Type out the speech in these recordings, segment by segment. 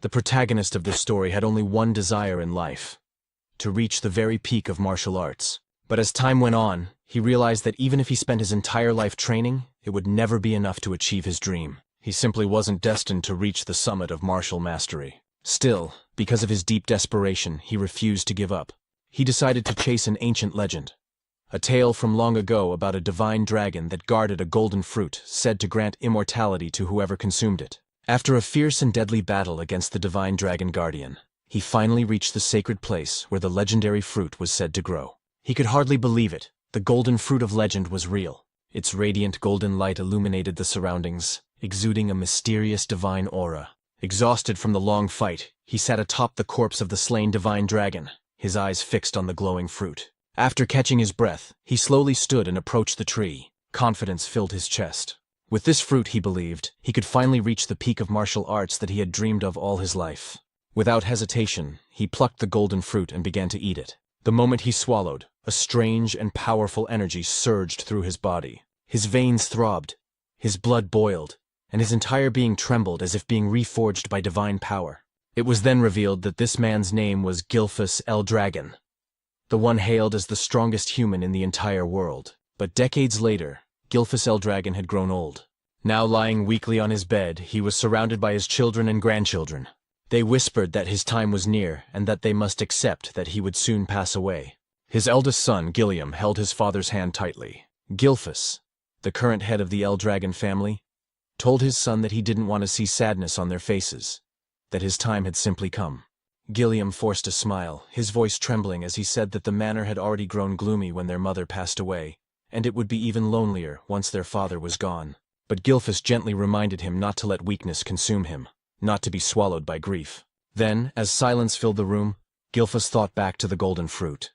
The protagonist of this story had only one desire in life: to reach the very peak of martial arts. But as time went on, he realized that even if he spent his entire life training, it would never be enough to achieve his dream. He simply wasn't destined to reach the summit of martial mastery. Still, because of his deep desperation, he refused to give up. He decided to chase an ancient legend. A tale from long ago about a divine dragon that guarded a golden fruit said to grant immortality to whoever consumed it. After a fierce and deadly battle against the divine dragon guardian, he finally reached the sacred place where the legendary fruit was said to grow. He could hardly believe it. The golden fruit of legend was real. Its radiant golden light illuminated the surroundings, exuding a mysterious divine aura. Exhausted from the long fight, he sat atop the corpse of the slain divine dragon, his eyes fixed on the glowing fruit. After catching his breath, he slowly stood and approached the tree. Confidence filled his chest. With this fruit, he believed, he could finally reach the peak of martial arts that he had dreamed of all his life. Without hesitation, he plucked the golden fruit and began to eat it. The moment he swallowed, a strange and powerful energy surged through his body. His veins throbbed, his blood boiled, and his entire being trembled as if being reforged by divine power. It was then revealed that this man's name was Gilphus L. Dragon, the one hailed as the strongest human in the entire world. But decades later, Gilphus L. Dragon had grown old. Now lying weakly on his bed, he was surrounded by his children and grandchildren. They whispered that his time was near and that they must accept that he would soon pass away. His eldest son, Gilliam, held his father's hand tightly. Gilphus, the current head of the L. Dragon family, told his son that he didn't want to see sadness on their faces, that his time had simply come. Gilliam forced a smile, his voice trembling as he said that the manor had already grown gloomy when their mother passed away, and it would be even lonelier once their father was gone. But Gilphus gently reminded him not to let weakness consume him, not to be swallowed by grief. Then, as silence filled the room, Gilphus thought back to the golden fruit.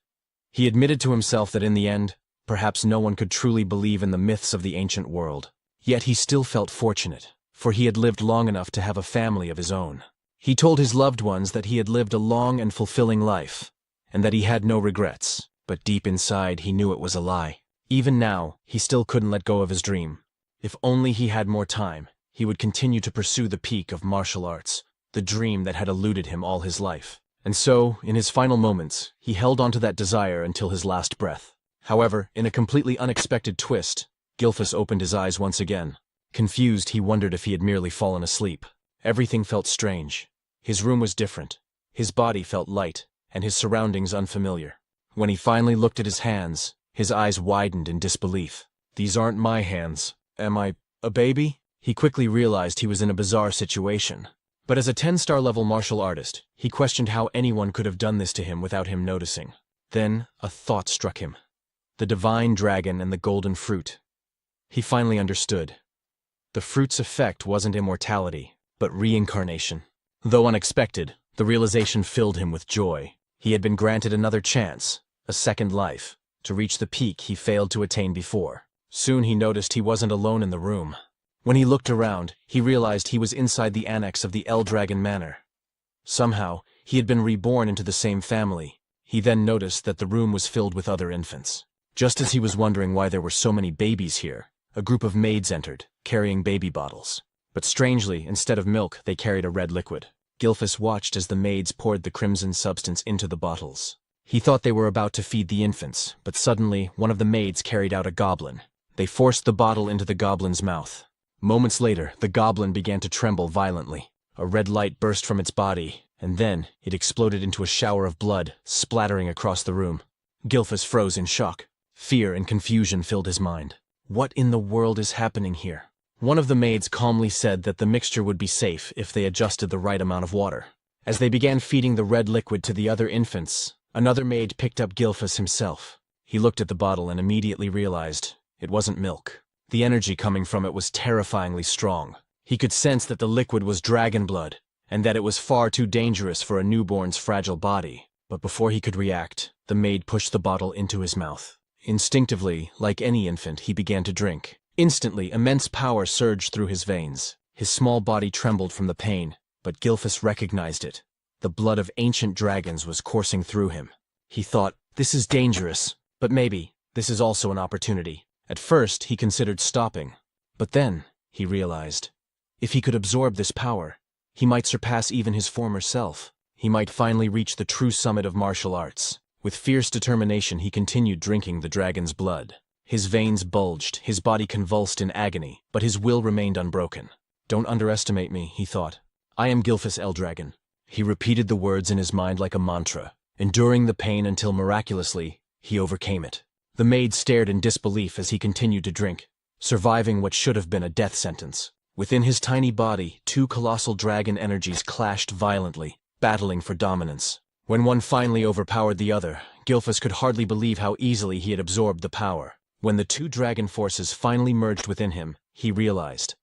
He admitted to himself that in the end, perhaps no one could truly believe in the myths of the ancient world. Yet he still felt fortunate, for he had lived long enough to have a family of his own. He told his loved ones that he had lived a long and fulfilling life, and that he had no regrets, but deep inside he knew it was a lie. Even now, he still couldn't let go of his dream. If only he had more time, he would continue to pursue the peak of martial arts, the dream that had eluded him all his life. And so, in his final moments, he held on to that desire until his last breath. However, in a completely unexpected twist, Gilphus opened his eyes once again. Confused, he wondered if he had merely fallen asleep. Everything felt strange. His room was different. His body felt light, and his surroundings unfamiliar. When he finally looked at his hands, his eyes widened in disbelief. "These aren't my hands. Am I a baby?" He quickly realized he was in a bizarre situation. But as a 10-star level martial artist, he questioned how anyone could have done this to him without him noticing. Then, a thought struck him. The divine dragon and the golden fruit. He finally understood. The fruit's effect wasn't immortality, but reincarnation. Though unexpected, the realization filled him with joy. He had been granted another chance, a second life, to reach the peak he failed to attain before. Soon he noticed he wasn't alone in the room. When he looked around, he realized he was inside the annex of the L. Dragon Manor. Somehow, he had been reborn into the same family. He then noticed that the room was filled with other infants. Just as he was wondering why there were so many babies here, a group of maids entered, carrying baby bottles. But strangely, instead of milk, they carried a red liquid. Gilphus watched as the maids poured the crimson substance into the bottles. He thought they were about to feed the infants, but suddenly, one of the maids carried out a goblin. They forced the bottle into the goblin's mouth. Moments later, the goblin began to tremble violently. A red light burst from its body, and then it exploded into a shower of blood, splattering across the room. Gilphus froze in shock. Fear and confusion filled his mind. What in the world is happening here? One of the maids calmly said that the mixture would be safe if they adjusted the right amount of water. As they began feeding the red liquid to the other infants, another maid picked up Gilphus himself. He looked at the bottle and immediately realized it wasn't milk. The energy coming from it was terrifyingly strong. He could sense that the liquid was dragon blood, and that it was far too dangerous for a newborn's fragile body. But before he could react, the maid pushed the bottle into his mouth. Instinctively, like any infant, he began to drink. Instantly, immense power surged through his veins. His small body trembled from the pain, but Gilphus recognized it. The blood of ancient dragons was coursing through him. He thought, "This is dangerous, but maybe this is also an opportunity." At first, he considered stopping, but then he realized, if he could absorb this power, He might surpass even his former self. He might finally reach the true summit of martial arts. With fierce determination, he continued drinking the dragon's blood. His veins bulged, his body convulsed in agony, but his will remained unbroken. "Don't underestimate me," he thought. "I am Gilphus Eldragon." He repeated the words in his mind like a mantra, enduring the pain until miraculously, he overcame it. The maid stared in disbelief as he continued to drink, surviving what should have been a death sentence. Within his tiny body, two colossal dragon energies clashed violently, battling for dominance. When one finally overpowered the other, Gilphus could hardly believe how easily he had absorbed the power. When the two dragon forces finally merged within him, he realized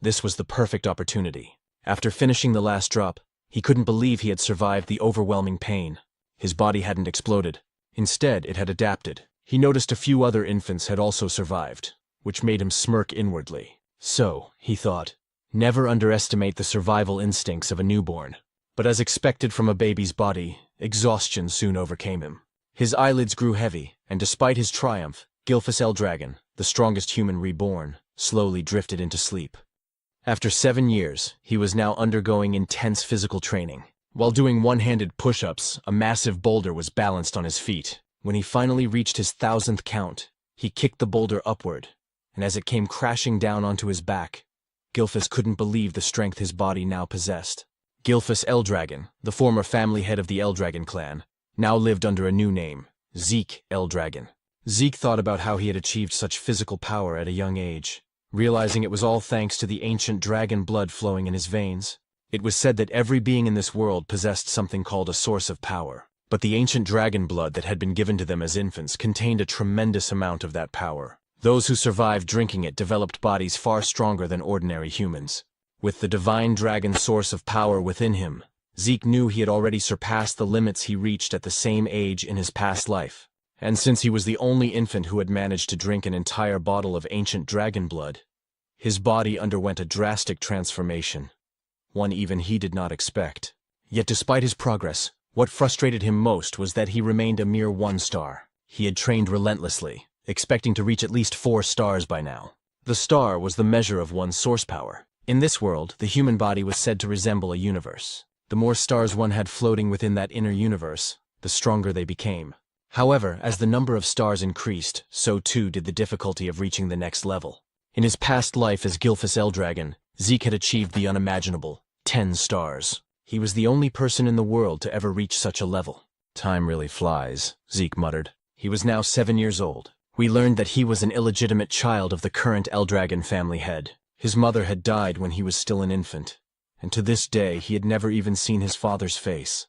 this was the perfect opportunity. After finishing the last drop, he couldn't believe he had survived the overwhelming pain. His body hadn't exploded. Instead, it had adapted. He noticed a few other infants had also survived, which made him smirk inwardly. So, he thought, never underestimate the survival instincts of a newborn. But as expected from a baby's body, exhaustion soon overcame him. His eyelids grew heavy, and despite his triumph, Gilphus Eldragon, the strongest human reborn, slowly drifted into sleep. After 7 years, he was now undergoing intense physical training. While doing one-handed push-ups, a massive boulder was balanced on his feet. When he finally reached his 1000th count, he kicked the boulder upward, and as it came crashing down onto his back, Gilphus couldn't believe the strength his body now possessed. Gilphus Eldragon, the former family head of the Eldragon clan, now lived under a new name, Zeke Eldragon. Zeke thought about how he had achieved such physical power at a young age, realizing it was all thanks to the ancient dragon blood flowing in his veins. It was said that every being in this world possessed something called a source of power, but the ancient dragon blood that had been given to them as infants contained a tremendous amount of that power. Those who survived drinking it developed bodies far stronger than ordinary humans. With the divine dragon source of power within him, Zeke knew he had already surpassed the limits he reached at the same age in his past life. And since he was the only infant who had managed to drink an entire bottle of ancient dragon blood, his body underwent a drastic transformation, one even he did not expect. Yet despite his progress, what frustrated him most was that he remained a mere 1 star. He had trained relentlessly, expecting to reach at least 4 stars by now. The star was the measure of one's source power. In this world, the human body was said to resemble a universe. The more stars one had floating within that inner universe, the stronger they became. However, as the number of stars increased, so too did the difficulty of reaching the next level. In his past life as Gilphus Eldragon, Zeke had achieved the unimaginable, 10 stars. He was the only person in the world to ever reach such a level. "Time really flies," Zeke muttered. He was now 7 years old. We learned that he was an illegitimate child of the current Eldragon family head. His mother had died when he was still an infant, and to this day he had never even seen his father's face,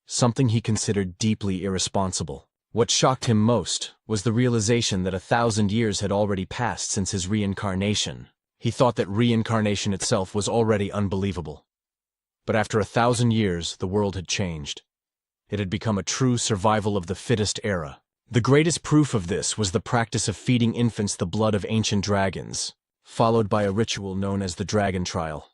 something he considered deeply irresponsible. What shocked him most was the realization that 1,000 years had already passed since his reincarnation. He thought that reincarnation itself was already unbelievable. But after 1,000 years, the world had changed. It had become a true survival of the fittest era. The greatest proof of this was the practice of feeding infants the blood of ancient dragons, followed by a ritual known as the Dragon Trial.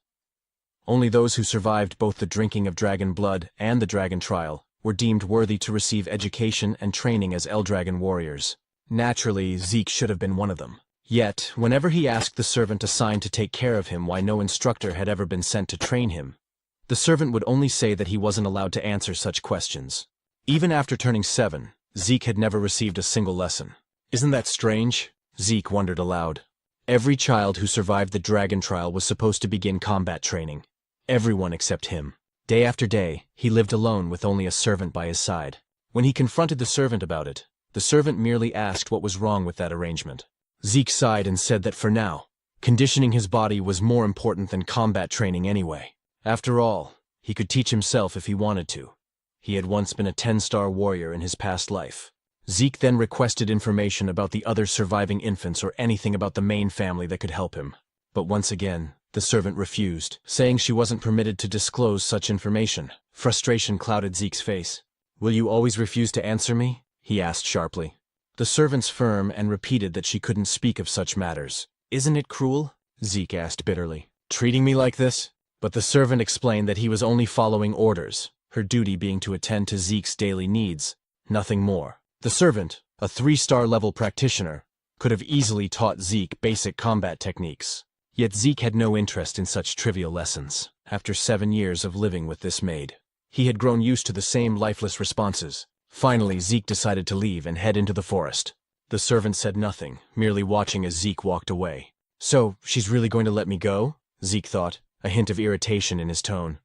Only those who survived both the drinking of dragon blood and the Dragon Trial were deemed worthy to receive education and training as Eldragon warriors. Naturally, Zeke should have been one of them. Yet, whenever he asked the servant assigned to take care of him why no instructor had ever been sent to train him, the servant would only say that he wasn't allowed to answer such questions. Even after turning 7, Zeke had never received a single lesson. "Isn't that strange?" Zeke wondered aloud. Every child who survived the Dragon Trial was supposed to begin combat training. Everyone except him. Day after day, he lived alone with only a servant by his side. When he confronted the servant about it, the servant merely asked what was wrong with that arrangement. Zeke sighed and said that for now, conditioning his body was more important than combat training anyway. After all, he could teach himself if he wanted to. He had once been a 10-star warrior in his past life. Zeke then requested information about the other surviving infants or anything about the main family that could help him. But once again, the servant refused, saying she wasn't permitted to disclose such information. Frustration clouded Zeke's face. "Will you always refuse to answer me?" he asked sharply. The servant's firm and repeated that she couldn't speak of such matters. "Isn't it cruel?" Zeke asked bitterly. "Treating me like this?" But the servant explained that he was only following orders, her duty being to attend to Zeke's daily needs, nothing more. The servant, a 3-star level practitioner, could have easily taught Zeke basic combat techniques. Yet Zeke had no interest in such trivial lessons. after 7 years of living with this maid. He had grown used to the same lifeless responses. Finally, Zeke decided to leave and head into the forest. The servant said nothing, merely watching as Zeke walked away. So, she's really going to let me go? Zeke thought, a hint of irritation in his tone.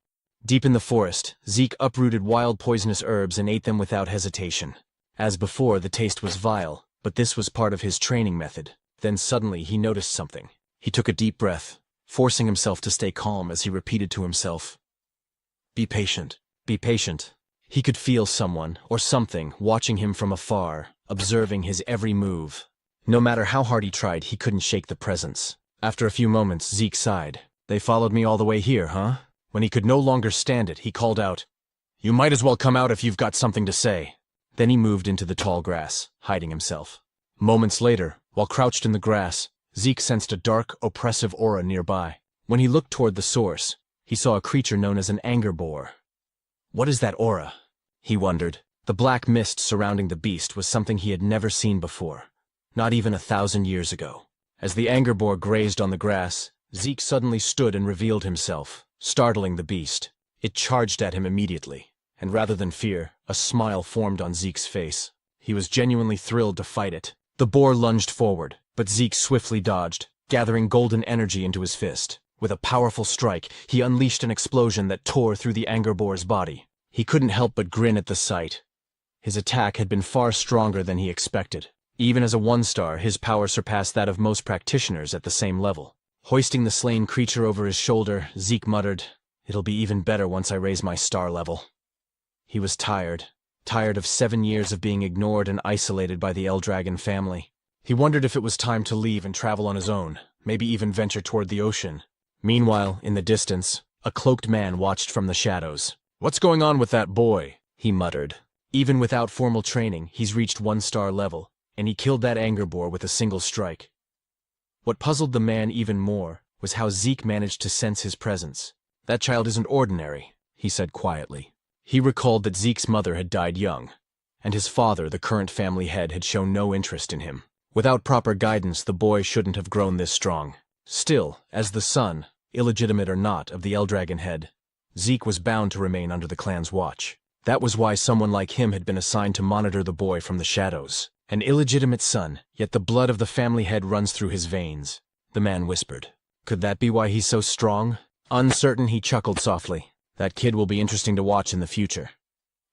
Deep in the forest, Zeke uprooted wild poisonous herbs and ate them without hesitation. As before, the taste was vile, but this was part of his training method. Then suddenly he noticed something. He took a deep breath, forcing himself to stay calm as he repeated to himself, "Be patient, be patient." He could feel someone, or something, watching him from afar, observing his every move. No matter how hard he tried, he couldn't shake the presence. After a few moments, Zeke sighed. "They followed me all the way here, huh?" When he could no longer stand it, he called out, "You might as well come out if you've got something to say." Then he moved into the tall grass, hiding himself. Moments later, while crouched in the grass, Zeke sensed a dark, oppressive aura nearby. When he looked toward the source, he saw a creature known as an anger boar. What is that aura? He wondered. The black mist surrounding the beast was something he had never seen before, not even 1,000 years ago. As the anger boar grazed on the grass, Zeke suddenly stood and revealed himself, startling the beast. It charged at him immediately, and rather than fear, a smile formed on Zeke's face. He was genuinely thrilled to fight it. The boar lunged forward, but Zeke swiftly dodged, gathering golden energy into his fist. With a powerful strike, he unleashed an explosion that tore through the anger boar's body. He couldn't help but grin at the sight. His attack had been far stronger than he expected. Even as a 1-star, his power surpassed that of most practitioners at the same level. Hoisting the slain creature over his shoulder, Zeke muttered, "It'll be even better once I raise my star level." He was tired of 7 years of being ignored and isolated by the Eldragon family. He wondered if it was time to leave and travel on his own, maybe even venture toward the ocean. Meanwhile, in the distance, a cloaked man watched from the shadows. "What's going on with that boy?" he muttered. Even without formal training, he's reached 1-star level, and he killed that anger boar with a single strike. What puzzled the man even more was how Zeke managed to sense his presence. "That child isn't ordinary," he said quietly. He recalled that Zeke's mother had died young, and his father, the current family head, had shown no interest in him. Without proper guidance, the boy shouldn't have grown this strong. Still, as the son, illegitimate or not, of the Eldragon head, Zeke was bound to remain under the clan's watch. That was why someone like him had been assigned to monitor the boy from the shadows. An illegitimate son, yet the blood of the family head runs through his veins, the man whispered. Could that be why he's so strong? Uncertain, he chuckled softly. That kid will be interesting to watch in the future.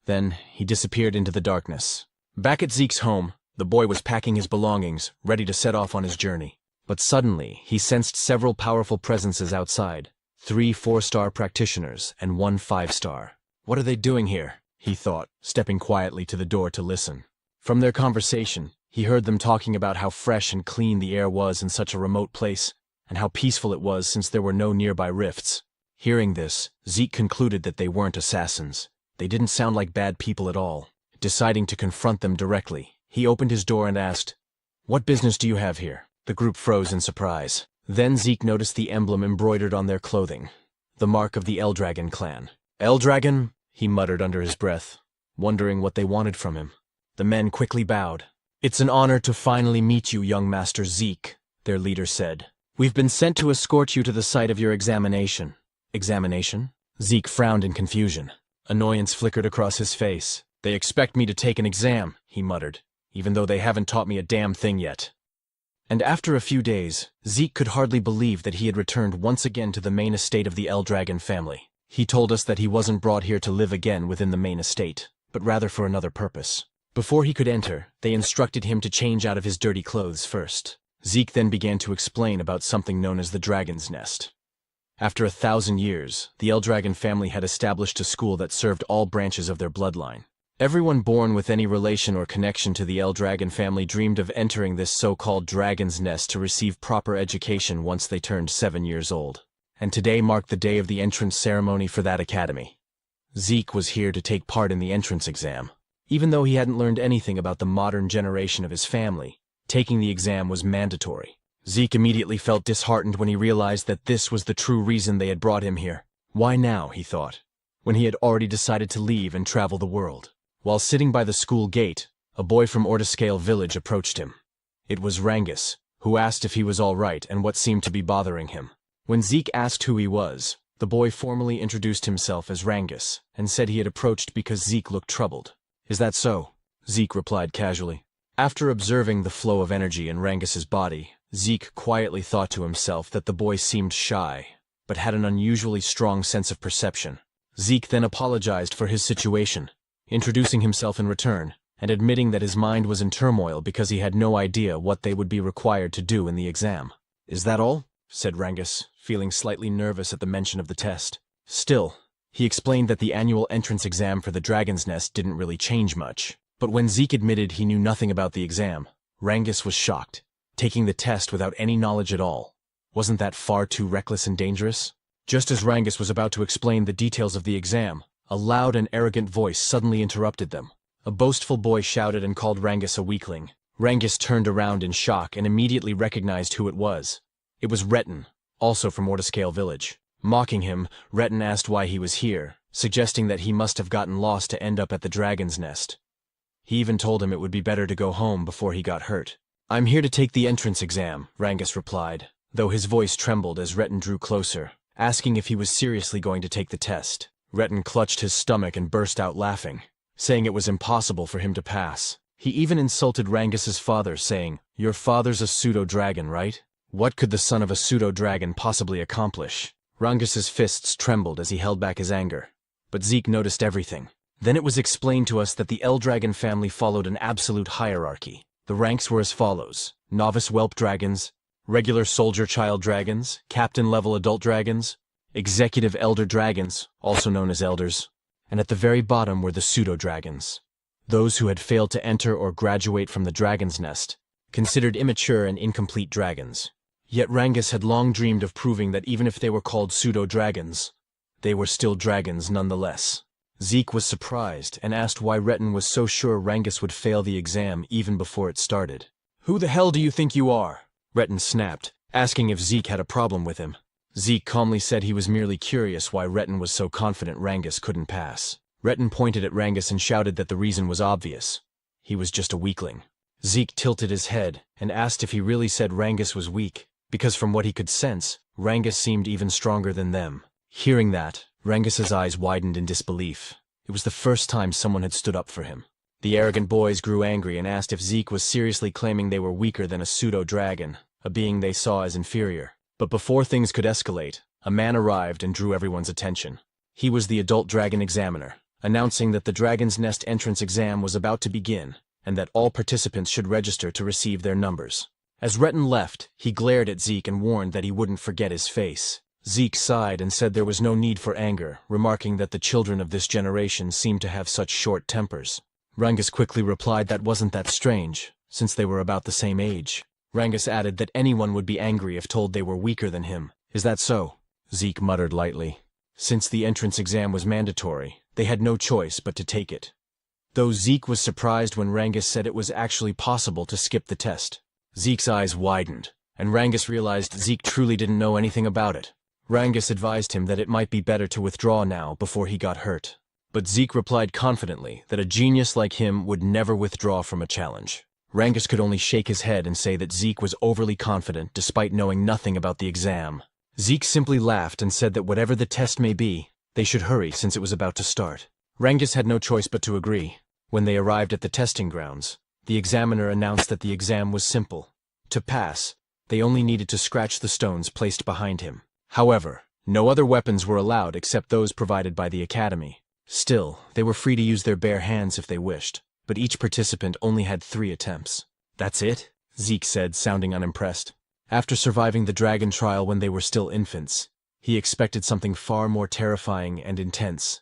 Then he disappeared into the darkness. Back at Zeke's home, the boy was packing his belongings, ready to set off on his journey. But suddenly, he sensed several powerful presences outside. 3 4-star practitioners and 1 5-star. What are they doing here? He thought, stepping quietly to the door to listen. From their conversation, he heard them talking about how fresh and clean the air was in such a remote place, and how peaceful it was since there were no nearby rifts. Hearing this, Zeke concluded that they weren't assassins. They didn't sound like bad people at all. Deciding to confront them directly, he opened his door and asked, "What business do you have here?" The group froze in surprise. Then Zeke noticed the emblem embroidered on their clothing, the mark of the Eldragon clan. "Eldragon?" he muttered under his breath, wondering what they wanted from him. The men quickly bowed. "It's an honor to finally meet you, young Master Zeke," their leader said. "We've been sent to escort you to the site of your examination." Examination? Zeke frowned in confusion. Annoyance flickered across his face. "They expect me to take an exam," he muttered, "even though they haven't taught me a damn thing yet." And after a few days, Zeke could hardly believe that he had returned once again to the main estate of the Eldragon family. He told us that he wasn't brought here to live again within the main estate, but rather for another purpose. Before he could enter, they instructed him to change out of his dirty clothes first. Zeke then began to explain about something known as the Dragon's Nest. After 1,000 years, the Eldragon family had established a school that served all branches of their bloodline. Everyone born with any relation or connection to the Eldragon family dreamed of entering this so-called Dragon's Nest to receive proper education once they turned 7 years old. And today marked the day of the entrance ceremony for that academy. Zeke was here to take part in the entrance exam. Even though he hadn't learned anything about the modern generation of his family, taking the exam was mandatory. Zeke immediately felt disheartened when he realized that this was the true reason they had brought him here. Why now, he thought, when he had already decided to leave and travel the world? While sitting by the school gate, a boy from Ortiscale village approached him. It was Rangus, who asked if he was all right and what seemed to be bothering him. When Zeke asked who he was, The boy formally introduced himself as Rangus, and said he had approached because Zeke looked troubled. "Is that so?" Zeke replied casually. After observing the flow of energy in Rangus's body, Zeke quietly thought to himself that the boy seemed shy, but had an unusually strong sense of perception. Zeke then apologized for his situation, introducing himself in return, and admitting that his mind was in turmoil because he had no idea what they would be required to do in the exam. "Is that all?" said Rangus, feeling slightly nervous at the mention of the test. Still, he explained that the annual entrance exam for the Dragon's Nest didn't really change much. But when Zeke admitted he knew nothing about the exam, Rangus was shocked. Taking the test without any knowledge at all. Wasn't that far too reckless and dangerous? Just as Rangus was about to explain the details of the exam, a loud and arrogant voice suddenly interrupted them. A boastful boy shouted and called Rangus a weakling. Rangus turned around in shock and immediately recognized who it was. It was Retin, also from Ortiscale Village. Mocking him, Retin asked why he was here, suggesting that he must have gotten lost to end up at the Dragon's Nest. He even told him it would be better to go home before he got hurt. "I'm here to take the entrance exam," Rangus replied, though his voice trembled as Retin drew closer, asking if he was seriously going to take the test. Retin clutched his stomach and burst out laughing, saying it was impossible for him to pass. He even insulted Rangus's father, saying, "Your father's a pseudo-dragon, right? What could the son of a pseudo-dragon possibly accomplish?" Rangus's fists trembled as he held back his anger. But Zeke noticed everything. Then it was explained to us that the L-Dragon family followed an absolute hierarchy. The ranks were as follows: novice whelp dragons, regular soldier child dragons, captain-level adult dragons, executive elder dragons, also known as elders, and at the very bottom were the pseudo-dragons. Those who had failed to enter or graduate from the Dragon's Nest, considered immature and incomplete dragons. Yet Rangus had long dreamed of proving that even if they were called pseudo-dragons, they were still dragons nonetheless. Zeke was surprised and asked why Retin was so sure Rangus would fail the exam even before it started. "Who the hell do you think you are?" Retin snapped, asking if Zeke had a problem with him. Zeke calmly said he was merely curious why Retin was so confident Rangus couldn't pass. Retin pointed at Rangus and shouted that the reason was obvious. He was just a weakling. Zeke tilted his head and asked if he really said Rangus was weak, because from what he could sense, Rangus seemed even stronger than them. Hearing that, Rangus's eyes widened in disbelief. It was the first time someone had stood up for him. The arrogant boys grew angry and asked if Zeke was seriously claiming they were weaker than a pseudo-dragon, a being they saw as inferior. But before things could escalate, a man arrived and drew everyone's attention. He was the adult dragon examiner, announcing that the Dragon's Nest entrance exam was about to begin, and that all participants should register to receive their numbers. As Retin left, he glared at Zeke and warned that he wouldn't forget his face. Zeke sighed and said there was no need for anger, remarking that the children of this generation seemed to have such short tempers. Rangus quickly replied that wasn't that strange, since they were about the same age. Rangus added that anyone would be angry if told they were weaker than him. "Is that so?" Zeke muttered lightly. Since the entrance exam was mandatory, they had no choice but to take it. Though Zeke was surprised when Rangus said it was actually possible to skip the test. Zeke's eyes widened, and Rangus realized Zeke truly didn't know anything about it. Rangus advised him that it might be better to withdraw now before he got hurt. But Zeke replied confidently that a genius like him would never withdraw from a challenge. Rangus could only shake his head and say that Zeke was overly confident despite knowing nothing about the exam. Zeke simply laughed and said that whatever the test may be, they should hurry since it was about to start. Rangus had no choice but to agree. When they arrived at the testing grounds, the examiner announced that the exam was simple. To pass, they only needed to scratch the stones placed behind him. However, no other weapons were allowed except those provided by the academy. Still, they were free to use their bare hands if they wished, but each participant only had 3 attempts. "That's it?" Zeke said, sounding unimpressed. After surviving the dragon trial when they were still infants, he expected something far more terrifying and intense.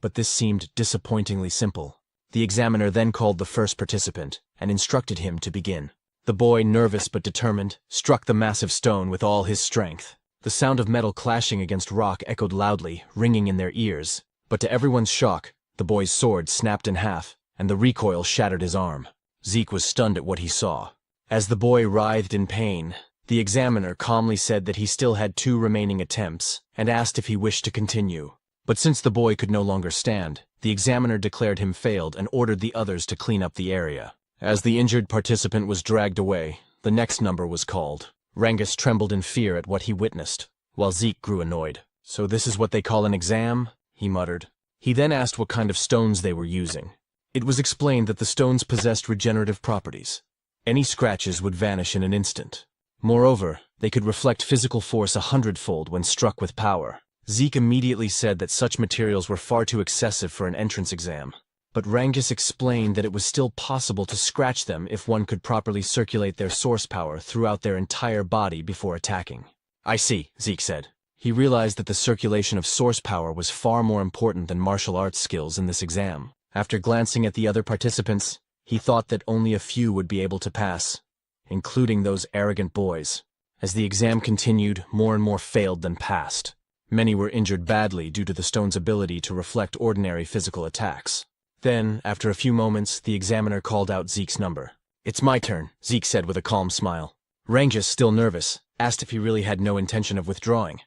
But this seemed disappointingly simple. The examiner then called the first participant and instructed him to begin. The boy, nervous but determined, struck the massive stone with all his strength. The sound of metal clashing against rock echoed loudly, ringing in their ears. But to everyone's shock, the boy's sword snapped in half, and the recoil shattered his arm. Zeke was stunned at what he saw. As the boy writhed in pain, the examiner calmly said that he still had 2 remaining attempts, and asked if he wished to continue. But since the boy could no longer stand, the examiner declared him failed and ordered the others to clean up the area. As the injured participant was dragged away, the next number was called. Rangus trembled in fear at what he witnessed, while Zeke grew annoyed. "So this is what they call an exam?" he muttered. He then asked what kind of stones they were using. It was explained that the stones possessed regenerative properties. Any scratches would vanish in an instant. Moreover, they could reflect physical force 100-fold when struck with power. Zeke immediately said that such materials were far too excessive for an entrance exam. But Rangus explained that it was still possible to scratch them if one could properly circulate their source power throughout their entire body before attacking. "I see," Zeke said. He realized that the circulation of source power was far more important than martial arts skills in this exam. After glancing at the other participants, he thought that only a few would be able to pass, including those arrogant boys. As the exam continued, more and more failed than passed. Many were injured badly due to the stone's ability to reflect ordinary physical attacks. Then, after a few moments, the examiner called out Zeke's number. "It's my turn," Zeke said with a calm smile. Rangus, still nervous, asked if he really had no intention of withdrawing.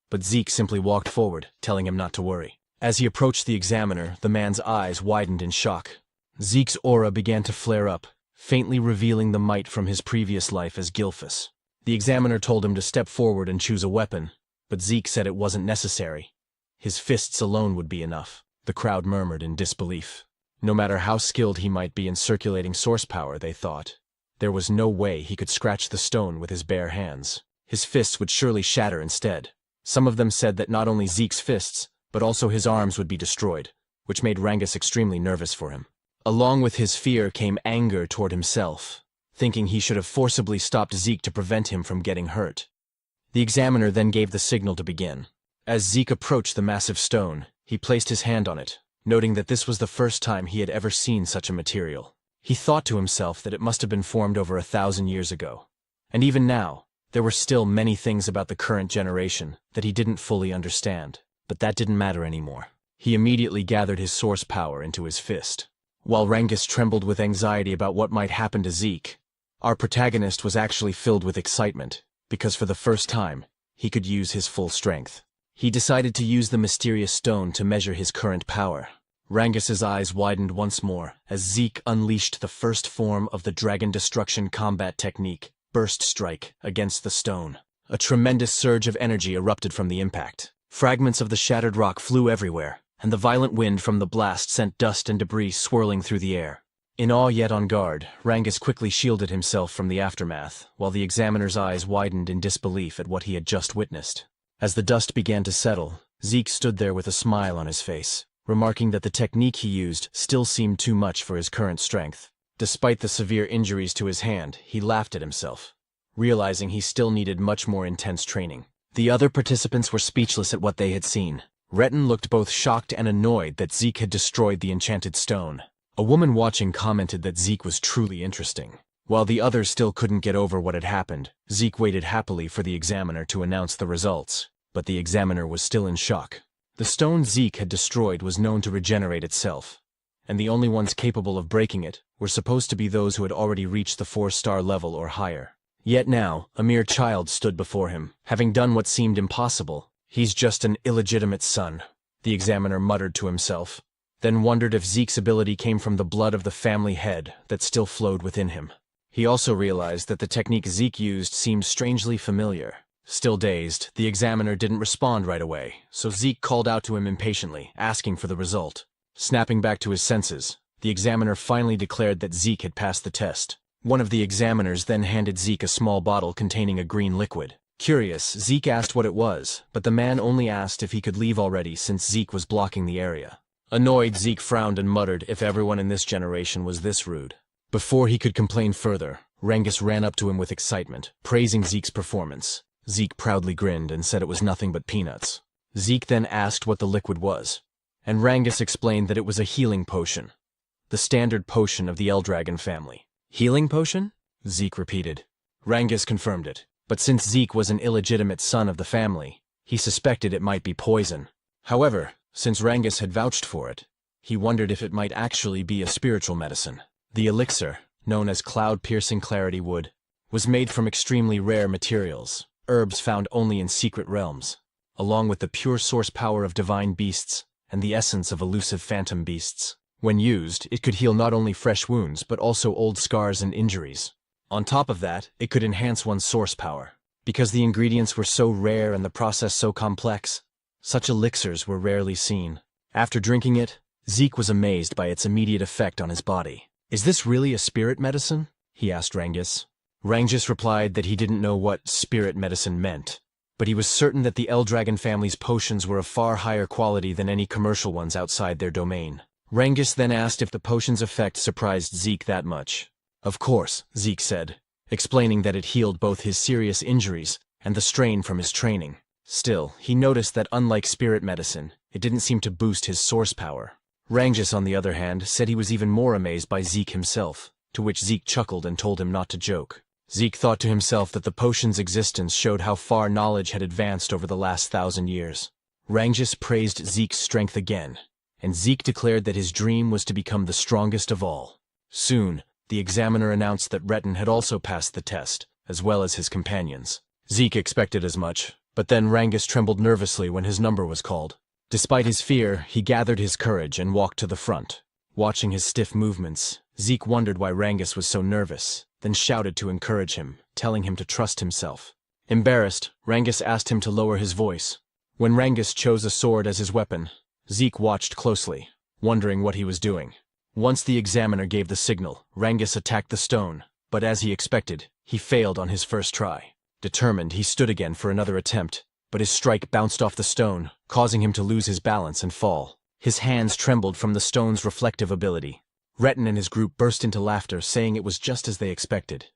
But Zeke simply walked forward, telling him not to worry. As he approached the examiner, the man's eyes widened in shock. Zeke's aura began to flare up, faintly revealing the might from his previous life as Gilphus. The examiner told him to step forward and choose a weapon, but Zeke said it wasn't necessary. His fists alone would be enough. The crowd murmured in disbelief. No matter how skilled he might be in circulating source power, they thought, there was no way he could scratch the stone with his bare hands. His fists would surely shatter instead. Some of them said that not only Zeke's fists, but also his arms would be destroyed, which made Rangus extremely nervous for him. Along with his fear came anger toward himself, thinking he should have forcibly stopped Zeke to prevent him from getting hurt. The examiner then gave the signal to begin. As Zeke approached the massive stone, he placed his hand on it, noting that this was the first time he had ever seen such a material. He thought to himself that it must have been formed over 1,000 years ago. And even now, there were still many things about the current generation that he didn't fully understand. But that didn't matter anymore. He immediately gathered his source power into his fist. While Rangus trembled with anxiety about what might happen to Zeke, our protagonist was actually filled with excitement, because for the first time, he could use his full strength. He decided to use the mysterious stone to measure his current power. Rangus's eyes widened once more as Zeke unleashed the first form of the Dragon Destruction combat technique, Burst Strike, against the stone. A tremendous surge of energy erupted from the impact. Fragments of the shattered rock flew everywhere, and the violent wind from the blast sent dust and debris swirling through the air. In awe yet on guard, Rangus quickly shielded himself from the aftermath, while the examiner's eyes widened in disbelief at what he had just witnessed. As the dust began to settle, Zeke stood there with a smile on his face, remarking that the technique he used still seemed too much for his current strength. Despite the severe injuries to his hand, he laughed at himself, realizing he still needed much more intense training. The other participants were speechless at what they had seen. Retin looked both shocked and annoyed that Zeke had destroyed the enchanted stone. A woman watching commented that Zeke was truly interesting. While the others still couldn't get over what had happened, Zeke waited happily for the examiner to announce the results. But the examiner was still in shock. The stone Zeke had destroyed was known to regenerate itself, and the only ones capable of breaking it were supposed to be those who had already reached the 4-star level or higher. Yet now, a mere child stood before him, having done what seemed impossible. "He's just an illegitimate son," the examiner muttered to himself, then wondered if Zeke's ability came from the blood of the family head that still flowed within him. He also realized that the technique Zeke used seemed strangely familiar. Still dazed, the examiner didn't respond right away, so Zeke called out to him impatiently, asking for the result. Snapping back to his senses, the examiner finally declared that Zeke had passed the test. One of the examiners then handed Zeke a small bottle containing a green liquid. Curious, Zeke asked what it was, but the man only asked if he could leave already since Zeke was blocking the area. Annoyed, Zeke frowned and muttered if everyone in this generation was this rude. Before he could complain further, Rangus ran up to him with excitement, praising Zeke's performance. Zeke proudly grinned and said it was nothing but peanuts. Zeke then asked what the liquid was, and Rangus explained that it was a healing potion, the standard potion of the Eldragon family. "Healing potion?" Zeke repeated. Rangus confirmed it, but since Zeke was an illegitimate son of the family, he suspected it might be poison. However, since Rangus had vouched for it, he wondered if it might actually be a spiritual medicine. The elixir, known as Cloud-Piercing Clarity Wood, was made from extremely rare materials, herbs found only in secret realms, along with the pure source power of divine beasts and the essence of elusive phantom beasts. When used, it could heal not only fresh wounds but also old scars and injuries. On top of that, it could enhance one's source power. Because the ingredients were so rare and the process so complex, Such elixirs were rarely seen. After drinking it, Zeke was amazed by its immediate effect on his body. "Is this really a spirit medicine?" he asked Rangus. Rangus replied that he didn't know what spirit medicine meant, but he was certain that the Eldragon family's potions were of far higher quality than any commercial ones outside their domain. Rangus then asked if the potion's effect surprised Zeke that much. "Of course," Zeke said, explaining that it healed both his serious injuries and the strain from his training. Still, he noticed that unlike spirit medicine, it didn't seem to boost his source power. Rangus, on the other hand, said he was even more amazed by Zeke himself, to which Zeke chuckled and told him not to joke. Zeke thought to himself that the potion's existence showed how far knowledge had advanced over the last 1,000 years. Rangus praised Zeke's strength again, and Zeke declared that his dream was to become the strongest of all. Soon, the examiner announced that Retin had also passed the test, as well as his companions. Zeke expected as much, but then Rangus trembled nervously when his number was called. Despite his fear, he gathered his courage and walked to the front. Watching his stiff movements, Zeke wondered why Rangus was so nervous, then shouted to encourage him, telling him to trust himself. Embarrassed, Rangus asked him to lower his voice. When Rangus chose a sword as his weapon, Zeke watched closely, wondering what he was doing. Once the examiner gave the signal, Rangus attacked the stone, but as he expected, he failed on his first try. Determined, he stood again for another attempt, but his strike bounced off the stone, causing him to lose his balance and fall. His hands trembled from the stone's reflective ability. Retin and his group burst into laughter, saying it was just as they expected.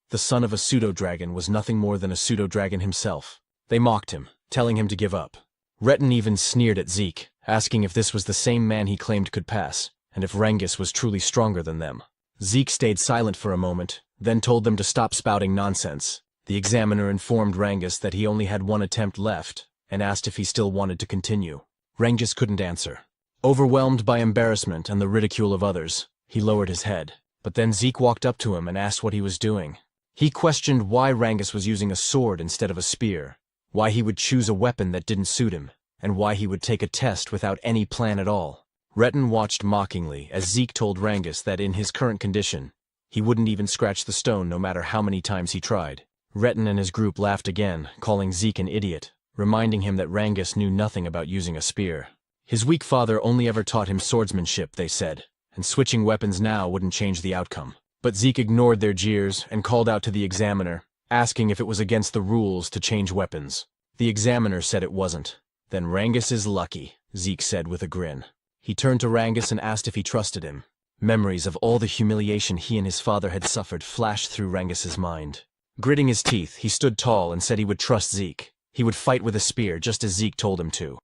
The son of a pseudo-dragon was nothing more than a pseudo-dragon himself. They mocked him, telling him to give up. Retin even sneered at Zeke, asking if this was the same man he claimed could pass, and if Rangus was truly stronger than them. Zeke stayed silent for a moment, then told them to stop spouting nonsense. The examiner informed Rangus that he only had one attempt left, and asked if he still wanted to continue. Rangus couldn't answer. Overwhelmed by embarrassment and the ridicule of others, he lowered his head. But then Zeke walked up to him and asked what he was doing. He questioned why Rangus was using a sword instead of a spear, why he would choose a weapon that didn't suit him, and why he would take a test without any plan at all. Retin watched mockingly as Zeke told Rangus that in his current condition, he wouldn't even scratch the stone no matter how many times he tried. Retin and his group laughed again, calling Zeke an idiot, reminding him that Rangus knew nothing about using a spear. His weak father only ever taught him swordsmanship, they said, and switching weapons now wouldn't change the outcome. But Zeke ignored their jeers and called out to the examiner, asking if it was against the rules to change weapons. The examiner said it wasn't. "Then Rangus is lucky," Zeke said with a grin. He turned to Rangus and asked if he trusted him. Memories of all the humiliation he and his father had suffered flashed through Rangus's mind. Gritting his teeth, he stood tall and said he would trust Zeke. He would fight with a spear just as Zeke told him to.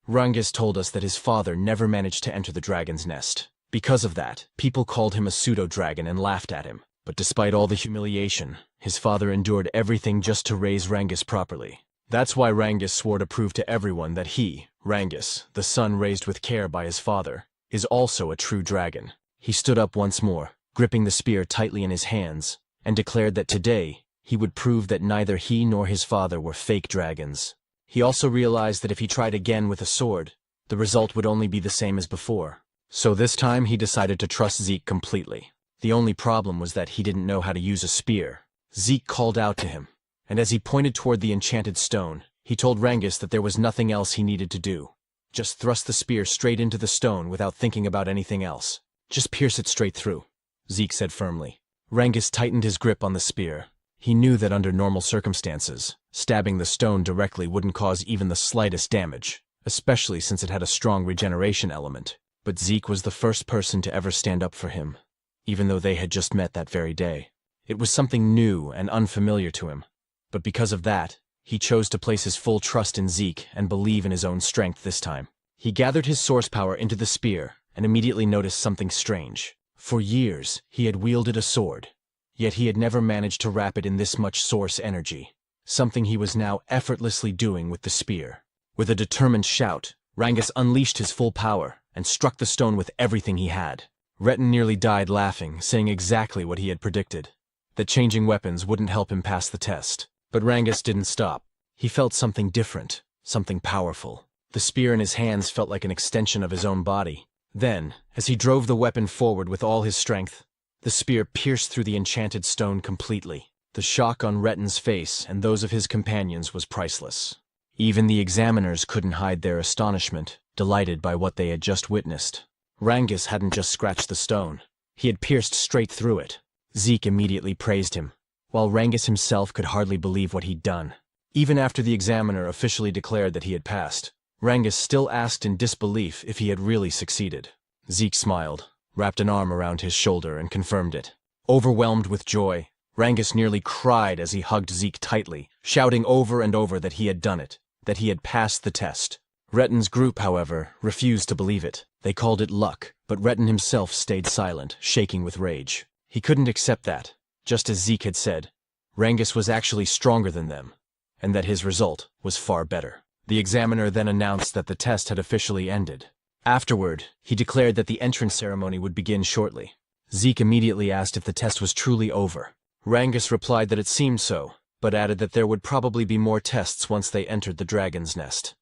Rangus told us that his father never managed to enter the dragon's nest. Because of that, people called him a pseudo-dragon and laughed at him. But despite all the humiliation, his father endured everything just to raise Rangus properly. That's why Rangus swore to prove to everyone that he, Rangus, the son raised with care by his father, is also a true dragon. He stood up once more, gripping the spear tightly in his hands, and declared that today, he would prove that neither he nor his father were fake dragons. He also realized that if he tried again with a sword, the result would only be the same as before. So this time he decided to trust Zeke completely. The only problem was that he didn't know how to use a spear. Zeke called out to him, and as he pointed toward the enchanted stone, he told Rangus that there was nothing else he needed to do. Just thrust the spear straight into the stone without thinking about anything else. "Just pierce it straight through," Zeke said firmly. Rangus tightened his grip on the spear. He knew that under normal circumstances, stabbing the stone directly wouldn't cause even the slightest damage, especially since it had a strong regeneration element. But Zeke was the first person to ever stand up for him, even though they had just met that very day. It was something new and unfamiliar to him, but because of that, he chose to place his full trust in Zeke and believe in his own strength this time. He gathered his source power into the spear and immediately noticed something strange. For years, he had wielded a sword, yet he had never managed to wrap it in this much source energy, something he was now effortlessly doing with the spear. With a determined shout, Rangus unleashed his full power and struck the stone with everything he had. Retin nearly died laughing, saying exactly what he had predicted, that changing weapons wouldn't help him pass the test. But Rangus didn't stop. He felt something different, something powerful. The spear in his hands felt like an extension of his own body. Then, as he drove the weapon forward with all his strength, the spear pierced through the enchanted stone completely. The shock on Retin's face and those of his companions was priceless. Even the examiners couldn't hide their astonishment, delighted by what they had just witnessed. Rangus hadn't just scratched the stone. He had pierced straight through it. Zeke immediately praised him, while Rangus himself could hardly believe what he'd done. Even after the examiner officially declared that he had passed, Rangus still asked in disbelief if he had really succeeded. Zeke smiled, wrapped an arm around his shoulder, and confirmed it. Overwhelmed with joy, Rangus nearly cried as he hugged Zeke tightly, shouting over and over that he had done it, that he had passed the test. Retten's group, however, refused to believe it. They called it luck, but Retten himself stayed silent, shaking with rage. He couldn't accept that. Just as Zeke had said, Rangus was actually stronger than them, and that his result was far better. The examiner then announced that the test had officially ended. Afterward, he declared that the entrance ceremony would begin shortly. Zeke immediately asked if the test was truly over. Rangus replied that it seemed so, but added that there would probably be more tests once they entered the dragon's nest.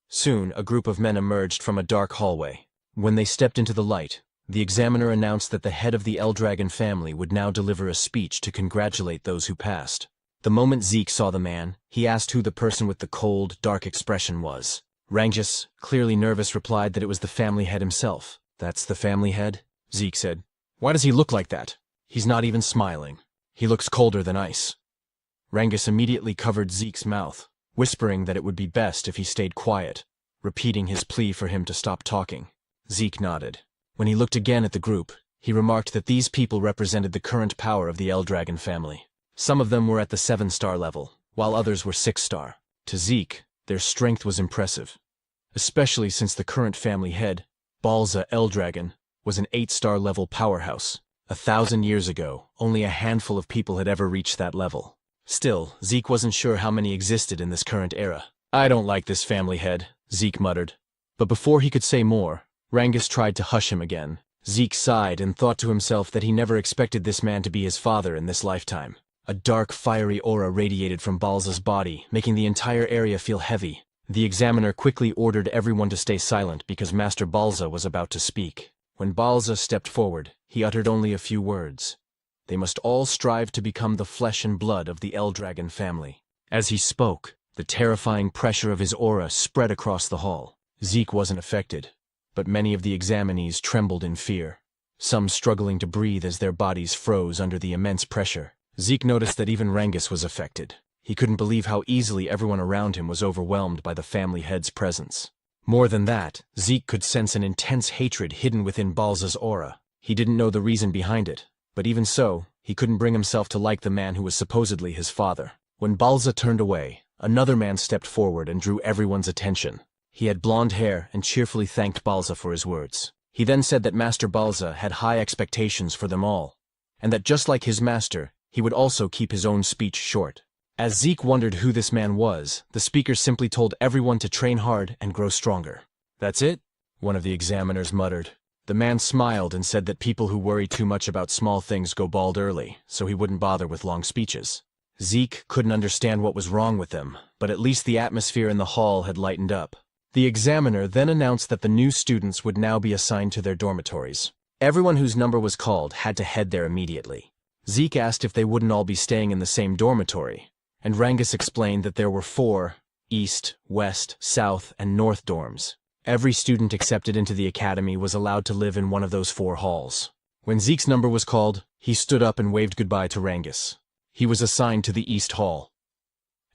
Soon, a group of men emerged from a dark hallway. When they stepped into the light, the examiner announced that the head of the Eldragon family would now deliver a speech to congratulate those who passed. The moment Zeke saw the man, he asked who the person with the cold, dark expression was. Rangus, clearly nervous, replied that it was the family head himself. "That's the family head?" Zeke said. "Why does he look like that? He's not even smiling. He looks colder than ice." Rangus immediately covered Zeke's mouth, whispering that it would be best if he stayed quiet, repeating his plea for him to stop talking. Zeke nodded. When he looked again at the group, he remarked that these people represented the current power of the Eldragon family. Some of them were at the 7-star level, while others were 6-star. To Zeke, their strength was impressive, especially since the current family head, Balza Eldragon, was an 8-star level powerhouse. 1,000 years ago, only a handful of people had ever reached that level. Still, Zeke wasn't sure how many existed in this current era. "I don't like this family head," Zeke muttered. But before he could say more, Rangus tried to hush him again. Zeke sighed and thought to himself that he never expected this man to be his father in this lifetime. A dark, fiery aura radiated from Balza's body, making the entire area feel heavy. The examiner quickly ordered everyone to stay silent because Master Balza was about to speak. When Balza stepped forward, he uttered only a few words. They must all strive to become the flesh and blood of the Eldragon family. As he spoke, the terrifying pressure of his aura spread across the hall. Zeke wasn't affected, but many of the examinees trembled in fear, some struggling to breathe as their bodies froze under the immense pressure. Zeke noticed that even Rangus was affected. He couldn't believe how easily everyone around him was overwhelmed by the family head's presence. More than that, Zeke could sense an intense hatred hidden within Balza's aura. He didn't know the reason behind it, but even so, he couldn't bring himself to like the man who was supposedly his father. When Balza turned away, another man stepped forward and drew everyone's attention. He had blonde hair and cheerfully thanked Balza for his words. He then said that Master Balza had high expectations for them all, and that just like his master, he would also keep his own speech short. As Zeke wondered who this man was, the speaker simply told everyone to train hard and grow stronger. "That's it?" one of the examiners muttered. The man smiled and said that people who worry too much about small things go bald early, so he wouldn't bother with long speeches. Zeke couldn't understand what was wrong with them, but at least the atmosphere in the hall had lightened up. The examiner then announced that the new students would now be assigned to their dormitories. Everyone whose number was called had to head there immediately. Zeke asked if they wouldn't all be staying in the same dormitory, and Rangus explained that there were 4 East, West, South, and North dorms. Every student accepted into the academy was allowed to live in one of those 4 halls. When Zeke's number was called, he stood up and waved goodbye to Rangus. He was assigned to the East Hall.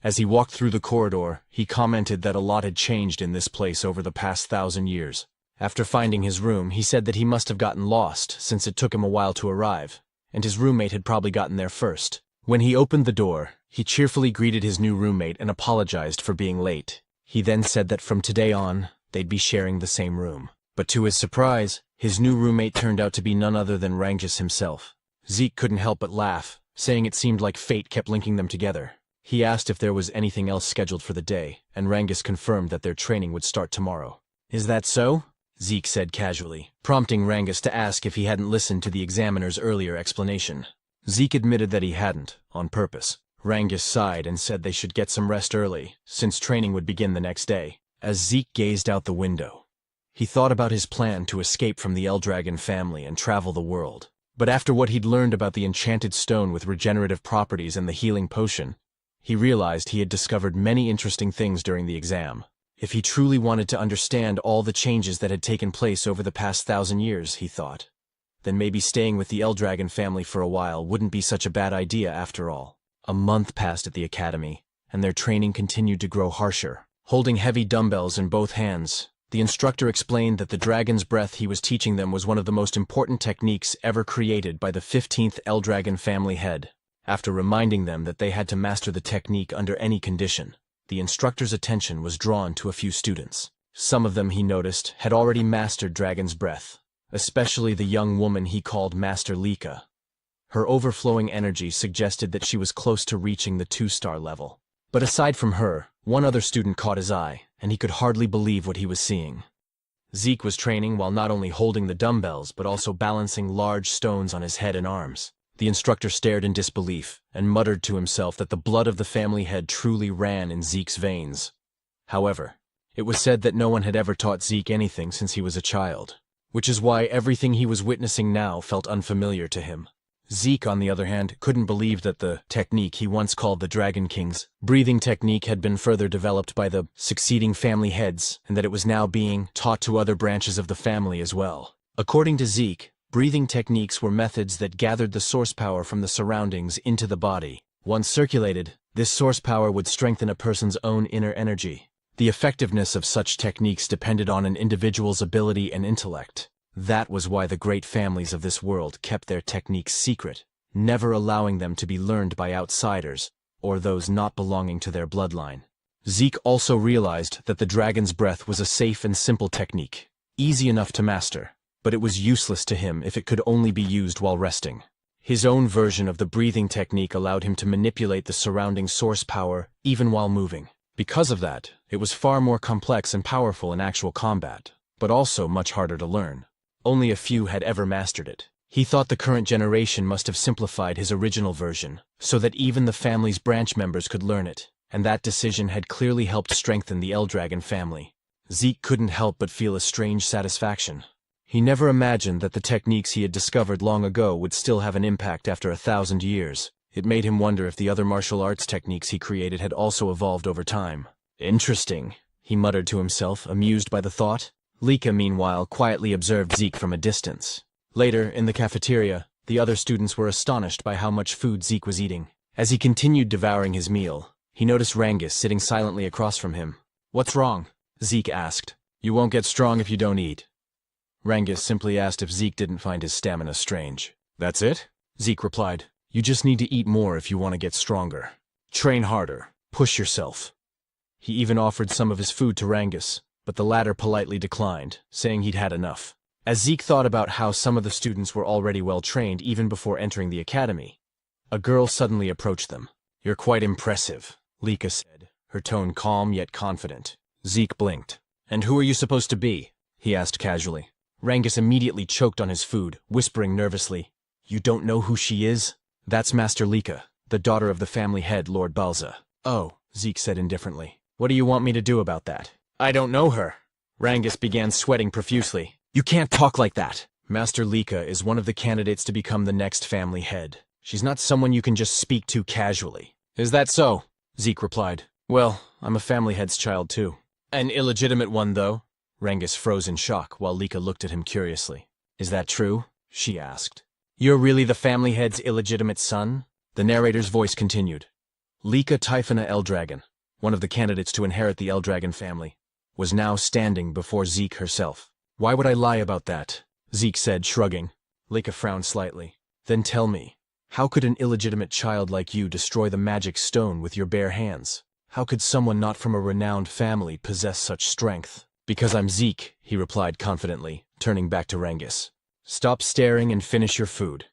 As he walked through the corridor, he commented that a lot had changed in this place over the past 1,000 years. After finding his room, he said that he must have gotten lost since it took him a while to arrive, and his roommate had probably gotten there first. When he opened the door, he cheerfully greeted his new roommate and apologized for being late. He then said that from today on, they'd be sharing the same room. But to his surprise, his new roommate turned out to be none other than Rangus himself. Zeke couldn't help but laugh, saying it seemed like fate kept linking them together. He asked if there was anything else scheduled for the day, and Rangus confirmed that their training would start tomorrow. "Is that so?" Zeke said casually, prompting Rangus to ask if he hadn't listened to the examiner's earlier explanation. Zeke admitted that he hadn't, on purpose. Rangus sighed and said they should get some rest early, since training would begin the next day. As Zeke gazed out the window, he thought about his plan to escape from the Eldragon family and travel the world. But after what he'd learned about the enchanted stone with regenerative properties and the healing potion, He realized he had discovered many interesting things during the exam. If he truly wanted to understand all the changes that had taken place over the past 1,000 years, he thought, then maybe staying with the Eldragon family for a while wouldn't be such a bad idea after all. A month passed at the academy, and their training continued to grow harsher. Holding heavy dumbbells in both hands, the instructor explained that the dragon's breath he was teaching them was one of the most important techniques ever created by the 15th Eldragon family head. After reminding them that they had to master the technique under any condition, the instructor's attention was drawn to a few students. Some of them, he noticed, had already mastered dragon's breath, especially the young woman he called Master Lika. Her overflowing energy suggested that she was close to reaching the 2-star level. But aside from her, one other student caught his eye, and he could hardly believe what he was seeing. Zeke was training while not only holding the dumbbells but also balancing large stones on his head and arms. The instructor stared in disbelief and muttered to himself that the blood of the family head truly ran in Zeke's veins. However, it was said that no one had ever taught Zeke anything since he was a child, which is why everything he was witnessing now felt unfamiliar to him. Zeke, on the other hand, couldn't believe that the technique he once called the Dragon King's breathing technique had been further developed by the succeeding family heads, and that it was now being taught to other branches of the family as well. According to Zeke, breathing techniques were methods that gathered the source power from the surroundings into the body. Once circulated, this source power would strengthen a person's own inner energy. The effectiveness of such techniques depended on an individual's ability and intellect. That was why the great families of this world kept their techniques secret, never allowing them to be learned by outsiders or those not belonging to their bloodline. Zeke also realized that the dragon's breath was a safe and simple technique, easy enough to master, but it was useless to him if it could only be used while resting. His own version of the breathing technique allowed him to manipulate the surrounding source power even while moving. Because of that, it was far more complex and powerful in actual combat, but also much harder to learn. Only a few had ever mastered it. He thought the current generation must have simplified his original version, so that even the family's branch members could learn it, and that decision had clearly helped strengthen the Eldragon family. Zeke couldn't help but feel a strange satisfaction. He never imagined that the techniques he had discovered long ago would still have an impact after 1,000 years. It made him wonder if the other martial arts techniques he created had also evolved over time. Interesting, he muttered to himself, amused by the thought. Lika, meanwhile, quietly observed Zeke from a distance. Later, in the cafeteria, the other students were astonished by how much food Zeke was eating. As he continued devouring his meal, he noticed Rangus sitting silently across from him. "What's wrong?" Zeke asked. "You won't get strong if you don't eat." Rangus simply asked if Zeke didn't find his stamina strange. "That's it?" Zeke replied. "You just need to eat more if you want to get stronger. Train harder. Push yourself." He even offered some of his food to Rangus, but the latter politely declined, saying he'd had enough. As Zeke thought about how some of the students were already well trained even before entering the academy, a girl suddenly approached them. "You're quite impressive," Lika said, her tone calm yet confident. Zeke blinked. "And who are you supposed to be?" he asked casually. Rangus immediately choked on his food, whispering nervously, "You don't know who she is? That's Master Lika, the daughter of the family head, Lord Balza." "Oh," Zeke said indifferently. "What do you want me to do about that?" "I don't know her." Rangus began sweating profusely. "You can't talk like that. Master Lika is one of the candidates to become the next family head. She's not someone you can just speak to casually." "Is that so?" Zeke replied. "Well, I'm a family head's child too." "An illegitimate one, though?" Rangus froze in shock while Lika looked at him curiously. "Is that true?" she asked. "You're really the family head's illegitimate son?" The narrator's voice continued. Lika Typhona Eldragon, one of the candidates to inherit the Eldragon family, was now standing before Zeke herself. "Why would I lie about that?" Zeke said, shrugging. Lika frowned slightly. "Then tell me, how could an illegitimate child like you destroy the magic stone with your bare hands? How could someone not from a renowned family possess such strength?" "Because I'm Zeke," he replied confidently, turning back to Rangus. "Stop staring and finish your food."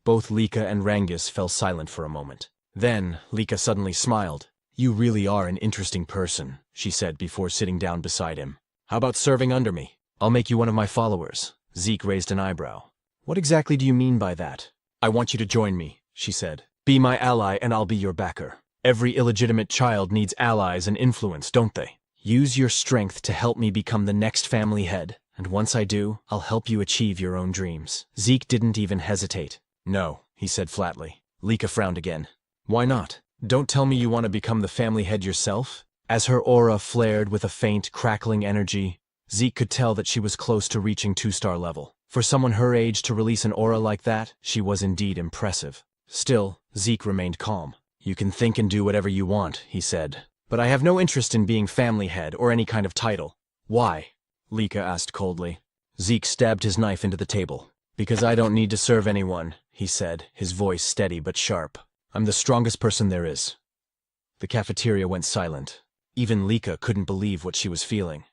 Both Lika and Rangus fell silent for a moment. Then, Lika suddenly smiled. "You really are an interesting person," she said before sitting down beside him. "How about serving under me? I'll make you one of my followers." Zeke raised an eyebrow. "What exactly do you mean by that?" "I want you to join me," she said. "Be my ally and I'll be your backer. Every illegitimate child needs allies and influence, don't they? Use your strength to help me become the next family head, and once I do, I'll help you achieve your own dreams." Zeke didn't even hesitate. "No," he said flatly. Lika frowned again. "Why not?" Don't tell me you want to become the family head yourself? As her aura flared with a faint, crackling energy, Zeke could tell that she was close to reaching 2-star level. For someone her age to release an aura like that, she was indeed impressive. Still, Zeke remained calm. You can think and do whatever you want, he said. But I have no interest in being family head or any kind of title. Why? Lika asked coldly. Zeke stabbed his knife into the table. Because I don't need to serve anyone, he said, his voice steady but sharp. I'm the strongest person there is. The cafeteria went silent. Even Lika couldn't believe what she was feeling.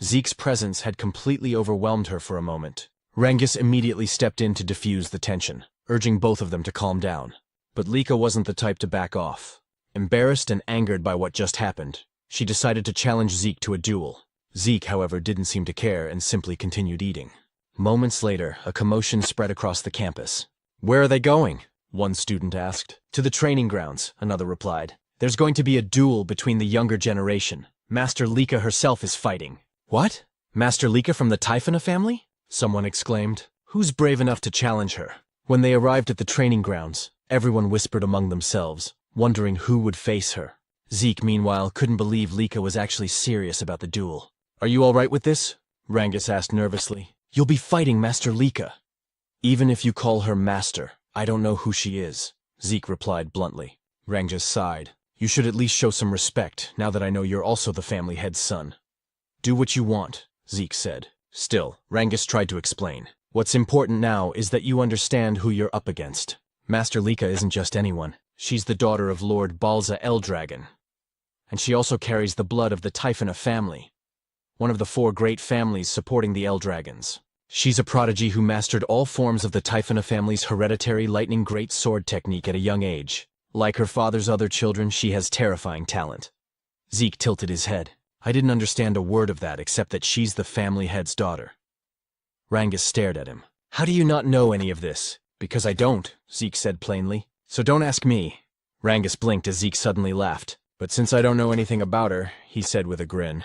Zeke's presence had completely overwhelmed her for a moment. Rangus immediately stepped in to diffuse the tension, urging both of them to calm down. But Lika wasn't the type to back off. Embarrassed and angered by what just happened, she decided to challenge Zeke to a duel. Zeke, however, didn't seem to care and simply continued eating. Moments later, a commotion spread across the campus. Where are they going? One student asked. To the training grounds, another replied. There's going to be a duel between the younger generation. Master Lika herself is fighting. What? Master Lika from the Typhona family? Someone exclaimed. Who's brave enough to challenge her? When they arrived at the training grounds, everyone whispered among themselves, wondering who would face her. Zeke, meanwhile, couldn't believe Lika was actually serious about the duel. Are you all right with this? Rangus asked nervously. You'll be fighting Master Lika. Even if you call her master, I don't know who she is, Zeke replied bluntly. Rangus sighed. You should at least show some respect, now that I know you're also the family head's son. Do what you want, Zeke said. Still, Rangus tried to explain. What's important now is that you understand who you're up against. Master Lika isn't just anyone. She's the daughter of Lord Balza Eldragon. And she also carries the blood of the Typhona family, one of the 4 great families supporting the Eldragons. She's a prodigy who mastered all forms of the Typhona family's hereditary lightning great sword technique at a young age. Like her father's other children, she has terrifying talent. Zeke tilted his head. I didn't understand a word of that except that she's the family head's daughter. Rangus stared at him. How do you not know any of this? Because I don't, Zeke said plainly. So don't ask me. Rangus blinked as Zeke suddenly laughed. But since I don't know anything about her, he said with a grin,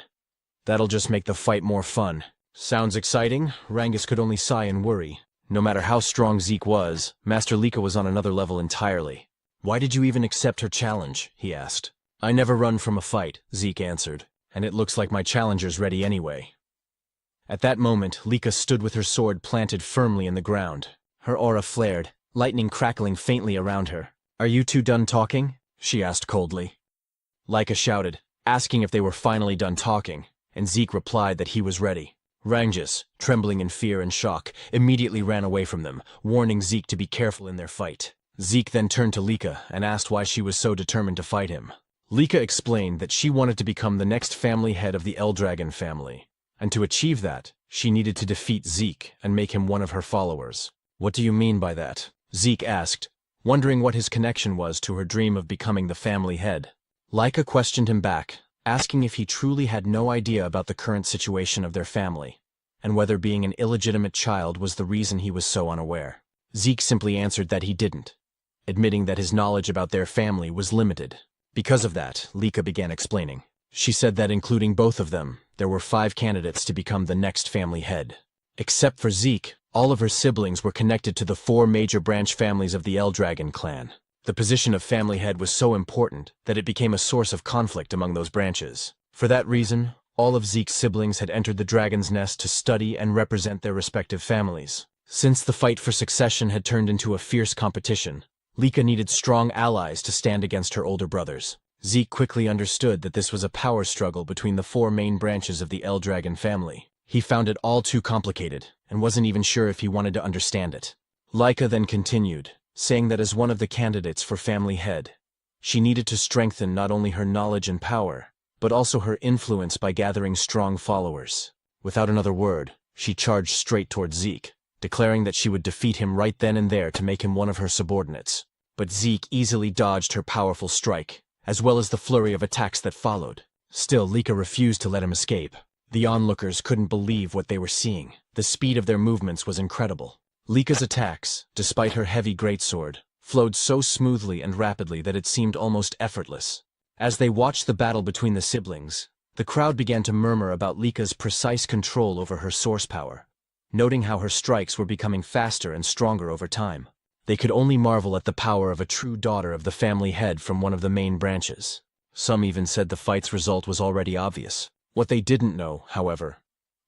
that'll just make the fight more fun. Sounds exciting? Rangus could only sigh and worry. No matter how strong Zeke was, Master Lika was on another level entirely. Why did you even accept her challenge? He asked. I never run from a fight, Zeke answered. And it looks like my challenger's ready anyway. At that moment, Lika stood with her sword planted firmly in the ground. Her aura flared, lightning crackling faintly around her. Are you two done talking? She asked coldly. Lika shouted, asking if they were finally done talking, and Zeke replied that he was ready. Rangus, trembling in fear and shock, immediately ran away from them, warning Zeke to be careful in their fight. Zeke then turned to Lika and asked why she was so determined to fight him. Lika explained that she wanted to become the next family head of the Eldragon family, and to achieve that, she needed to defeat Zeke and make him one of her followers. What do you mean by that? Zeke asked, wondering what his connection was to her dream of becoming the family head. Lika questioned him back, asking if he truly had no idea about the current situation of their family, and whether being an illegitimate child was the reason he was so unaware. Zeke simply answered that he didn't, admitting that his knowledge about their family was limited. Because of that, Lika began explaining. She said that including both of them, there were 5 candidates to become the next family head. Except for Zeke, all of her siblings were connected to the 4 major branch families of the Eldragon clan. The position of family head was so important that it became a source of conflict among those branches. For that reason, all of Zeke's siblings had entered the Dragon's Nest to study and represent their respective families. Since the fight for succession had turned into a fierce competition, Lika needed strong allies to stand against her older brothers. Zeke quickly understood that this was a power struggle between the 4 main branches of the Eldragon family. He found it all too complicated, and wasn't even sure if he wanted to understand it. Lika then continued, saying that as one of the candidates for family head, she needed to strengthen not only her knowledge and power, but also her influence by gathering strong followers. Without another word, she charged straight toward Zeke, declaring that she would defeat him right then and there to make him one of her subordinates. But Zeke easily dodged her powerful strike, as well as the flurry of attacks that followed. Still, Lika refused to let him escape. The onlookers couldn't believe what they were seeing. The speed of their movements was incredible. Lika's attacks, despite her heavy greatsword, flowed so smoothly and rapidly that it seemed almost effortless. As they watched the battle between the siblings, the crowd began to murmur about Lika's precise control over her source power, noting how her strikes were becoming faster and stronger over time. They could only marvel at the power of a true daughter of the family head from one of the main branches. Some even said the fight's result was already obvious. What they didn't know, however,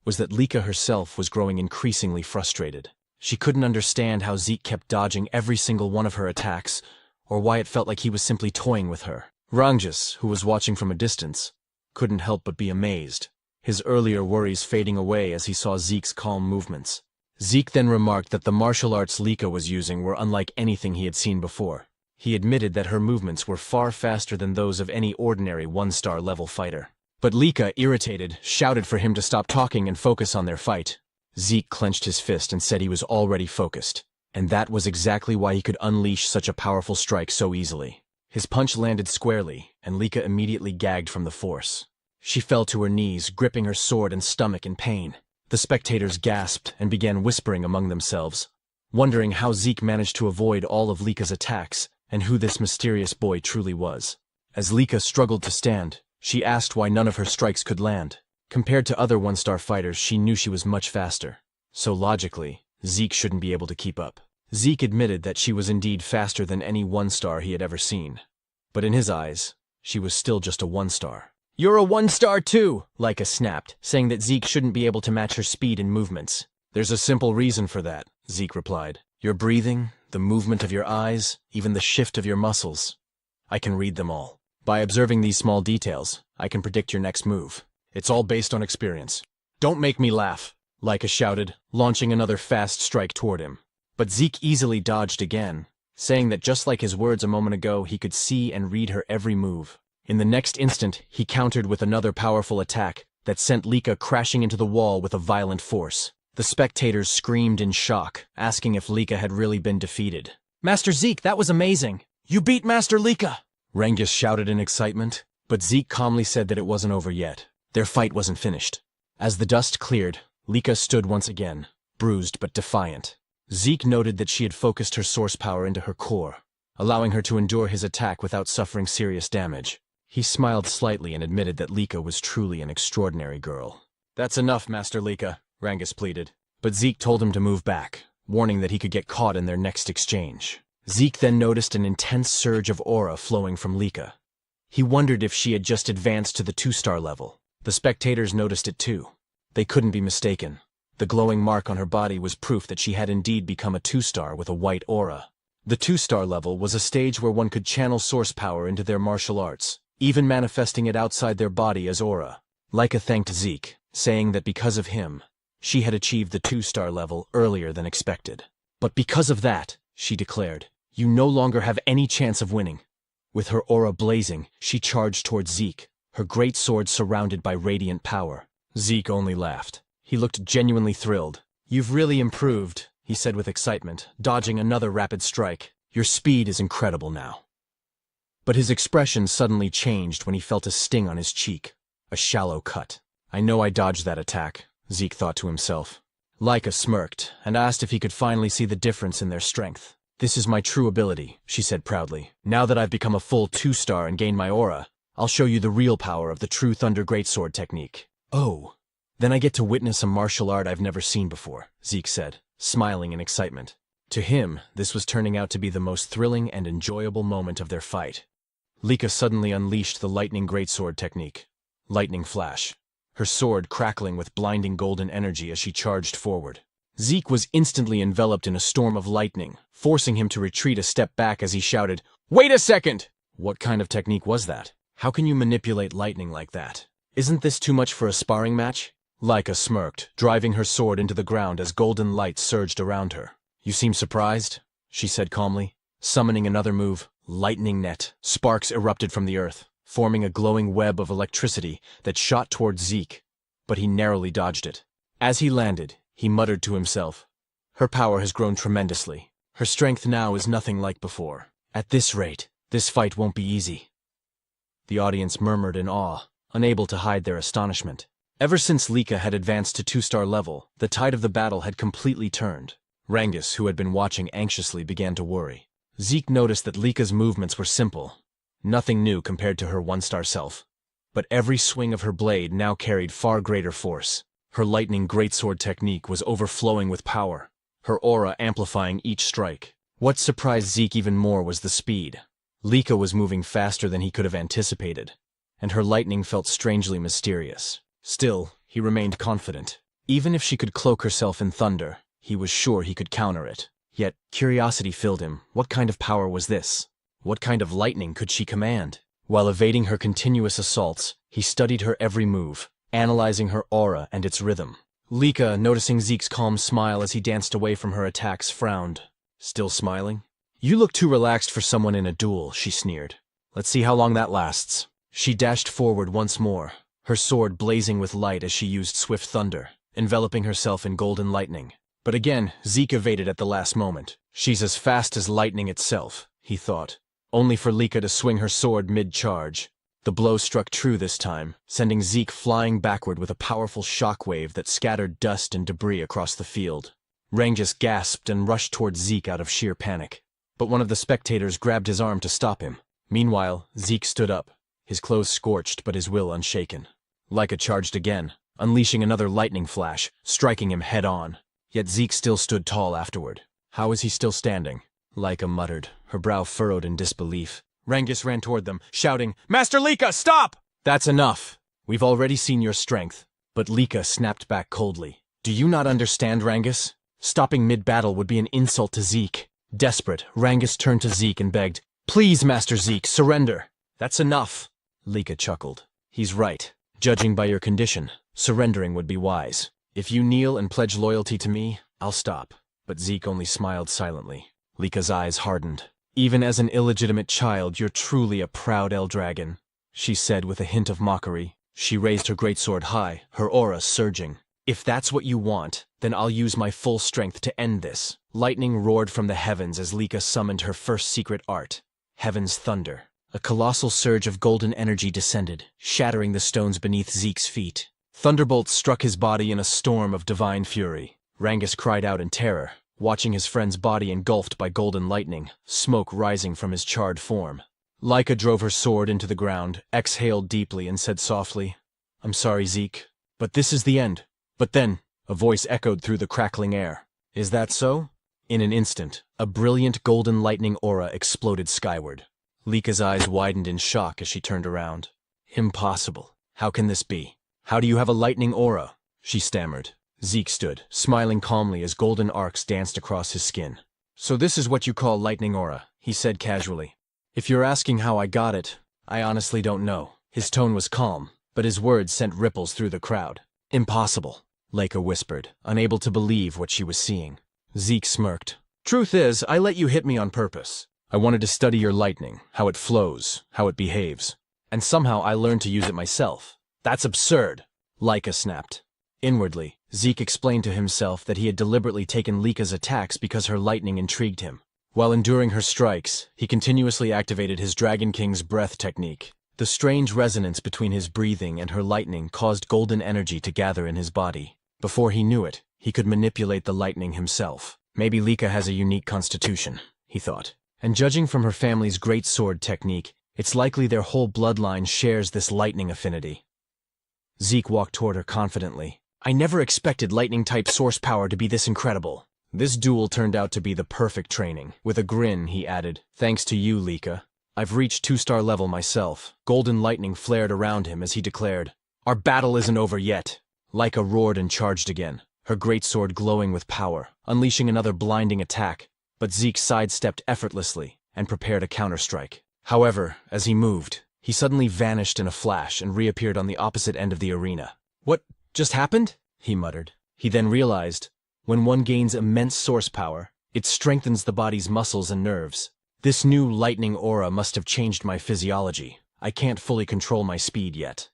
was that Lika herself was growing increasingly frustrated. She couldn't understand how Zeke kept dodging every single one of her attacks, or why it felt like he was simply toying with her. Rangjus, who was watching from a distance, couldn't help but be amazed, his earlier worries fading away as he saw Zeke's calm movements. Zeke then remarked that the martial arts Lika was using were unlike anything he had seen before. He admitted that her movements were far faster than those of any ordinary one-star level fighter. But Lika, irritated, shouted for him to stop talking and focus on their fight. Zeke clenched his fist and said he was already focused, and that was exactly why he could unleash such a powerful strike so easily. His punch landed squarely, and Lika immediately gagged from the force. She fell to her knees, gripping her sword and stomach in pain. The spectators gasped and began whispering among themselves, wondering how Zeke managed to avoid all of Lika's attacks and who this mysterious boy truly was. As Lika struggled to stand, she asked why none of her strikes could land. Compared to other one-star fighters, she knew she was much faster. So logically, Zeke shouldn't be able to keep up. Zeke admitted that she was indeed faster than any one-star he had ever seen. But in his eyes, she was still just a one-star. "You're a one-star too," Lika snapped, saying that Zeke shouldn't be able to match her speed and movements. "There's a simple reason for that," Zeke replied. "Your breathing, the movement of your eyes, even the shift of your muscles. I can read them all. By observing these small details, I can predict your next move. It's all based on experience." "Don't make me laugh," Lika shouted, launching another fast strike toward him. But Zeke easily dodged again, saying that just like his words a moment ago, he could see and read her every move. In the next instant, he countered with another powerful attack that sent Lika crashing into the wall with a violent force. The spectators screamed in shock, asking if Lika had really been defeated. "Master Zeke, that was amazing! You beat Master Lika!" Rangjus shouted in excitement, but Zeke calmly said that it wasn't over yet. Their fight wasn't finished. As the dust cleared, Lika stood once again, bruised but defiant. Zeke noted that she had focused her source power into her core, allowing her to endure his attack without suffering serious damage. He smiled slightly and admitted that Lika was truly an extraordinary girl. "That's enough, Master Lika," Rangjus pleaded. But Zeke told him to move back, warning that he could get caught in their next exchange. Zeke then noticed an intense surge of aura flowing from Lika. He wondered if she had just advanced to the 2-star level. The spectators noticed it too. They couldn't be mistaken. The glowing mark on her body was proof that she had indeed become a 2-star with a white aura. The 2-star level was a stage where one could channel source power into their martial arts, even manifesting it outside their body as aura. Lika thanked Zeke, saying that because of him, she had achieved the 2-star level earlier than expected. "But because of that," she declared, "you no longer have any chance of winning." With her aura blazing, she charged towards Zeke, her great sword surrounded by radiant power. Zeke only laughed. He looked genuinely thrilled. "You've really improved," he said with excitement, dodging another rapid strike. "Your speed is incredible now." But his expression suddenly changed when he felt a sting on his cheek. A shallow cut. "I know I dodged that attack," Zeke thought to himself. Lika smirked and asked if he could finally see the difference in their strength. "This is my true ability," she said proudly. "Now that I've become a full 2-star and gained my aura, I'll show you the real power of the true Thunder Greatsword technique." "Oh, then I get to witness a martial art I've never seen before," Zeke said, smiling in excitement. To him, this was turning out to be the most thrilling and enjoyable moment of their fight. Lika suddenly unleashed the Lightning Greatsword technique. Lightning flash. Her sword crackling with blinding golden energy as she charged forward. Zeke was instantly enveloped in a storm of lightning, forcing him to retreat a step back as he shouted, "Wait a second!" What kind of technique was that? How can you manipulate lightning like that? Isn't this too much for a sparring match? Lika smirked, driving her sword into the ground as golden light surged around her. "You seem surprised?" she said calmly. Summoning another move, Lightning Net, sparks erupted from the earth, forming a glowing web of electricity that shot towards Zeke, but he narrowly dodged it. As he landed, he muttered to himself, "Her power has grown tremendously. Her strength now is nothing like before. At this rate, this fight won't be easy." The audience murmured in awe, unable to hide their astonishment. Ever since Lika had advanced to 2-star level, the tide of the battle had completely turned. Rangjus, who had been watching anxiously, began to worry. Zeke noticed that Lika's movements were simple, nothing new compared to her 1-star self. But every swing of her blade now carried far greater force. Her Lightning Greatsword technique was overflowing with power, her aura amplifying each strike. What surprised Zeke even more was the speed. Lika was moving faster than he could have anticipated, and her lightning felt strangely mysterious. Still, he remained confident. Even if she could cloak herself in thunder, he was sure he could counter it. Yet, curiosity filled him. What kind of power was this? What kind of lightning could she command? While evading her continuous assaults, he studied her every move, analyzing her aura and its rhythm. Lika, noticing Zeke's calm smile as he danced away from her attacks, frowned. Still smiling? "You look too relaxed for someone in a duel," she sneered. "Let's see how long that lasts." She dashed forward once more, her sword blazing with light as she used swift thunder, enveloping herself in golden lightning. But again, Zeke evaded at the last moment. She's as fast as lightning itself, he thought, only for Lika to swing her sword mid-charge. The blow struck true this time, sending Zeke flying backward with a powerful shockwave that scattered dust and debris across the field. Rangus gasped and rushed towards Zeke out of sheer panic. But one of the spectators grabbed his arm to stop him. Meanwhile, Zeke stood up, his clothes scorched but his will unshaken. Lika charged again, unleashing another lightning flash, striking him head-on. Yet Zeke still stood tall afterward. How is he still standing? Lika muttered, her brow furrowed in disbelief. Rangus ran toward them, shouting, "Master Lika, stop!" "That's enough. We've already seen your strength." But Lika snapped back coldly. "Do you not understand, Rangus? Stopping mid-battle would be an insult to Zeke." Desperate, Rangus turned to Zeke and begged, "Please, Master Zeke, surrender." "That's enough." Lika chuckled. "He's right. Judging by your condition, surrendering would be wise. If you kneel and pledge loyalty to me, I'll stop." But Zeke only smiled silently. Lika's eyes hardened. "Even as an illegitimate child, you're truly a proud Eldragon," she said with a hint of mockery. She raised her greatsword high, her aura surging. "If that's what you want, then I'll use my full strength to end this." Lightning roared from the heavens as Lika summoned her first secret art, Heaven's Thunder. A colossal surge of golden energy descended, shattering the stones beneath Zeke's feet. Thunderbolts struck his body in a storm of divine fury. Rangus cried out in terror, watching his friend's body engulfed by golden lightning, smoke rising from his charred form. Lika drove her sword into the ground, exhaled deeply, and said softly, "I'm sorry, Zeke, but this is the end." But then, a voice echoed through the crackling air. "Is that so?" In an instant, a brilliant golden lightning aura exploded skyward. Lika's eyes widened in shock as she turned around. "Impossible. How can this be? How do you have a lightning aura?" she stammered. Zeke stood, smiling calmly as golden arcs danced across his skin. "So this is what you call lightning aura," he said casually. "If you're asking how I got it, I honestly don't know." His tone was calm, but his words sent ripples through the crowd. "Impossible," Lika whispered, unable to believe what she was seeing. Zeke smirked. "Truth is, I let you hit me on purpose. I wanted to study your lightning, how it flows, how it behaves. And somehow I learned to use it myself." "That's absurd," Lika snapped. Inwardly, Zeke explained to himself that he had deliberately taken Lika's attacks because her lightning intrigued him. While enduring her strikes, he continuously activated his Dragon King's breath technique. The strange resonance between his breathing and her lightning caused golden energy to gather in his body. Before he knew it, he could manipulate the lightning himself. Maybe Lika has a unique constitution, he thought. And judging from her family's great sword technique, it's likely their whole bloodline shares this lightning affinity. Zeke walked toward her confidently. "I never expected lightning-type source power to be this incredible." This duel turned out to be the perfect training. With a grin, he added, "Thanks to you, Lika. I've reached 2-star level myself." Golden lightning flared around him as he declared, "Our battle isn't over yet." Lika roared and charged again, her greatsword glowing with power, unleashing another blinding attack. But Zeke sidestepped effortlessly and prepared a counterstrike. However, as he moved, he suddenly vanished in a flash and reappeared on the opposite end of the arena. "What just happened?" he muttered. He then realized, when one gains immense source power, it strengthens the body's muscles and nerves. This new lightning aura must have changed my physiology. I can't fully control my speed yet.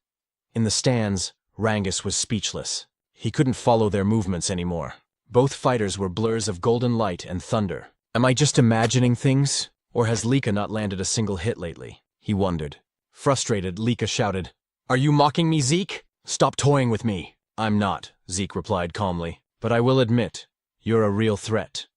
In the stands, Rangus was speechless. He couldn't follow their movements anymore. Both fighters were blurs of golden light and thunder. Am I just imagining things? Or has Lika not landed a single hit lately? He wondered. Frustrated, Lika shouted, "Are you mocking me, Zeke? Stop toying with me." "I'm not," Zeke replied calmly. "But I will admit, you're a real threat."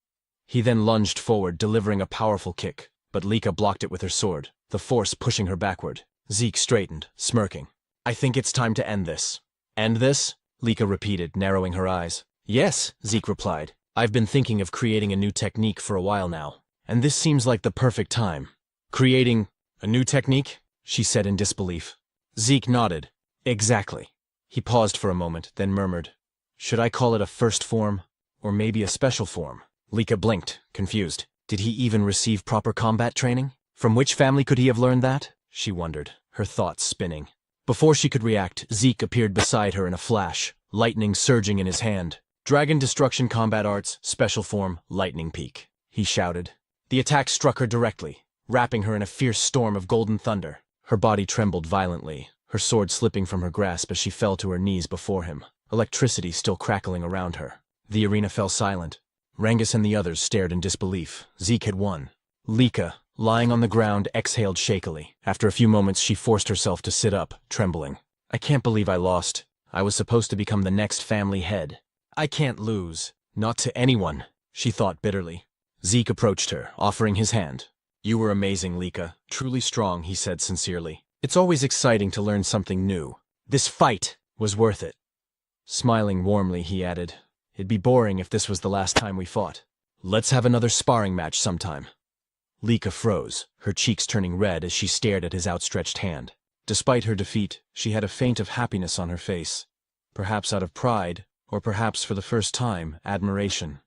He then lunged forward, delivering a powerful kick, but Lika blocked it with her sword, the force pushing her backward. Zeke straightened, smirking. "I think it's time to end this." "End this?" Lika repeated, narrowing her eyes. "Yes," Zeke replied. "I've been thinking of creating a new technique for a while now. and this seems like the perfect time. Creating a new technique? She said in disbelief. Zeke nodded. Exactly. He paused for a moment, then murmured, should I call it a first form, or maybe a special form? Lika blinked, confused. Did he even receive proper combat training? From which family could he have learned that? She wondered, her thoughts spinning. Before she could react, Zeke appeared beside her in a flash, lightning surging in his hand. Dragon Destruction Combat Arts, Special Form, Lightning Peak, he shouted. The attack struck her directly, wrapping her in a fierce storm of golden thunder. Her body trembled violently, her sword slipping from her grasp as she fell to her knees before him, electricity still crackling around her. The arena fell silent. Rangus and the others stared in disbelief. Zeke had won. Lika, lying on the ground, exhaled shakily. After a few moments, she forced herself to sit up, trembling. I can't believe I lost. I was supposed to become the next family head. I can't lose. Not to anyone, she thought bitterly. Zeke approached her, offering his hand. You were amazing, Lika. Truly strong, he said sincerely. It's always exciting to learn something new. This fight was worth it. Smiling warmly, he added, it'd be boring if this was the last time we fought. Let's have another sparring match sometime. Lika froze, her cheeks turning red as she stared at his outstretched hand. Despite her defeat, she had a feint of happiness on her face. Perhaps out of pride, or perhaps for the first time, admiration.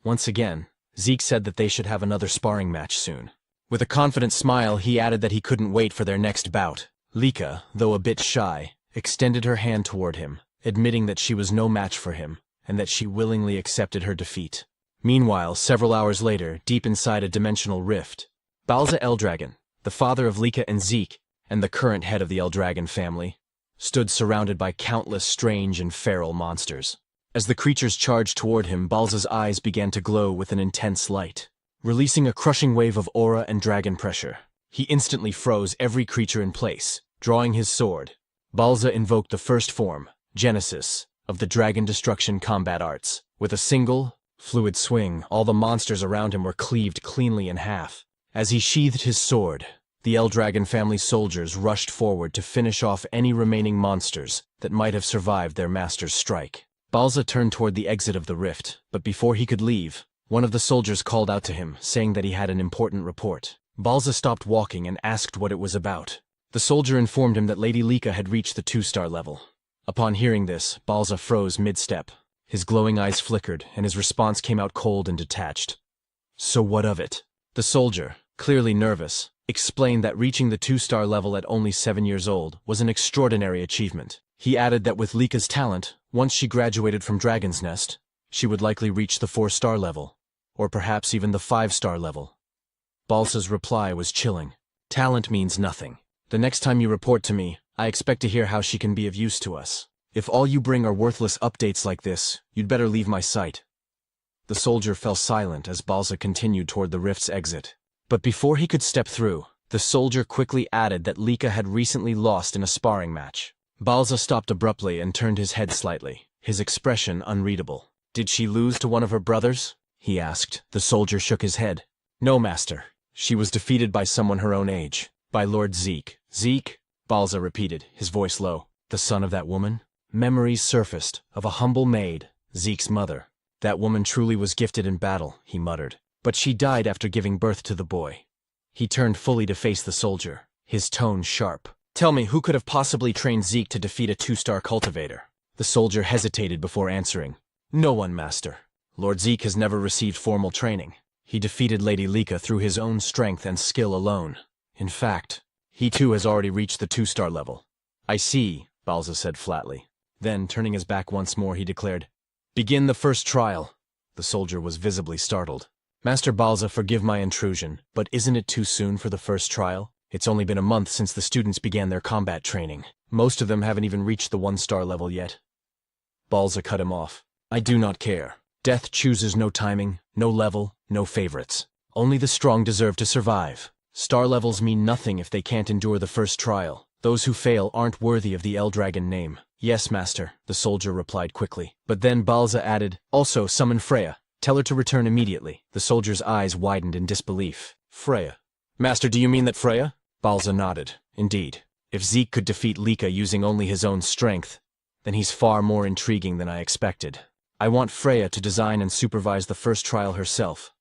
Once again, Zeke said that they should have another sparring match soon. With a confident smile, he added that he couldn't wait for their next bout. Lika, though a bit shy, extended her hand toward him, admitting that she was no match for him, and that she willingly accepted her defeat. Meanwhile, several hours later, deep inside a dimensional rift, Balza Eldragon, the father of Lika and Zeke, and the current head of the Eldragon family, stood surrounded by countless strange and feral monsters. As the creatures charged toward him, Balza's eyes began to glow with an intense light, releasing a crushing wave of aura and dragon pressure. He instantly froze every creature in place. Drawing his sword, Balza invoked the first form, Genesis, of the Dragon Destruction Combat Arts. With a single, fluid swing, all the monsters around him were cleaved cleanly in half. As he sheathed his sword, the Eldragon family soldiers rushed forward to finish off any remaining monsters that might have survived their master's strike. Balza turned toward the exit of the rift, but before he could leave, one of the soldiers called out to him, saying that he had an important report. Balza stopped walking and asked what it was about. The soldier informed him that Lady Lika had reached the 2-star level. Upon hearing this, Balza froze mid-step. His glowing eyes flickered, and his response came out cold and detached. So what of it? The soldier, clearly nervous, explained that reaching the 2-star level at only 7 years old was an extraordinary achievement. He added that with Lika's talent, once she graduated from Dragon's Nest, she would likely reach the 4-star level, or perhaps even the 5-star level. Balza's reply was chilling. Talent means nothing. The next time you report to me, I expect to hear how she can be of use to us. If all you bring are worthless updates like this, you'd better leave my sight. The soldier fell silent as Balza continued toward the rift's exit. But before he could step through, the soldier quickly added that Lika had recently lost in a sparring match. Balza stopped abruptly and turned his head slightly, his expression unreadable. Did she lose to one of her brothers? He asked. The soldier shook his head. No, master. She was defeated by someone her own age. By Lord Zeke. Zeke? Balza repeated, his voice low. The son of that woman? Memories surfaced, of a humble maid, Zeke's mother. That woman truly was gifted in battle, he muttered. But she died after giving birth to the boy. He turned fully to face the soldier, his tone sharp. Tell me, who could have possibly trained Zeke to defeat a 2-star cultivator? The soldier hesitated before answering. No one, master. Lord Zeke has never received formal training. He defeated Lady Lika through his own strength and skill alone. In fact, he too has already reached the 2-star level. I see, Balza said flatly. Then, turning his back once more, he declared, Begin the first trial. The soldier was visibly startled. Master Balza, forgive my intrusion, but isn't it too soon for the first trial? It's only been a month since the students began their combat training. Most of them haven't even reached the 1-star level yet. Balza cut him off. I do not care. Death chooses no timing, no level, no favorites. Only the strong deserve to survive. Star levels mean nothing if they can't endure the first trial. Those who fail aren't worthy of the Eldragon name. Yes, master, the soldier replied quickly. But then Balza added, Also, summon Freya. Tell her to return immediately. The soldier's eyes widened in disbelief. Freya. Master, do you mean that Freya? Balza nodded. Indeed. If Zeke could defeat Lika using only his own strength, then he's far more intriguing than I expected. I want Freya to design and supervise the first trial herself,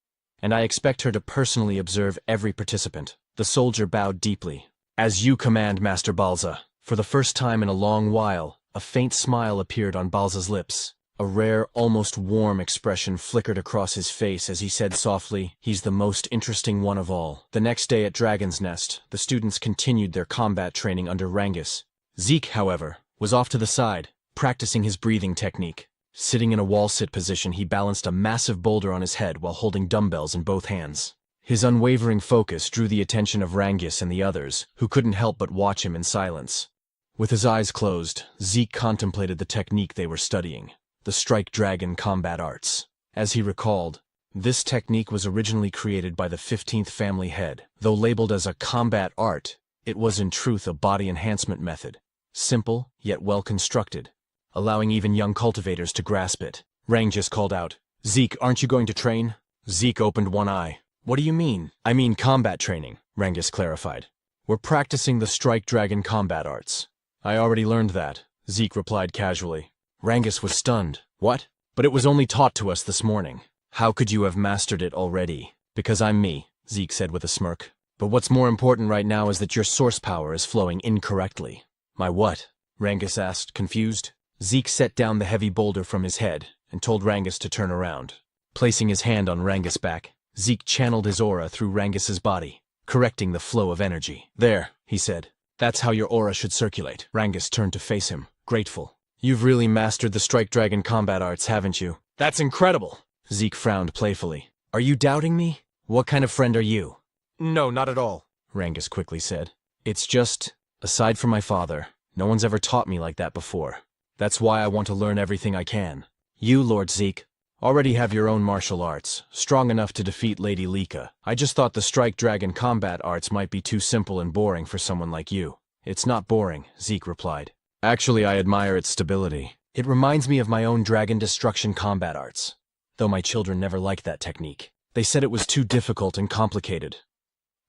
and I expect her to personally observe every participant. The soldier bowed deeply. As you command, Master Balza. For the first time in a long while, a faint smile appeared on Balza's lips. A rare, almost warm expression flickered across his face as he said softly, "He's the most interesting one of all." The next day at Dragon's Nest, the students continued their combat training under Rangus. Zeke, however, was off to the side, practicing his breathing technique. Sitting in a wall-sit position, he balanced a massive boulder on his head while holding dumbbells in both hands. His unwavering focus drew the attention of Rangus and the others, who couldn't help but watch him in silence. With his eyes closed, Zeke contemplated the technique they were studying, the Strike Dragon combat arts. As he recalled, this technique was originally created by the 15th family head. Though labeled as a combat art, it was in truth a body enhancement method, simple yet well constructed, allowing even young cultivators to grasp it. Rangus called out, "Zeke, aren't you going to train?" Zeke opened one eye. "What do you mean?" "I mean combat training," Rangus clarified. "We're practicing the Strike Dragon combat arts." "I already learned that," Zeke replied casually. Rangus was stunned. "What? But it was only taught to us this morning. How could you have mastered it already?" "Because I'm me," Zeke said with a smirk. "But what's more important right now is that your source power is flowing incorrectly." "My what?" Rangus asked, confused. Zeke set down the heavy boulder from his head and told Rangus to turn around. Placing his hand on Rangus' back, Zeke channeled his aura through Rangus's body, correcting the flow of energy. "There," he said. "That's how your aura should circulate." Rangus turned to face him, grateful. "You've really mastered the Strike Dragon combat arts, haven't you?" "That's incredible!" Zeke frowned playfully. "Are you doubting me? What kind of friend are you?" "No, not at all," Rangus quickly said. "It's just, aside from my father, no one's ever taught me like that before. That's why I want to learn everything I can. You, Lord Zeke, already have your own martial arts, strong enough to defeat Lady Lika. I just thought the Strike Dragon combat arts might be too simple and boring for someone like you." "It's not boring," Zeke replied. "Actually, I admire its stability. It reminds me of my own Dragon Destruction combat arts, though my children never liked that technique. They said it was too difficult and complicated."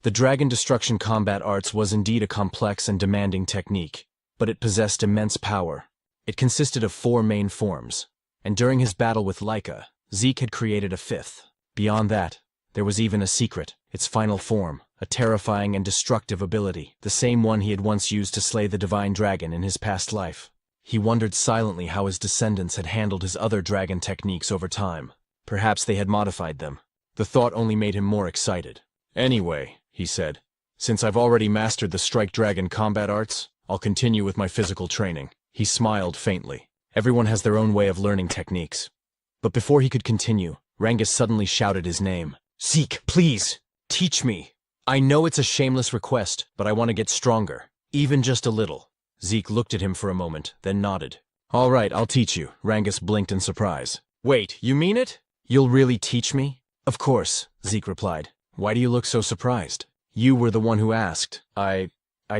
The Dragon Destruction combat arts was indeed a complex and demanding technique, but it possessed immense power. It consisted of 4 main forms, and during his battle with Lika, Zeke had created a 5th. Beyond that, there was even a secret, its final form, a terrifying and destructive ability, the same one he had once used to slay the divine dragon in his past life. He wondered silently how his descendants had handled his other dragon techniques over time. Perhaps they had modified them. The thought only made him more excited. "Anyway," he said, "since I've already mastered the Strike Dragon combat arts, I'll continue with my physical training." He smiled faintly. Everyone has their own way of learning techniques. But before he could continue, Rangus suddenly shouted his name. "Zeke, please, teach me. I know it's a shameless request, but I want to get stronger, even just a little." Zeke looked at him for a moment, then nodded. "All right, I'll teach you." Rangus blinked in surprise. "Wait, you mean it? You'll really teach me?" "Of course," Zeke replied. "Why do you look so surprised? You were the one who asked. I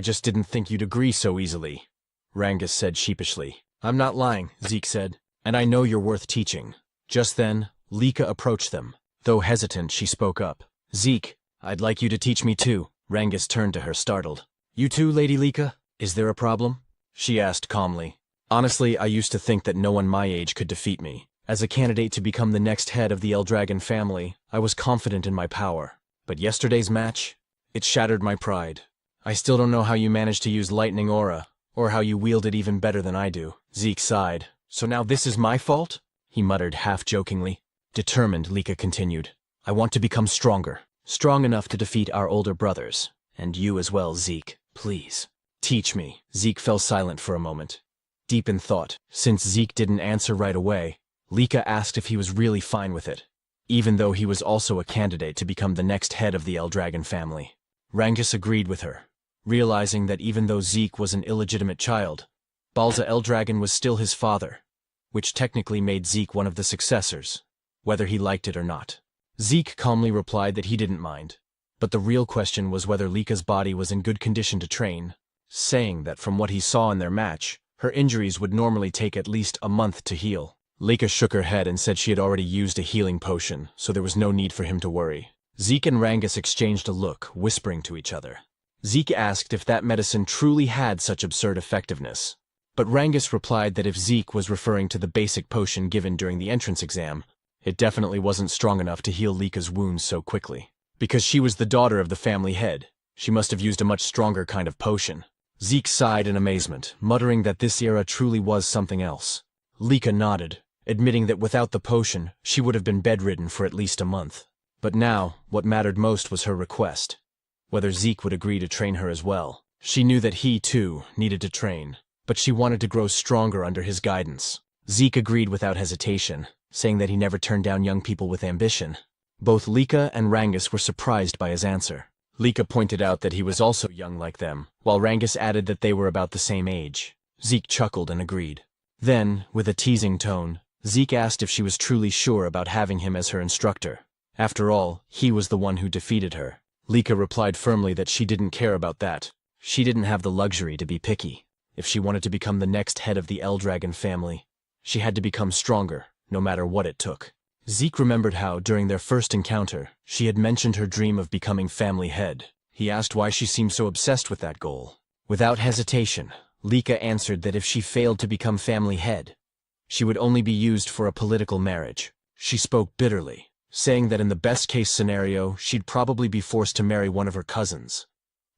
just didn't think you'd agree so easily," Rangus said sheepishly. "I'm not lying," Zeke said, "and I know you're worth teaching." Just then, Lika approached them. Though hesitant, she spoke up. "Zeke, I'd like you to teach me too." Rangus turned to her, startled. "You too, Lady Lika? Is there a problem?" she asked calmly. "Honestly, I used to think that no one my age could defeat me. As a candidate to become the next head of the Eldragon family, I was confident in my power. But yesterday's match? It shattered my pride. I still don't know how you managed to use Lightning Aura, or how you wield it even better than I do." Zeke sighed. "So now this is my fault?" he muttered half-jokingly. Determined, Lika continued. "I want to become stronger. Strong enough to defeat our older brothers. And you as well, Zeke. Please. Teach me." Zeke fell silent for a moment, deep in thought. Since Zeke didn't answer right away, Lika asked if he was really fine with it, even though he was also a candidate to become the next head of the Eldragon family. Rangus agreed with her, realizing that even though Zeke was an illegitimate child, Balza Eldragon was still his father, which technically made Zeke one of the successors, whether he liked it or not. Zeke calmly replied that he didn't mind, but the real question was whether Lika's body was in good condition to train, saying that from what he saw in their match, her injuries would normally take at least a month to heal. Lika shook her head and said she had already used a healing potion, so there was no need for him to worry. Zeke and Rangus exchanged a look, whispering to each other. Zeke asked if that medicine truly had such absurd effectiveness, but Rangus replied that if Zeke was referring to the basic potion given during the entrance exam, It definitely wasn't strong enough to heal Lika's wounds so quickly. Because she was the daughter of the family head, she must have used a much stronger kind of potion. Zeke sighed in amazement, muttering that this era truly was something else. Lika nodded, admitting that without the potion, she would have been bedridden for at least a month. But now, what mattered most was her request. Whether Zeke would agree to train her as well. She knew that he, too, needed to train, but she wanted to grow stronger under his guidance. Zeke agreed without hesitation, saying that he never turned down young people with ambition. Both Lika and Rangus were surprised by his answer. Lika pointed out that he was also young like them, while Rangus added that they were about the same age. Zeke chuckled and agreed. Then, with a teasing tone, Zeke asked if she was truly sure about having him as her instructor. After all, he was the one who defeated her. Lika replied firmly that she didn't care about that. She didn't have the luxury to be picky. If she wanted to become the next head of the Eldragon family, she had to become stronger, no matter what it took. Zeke remembered how, during their first encounter, she had mentioned her dream of becoming family head. He asked why she seemed so obsessed with that goal. Without hesitation, Lika answered that if she failed to become family head, she would only be used for a political marriage. She spoke bitterly, saying that in the best-case scenario, she'd probably be forced to marry one of her cousins.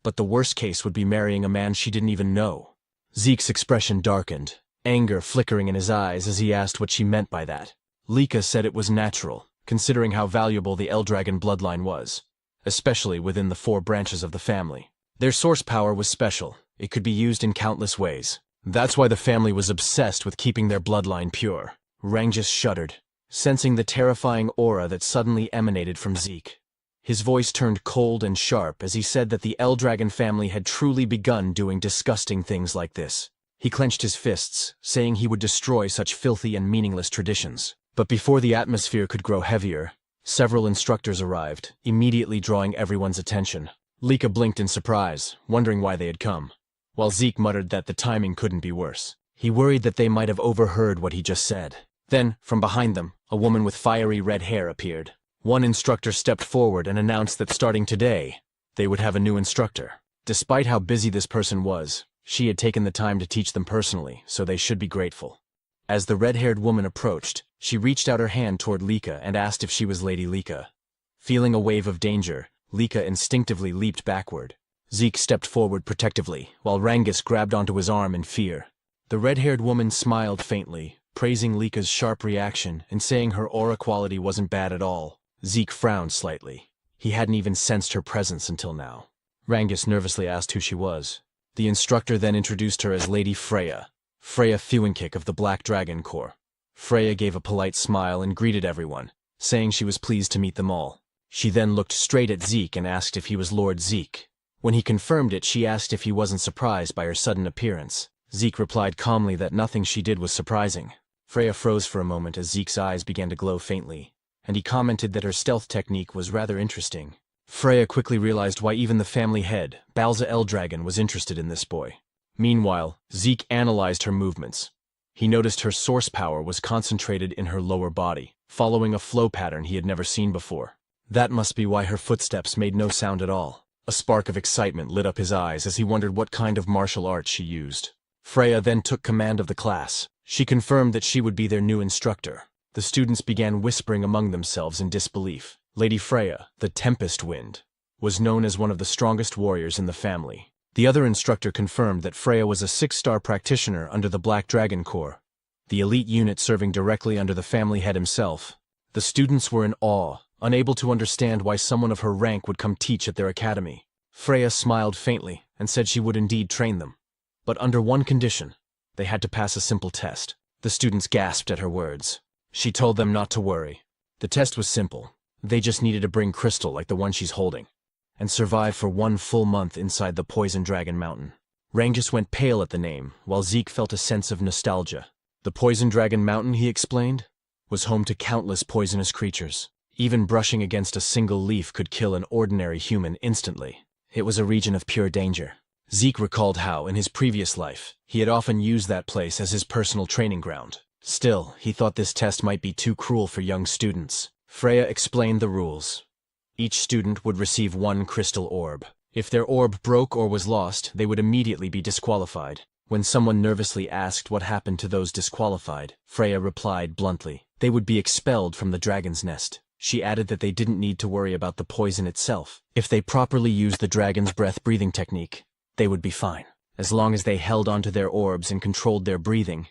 But the worst case would be marrying a man she didn't even know. Zeke's expression darkened, anger flickering in his eyes as he asked what she meant by that. Lika said it was natural, considering how valuable the Eldragon bloodline was, especially within the 4 branches of the family. Their source power was special. It could be used in countless ways. That's why the family was obsessed with keeping their bloodline pure. Rangus shuddered, sensing the terrifying aura that suddenly emanated from Zeke. His voice turned cold and sharp as he said that the Eldragon family had truly begun doing disgusting things like this. He clenched his fists, saying he would destroy such filthy and meaningless traditions. But before the atmosphere could grow heavier, several instructors arrived, immediately drawing everyone's attention. Lika blinked in surprise, wondering why they had come, while Zeke muttered that the timing couldn't be worse. He worried that they might have overheard what he just said. Then, from behind them, a woman with fiery red hair appeared. One instructor stepped forward and announced that starting today, they would have a new instructor. Despite how busy this person was, she had taken the time to teach them personally, so they should be grateful. As the red-haired woman approached, she reached out her hand toward Lika and asked if she was Lady Lika. Feeling a wave of danger, Lika instinctively leaped backward. Zeke stepped forward protectively, while Rangus grabbed onto his arm in fear. The red-haired woman smiled faintly, praising Lika's sharp reaction and saying her aura quality wasn't bad at all. Zeke frowned slightly. He hadn't even sensed her presence until now. Rangus nervously asked who she was. The instructor then introduced her as Lady Freya. Freya Fuinkick of the Black Dragon Corps. Freya gave a polite smile and greeted everyone, saying she was pleased to meet them all. She then looked straight at Zeke and asked if he was Lord Zeke. When he confirmed it, she asked if he wasn't surprised by her sudden appearance. Zeke replied calmly that nothing she did was surprising. Freya froze for a moment as Zeke's eyes began to glow faintly, and he commented that her stealth technique was rather interesting. Freya quickly realized why even the family head, Balza Eldragon, was interested in this boy. Meanwhile, Zeke analyzed her movements. He noticed her source power was concentrated in her lower body, following a flow pattern he had never seen before. That must be why her footsteps made no sound at all. A spark of excitement lit up his eyes as he wondered what kind of martial arts she used. Freya then took command of the class. She confirmed that she would be their new instructor. The students began whispering among themselves in disbelief. Lady Freya, the Tempest Wind, was known as one of the strongest warriors in the family. The other instructor confirmed that Freya was a 6-star practitioner under the Black Dragon Corps, the elite unit serving directly under the family head himself. The students were in awe, unable to understand why someone of her rank would come teach at their academy. Freya smiled faintly and said she would indeed train them, but under one condition: they had to pass a simple test. The students gasped at her words. She told them not to worry. The test was simple. They just needed to bring crystal like the one she's holding, and survive for 1 full month inside the Poison Dragon Mountain. Rangus went pale at the name, while Zeke felt a sense of nostalgia. The Poison Dragon Mountain, he explained, was home to countless poisonous creatures. Even brushing against a single leaf could kill an ordinary human instantly. It was a region of pure danger. Zeke recalled how, in his previous life, he had often used that place as his personal training ground. Still, he thought this test might be too cruel for young students. Freya explained the rules. Each student would receive 1 crystal orb. If their orb broke or was lost, they would immediately be disqualified. When someone nervously asked what happened to those disqualified, Freya replied bluntly, they would be expelled from the dragon's nest. She added that they didn't need to worry about the poison itself. If they properly used the dragon's breath breathing technique, they would be fine. As long as they held onto their orbs and controlled their breathing,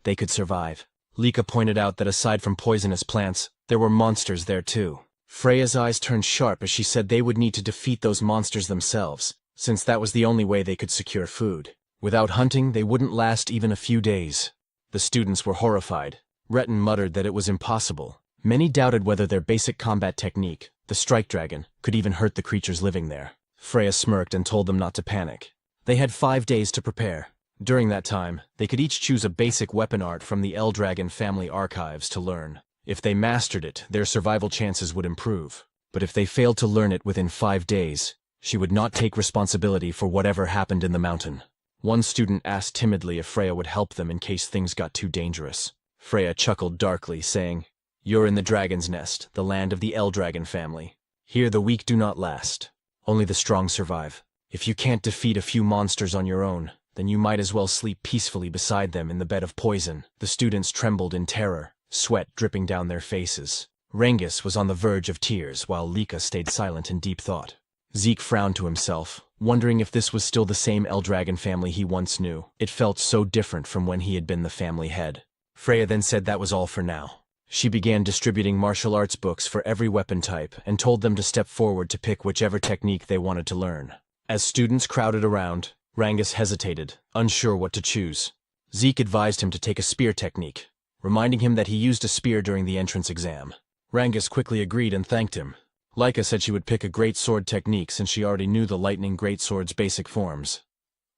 they could survive. Lika pointed out that aside from poisonous plants, there were monsters there too. Freya's eyes turned sharp as she said they would need to defeat those monsters themselves, since that was the only way they could secure food. Without hunting, they wouldn't last even a few days. The students were horrified. Retin muttered that it was impossible. Many doubted whether their basic combat technique, the strike dragon, could even hurt the creatures living there. Freya smirked and told them not to panic. They had 5 days to prepare. During that time, they could each choose a basic weapon art from the Eldragon family archives to learn. If they mastered it, their survival chances would improve. But if they failed to learn it within 5 days, she would not take responsibility for whatever happened in the mountain. One student asked timidly if Freya would help them in case things got too dangerous. Freya chuckled darkly, saying, "You're in the dragon's nest, the land of the Eldragon family. Here the weak do not last. Only the strong survive. If you can't defeat a few monsters on your own, then you might as well sleep peacefully beside them in the bed of poison." The students trembled in terror, sweat dripping down their faces. Rengis was on the verge of tears, while Lika stayed silent in deep thought. Zeke frowned to himself, wondering if this was still the same Eldragon family he once knew. It felt so different from when he had been the family head. Freya then said that was all for now. She began distributing martial arts books for every weapon type and told them to step forward to pick whichever technique they wanted to learn. As students crowded around, Rangis hesitated, unsure what to choose. Zeke advised him to take a spear technique, reminding him that he used a spear during the entrance exam. Rangis quickly agreed and thanked him. Lika said she would pick a great sword technique since she already knew the lightning greatsword's basic forms.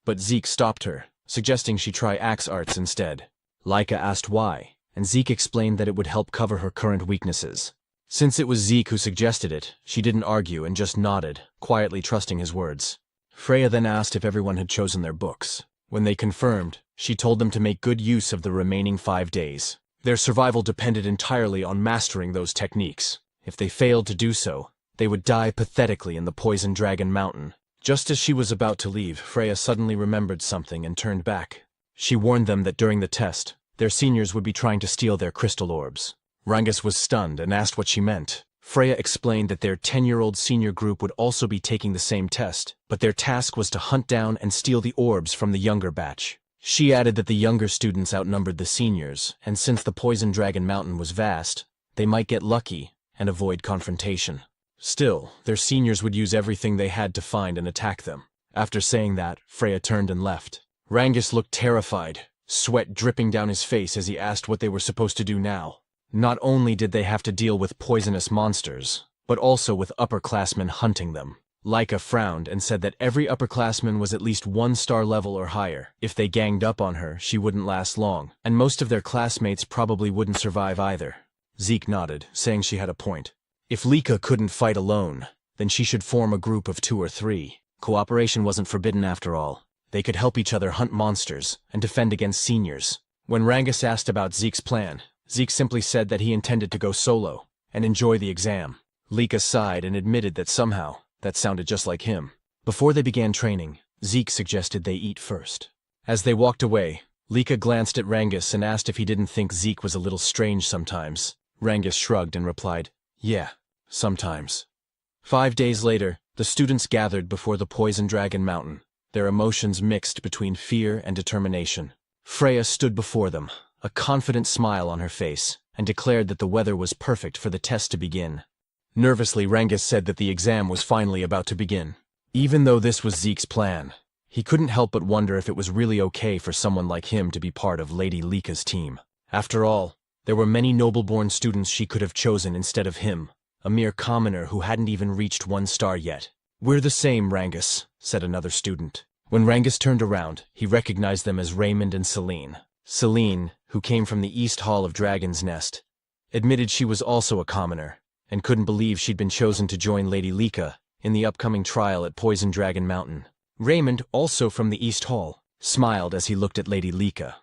But Zeke stopped her, suggesting she try axe arts instead. Lika asked why, and Zeke explained that it would help cover her current weaknesses. Since it was Zeke who suggested it, she didn't argue and just nodded, quietly trusting his words. Freya then asked if everyone had chosen their books. When they confirmed, she told them to make good use of the remaining 5 days. Their survival depended entirely on mastering those techniques. If they failed to do so, they would die pathetically in the Poison Dragon Mountain. Just as she was about to leave, Freya suddenly remembered something and turned back. She warned them that during the test, their seniors would be trying to steal their crystal orbs. Rangus was stunned and asked what she meant. Freya explained that their 10-year-old senior group would also be taking the same test, but their task was to hunt down and steal the orbs from the younger batch. She added that the younger students outnumbered the seniors, and since the Poison Dragon Mountain was vast, they might get lucky and avoid confrontation. Still, their seniors would use everything they had to find and attack them. After saying that, Freya turned and left. Rangus looked terrified, sweat dripping down his face as he asked what they were supposed to do now. Not only did they have to deal with poisonous monsters, but also with upperclassmen hunting them. Lika frowned and said that every upperclassman was at least 1-star level or higher. If they ganged up on her, she wouldn't last long, and most of their classmates probably wouldn't survive either. Zeke nodded, saying she had a point. If Lika couldn't fight alone, then she should form a group of 2 or 3. Cooperation wasn't forbidden after all. They could help each other hunt monsters and defend against seniors. When Rangus asked about Zeke's plan, Zeke simply said that he intended to go solo and enjoy the exam. Lika sighed and admitted that somehow that sounded just like him. Before they began training, Zeke suggested they eat first. As they walked away, Lika glanced at Rangus and asked if he didn't think Zeke was a little strange sometimes. Rangus shrugged and replied, "Yeah, sometimes." 5 days later, the students gathered before the Poison Dragon Mountain, their emotions mixed between fear and determination. Freya stood before them, a confident smile on her face, and declared that the weather was perfect for the test to begin. Nervously, Rangus said that the exam was finally about to begin. Even though this was Zeke's plan, he couldn't help but wonder if it was really okay for someone like him to be part of Lady Lika's team. After all, there were many noble-born students she could have chosen instead of him, a mere commoner who hadn't even reached 1 star yet. "We're the same, Rangus," said another student. When Rangus turned around, he recognized them as Raymond and Celine. Celine, who came from the East Hall of Dragon's Nest, admitted she was also a commoner, and couldn't believe she'd been chosen to join Lady Lika in the upcoming trial at Poison Dragon Mountain. Raymond, also from the East Hall, smiled as he looked at Lady Lika.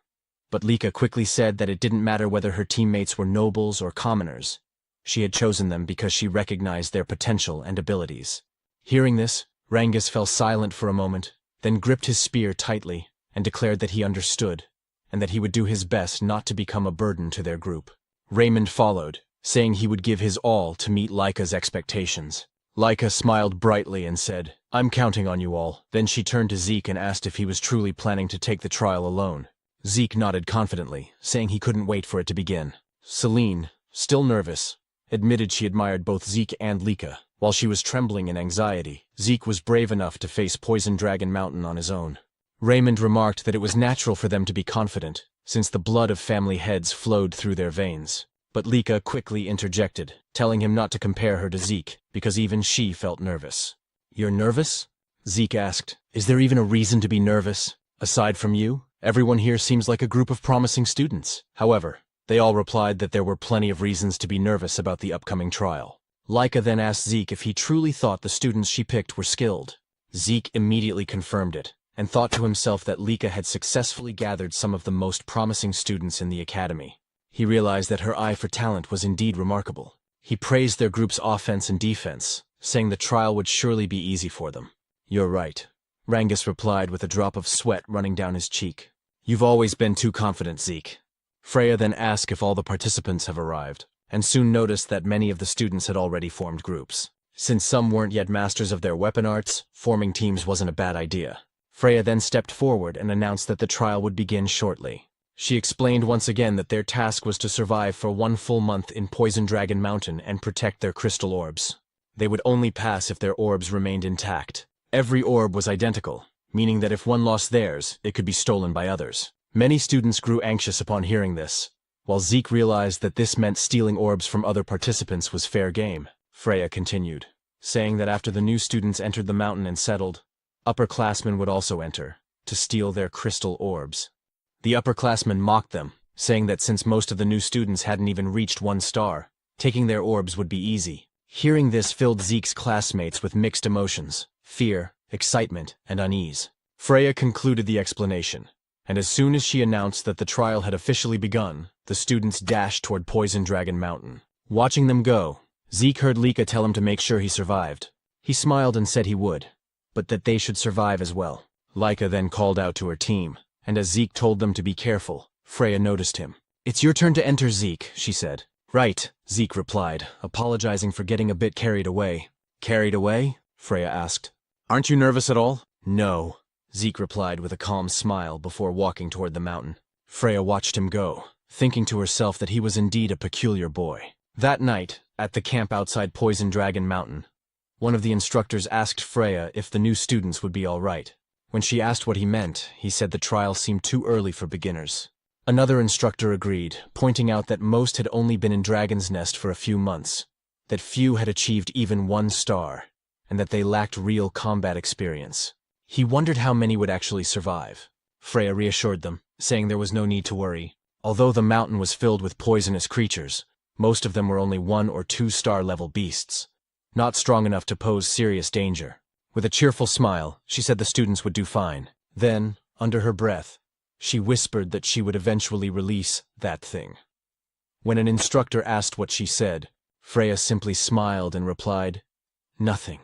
But Lika quickly said that it didn't matter whether her teammates were nobles or commoners. She had chosen them because she recognized their potential and abilities. Hearing this, Rangus fell silent for a moment, then gripped his spear tightly, and declared that he understood, and that he would do his best not to become a burden to their group. Raymond followed, saying he would give his all to meet Laika's expectations. Laika smiled brightly and said, "I'm counting on you all." Then she turned to Zeke and asked if he was truly planning to take the trial alone. Zeke nodded confidently, saying he couldn't wait for it to begin. Celine, still nervous, admitted she admired both Zeke and Laika. While she was trembling in anxiety, Zeke was brave enough to face Poison Dragon Mountain on his own. Raymond remarked that it was natural for them to be confident, since the blood of family heads flowed through their veins. But Laika quickly interjected, telling him not to compare her to Zeke, because even she felt nervous. "You're nervous?" Zeke asked. "Is there even a reason to be nervous? Aside from you, everyone here seems like a group of promising students." However, they all replied that there were plenty of reasons to be nervous about the upcoming trial. Laika then asked Zeke if he truly thought the students she picked were skilled. Zeke immediately confirmed it, and thought to himself that Laika had successfully gathered some of the most promising students in the academy. He realized that her eye for talent was indeed remarkable. He praised their group's offense and defense, saying the trial would surely be easy for them. "You're right," Rangus replied with a drop of sweat running down his cheek. "You've always been too confident, Zeke." Freya then asked if all the participants have arrived, and soon noticed that many of the students had already formed groups. Since some weren't yet masters of their weapon arts, forming teams wasn't a bad idea. Freya then stepped forward and announced that the trial would begin shortly. She explained once again that their task was to survive for 1 full month in Poison Dragon Mountain and protect their crystal orbs. They would only pass if their orbs remained intact. Every orb was identical, meaning that if one lost theirs, it could be stolen by others. Many students grew anxious upon hearing this, while Zeke realized that this meant stealing orbs from other participants was fair game. Freya continued, saying that after the new students entered the mountain and settled, upperclassmen would also enter, to steal their crystal orbs. The upperclassmen mocked them, saying that since most of the new students hadn't even reached 1 star, taking their orbs would be easy. Hearing this filled Zeke's classmates with mixed emotions, fear, excitement, and unease. Freya concluded the explanation, and as soon as she announced that the trial had officially begun, the students dashed toward Poison Dragon Mountain. Watching them go, Zeke heard Laika tell him to make sure he survived. He smiled and said he would, but that they should survive as well. Laika then called out to her team, and as Zeke told them to be careful, Freya noticed him. "It's your turn to enter, Zeke," she said. "Right," Zeke replied, apologizing for getting a bit carried away. "Carried away?" Freya asked. "Aren't you nervous at all?" "No," Zeke replied with a calm smile before walking toward the mountain. Freya watched him go, thinking to herself that he was indeed a peculiar boy. That night, at the camp outside Poison Dragon Mountain, one of the instructors asked Freya if the new students would be all right. When she asked what he meant, he said the trial seemed too early for beginners. Another instructor agreed, pointing out that most had only been in Dragon's Nest for a few months, that few had achieved even 1 star, and that they lacked real combat experience. He wondered how many would actually survive. Freya reassured them, saying there was no need to worry. Although the mountain was filled with poisonous creatures, most of them were only 1 or 2 star level beasts, not strong enough to pose serious danger. With a cheerful smile, she said the students would do fine. Then, under her breath, she whispered that she would eventually release that thing. When an instructor asked what she said, Freya simply smiled and replied, "Nothing."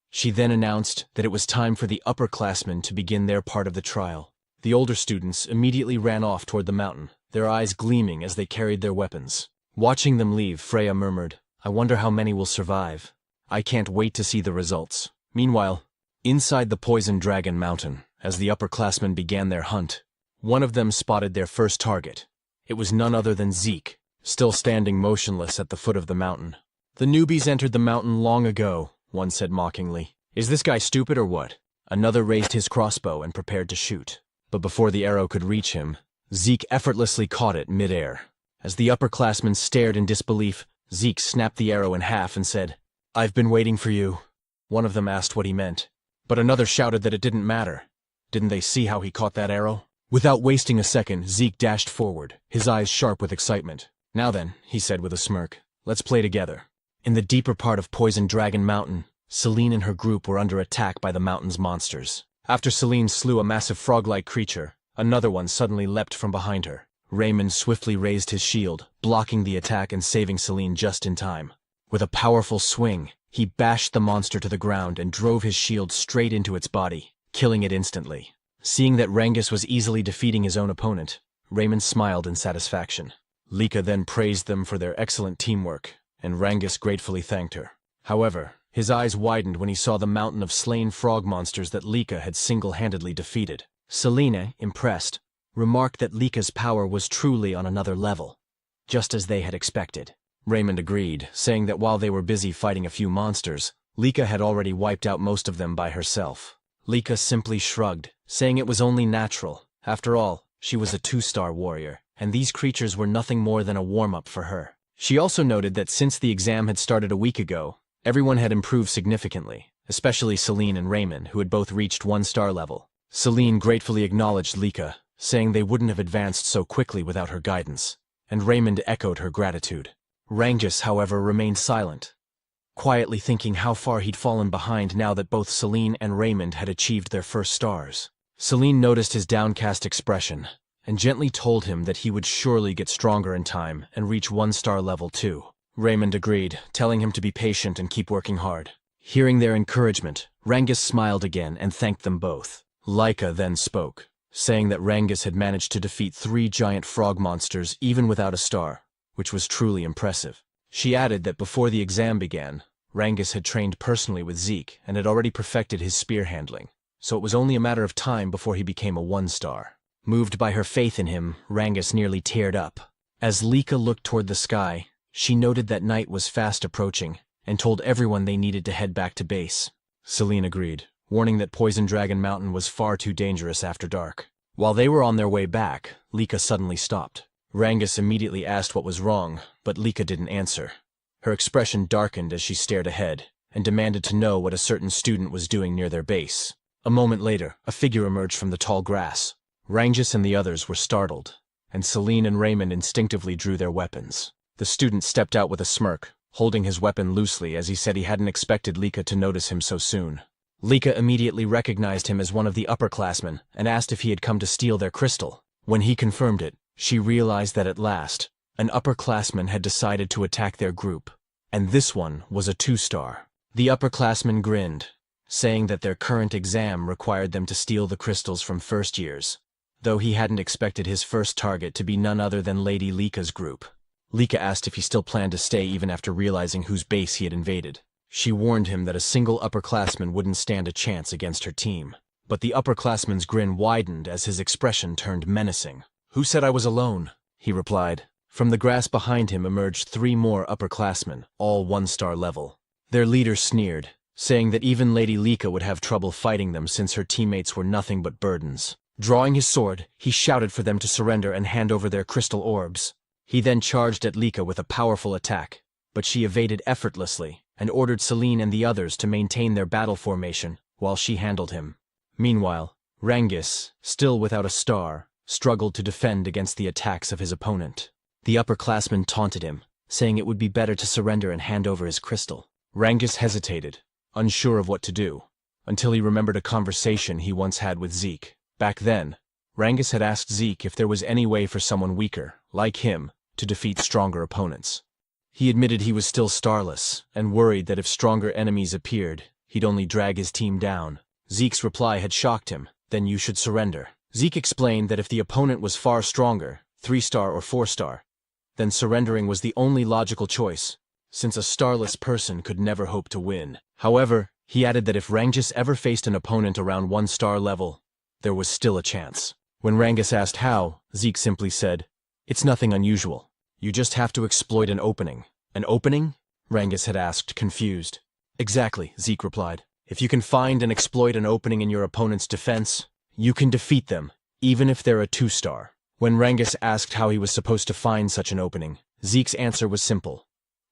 She then announced that it was time for the upperclassmen to begin their part of the trial. The older students immediately ran off toward the mountain, their eyes gleaming as they carried their weapons. Watching them leave, Freya murmured, "I wonder how many will survive. I can't wait to see the results." Meanwhile, inside the Poison Dragon Mountain, as the upperclassmen began their hunt, one of them spotted their first target. It was none other than Zeke, still standing motionless at the foot of the mountain. "The newbies entered the mountain long ago," one said mockingly. "Is this guy stupid or what?" Another raised his crossbow and prepared to shoot. But before the arrow could reach him, Zeke effortlessly caught it mid-air. As the upperclassmen stared in disbelief, Zeke snapped the arrow in half and said, "I've been waiting for you." One of them asked what he meant, but another shouted that it didn't matter. Didn't they see how he caught that arrow? Without wasting a second, Zeke dashed forward, his eyes sharp with excitement. "Now then," he said with a smirk, "let's play together." In the deeper part of Poison Dragon Mountain, Celine and her group were under attack by the mountain's monsters. After Celine slew a massive frog-like creature, another one suddenly leapt from behind her. Raymond swiftly raised his shield, blocking the attack and saving Celine just in time. With a powerful swing, he bashed the monster to the ground and drove his shield straight into its body, killing it instantly. Seeing that Rangus was easily defeating his own opponent, Raymond smiled in satisfaction. Lika then praised them for their excellent teamwork, and Rangus gratefully thanked her. However, his eyes widened when he saw the mountain of slain frog monsters that Lika had single-handedly defeated. Selena, impressed, remarked that Lika's power was truly on another level, just as they had expected. Raymond agreed, saying that while they were busy fighting a few monsters, Lika had already wiped out most of them by herself. Lika simply shrugged, saying it was only natural. After all, she was a 2-star warrior, and these creatures were nothing more than a warm-up for her. She also noted that since the exam had started a week ago, everyone had improved significantly, especially Celine and Raymond, who had both reached 1-star level. Celine gratefully acknowledged Lika, saying they wouldn't have advanced so quickly without her guidance, and Raymond echoed her gratitude. Rangus, however, remained silent, quietly thinking how far he'd fallen behind now that both Celine and Raymond had achieved their first stars. Celine noticed his downcast expression, and gently told him that he would surely get stronger in time and reach 1-star level too. Raymond agreed, telling him to be patient and keep working hard. Hearing their encouragement, Rangus smiled again and thanked them both. Lika then spoke, saying that Rangus had managed to defeat 3 giant frog monsters even without a star, which was truly impressive. She added that before the exam began, Rangus had trained personally with Zeke and had already perfected his spear handling, so it was only a matter of time before he became a 1-star. Moved by her faith in him, Rangus nearly teared up. As Lika looked toward the sky, she noted that night was fast approaching and told everyone they needed to head back to base. Celine agreed, warning that Poison Dragon Mountain was far too dangerous after dark. While they were on their way back, Lika suddenly stopped. Rangus immediately asked what was wrong, but Lika didn't answer. Her expression darkened as she stared ahead and demanded to know what a certain student was doing near their base. A moment later, a figure emerged from the tall grass. Rangus and the others were startled, and Celine and Raymond instinctively drew their weapons. The student stepped out with a smirk, holding his weapon loosely as he said he hadn't expected Lika to notice him so soon. Lika immediately recognized him as one of the upperclassmen and asked if he had come to steal their crystal. When he confirmed it, she realized that at last, an upperclassman had decided to attack their group, and this one was a 2-star. The upperclassman grinned, saying that their current exam required them to steal the crystals from first years, though he hadn't expected his first target to be none other than Lady Lika's group. Lika asked if he still planned to stay even after realizing whose base he had invaded. She warned him that a single upperclassman wouldn't stand a chance against her team, but the upperclassman's grin widened as his expression turned menacing. "Who said I was alone?" he replied. From the grass behind him emerged 3 more upperclassmen, all 1-star level. Their leader sneered, saying that even Lady Lika would have trouble fighting them since her teammates were nothing but burdens. Drawing his sword, he shouted for them to surrender and hand over their crystal orbs. He then charged at Lika with a powerful attack, but she evaded effortlessly and ordered Celine and the others to maintain their battle formation while she handled him. Meanwhile, Rangus, still without a star, struggled to defend against the attacks of his opponent. The upperclassman taunted him, saying it would be better to surrender and hand over his crystal. Rangus hesitated, unsure of what to do, until he remembered a conversation he once had with Zeke. Back then, Rangus had asked Zeke if there was any way for someone weaker, like him, to defeat stronger opponents. He admitted he was still starless, and worried that if stronger enemies appeared, he'd only drag his team down. Zeke's reply had shocked him. "Then you should surrender." Zeke explained that if the opponent was far stronger, 3-star or 4-star, then surrendering was the only logical choice, since a starless person could never hope to win. However, he added that if Rangus ever faced an opponent around 1-star level, there was still a chance. When Rangus asked how, Zeke simply said, "It's nothing unusual. You just have to exploit an opening." "An opening?" Rangus had asked, confused. "Exactly," Zeke replied. "If you can find and exploit an opening in your opponent's defense, you can defeat them, even if they're a 2-star. When Rangus asked how he was supposed to find such an opening, Zeke's answer was simple.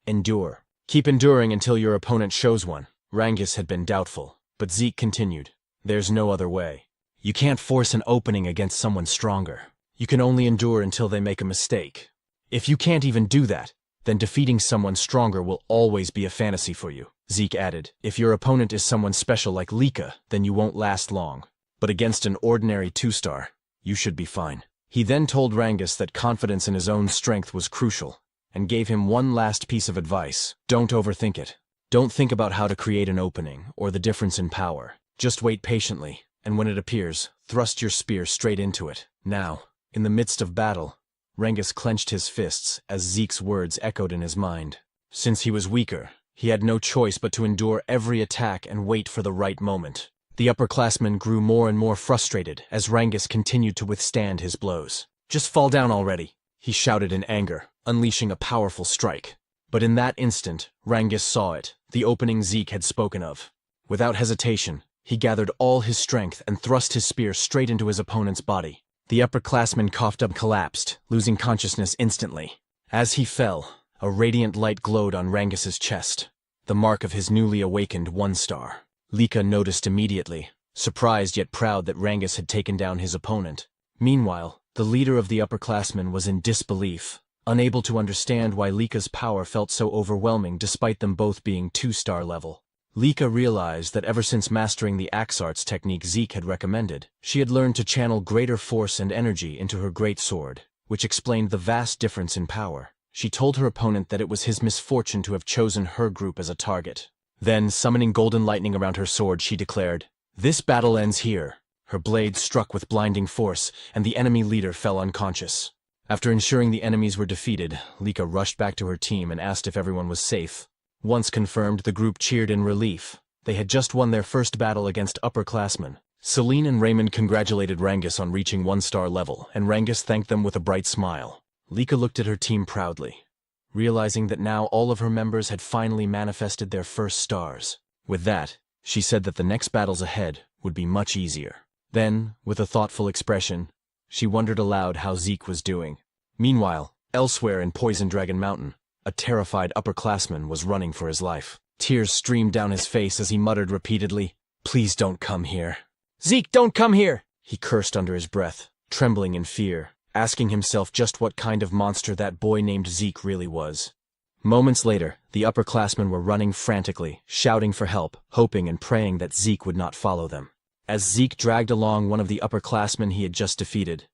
Endure. Keep enduring until your opponent shows one. Rangus had been doubtful, but Zeke continued. There's no other way. You can't force an opening against someone stronger. You can only endure until they make a mistake. If you can't even do that, then defeating someone stronger will always be a fantasy for you. Zeke added, if your opponent is someone special like Lika, then you won't last long. But against an ordinary 2-star, you should be fine. He then told Rangus that confidence in his own strength was crucial, and gave him one last piece of advice. Don't overthink it. Don't think about how to create an opening, or the difference in power. Just wait patiently, and when it appears, thrust your spear straight into it. Now, in the midst of battle, Rengus clenched his fists as Zeke's words echoed in his mind. Since he was weaker, he had no choice but to endure every attack and wait for the right moment. The upperclassman grew more and more frustrated as Rengus continued to withstand his blows. "Just fall down already," he shouted in anger, unleashing a powerful strike. But in that instant, Rengus saw it, the opening Zeke had spoken of. Without hesitation, he gathered all his strength and thrust his spear straight into his opponent's body. The upperclassman coughed up, collapsed, losing consciousness instantly. As he fell, a radiant light glowed on Rengus's chest, the mark of his newly awakened 1-star. Lika noticed immediately, surprised yet proud that Rengus had taken down his opponent. Meanwhile, the leader of the upperclassmen was in disbelief, unable to understand why Lika's power felt so overwhelming despite them both being 2-star level. Lika realized that ever since mastering the axe arts technique Zeke had recommended, she had learned to channel greater force and energy into her great sword, which explained the vast difference in power. She told her opponent that it was his misfortune to have chosen her group as a target. Then, summoning golden lightning around her sword, she declared, "This battle ends here." Her blade struck with blinding force, and the enemy leader fell unconscious. After ensuring the enemies were defeated, Lika rushed back to her team and asked if everyone was safe. Once confirmed, the group cheered in relief. They had just won their first battle against upperclassmen. Celine and Raymond congratulated Rengus on reaching 1-star level, and Rengus thanked them with a bright smile. Lika looked at her team proudly, realizing that now all of her members had finally manifested their first stars. With that, she said that the next battles ahead would be much easier. Then, with a thoughtful expression, she wondered aloud how Zeke was doing. Meanwhile, elsewhere in Poison Dragon Mountain, a terrified upperclassman was running for his life. Tears streamed down his face as he muttered repeatedly, "Please don't come here. Zeke, don't come here!" He cursed under his breath, trembling in fear, asking himself just what kind of monster that boy named Zeke really was. Moments later, the upperclassmen were running frantically, shouting for help, hoping and praying that Zeke would not follow them. As Zeke dragged along one of the upperclassmen he had just defeated,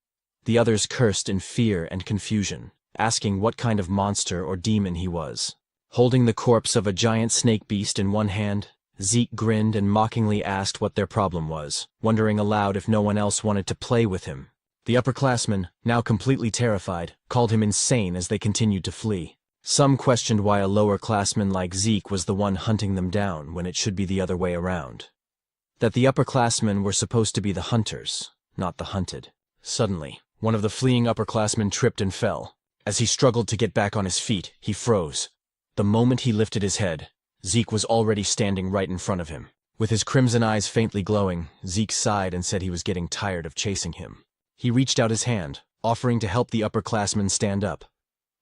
the others cursed in fear and confusion, asking what kind of monster or demon he was. Holding the corpse of a giant snake beast in one hand, Zeke grinned and mockingly asked what their problem was, wondering aloud if no one else wanted to play with him. The upperclassmen, now completely terrified, called him insane as they continued to flee. Some questioned why a lower-classman like Zeke was the one hunting them down when it should be the other way around. That the upperclassmen were supposed to be the hunters, not the hunted. Suddenly, one of the fleeing upperclassmen tripped and fell. As he struggled to get back on his feet, he froze. The moment he lifted his head, Zeke was already standing right in front of him. With his crimson eyes faintly glowing, Zeke sighed and said he was getting tired of chasing him. He reached out his hand, offering to help the upperclassman stand up,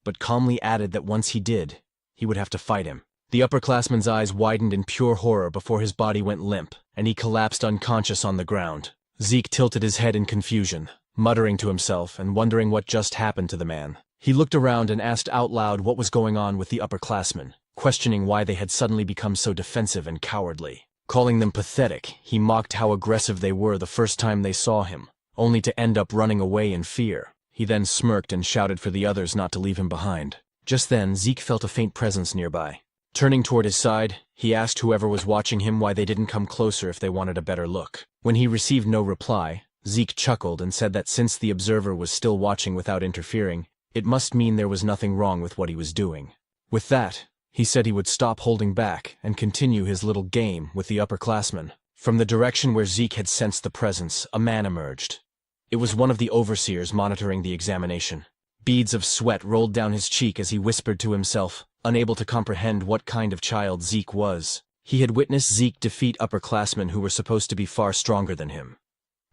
but calmly added that once he did, he would have to fight him. The upperclassman's eyes widened in pure horror before his body went limp, and he collapsed unconscious on the ground. Zeke tilted his head in confusion, muttering to himself and wondering what just happened to the man. He looked around and asked out loud what was going on with the upperclassmen, questioning why they had suddenly become so defensive and cowardly. Calling them pathetic, he mocked how aggressive they were the first time they saw him, only to end up running away in fear. He then smirked and shouted for the others not to leave him behind. Just then, Zeke felt a faint presence nearby. Turning toward his side, he asked whoever was watching him why they didn't come closer if they wanted a better look. When he received no reply, Zeke chuckled and said that since the observer was still watching without interfering, it must mean there was nothing wrong with what he was doing. With that, he said he would stop holding back and continue his little game with the upperclassmen. From the direction where Zeke had sensed the presence, a man emerged. It was one of the overseers monitoring the examination. Beads of sweat rolled down his cheek as he whispered to himself, unable to comprehend what kind of child Zeke was. He had witnessed Zeke defeat upperclassmen who were supposed to be far stronger than him.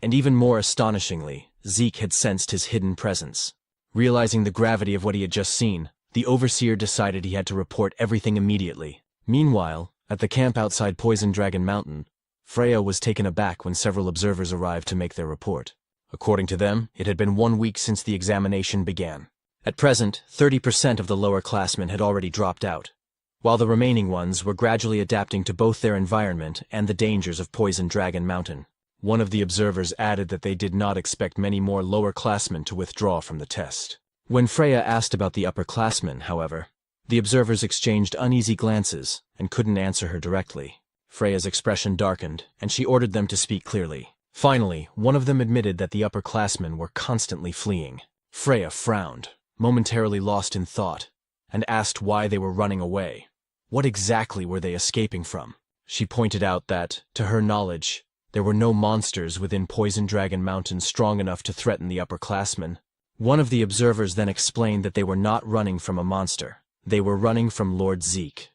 And even more astonishingly, Zeke had sensed his hidden presence. Realizing the gravity of what he had just seen, the overseer decided he had to report everything immediately. Meanwhile, at the camp outside Poison Dragon Mountain, Freya was taken aback when several observers arrived to make their report. According to them, it had been 1 week since the examination began. At present, 30% of the lower classmen had already dropped out, while the remaining ones were gradually adapting to both their environment and the dangers of Poison Dragon Mountain. One of the observers added that they did not expect many more lower classmen to withdraw from the test. When Freya asked about the upperclassmen, however, the observers exchanged uneasy glances and couldn't answer her directly. Freya's expression darkened, and she ordered them to speak clearly. Finally, one of them admitted that the upperclassmen were constantly fleeing. Freya frowned, momentarily lost in thought, and asked why they were running away. What exactly were they escaping from? She pointed out that, to her knowledge, there were no monsters within Poison Dragon Mountain strong enough to threaten the upperclassmen. One of the observers then explained that they were not running from a monster. They were running from Lord Zeke.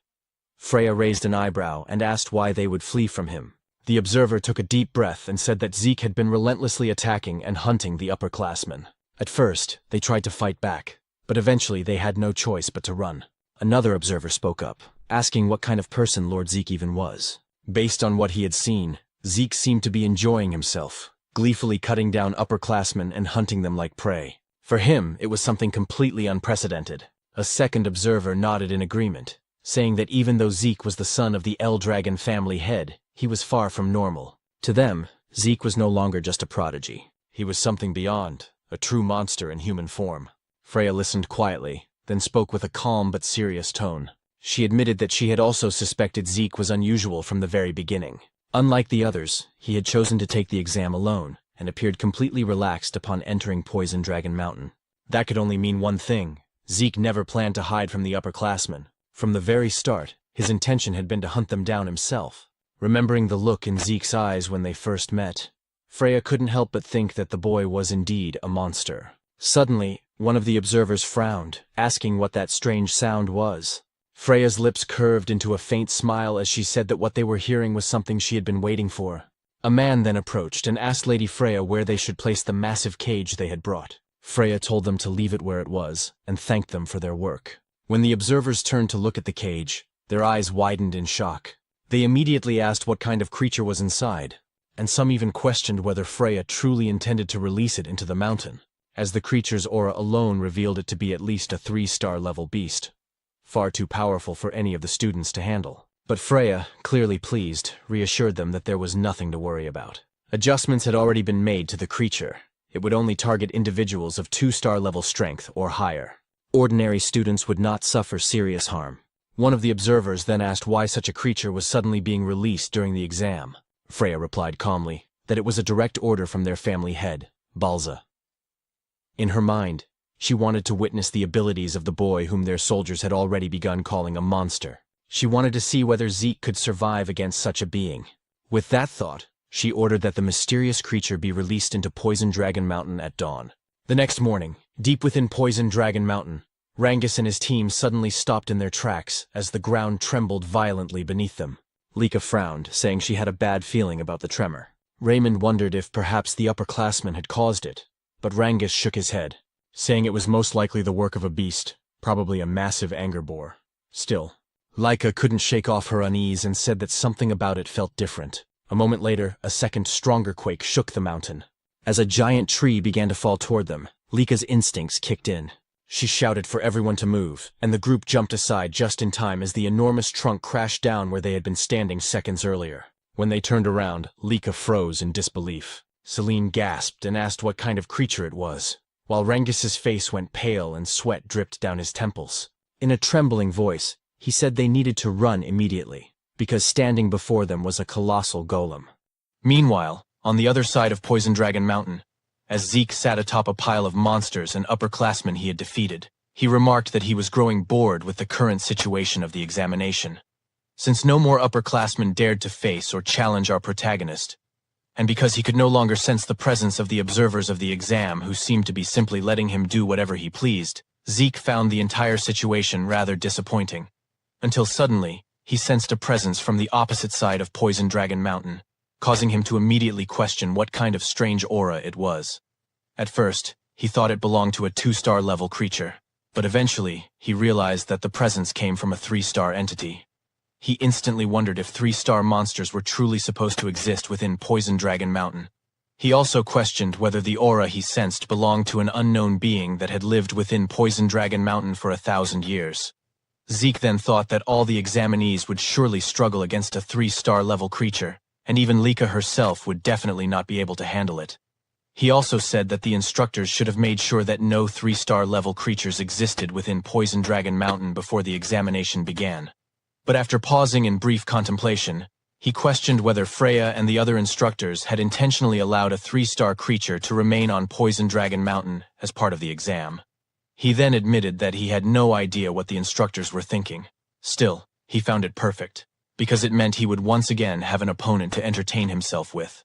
Freya raised an eyebrow and asked why they would flee from him. The observer took a deep breath and said that Zeke had been relentlessly attacking and hunting the upperclassmen. At first, they tried to fight back, but eventually they had no choice but to run. Another observer spoke up, asking what kind of person Lord Zeke even was. Based on what he had seen, Zeke seemed to be enjoying himself, gleefully cutting down upperclassmen and hunting them like prey. For him, it was something completely unprecedented. A second observer nodded in agreement, saying that even though Zeke was the son of the L-Dragon family head, he was far from normal. To them, Zeke was no longer just a prodigy. He was something beyond, a true monster in human form. Freya listened quietly, then spoke with a calm but serious tone. She admitted that she had also suspected Zeke was unusual from the very beginning. Unlike the others, he had chosen to take the exam alone, and appeared completely relaxed upon entering Poison Dragon Mountain. That could only mean one thing. Zeke never planned to hide from the upperclassmen. From the very start, his intention had been to hunt them down himself. Remembering the look in Zeke's eyes when they first met, Freya couldn't help but think that the boy was indeed a monster. Suddenly, one of the observers frowned, asking what that strange sound was. Freya's lips curved into a faint smile as she said that what they were hearing was something she had been waiting for. A man then approached and asked Lady Freya where they should place the massive cage they had brought. Freya told them to leave it where it was, and thanked them for their work. When the observers turned to look at the cage, their eyes widened in shock. They immediately asked what kind of creature was inside, and some even questioned whether Freya truly intended to release it into the mountain, as the creature's aura alone revealed it to be at least a 3-star level beast. Far too powerful for any of the students to handle. But Freya, clearly pleased, reassured them that there was nothing to worry about. Adjustments had already been made to the creature. It would only target individuals of 2-star level strength or higher. Ordinary students would not suffer serious harm. One of the observers then asked why such a creature was suddenly being released during the exam. Freya replied calmly that it was a direct order from their family head, Balza. In her mind, she wanted to witness the abilities of the boy whom their soldiers had already begun calling a monster. She wanted to see whether Zeke could survive against such a being. With that thought, she ordered that the mysterious creature be released into Poison Dragon Mountain at dawn. The next morning, deep within Poison Dragon Mountain, Rangus and his team suddenly stopped in their tracks as the ground trembled violently beneath them. Lika frowned, saying she had a bad feeling about the tremor. Raymond wondered if perhaps the upperclassmen had caused it, but Rangus shook his head, saying it was most likely the work of a beast, probably a massive anger boar. Still, Lika couldn't shake off her unease and said that something about it felt different. A moment later, a second, stronger quake shook the mountain. As a giant tree began to fall toward them, Lika's instincts kicked in. She shouted for everyone to move, and the group jumped aside just in time as the enormous trunk crashed down where they had been standing seconds earlier. When they turned around, Lika froze in disbelief. Celine gasped and asked what kind of creature it was, while Rangus's face went pale and sweat dripped down his temples. In a trembling voice, he said they needed to run immediately, because standing before them was a colossal golem. Meanwhile, on the other side of Poison Dragon Mountain, as Zeke sat atop a pile of monsters and upperclassmen he had defeated, he remarked that he was growing bored with the current situation of the examination. Since no more upperclassmen dared to face or challenge our protagonist, and because he could no longer sense the presence of the observers of the exam who seemed to be simply letting him do whatever he pleased, Zeke found the entire situation rather disappointing. Until suddenly, he sensed a presence from the opposite side of Poison Dragon Mountain, causing him to immediately question what kind of strange aura it was. At first, he thought it belonged to a 2-star level creature, but eventually, he realized that the presence came from a 3-star entity. He instantly wondered if 3-star monsters were truly supposed to exist within Poison Dragon Mountain. He also questioned whether the aura he sensed belonged to an unknown being that had lived within Poison Dragon Mountain for 1,000 years. Zeke then thought that all the examinees would surely struggle against a 3-star level creature, and even Lika herself would definitely not be able to handle it. He also said that the instructors should have made sure that no 3-star level creatures existed within Poison Dragon Mountain before the examination began. But after pausing in brief contemplation, He questioned whether Freya and the other instructors had intentionally allowed a 3-star creature to remain on Poison Dragon Mountain as part of the exam. He then admitted that he had no idea what the instructors were thinking. Still, he found it perfect, because it meant he would once again have an opponent to entertain himself with.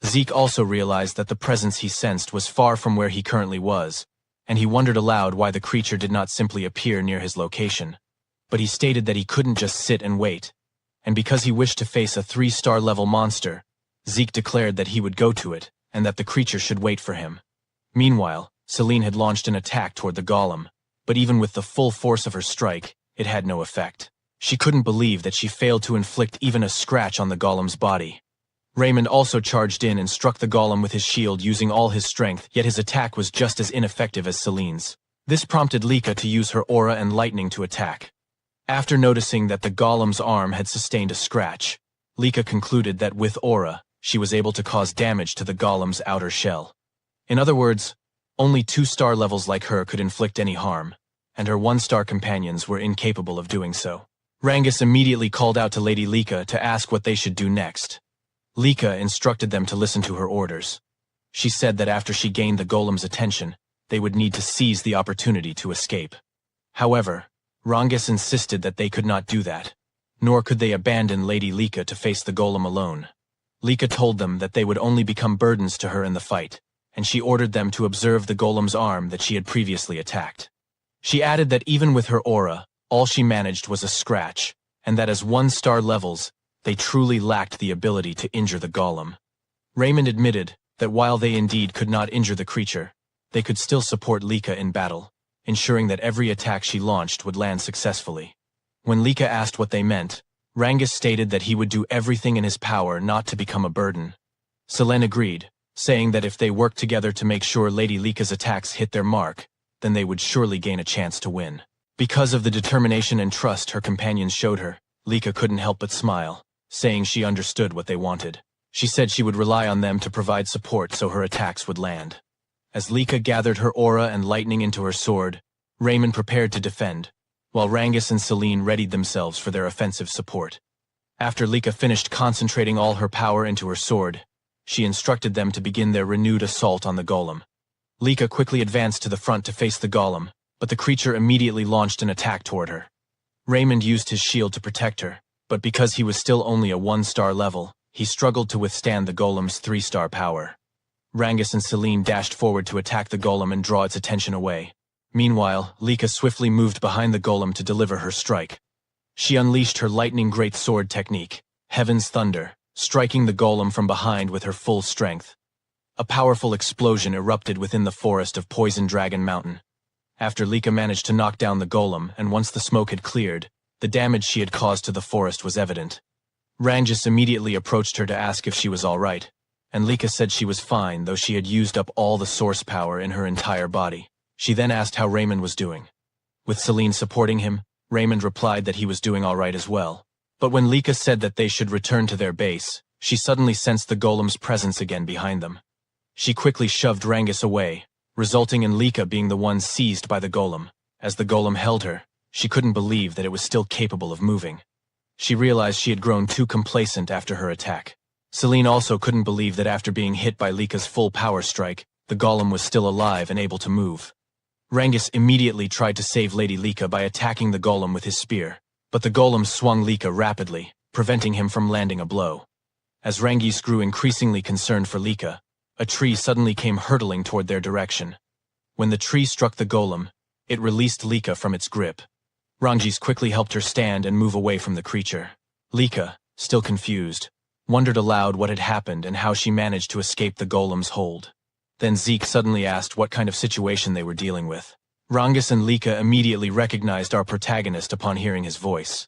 Zeke also realized that the presence he sensed was far from where he currently was, and he wondered aloud why the creature did not simply appear near his location. But he stated that he couldn't just sit and wait, and because he wished to face a 3-star level monster, Zeke declared that he would go to it, and that the creature should wait for him. Meanwhile, Celine had launched an attack toward the golem, but even with the full force of her strike, it had no effect. She couldn't believe that she failed to inflict even a scratch on the golem's body. Raymond also charged in and struck the golem with his shield using all his strength, yet his attack was just as ineffective as Celine's. This prompted Lika to use her aura and lightning to attack. After noticing that the golem's arm had sustained a scratch, Lika concluded that with aura, she was able to cause damage to the golem's outer shell. In other words, only 2-star levels like her could inflict any harm, and her 1-star companions were incapable of doing so. Rangus immediately called out to Lady Lika to ask what they should do next. Lika instructed them to listen to her orders. She said that after she gained the golem's attention, they would need to seize the opportunity to escape. However, Rangus insisted that they could not do that, nor could they abandon Lady Lika to face the golem alone. Lika told them that they would only become burdens to her in the fight, and she ordered them to observe the golem's arm that she had previously attacked. She added that even with her aura, all she managed was a scratch, and that as 1-star levels, they truly lacked the ability to injure the golem. Raymond admitted that while they indeed could not injure the creature, they could still support Lika in battle, ensuring that every attack she launched would land successfully. When Lika asked what they meant, Rangus stated that he would do everything in his power not to become a burden. Selene agreed, saying that if they worked together to make sure Lady Lika's attacks hit their mark, then they would surely gain a chance to win. Because of the determination and trust her companions showed her, Lika couldn't help but smile, saying she understood what they wanted. She said she would rely on them to provide support so her attacks would land. As Lika gathered her aura and lightning into her sword, Raymond prepared to defend, while Rangus and Celine readied themselves for their offensive support. After Lika finished concentrating all her power into her sword, she instructed them to begin their renewed assault on the golem. Lika quickly advanced to the front to face the golem, but the creature immediately launched an attack toward her. Raymond used his shield to protect her, but because he was still only a 1-star level, he struggled to withstand the golem's 3-star power. Rangus and Celine dashed forward to attack the golem and draw its attention away. Meanwhile, Lika swiftly moved behind the golem to deliver her strike. She unleashed her lightning great sword technique, Heaven's Thunder, striking the golem from behind with her full strength. A powerful explosion erupted within the forest of Poison Dragon Mountain. After Lika managed to knock down the golem, and once the smoke had cleared, the damage she had caused to the forest was evident. Rangus immediately approached her to ask if she was all right, and Lika said she was fine, though she had used up all the source power in her entire body. She then asked how Raymond was doing. With Celine supporting him, Raymond replied that he was doing all right as well. But when Lika said that they should return to their base, she suddenly sensed the golem's presence again behind them. She quickly shoved Rangus away, resulting in Lika being the one seized by the golem. As the golem held her, she couldn't believe that it was still capable of moving. She realized she had grown too complacent after her attack. Celine also couldn't believe that after being hit by Lika's full power strike, the golem was still alive and able to move. Rangus immediately tried to save Lady Lika by attacking the golem with his spear, but the golem swung Lika rapidly, preventing him from landing a blow. As Rangus grew increasingly concerned for Lika, a tree suddenly came hurtling toward their direction. When the tree struck the golem, it released Lika from its grip. Rangus quickly helped her stand and move away from the creature. Lika, still confused, wondered aloud what had happened and how she managed to escape the golem's hold. Then Zeke suddenly asked what kind of situation they were dealing with. Rangus and Lika immediately recognized our protagonist upon hearing his voice.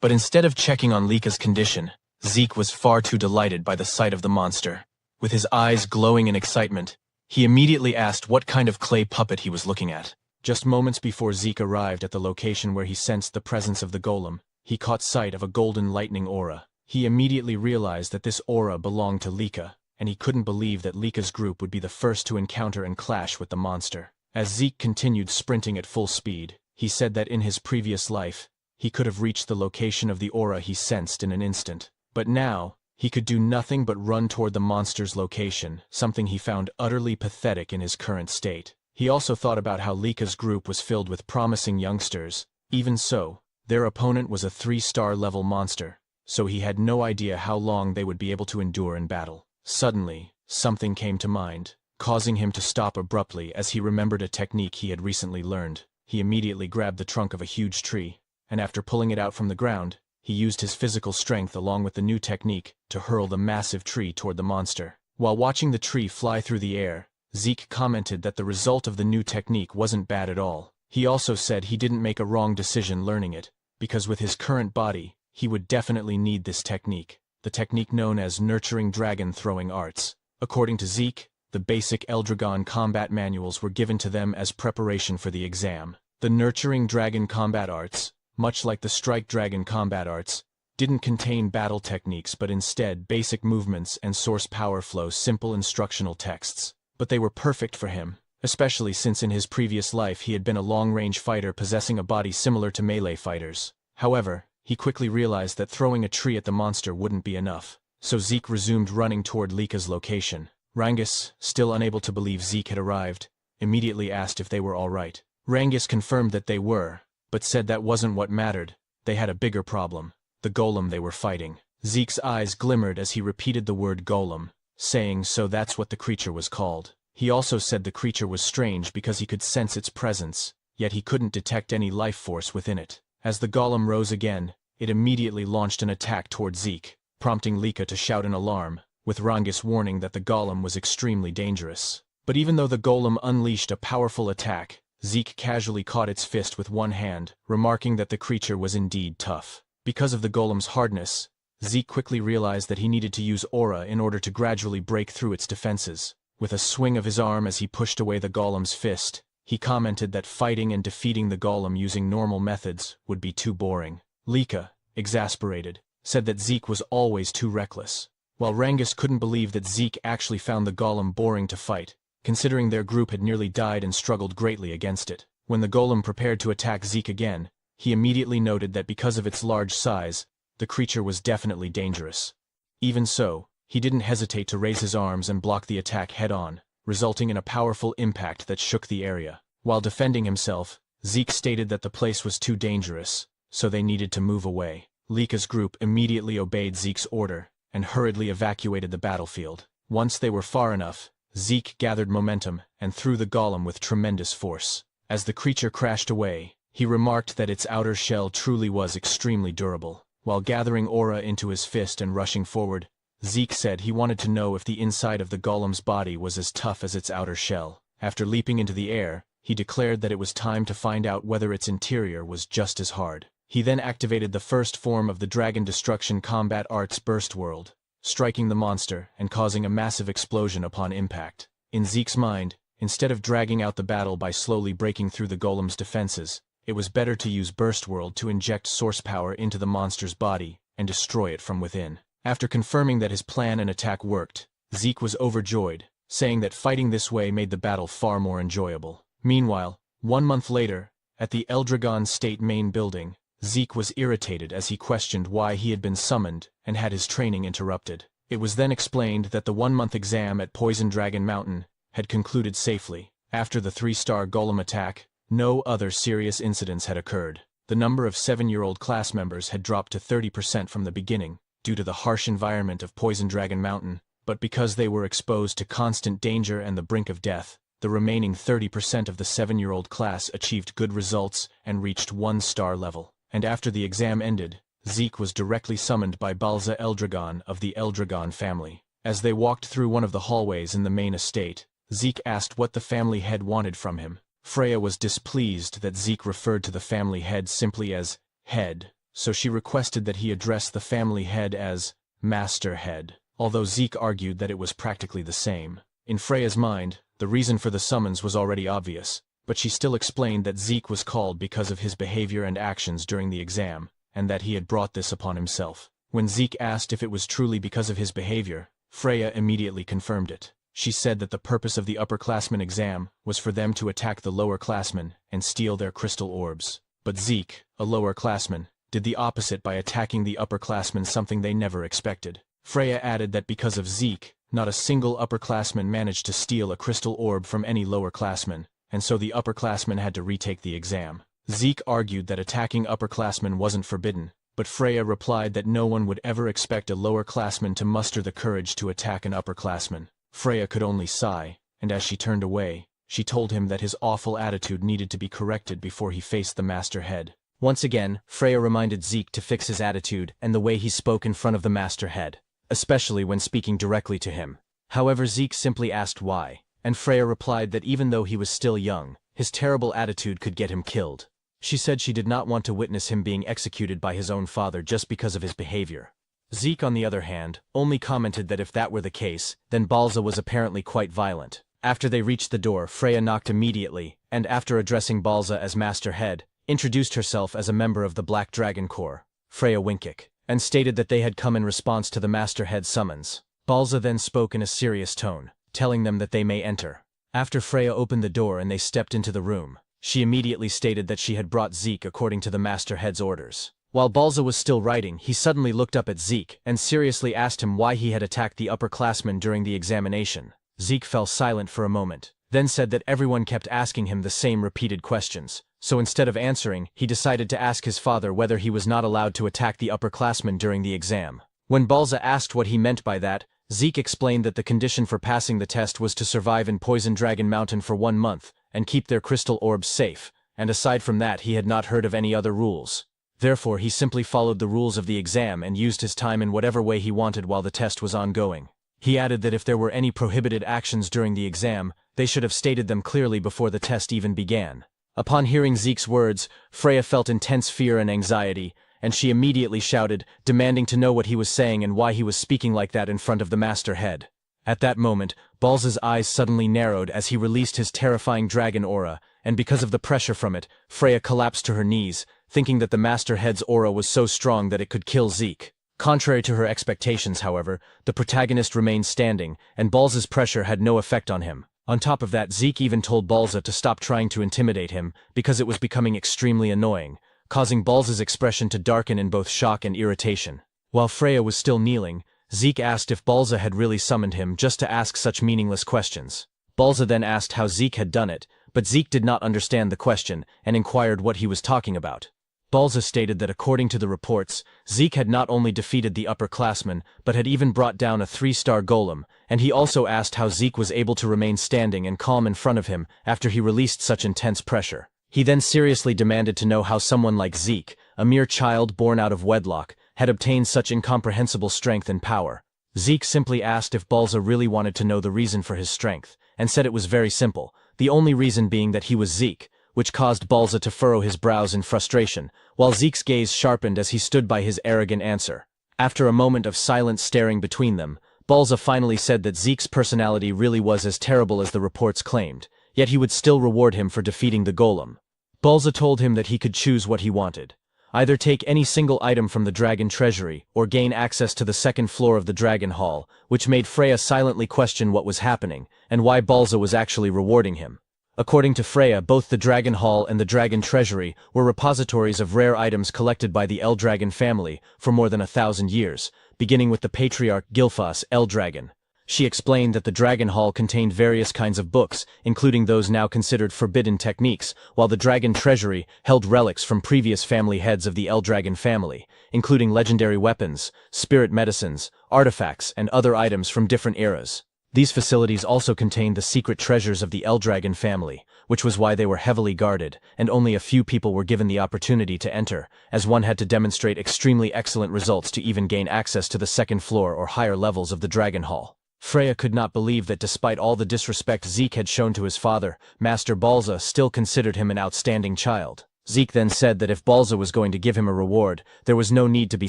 But instead of checking on Lika's condition, Zeke was far too delighted by the sight of the monster. With his eyes glowing in excitement, he immediately asked what kind of clay puppet he was looking at. Just moments before Zeke arrived at the location where he sensed the presence of the golem, he caught sight of a golden lightning aura. He immediately realized that this aura belonged to Lika, and he couldn't believe that Lika's group would be the first to encounter and clash with the monster. As Zeke continued sprinting at full speed, he said that in his previous life, he could have reached the location of the aura he sensed in an instant. But now, he could do nothing but run toward the monster's location, something he found utterly pathetic in his current state. He also thought about how Lika's group was filled with promising youngsters. Even so, their opponent was a 3-star level monster, so he had no idea how long they would be able to endure in battle. Suddenly, something came to mind, causing him to stop abruptly as he remembered a technique he had recently learned. He immediately grabbed the trunk of a huge tree, and after pulling it out from the ground, he used his physical strength along with the new technique to hurl the massive tree toward the monster. While watching the tree fly through the air, Zeke commented that the result of the new technique wasn't bad at all. He also said he didn't make a wrong decision learning it, because with his current body, he would definitely need this technique, the technique known as nurturing dragon throwing arts. According to Zeke, the basic Eldragon combat manuals were given to them as preparation for the exam. The nurturing dragon combat arts, much like the strike dragon combat arts, didn't contain battle techniques but instead basic movements and source power flow simple instructional texts. But they were perfect for him, especially since in his previous life he had been a long-range fighter possessing a body similar to melee fighters. However, he quickly realized that throwing a tree at the monster wouldn't be enough, so Zeke resumed running toward Lika's location. Rangus, still unable to believe Zeke had arrived, immediately asked if they were all right. Rangus confirmed that they were, but said that wasn't what mattered. They had a bigger problem, the golem they were fighting. Zeke's eyes glimmered as he repeated the word golem, saying so that's what the creature was called. He also said the creature was strange because he could sense its presence, yet he couldn't detect any life force within it. As the golem rose again, it immediately launched an attack toward Zeke, prompting Lika to shout an alarm, with Rangus warning that the golem was extremely dangerous. But even though the golem unleashed a powerful attack, Zeke casually caught its fist with one hand, remarking that the creature was indeed tough. Because of the golem's hardness, Zeke quickly realized that he needed to use aura in order to gradually break through its defenses. With a swing of his arm as he pushed away the golem's fist, he commented that fighting and defeating the golem using normal methods would be too boring. Lika, exasperated, said that Zeke was always too reckless, while Rangus couldn't believe that Zeke actually found the golem boring to fight, considering their group had nearly died and struggled greatly against it. When the golem prepared to attack Zeke again, he immediately noted that because of its large size, the creature was definitely dangerous. Even so, he didn't hesitate to raise his arms and block the attack head-on, resulting in a powerful impact that shook the area. While defending himself, Zeke stated that the place was too dangerous, so they needed to move away. Lika's group immediately obeyed Zeke's order and hurriedly evacuated the battlefield. Once they were far enough, Zeke gathered momentum and threw the golem with tremendous force. As the creature crashed away, he remarked that its outer shell truly was extremely durable. While gathering aura into his fist and rushing forward, Zeke said he wanted to know if the inside of the golem's body was as tough as its outer shell. After leaping into the air, he declared that it was time to find out whether its interior was just as hard. He then activated the first form of the Dragon Destruction Combat Arts Burst World, striking the monster and causing a massive explosion upon impact. In Zeke's mind, instead of dragging out the battle by slowly breaking through the golem's defenses, it was better to use Burst World to inject source power into the monster's body and destroy it from within. After confirming that his plan and attack worked, Zeke was overjoyed, saying that fighting this way made the battle far more enjoyable. Meanwhile, 1 month later, at the Eldragon State main building, Zeke was irritated as he questioned why he had been summoned and had his training interrupted. It was then explained that the 1-month exam at Poison Dragon Mountain had concluded safely. After the 3-star golem attack, no other serious incidents had occurred. The number of 7-year-old class members had dropped to 30% from the beginning, due to the harsh environment of Poison Dragon Mountain, but because they were exposed to constant danger and the brink of death, the remaining 30% of the 7-year-old class achieved good results and reached 1-star level. And after the exam ended, Zeke was directly summoned by Balza Eldragon of the Eldragon family. As they walked through one of the hallways in the main estate, Zeke asked what the family head wanted from him. Freya was displeased that Zeke referred to the family head simply as head, so she requested that he address the family head as Master Head, although Zeke argued that it was practically the same. In Freya's mind, the reason for the summons was already obvious, but she still explained that Zeke was called because of his behavior and actions during the exam, and that he had brought this upon himself. When Zeke asked if it was truly because of his behavior, Freya immediately confirmed it. She said that the purpose of the upperclassmen exam was for them to attack the lowerclassmen and steal their crystal orbs. But Zeke, a lowerclassman, did the opposite by attacking the upperclassmen, something they never expected. Freya added that because of Zeke, not a single upperclassman managed to steal a crystal orb from any lowerclassman, and so the upperclassmen had to retake the exam. Zeke argued that attacking upperclassmen wasn't forbidden, but Freya replied that no one would ever expect a lowerclassman to muster the courage to attack an upperclassman. Freya could only sigh, and as she turned away, she told him that his awful attitude needed to be corrected before he faced the Master Head. Once again, Freya reminded Zeke to fix his attitude and the way he spoke in front of the Master Head, especially when speaking directly to him. However, Zeke simply asked why, and Freya replied that even though he was still young, his terrible attitude could get him killed. She said she did not want to witness him being executed by his own father just because of his behavior. Zeke, on the other hand, only commented that if that were the case, then Balza was apparently quite violent. After they reached the door, Freya knocked immediately, and after addressing Balza as Master Head, introduced herself as a member of the Black Dragon Corps, Freya Winkik, and stated that they had come in response to the Master Head's summons. Balza then spoke in a serious tone, telling them that they may enter. After Freya opened the door and they stepped into the room, she immediately stated that she had brought Zeke according to the Master Head's orders. While Balza was still writing, he suddenly looked up at Zeke and seriously asked him why he had attacked the upperclassmen during the examination. Zeke fell silent for a moment, then said that everyone kept asking him the same repeated questions, so instead of answering, he decided to ask his father whether he was not allowed to attack the upperclassmen during the exam. When Balza asked what he meant by that, Zeke explained that the condition for passing the test was to survive in Poison Dragon Mountain for 1 month, and keep their crystal orbs safe, and aside from that he had not heard of any other rules. Therefore he simply followed the rules of the exam and used his time in whatever way he wanted while the test was ongoing. He added that if there were any prohibited actions during the exam, they should have stated them clearly before the test even began. Upon hearing Zeke's words, Freya felt intense fear and anxiety, and she immediately shouted, demanding to know what he was saying and why he was speaking like that in front of the Master Head. At that moment, Balza's eyes suddenly narrowed as he released his terrifying dragon aura, and because of the pressure from it, Freya collapsed to her knees, thinking that the Master Head's aura was so strong that it could kill Zeke. Contrary to her expectations, however, the protagonist remained standing, and Balza's pressure had no effect on him. On top of that, Zeke even told Balza to stop trying to intimidate him, because it was becoming extremely annoying, causing Balza's expression to darken in both shock and irritation. While Freya was still kneeling, Zeke asked if Balza had really summoned him just to ask such meaningless questions. Balza then asked how Zeke had done it, but Zeke did not understand the question and inquired what he was talking about. Balza stated that according to the reports, Zeke had not only defeated the upperclassmen, but had even brought down a 3-star golem, and he also asked how Zeke was able to remain standing and calm in front of him after he released such intense pressure. He then seriously demanded to know how someone like Zeke, a mere child born out of wedlock, had obtained such incomprehensible strength and power. Zeke simply asked if Balza really wanted to know the reason for his strength, and said it was very simple, the only reason being that he was Zeke, which caused Balza to furrow his brows in frustration, while Zeke's gaze sharpened as he stood by his arrogant answer. After a moment of silent staring between them, Balza finally said that Zeke's personality really was as terrible as the reports claimed, yet he would still reward him for defeating the golem. Balza told him that he could choose what he wanted. Either take any single item from the dragon treasury, or gain access to the 2nd floor of the dragon hall, which made Freya silently question what was happening, and why Balza was actually rewarding him. According to Freya, both the Dragon Hall and the Dragon Treasury were repositories of rare items collected by the Eldragon family for more than 1,000 years, beginning with the Patriarch Gilfas Eldragon. She explained that the Dragon Hall contained various kinds of books, including those now considered forbidden techniques, while the Dragon Treasury held relics from previous family heads of the Eldragon family, including legendary weapons, spirit medicines, artifacts, and other items from different eras. These facilities also contained the secret treasures of the Eldragon family, which was why they were heavily guarded, and only a few people were given the opportunity to enter, as one had to demonstrate extremely excellent results to even gain access to the 2nd floor or higher levels of the Dragon Hall. Freya could not believe that despite all the disrespect Zeke had shown to his father, Master Balza still considered him an outstanding child. Zeke then said that if Balza was going to give him a reward, there was no need to be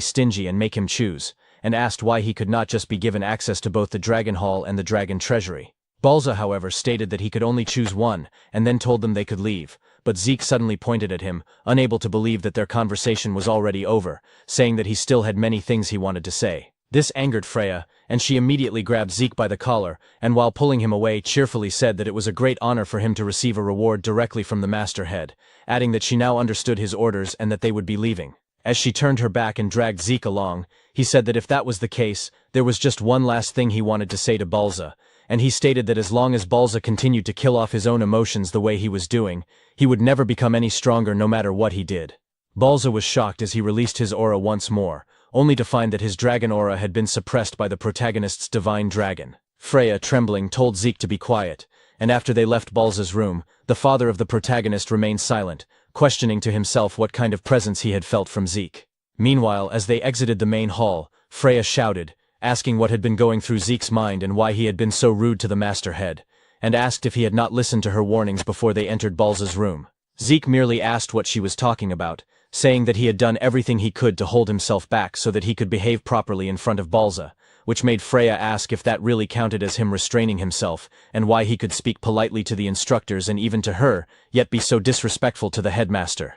stingy and make him choose, and asked why he could not just be given access to both the Dragon Hall and the Dragon Treasury. Balza, however, stated that he could only choose one, and then told them they could leave, but Zeke suddenly pointed at him, unable to believe that their conversation was already over, saying that he still had many things he wanted to say. This angered Freya, and she immediately grabbed Zeke by the collar, and while pulling him away cheerfully said that it was a great honor for him to receive a reward directly from the Master Head, adding that she now understood his orders and that they would be leaving. As she turned her back and dragged Zeke along, he said that if that was the case, there was just one last thing he wanted to say to Balza, and he stated that as long as Balza continued to kill off his own emotions the way he was doing, he would never become any stronger no matter what he did. Balza was shocked as he released his aura once more, only to find that his dragon aura had been suppressed by the protagonist's divine dragon. Freya, trembling, told Zeke to be quiet, and after they left Balza's room, the father of the protagonist remained silent, questioning to himself what kind of presence he had felt from Zeke. Meanwhile, as they exited the main hall, Freya shouted, asking what had been going through Zeke's mind and why he had been so rude to the master head, and asked if he had not listened to her warnings before they entered Balza's room. Zeke merely asked what she was talking about, saying that he had done everything he could to hold himself back so that he could behave properly in front of Balza, which made Freya ask if that really counted as him restraining himself, and why he could speak politely to the instructors and even to her, yet be so disrespectful to the headmaster.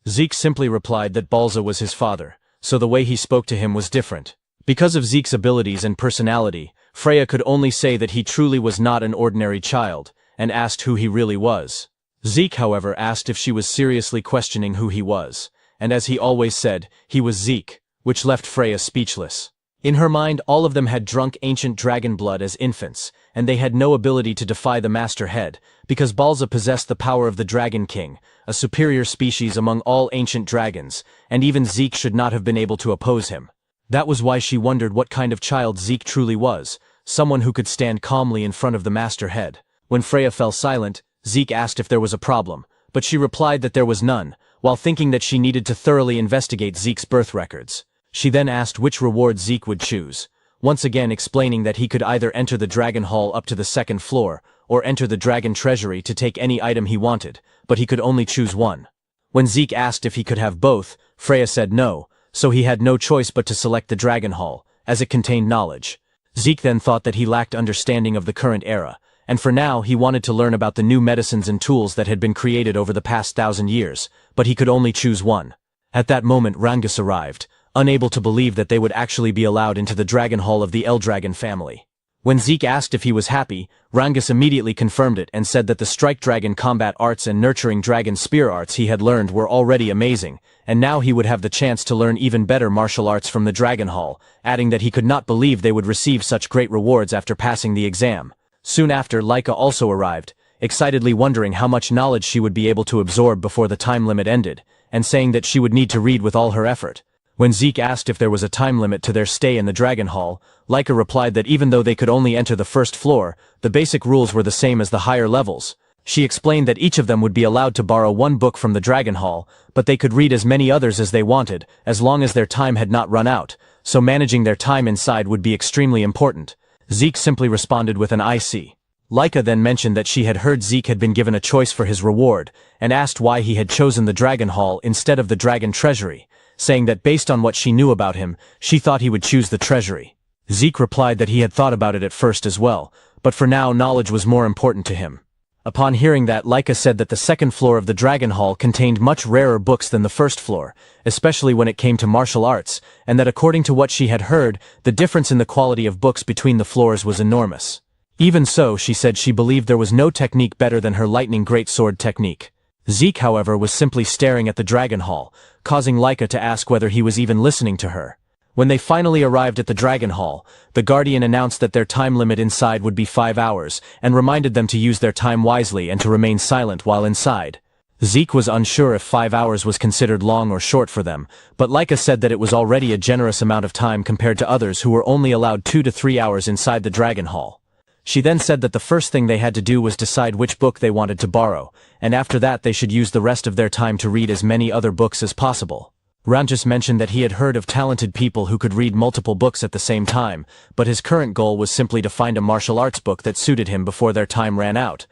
Zeke simply replied that Balza was his father, so the way he spoke to him was different. Because of Zeke's abilities and personality, Freya could only say that he truly was not an ordinary child, and asked who he really was. Zeke, however, asked if she was seriously questioning who he was, and as he always said, he was Zeke, which left Freya speechless. In her mind, all of them had drunk ancient dragon blood as infants, and they had no ability to defy the Master Head, because Balza possessed the power of the Dragon King, a superior species among all ancient dragons, and even Zeke should not have been able to oppose him. That was why she wondered what kind of child Zeke truly was, someone who could stand calmly in front of the Master Head. When Freya fell silent, Zeke asked if there was a problem, but she replied that there was none, while thinking that she needed to thoroughly investigate Zeke's birth records. She then asked which reward Zeke would choose, once again explaining that he could either enter the Dragon Hall up to the second floor, or enter the Dragon Treasury to take any item he wanted, but he could only choose one. When Zeke asked if he could have both, Freya said no, so he had no choice but to select the Dragon Hall, as it contained knowledge. Zeke then thought that he lacked understanding of the current era, and for now he wanted to learn about the new medicines and tools that had been created over the past 1,000 years, but he could only choose one. At that moment Rangus arrived, unable to believe that they would actually be allowed into the Dragon Hall of the Eldragon family. When Zeke asked if he was happy, Rangus immediately confirmed it and said that the Strike Dragon combat arts and Nurturing Dragon spear arts he had learned were already amazing, and now he would have the chance to learn even better martial arts from the Dragon Hall, adding that he could not believe they would receive such great rewards after passing the exam. Soon after, Laika also arrived, excitedly wondering how much knowledge she would be able to absorb before the time limit ended, and saying that she would need to read with all her effort. When Zeke asked if there was a time limit to their stay in the Dragon Hall, Laika replied that even though they could only enter the first floor, the basic rules were the same as the higher levels. She explained that each of them would be allowed to borrow one book from the Dragon Hall, but they could read as many others as they wanted, as long as their time had not run out, so managing their time inside would be extremely important. Zeke simply responded with an I see. Laika then mentioned that she had heard Zeke had been given a choice for his reward, and asked why he had chosen the Dragon Hall instead of the Dragon Treasury, saying that based on what she knew about him, she thought he would choose the treasury. Zeke replied that he had thought about it at first as well, but for now knowledge was more important to him. Upon hearing that, Laika said that the second floor of the Dragon Hall contained much rarer books than the first floor, especially when it came to martial arts, and that according to what she had heard, the difference in the quality of books between the floors was enormous. Even so, she said she believed there was no technique better than her lightning greatsword technique. Zeke, however, was simply staring at the Dragon Hall, causing Laika to ask whether he was even listening to her. When they finally arrived at the Dragon Hall, the Guardian announced that their time limit inside would be 5 hours, and reminded them to use their time wisely and to remain silent while inside. Zeke was unsure if 5 hours was considered long or short for them, but Laika said that it was already a generous amount of time compared to others who were only allowed 2 to 3 hours inside the Dragon Hall. She then said that the first thing they had to do was decide which book they wanted to borrow, and after that they should use the rest of their time to read as many other books as possible. Rangus mentioned that he had heard of talented people who could read multiple books at the same time, but his current goal was simply to find a martial arts book that suited him before their time ran out.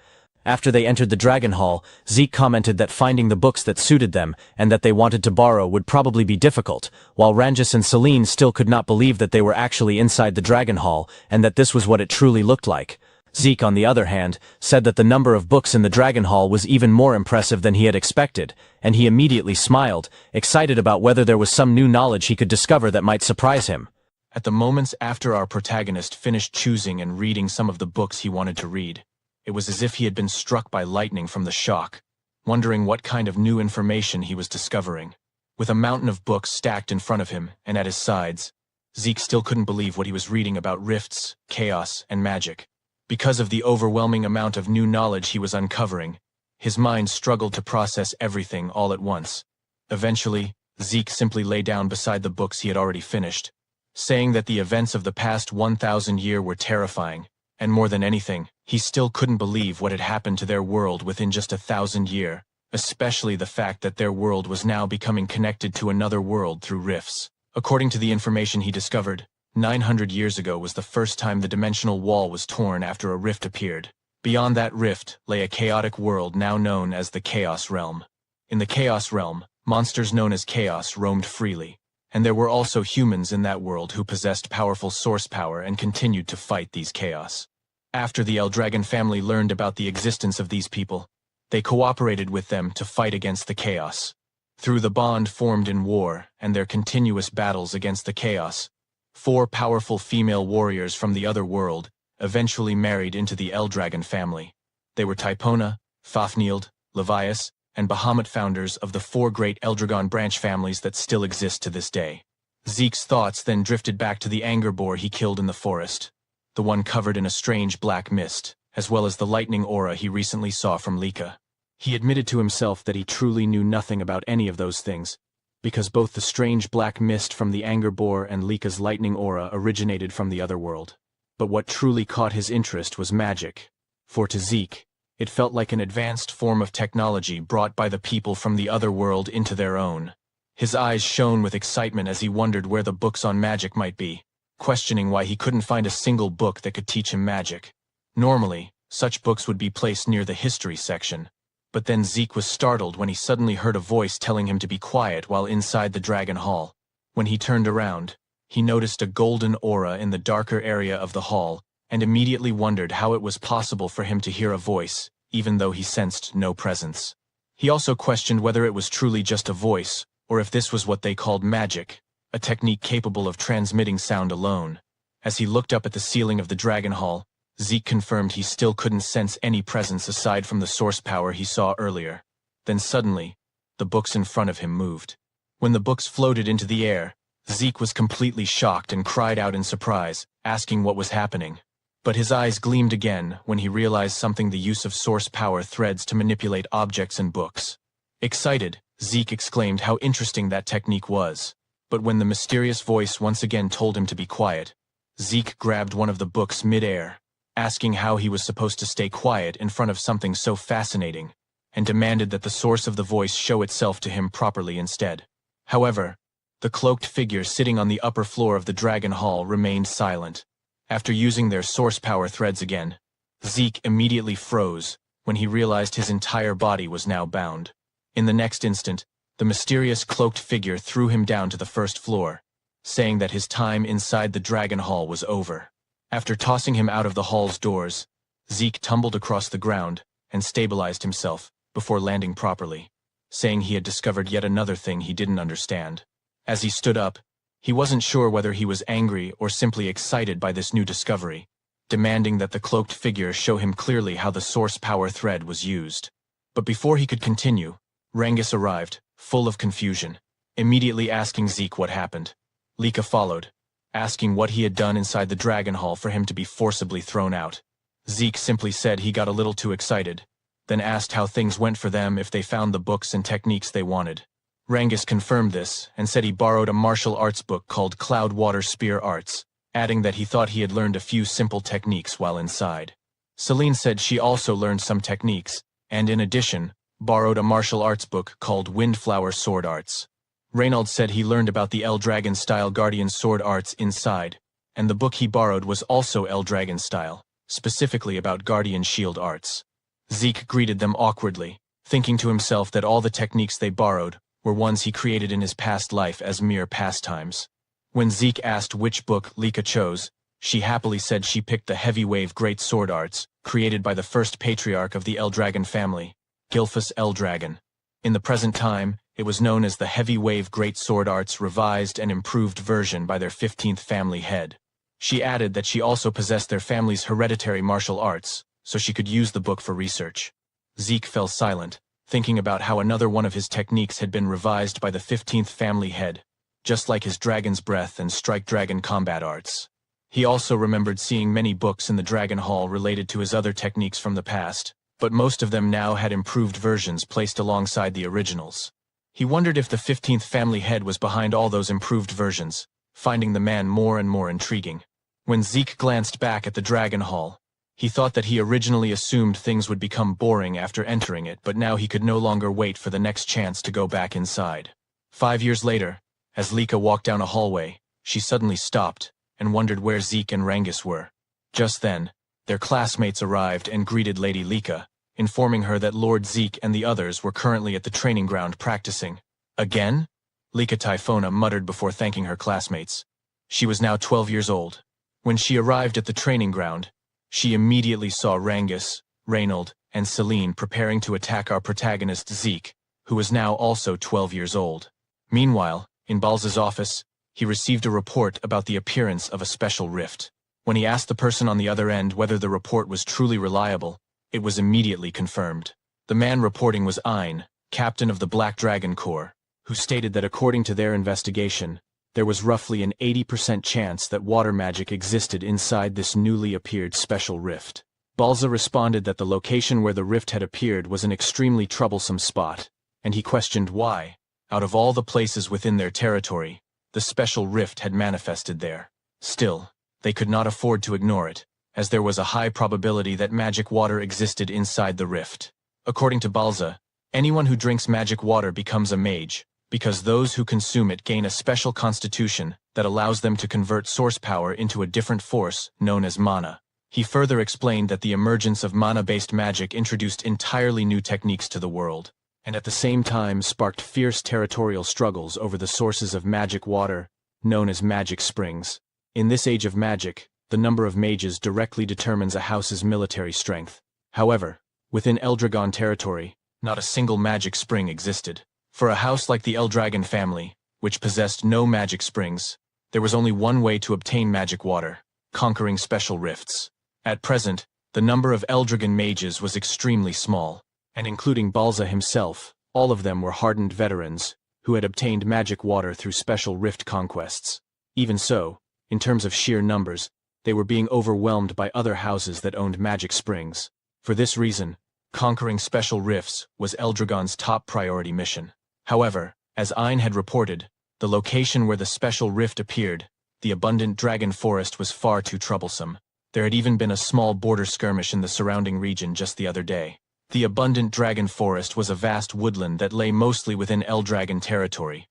After they entered the Dragon Hall, Zeke commented that finding the books that suited them and that they wanted to borrow would probably be difficult, while Rangus and Celine still could not believe that they were actually inside the Dragon Hall and that this was what it truly looked like. Zeke, on the other hand, said that the number of books in the Dragon Hall was even more impressive than he had expected, and he immediately smiled, excited about whether there was some new knowledge he could discover that might surprise him. At the moments after our protagonist finished choosing and reading some of the books he wanted to read, it was as if he had been struck by lightning from the shock, wondering what kind of new information he was discovering. With a mountain of books stacked in front of him and at his sides, Zeke still couldn't believe what he was reading about rifts, chaos, and magic. Because of the overwhelming amount of new knowledge he was uncovering, his mind struggled to process everything all at once. Eventually, Zeke simply lay down beside the books he had already finished, saying that the events of the past 1,000 years were terrifying, and more than anything, he still couldn't believe what had happened to their world within just 1,000 years, especially the fact that their world was now becoming connected to another world through rifts. According to the information he discovered, 900 years ago was the first time the dimensional wall was torn after a rift appeared. Beyond that rift lay a chaotic world now known as the Chaos Realm. In the Chaos Realm, monsters known as Chaos roamed freely, and there were also humans in that world who possessed powerful source power and continued to fight these Chaos. After the Eldragon family learned about the existence of these people, they cooperated with them to fight against the Chaos. Through the bond formed in war and their continuous battles against the Chaos, 4 powerful female warriors from the other world eventually married into the Eldragon family. They were Typona, Fafnield, Levias, and Bahamut, founders of the 4 great Eldragon branch families that still exist to this day. Zeke's thoughts then drifted back to the anger boar he killed in the forest, the one covered in a strange black mist, as well as the lightning aura he recently saw from Lika. He admitted to himself that he truly knew nothing about any of those things, because both the strange black mist from the anger boar and Lika's lightning aura originated from the other world. But what truly caught his interest was magic, for to Zeke, it felt like an advanced form of technology brought by the people from the other world into their own. His eyes shone with excitement as he wondered where the books on magic might be, questioning why he couldn't find a single book that could teach him magic. Normally, such books would be placed near the history section, but then Zeke was startled when he suddenly heard a voice telling him to be quiet while inside the Dragon Hall. When he turned around, he noticed a golden aura in the darker area of the hall, and immediately wondered how it was possible for him to hear a voice, even though he sensed no presence. He also questioned whether it was truly just a voice, or if this was what they called magic, a technique capable of transmitting sound alone. As he looked up at the ceiling of the Dragon Hall, Zeke confirmed he still couldn't sense any presence aside from the source power he saw earlier. Then suddenly, the books in front of him moved. When the books floated into the air, Zeke was completely shocked and cried out in surprise, asking what was happening. But his eyes gleamed again when he realized something: the use of source power threads to manipulate objects and books. Excited, Zeke exclaimed how interesting that technique was. But when the mysterious voice once again told him to be quiet, Zeke grabbed one of the books mid-air, asking how he was supposed to stay quiet in front of something so fascinating, and demanded that the source of the voice show itself to him properly instead. However, the cloaked figure sitting on the upper floor of the Dragon Hall remained silent. After using their source power threads again, Zeke immediately froze when he realized his entire body was now bound. In the next instant, the mysterious cloaked figure threw him down to the first floor, saying that his time inside the Dragon Hall was over. After tossing him out of the hall's doors, Zeke tumbled across the ground and stabilized himself before landing properly, saying he had discovered yet another thing he didn't understand. As he stood up, he wasn't sure whether he was angry or simply excited by this new discovery, demanding that the cloaked figure show him clearly how the source power thread was used. But before he could continue, Rangus arrived, full of confusion, immediately asking Zeke what happened. Lika followed, asking what he had done inside the Dragon Hall for him to be forcibly thrown out. Zeke simply said he got a little too excited, then asked how things went for them if they found the books and techniques they wanted. Rangus confirmed this and said he borrowed a martial arts book called Cloud Water Spear Arts, adding that he thought he had learned a few simple techniques while inside. Celine said she also learned some techniques, and in addition, borrowed a martial arts book called Windflower Sword Arts. Reynald said he learned about the Eldragon-style Guardian Sword Arts inside, and the book he borrowed was also Eldragon-style, specifically about Guardian Shield Arts. Zeke greeted them awkwardly, thinking to himself that all the techniques they borrowed were ones he created in his past life as mere pastimes. When Zeke asked which book Lika chose, she happily said she picked the Heavy Wave Great Sword Arts, created by the first Patriarch of the Eldragon family, Gilphus Eldragon. In the present time, it was known as the Heavy Wave Great Sword Arts revised and improved version by their 15th family head. She added that she also possessed their family's hereditary martial arts, so she could use the book for research. Zeke fell silent, thinking about how another one of his techniques had been revised by the 15th family head, just like his dragon's breath and strike dragon combat arts. He also remembered seeing many books in the Dragon Hall related to his other techniques from the past, but most of them now had improved versions placed alongside the originals. He wondered if the 15th family head was behind all those improved versions, finding the man more and more intriguing. When Zeke glanced back at the Dragon Hall, he thought that he originally assumed things would become boring after entering it, but now he could no longer wait for the next chance to go back inside. 5 years later, as Lika walked down a hallway, she suddenly stopped and wondered where Zeke and Rangus were. Just then, their classmates arrived and greeted Lady Lika, informing her that Lord Zeke and the others were currently at the training ground practicing. Again? Lika Typhona muttered before thanking her classmates. She was now 12 years old. When she arrived at the training ground, she immediately saw Rangus, Reynold, and Celine preparing to attack our protagonist Zeke, who was now also 12 years old. Meanwhile, in Balza's office, he received a report about the appearance of a special rift. When he asked the person on the other end whether the report was truly reliable, it was immediately confirmed. The man reporting was Ein, captain of the Black Dragon Corps, who stated that according to their investigation, there was roughly an 80% chance that water magic existed inside this newly appeared special rift. Balza responded that the location where the rift had appeared was an extremely troublesome spot, and he questioned why, out of all the places within their territory, the special rift had manifested there. Still, they could not afford to ignore it, as there was a high probability that magic water existed inside the rift. According to Balza, anyone who drinks magic water becomes a mage, because those who consume it gain a special constitution that allows them to convert source power into a different force known as mana. He further explained that the emergence of mana-based magic introduced entirely new techniques to the world, and at the same time sparked fierce territorial struggles over the sources of magic water, known as magic springs. In this age of magic, the number of mages directly determines a house's military strength. However, within Eldragon territory, not a single magic spring existed. For a house like the Eldragon family, which possessed no magic springs, there was only one way to obtain magic water: conquering special rifts. At present, the number of Eldragon mages was extremely small, and including Balza himself, all of them were hardened veterans, who had obtained magic water through special rift conquests. Even so, in terms of sheer numbers, they were being overwhelmed by other houses that owned magic springs. For this reason, conquering special rifts was Eldragon's top priority mission. However, as Ein had reported, the location where the special rift appeared, the abundant dragon forest, was far too troublesome. There had even been a small border skirmish in the surrounding region just the other day. The abundant dragon forest was a vast woodland that lay mostly within Eldragon territory,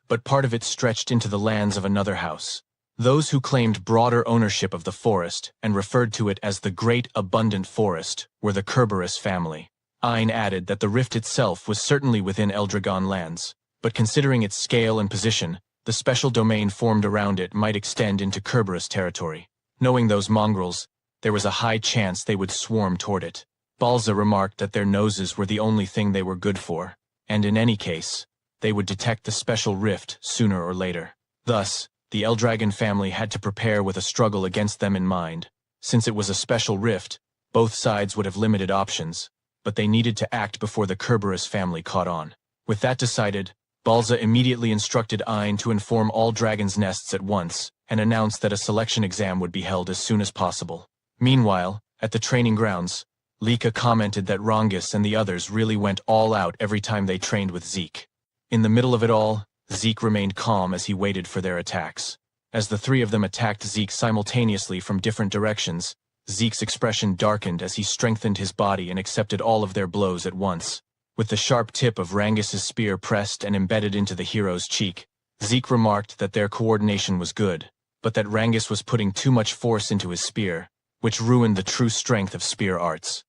but part of it stretched into the lands of another house. Those who claimed broader ownership of the forest and referred to it as the Great Abundant Forest were the Kerberos family. Ein added that the rift itself was certainly within Eldragon lands, but considering its scale and position, the special domain formed around it might extend into Kerberos territory. Knowing those mongrels, there was a high chance they would swarm toward it. Balza remarked that their noses were the only thing they were good for, and in any case, they would detect the special rift sooner or later. Thus, the Eldragon family had to prepare with a struggle against them in mind. Since it was a special rift, both sides would have limited options, but they needed to act before the Kerberos family caught on. With that decided, Balza immediately instructed Ein to inform all dragons' nests at once, and announced that a selection exam would be held as soon as possible. Meanwhile, at the training grounds, Lika commented that Rangus and the others really went all out every time they trained with Zeke. In the middle of it all, Zeke remained calm as he waited for their attacks. As the three of them attacked Zeke simultaneously from different directions, Zeke's expression darkened as he strengthened his body and accepted all of their blows at once. With the sharp tip of Rangus's spear pressed and embedded into the hero's cheek, Zeke remarked that their coordination was good, but that Rangus was putting too much force into his spear, which ruined the true strength of spear arts.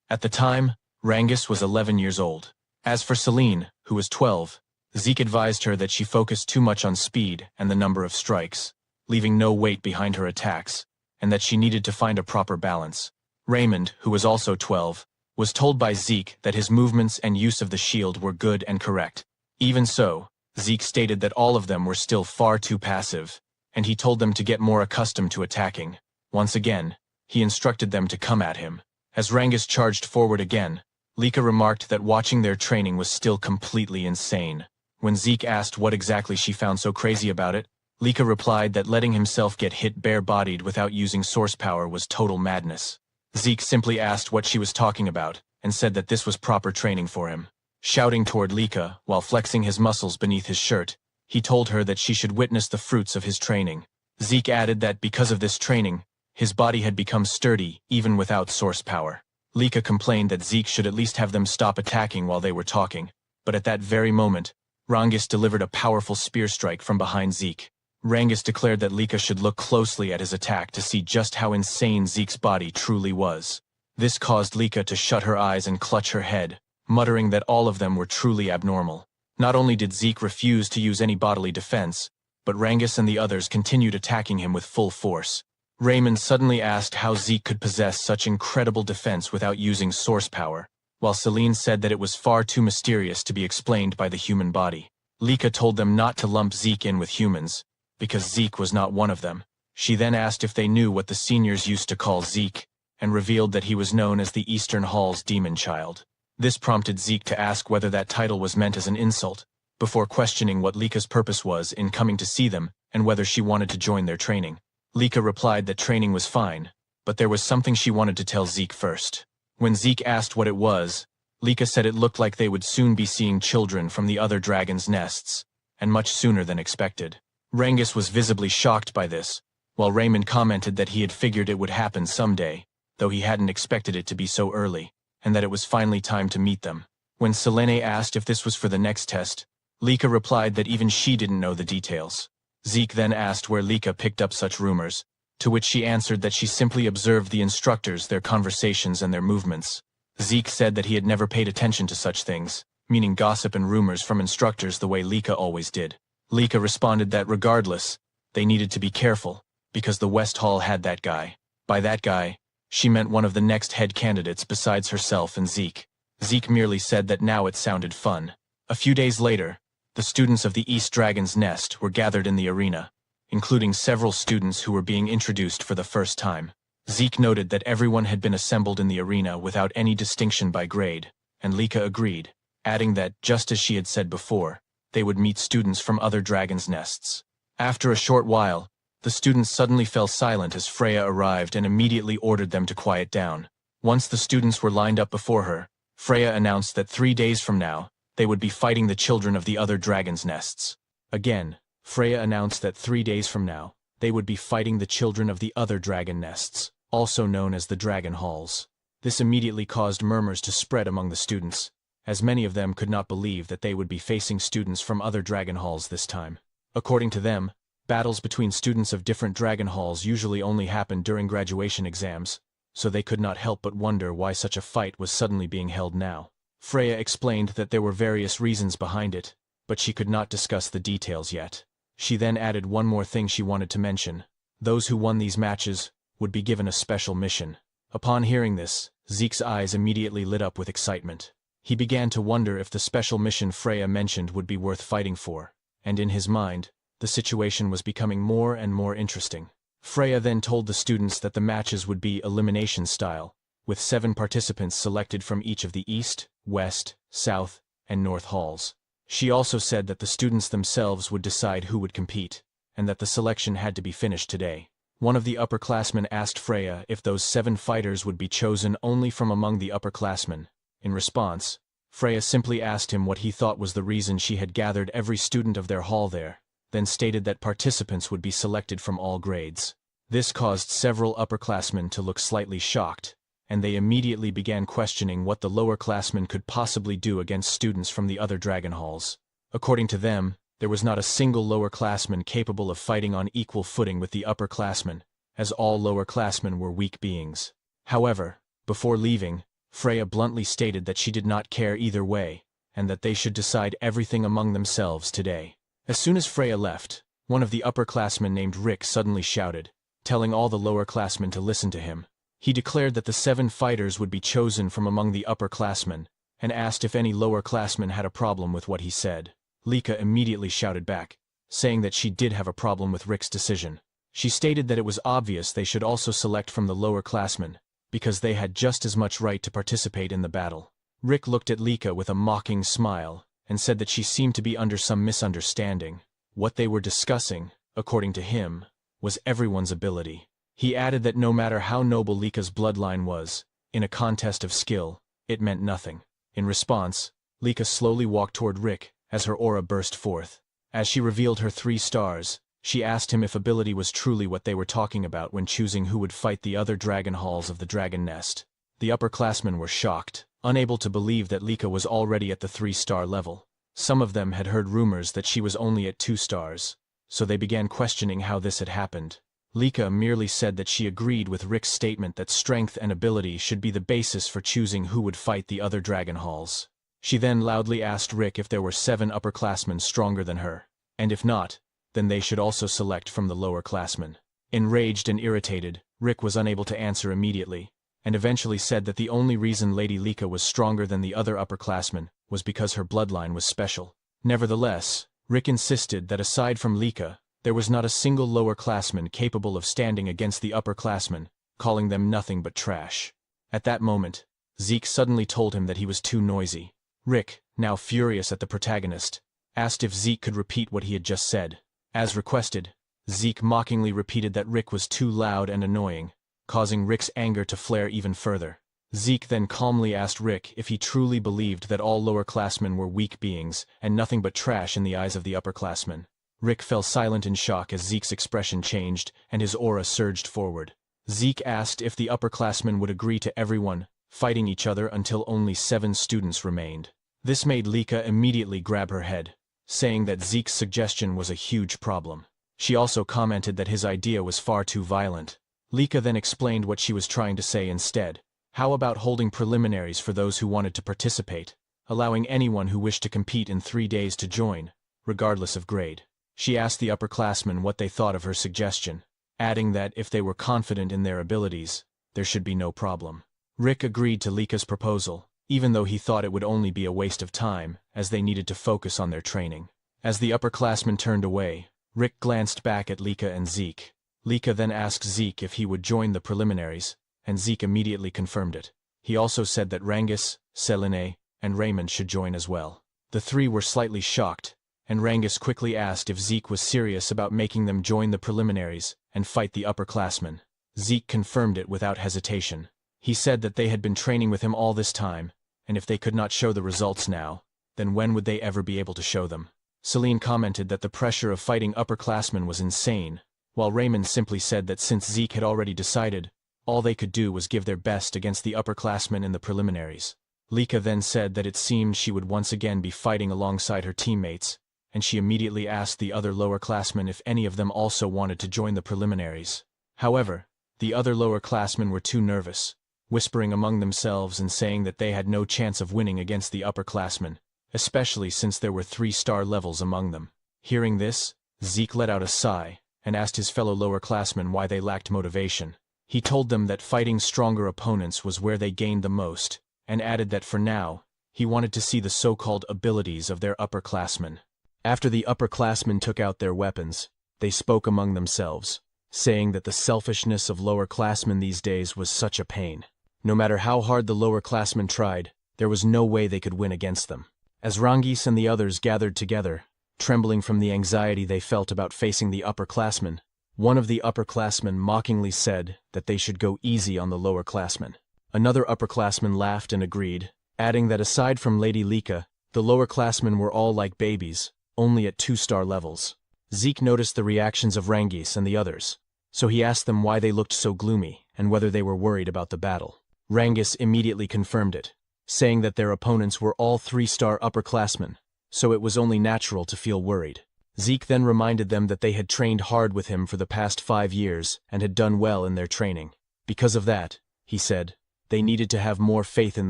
At the time, Rangus was 11 years old. As for Celine, who was 12, Zeke advised her that she focused too much on speed and the number of strikes, leaving no weight behind her attacks, and that she needed to find a proper balance. Raymond, who was also 12, was told by Zeke that his movements and use of the shield were good and correct. Even so, Zeke stated that all of them were still far too passive, and he told them to get more accustomed to attacking. Once again, he instructed them to come at him. As Rangus charged forward again, Lika remarked that watching their training was still completely insane. When Zeke asked what exactly she found so crazy about it, Lika replied that letting himself get hit bare-bodied without using source power was total madness. Zeke simply asked what she was talking about, and said that this was proper training for him. Shouting toward Lika, while flexing his muscles beneath his shirt, he told her that she should witness the fruits of his training. Zeke added that because of this training, his body had become sturdy, even without source power. Lika complained that Zeke should at least have them stop attacking while they were talking, but at that very moment, Rangis delivered a powerful spear strike from behind Zeke. Rangis declared that Lika should look closely at his attack to see just how insane Zeke's body truly was. This caused Lika to shut her eyes and clutch her head, muttering that all of them were truly abnormal. Not only did Zeke refuse to use any bodily defense, but Rangis and the others continued attacking him with full force. Raymond suddenly asked how Zeke could possess such incredible defense without using source power, while Celine said that it was far too mysterious to be explained by the human body. Lika told them not to lump Zeke in with humans, because Zeke was not one of them. She then asked if they knew what the seniors used to call Zeke, and revealed that he was known as the Eastern Hall's demon child. This prompted Zeke to ask whether that title was meant as an insult, before questioning what Lika's purpose was in coming to see them and whether she wanted to join their training. Lika replied that training was fine, but there was something she wanted to tell Zeke first. When Zeke asked what it was, Lika said it looked like they would soon be seeing children from the other dragons' nests, and much sooner than expected. Rangis was visibly shocked by this, while Raymond commented that he had figured it would happen someday, though he hadn't expected it to be so early, and that it was finally time to meet them. When Selene asked if this was for the next test, Lika replied that even she didn't know the details. Zeke then asked where Lika picked up such rumors, to which she answered that she simply observed the instructors, their conversations, and their movements. Zeke said that he had never paid attention to such things, meaning gossip and rumors from instructors the way Lika always did. Lika responded that regardless, they needed to be careful, because the West Hall had that guy. By that guy, she meant one of the next head candidates besides herself and Zeke. Zeke merely said that now it sounded fun. A few days later, the students of the East Dragon's Nest were gathered in the arena, including several students who were being introduced for the first time. Zeke noted that everyone had been assembled in the arena without any distinction by grade, and Lika agreed, adding that, just as she had said before, they would meet students from other dragons' nests. After a short while, the students suddenly fell silent as Freya arrived and immediately ordered them to quiet down. Once the students were lined up before her, Freya announced that 3 days from now, they would be fighting the children of the other dragons' nests. Again, Freya announced that 3 days from now, they would be fighting the children of the other dragon nests, also known as the Dragon Halls. This immediately caused murmurs to spread among the students, as many of them could not believe that they would be facing students from other dragon halls this time. According to them, battles between students of different dragon halls usually only happened during graduation exams, so they could not help but wonder why such a fight was suddenly being held now. Freya explained that there were various reasons behind it, but she could not discuss the details yet. She then added one more thing she wanted to mention. Those who won these matches would be given a special mission. Upon hearing this, Zeke's eyes immediately lit up with excitement. He began to wonder if the special mission Freya mentioned would be worth fighting for, and in his mind, the situation was becoming more and more interesting. Freya then told the students that the matches would be elimination style, with 7 participants selected from each of the East, West, South, and North halls. She also said that the students themselves would decide who would compete, and that the selection had to be finished today. One of the upperclassmen asked Freya if those 7 fighters would be chosen only from among the upperclassmen. In response, Freya simply asked him what he thought was the reason she had gathered every student of their hall there, then stated that participants would be selected from all grades. This caused several upperclassmen to look slightly shocked, and they immediately began questioning what the lowerclassmen could possibly do against students from the other dragon halls. According to them, there was not a single lowerclassman capable of fighting on equal footing with the upperclassmen, as all lowerclassmen were weak beings. However, before leaving, Freya bluntly stated that she did not care either way, and that they should decide everything among themselves today. As soon as Freya left, one of the upperclassmen named Rick suddenly shouted, telling all the lowerclassmen to listen to him. He declared that the 7 fighters would be chosen from among the upperclassmen, and asked if any lowerclassmen had a problem with what he said. Lika immediately shouted back, saying that she did have a problem with Rick's decision. She stated that it was obvious they should also select from the lowerclassmen, because they had just as much right to participate in the battle. Rick looked at Lika with a mocking smile and said that she seemed to be under some misunderstanding. What they were discussing, according to him, was everyone's ability. He added that no matter how noble Lika's bloodline was, in a contest of skill, it meant nothing. In response, Lika slowly walked toward Rick as her aura burst forth. As she revealed her 3 stars, she asked him if ability was truly what they were talking about when choosing who would fight the other dragon halls of the dragon nest. The upperclassmen were shocked, unable to believe that Lika was already at the 3-star level. Some of them had heard rumors that she was only at 2 stars, so they began questioning how this had happened. Lika merely said that she agreed with Rick's statement that strength and ability should be the basis for choosing who would fight the other dragon halls. She then loudly asked Rick if there were 7 upperclassmen stronger than her, and if not, then they should also select from the lower classmen. Enraged and irritated, Rick was unable to answer immediately, and eventually said that the only reason Lady Lika was stronger than the other upperclassmen was because her bloodline was special. Nevertheless, Rick insisted that aside from Lika, there was not a single lower classman capable of standing against the upperclassmen, calling them nothing but trash. At that moment, Zeke suddenly told him that he was too noisy. Rick, now furious at the protagonist, asked if Zeke could repeat what he had just said. As requested, Zeke mockingly repeated that Rick was too loud and annoying, causing Rick's anger to flare even further. Zeke then calmly asked Rick if he truly believed that all lower-classmen were weak beings and nothing but trash in the eyes of the upperclassmen. Rick fell silent in shock as Zeke's expression changed and his aura surged forward. Zeke asked if the upperclassmen would agree to everyone fighting each other until only 7 students remained. This made Lika immediately grab her head, saying that Zeke's suggestion was a huge problem. She also commented that his idea was far too violent. Lika then explained what she was trying to say instead. How about holding preliminaries for those who wanted to participate, allowing anyone who wished to compete in 3 days to join, regardless of grade? She asked the upperclassmen what they thought of her suggestion, adding that if they were confident in their abilities, there should be no problem. Rick agreed to Lika's proposal, even though he thought it would only be a waste of time, as they needed to focus on their training. As the upperclassmen turned away, Rick glanced back at Lika and Zeke. Lika then asked Zeke if he would join the preliminaries, and Zeke immediately confirmed it. He also said that Rangus, Selene, and Raymond should join as well. The 3 were slightly shocked, and Rangus quickly asked if Zeke was serious about making them join the preliminaries and fight the upperclassmen. Zeke confirmed it without hesitation. He said that they had been training with him all this time, and if they could not show the results now, then when would they ever be able to show them? Selene commented that the pressure of fighting upperclassmen was insane, while Raymond simply said that since Zeke had already decided, all they could do was give their best against the upperclassmen in the preliminaries. Lika then said that it seemed she would once again be fighting alongside her teammates, and she immediately asked the other lower-classmen if any of them also wanted to join the preliminaries. However, the other lower-classmen were too nervous, whispering among themselves and saying that they had no chance of winning against the upperclassmen, especially since there were 3-star levels among them. Hearing this, Zeke let out a sigh and asked his fellow lower-classmen why they lacked motivation. He told them that fighting stronger opponents was where they gained the most, and added that for now, he wanted to see the so-called abilities of their upperclassmen. After the upperclassmen took out their weapons, they spoke among themselves, saying that the selfishness of lower-classmen these days was such a pain. No matter how hard the lower-classmen tried, there was no way they could win against them. As Rangis and the others gathered together, trembling from the anxiety they felt about facing the upperclassmen, one of the upperclassmen mockingly said that they should go easy on the lowerclassmen. Another upperclassman laughed and agreed, adding that aside from Lady Lika, the lowerclassmen were all like babies, only at 2-star levels. Zeke noticed the reactions of Rangis and the others, so he asked them why they looked so gloomy and whether they were worried about the battle. Rangus immediately confirmed it, saying that their opponents were all 3-star upperclassmen, so it was only natural to feel worried. Zeke then reminded them that they had trained hard with him for the past 5 years and had done well in their training. Because of that, he said, they needed to have more faith in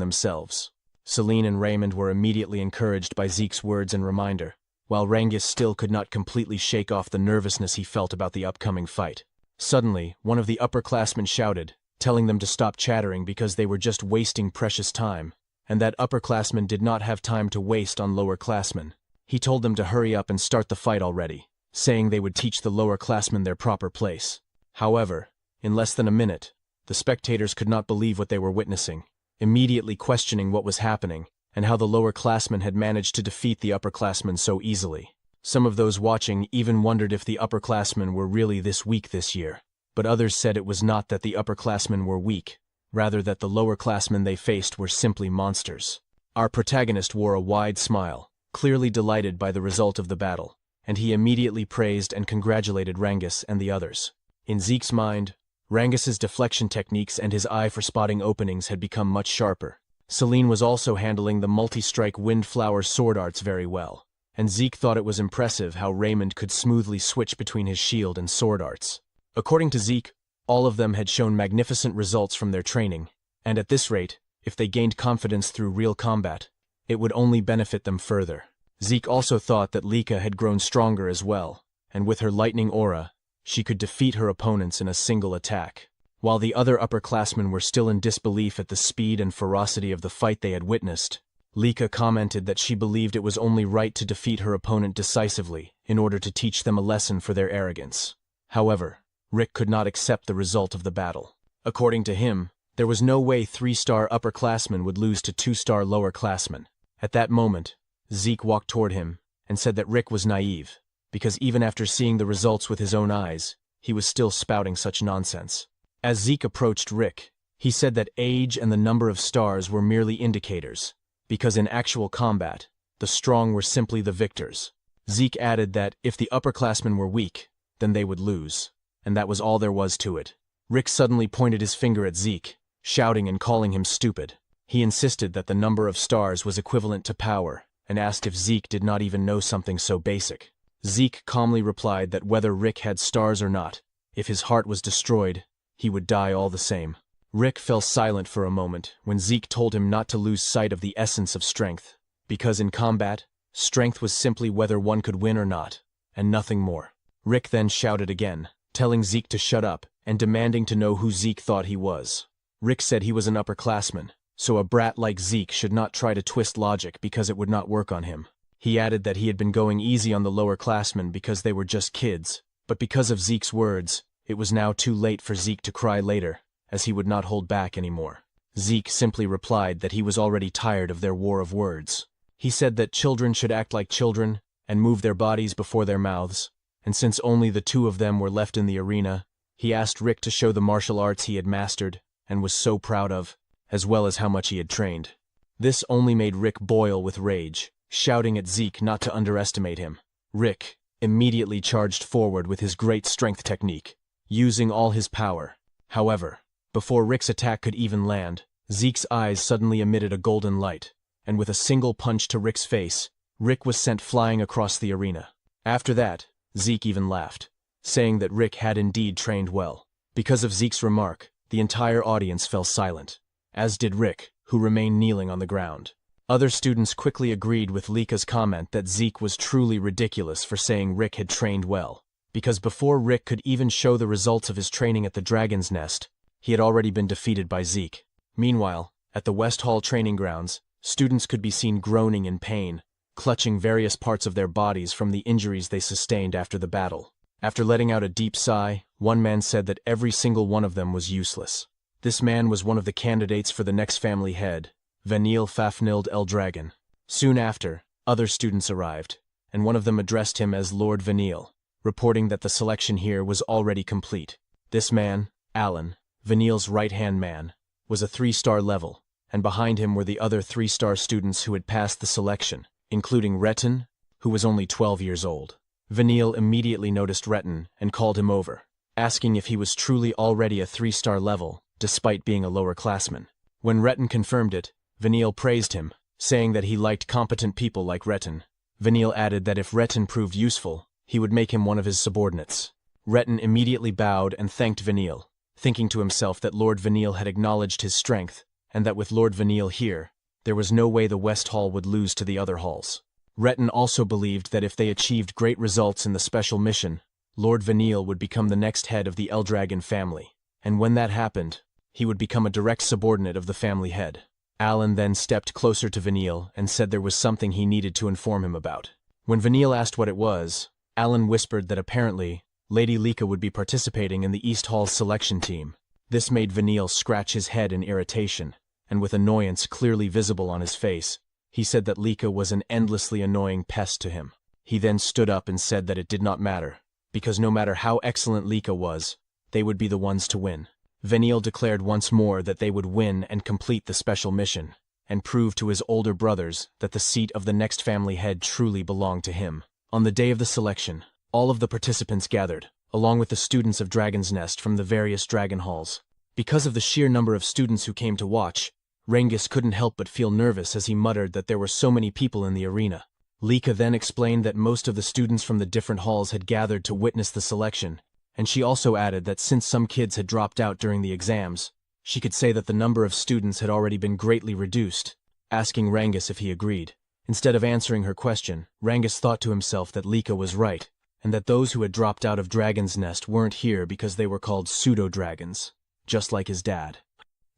themselves. Selene and Raymond were immediately encouraged by Zeke's words and reminder, while Rangus still could not completely shake off the nervousness he felt about the upcoming fight. Suddenly, one of the upperclassmen shouted, telling them to stop chattering because they were just wasting precious time, and that upperclassmen did not have time to waste on lowerclassmen. He told them to hurry up and start the fight already, saying they would teach the lowerclassmen their proper place. However, in less than a minute, the spectators could not believe what they were witnessing, immediately questioning what was happening and how the lower-classmen had managed to defeat the upperclassmen so easily. Some of those watching even wondered if the upperclassmen were really this weak this year, but others said it was not that the upperclassmen were weak, rather that the lower-classmen they faced were simply monsters. Our protagonist wore a wide smile, clearly delighted by the result of the battle, and he immediately praised and congratulated Rangus and the others. In Zeke's mind, Rangus's deflection techniques and his eye for spotting openings had become much sharper. Celine was also handling the multi-strike windflower sword arts very well, and Zeke thought it was impressive how Raymond could smoothly switch between his shield and sword arts. According to Zeke, all of them had shown magnificent results from their training, and at this rate, if they gained confidence through real combat, it would only benefit them further. Zeke also thought that Lika had grown stronger as well, and with her lightning aura, she could defeat her opponents in a single attack. While the other upperclassmen were still in disbelief at the speed and ferocity of the fight they had witnessed, Lika commented that she believed it was only right to defeat her opponent decisively in order to teach them a lesson for their arrogance. However, Rick could not accept the result of the battle. According to him, there was no way 3-star upperclassmen would lose to 2-star lowerclassmen. At that moment, Zeke walked toward him and said that Rick was naive, because even after seeing the results with his own eyes, he was still spouting such nonsense. As Zeke approached Rick, he said that age and the number of stars were merely indicators, because in actual combat, the strong were simply the victors. Zeke added that if the upperclassmen were weak, then they would lose, and that was all there was to it. Rick suddenly pointed his finger at Zeke, shouting and calling him stupid. He insisted that the number of stars was equivalent to power, and asked if Zeke did not even know something so basic. Zeke calmly replied that whether Rick had stars or not, if his heart was destroyed, he would die all the same. Rick fell silent for a moment when Zeke told him not to lose sight of the essence of strength, because in combat, strength was simply whether one could win or not, and nothing more. Rick then shouted again, telling Zeke to shut up and demanding to know who Zeke thought he was. Rick said he was an upperclassman, so a brat like Zeke should not try to twist logic because it would not work on him. He added that he had been going easy on the lowerclassmen because they were just kids, but because of Zeke's words, it was now too late for Zeke to cry later, as he would not hold back anymore. Zeke simply replied that he was already tired of their war of words. He said that children should act like children and move their bodies before their mouths, and since only the two of them were left in the arena, he asked Rick to show the martial arts he had mastered and was so proud of, as well as how much he had trained. This only made Rick boil with rage, shouting at Zeke not to underestimate him. Rick immediately charged forward with his great strength technique, using all his power. However, before Rick's attack could even land, Zeke's eyes suddenly emitted a golden light, and with a single punch to Rick's face, Rick was sent flying across the arena. After that, Zeke even laughed, saying that Rick had indeed trained well. Because of Zeke's remark, the entire audience fell silent, as did Rick, who remained kneeling on the ground. Other students quickly agreed with Lika's comment that Zeke was truly ridiculous for saying Rick had trained well, because before Rick could even show the results of his training at the Dragon's Nest, he had already been defeated by Zeke. Meanwhile, at the West Hall training grounds, students could be seen groaning in pain, clutching various parts of their bodies from the injuries they sustained after the battle. After letting out a deep sigh, one man said that every single one of them was useless. This man was one of the candidates for the next family head, Vanille Fafnilde Eldragon. Soon after, other students arrived, and one of them addressed him as Lord Vanille, reporting that the selection here was already complete. This man, Alan, Vanille's right-hand man, was a 3-star level, and behind him were the other 3-star students who had passed the selection, including Retin, who was only 12 years old. Vanille immediately noticed Retin and called him over, asking if he was truly already a 3-star level, despite being a lower-classman. When Retin confirmed it, Vanille praised him, saying that he liked competent people like Retin. Vanille added that if Retin proved useful, he would make him one of his subordinates. Retin immediately bowed and thanked Vanille, thinking to himself that Lord Vanille had acknowledged his strength, and that with Lord Vanille here, there was no way the West Hall would lose to the other halls. Retin also believed that if they achieved great results in the special mission, Lord Vanille would become the next head of the Eldragon family, and when that happened, he would become a direct subordinate of the family head. Alan then stepped closer to Vanille and said there was something he needed to inform him about. When Vanille asked what it was, Alan whispered that apparently, Lady Lika would be participating in the East Hall's selection team. This made Vanille scratch his head in irritation, and with annoyance clearly visible on his face, he said that Lika was an endlessly annoying pest to him. He then stood up and said that it did not matter, because no matter how excellent Lika was, they would be the ones to win. Vanille declared once more that they would win and complete the special mission, and prove to his older brothers that the seat of the next family head truly belonged to him. On the day of the selection, all of the participants gathered, along with the students of Dragon's Nest from the various dragon halls. Because of the sheer number of students who came to watch, Rengis couldn't help but feel nervous as he muttered that there were so many people in the arena. Lika then explained that most of the students from the different halls had gathered to witness the selection, and she also added that since some kids had dropped out during the exams, she could say that the number of students had already been greatly reduced, asking Rengis if he agreed. Instead of answering her question, Rengis thought to himself that Lika was right, and that those who had dropped out of Dragon's Nest weren't here because they were called pseudo-dragons, just like his dad.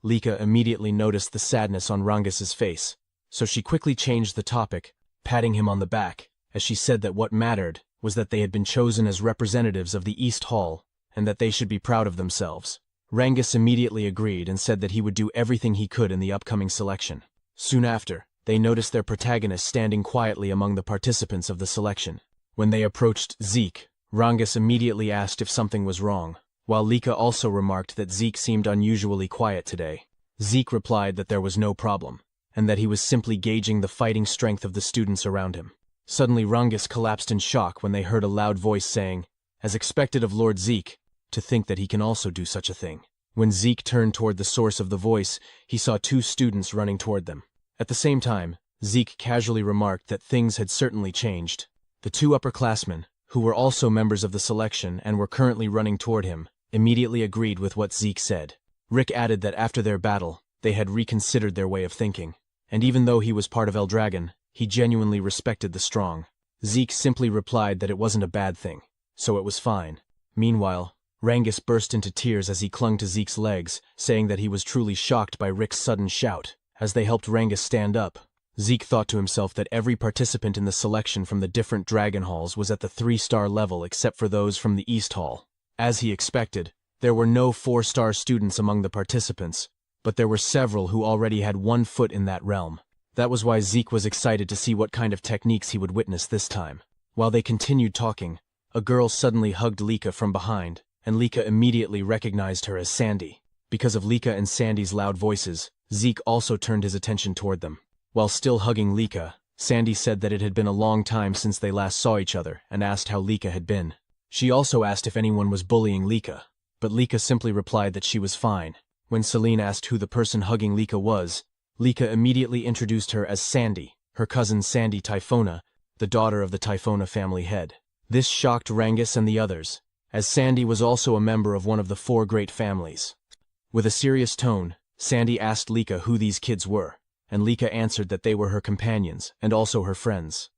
Lika immediately noticed the sadness on Rengis's face, so she quickly changed the topic, patting him on the back, as she said that what mattered was that they had been chosen as representatives of the East Hall, and that they should be proud of themselves. Rengis immediately agreed and said that he would do everything he could in the upcoming selection. Soon after, they noticed their protagonist standing quietly among the participants of the selection. When they approached Zeke, Rengis immediately asked if something was wrong, while Lika also remarked that Zeke seemed unusually quiet today. Zeke replied that there was no problem, and that he was simply gauging the fighting strength of the students around him. Suddenly Rengis collapsed in shock when they heard a loud voice saying, as expected of Lord Zeke, to think that he can also do such a thing. When Zeke turned toward the source of the voice, he saw two students running toward them. At the same time, Zeke casually remarked that things had certainly changed. The two upperclassmen, who were also members of the selection and were currently running toward him, immediately agreed with what Zeke said. Rick added that after their battle, they had reconsidered their way of thinking, and even though he was part of Eldragon, he genuinely respected the strong. Zeke simply replied that it wasn't a bad thing, so it was fine. Meanwhile, Rengis burst into tears as he clung to Zeke's legs, saying that he was truly shocked by Rick's sudden shout. As they helped Rengis stand up, Zeke thought to himself that every participant in the selection from the different dragon halls was at the 3-star level except for those from the East Hall. As he expected, there were no 4-star students among the participants, but there were several who already had one foot in that realm. That was why Zeke was excited to see what kind of techniques he would witness this time. While they continued talking, a girl suddenly hugged Lika from behind, and Lika immediately recognized her as Sandy. Because of Lika and Sandy's loud voices, Zeke also turned his attention toward them. While still hugging Lika, Sandy said that it had been a long time since they last saw each other and asked how Lika had been. She also asked if anyone was bullying Lika, but Lika simply replied that she was fine. When Celine asked who the person hugging Lika was, Lika immediately introduced her as Sandy, her cousin Sandy Typhona, the daughter of the Typhona family head. This shocked Rengis and the others, as Sandy was also a member of one of the 4 great families. With a serious tone, Sandy asked Lika who these kids were, and Lika answered that they were her companions and also her friends.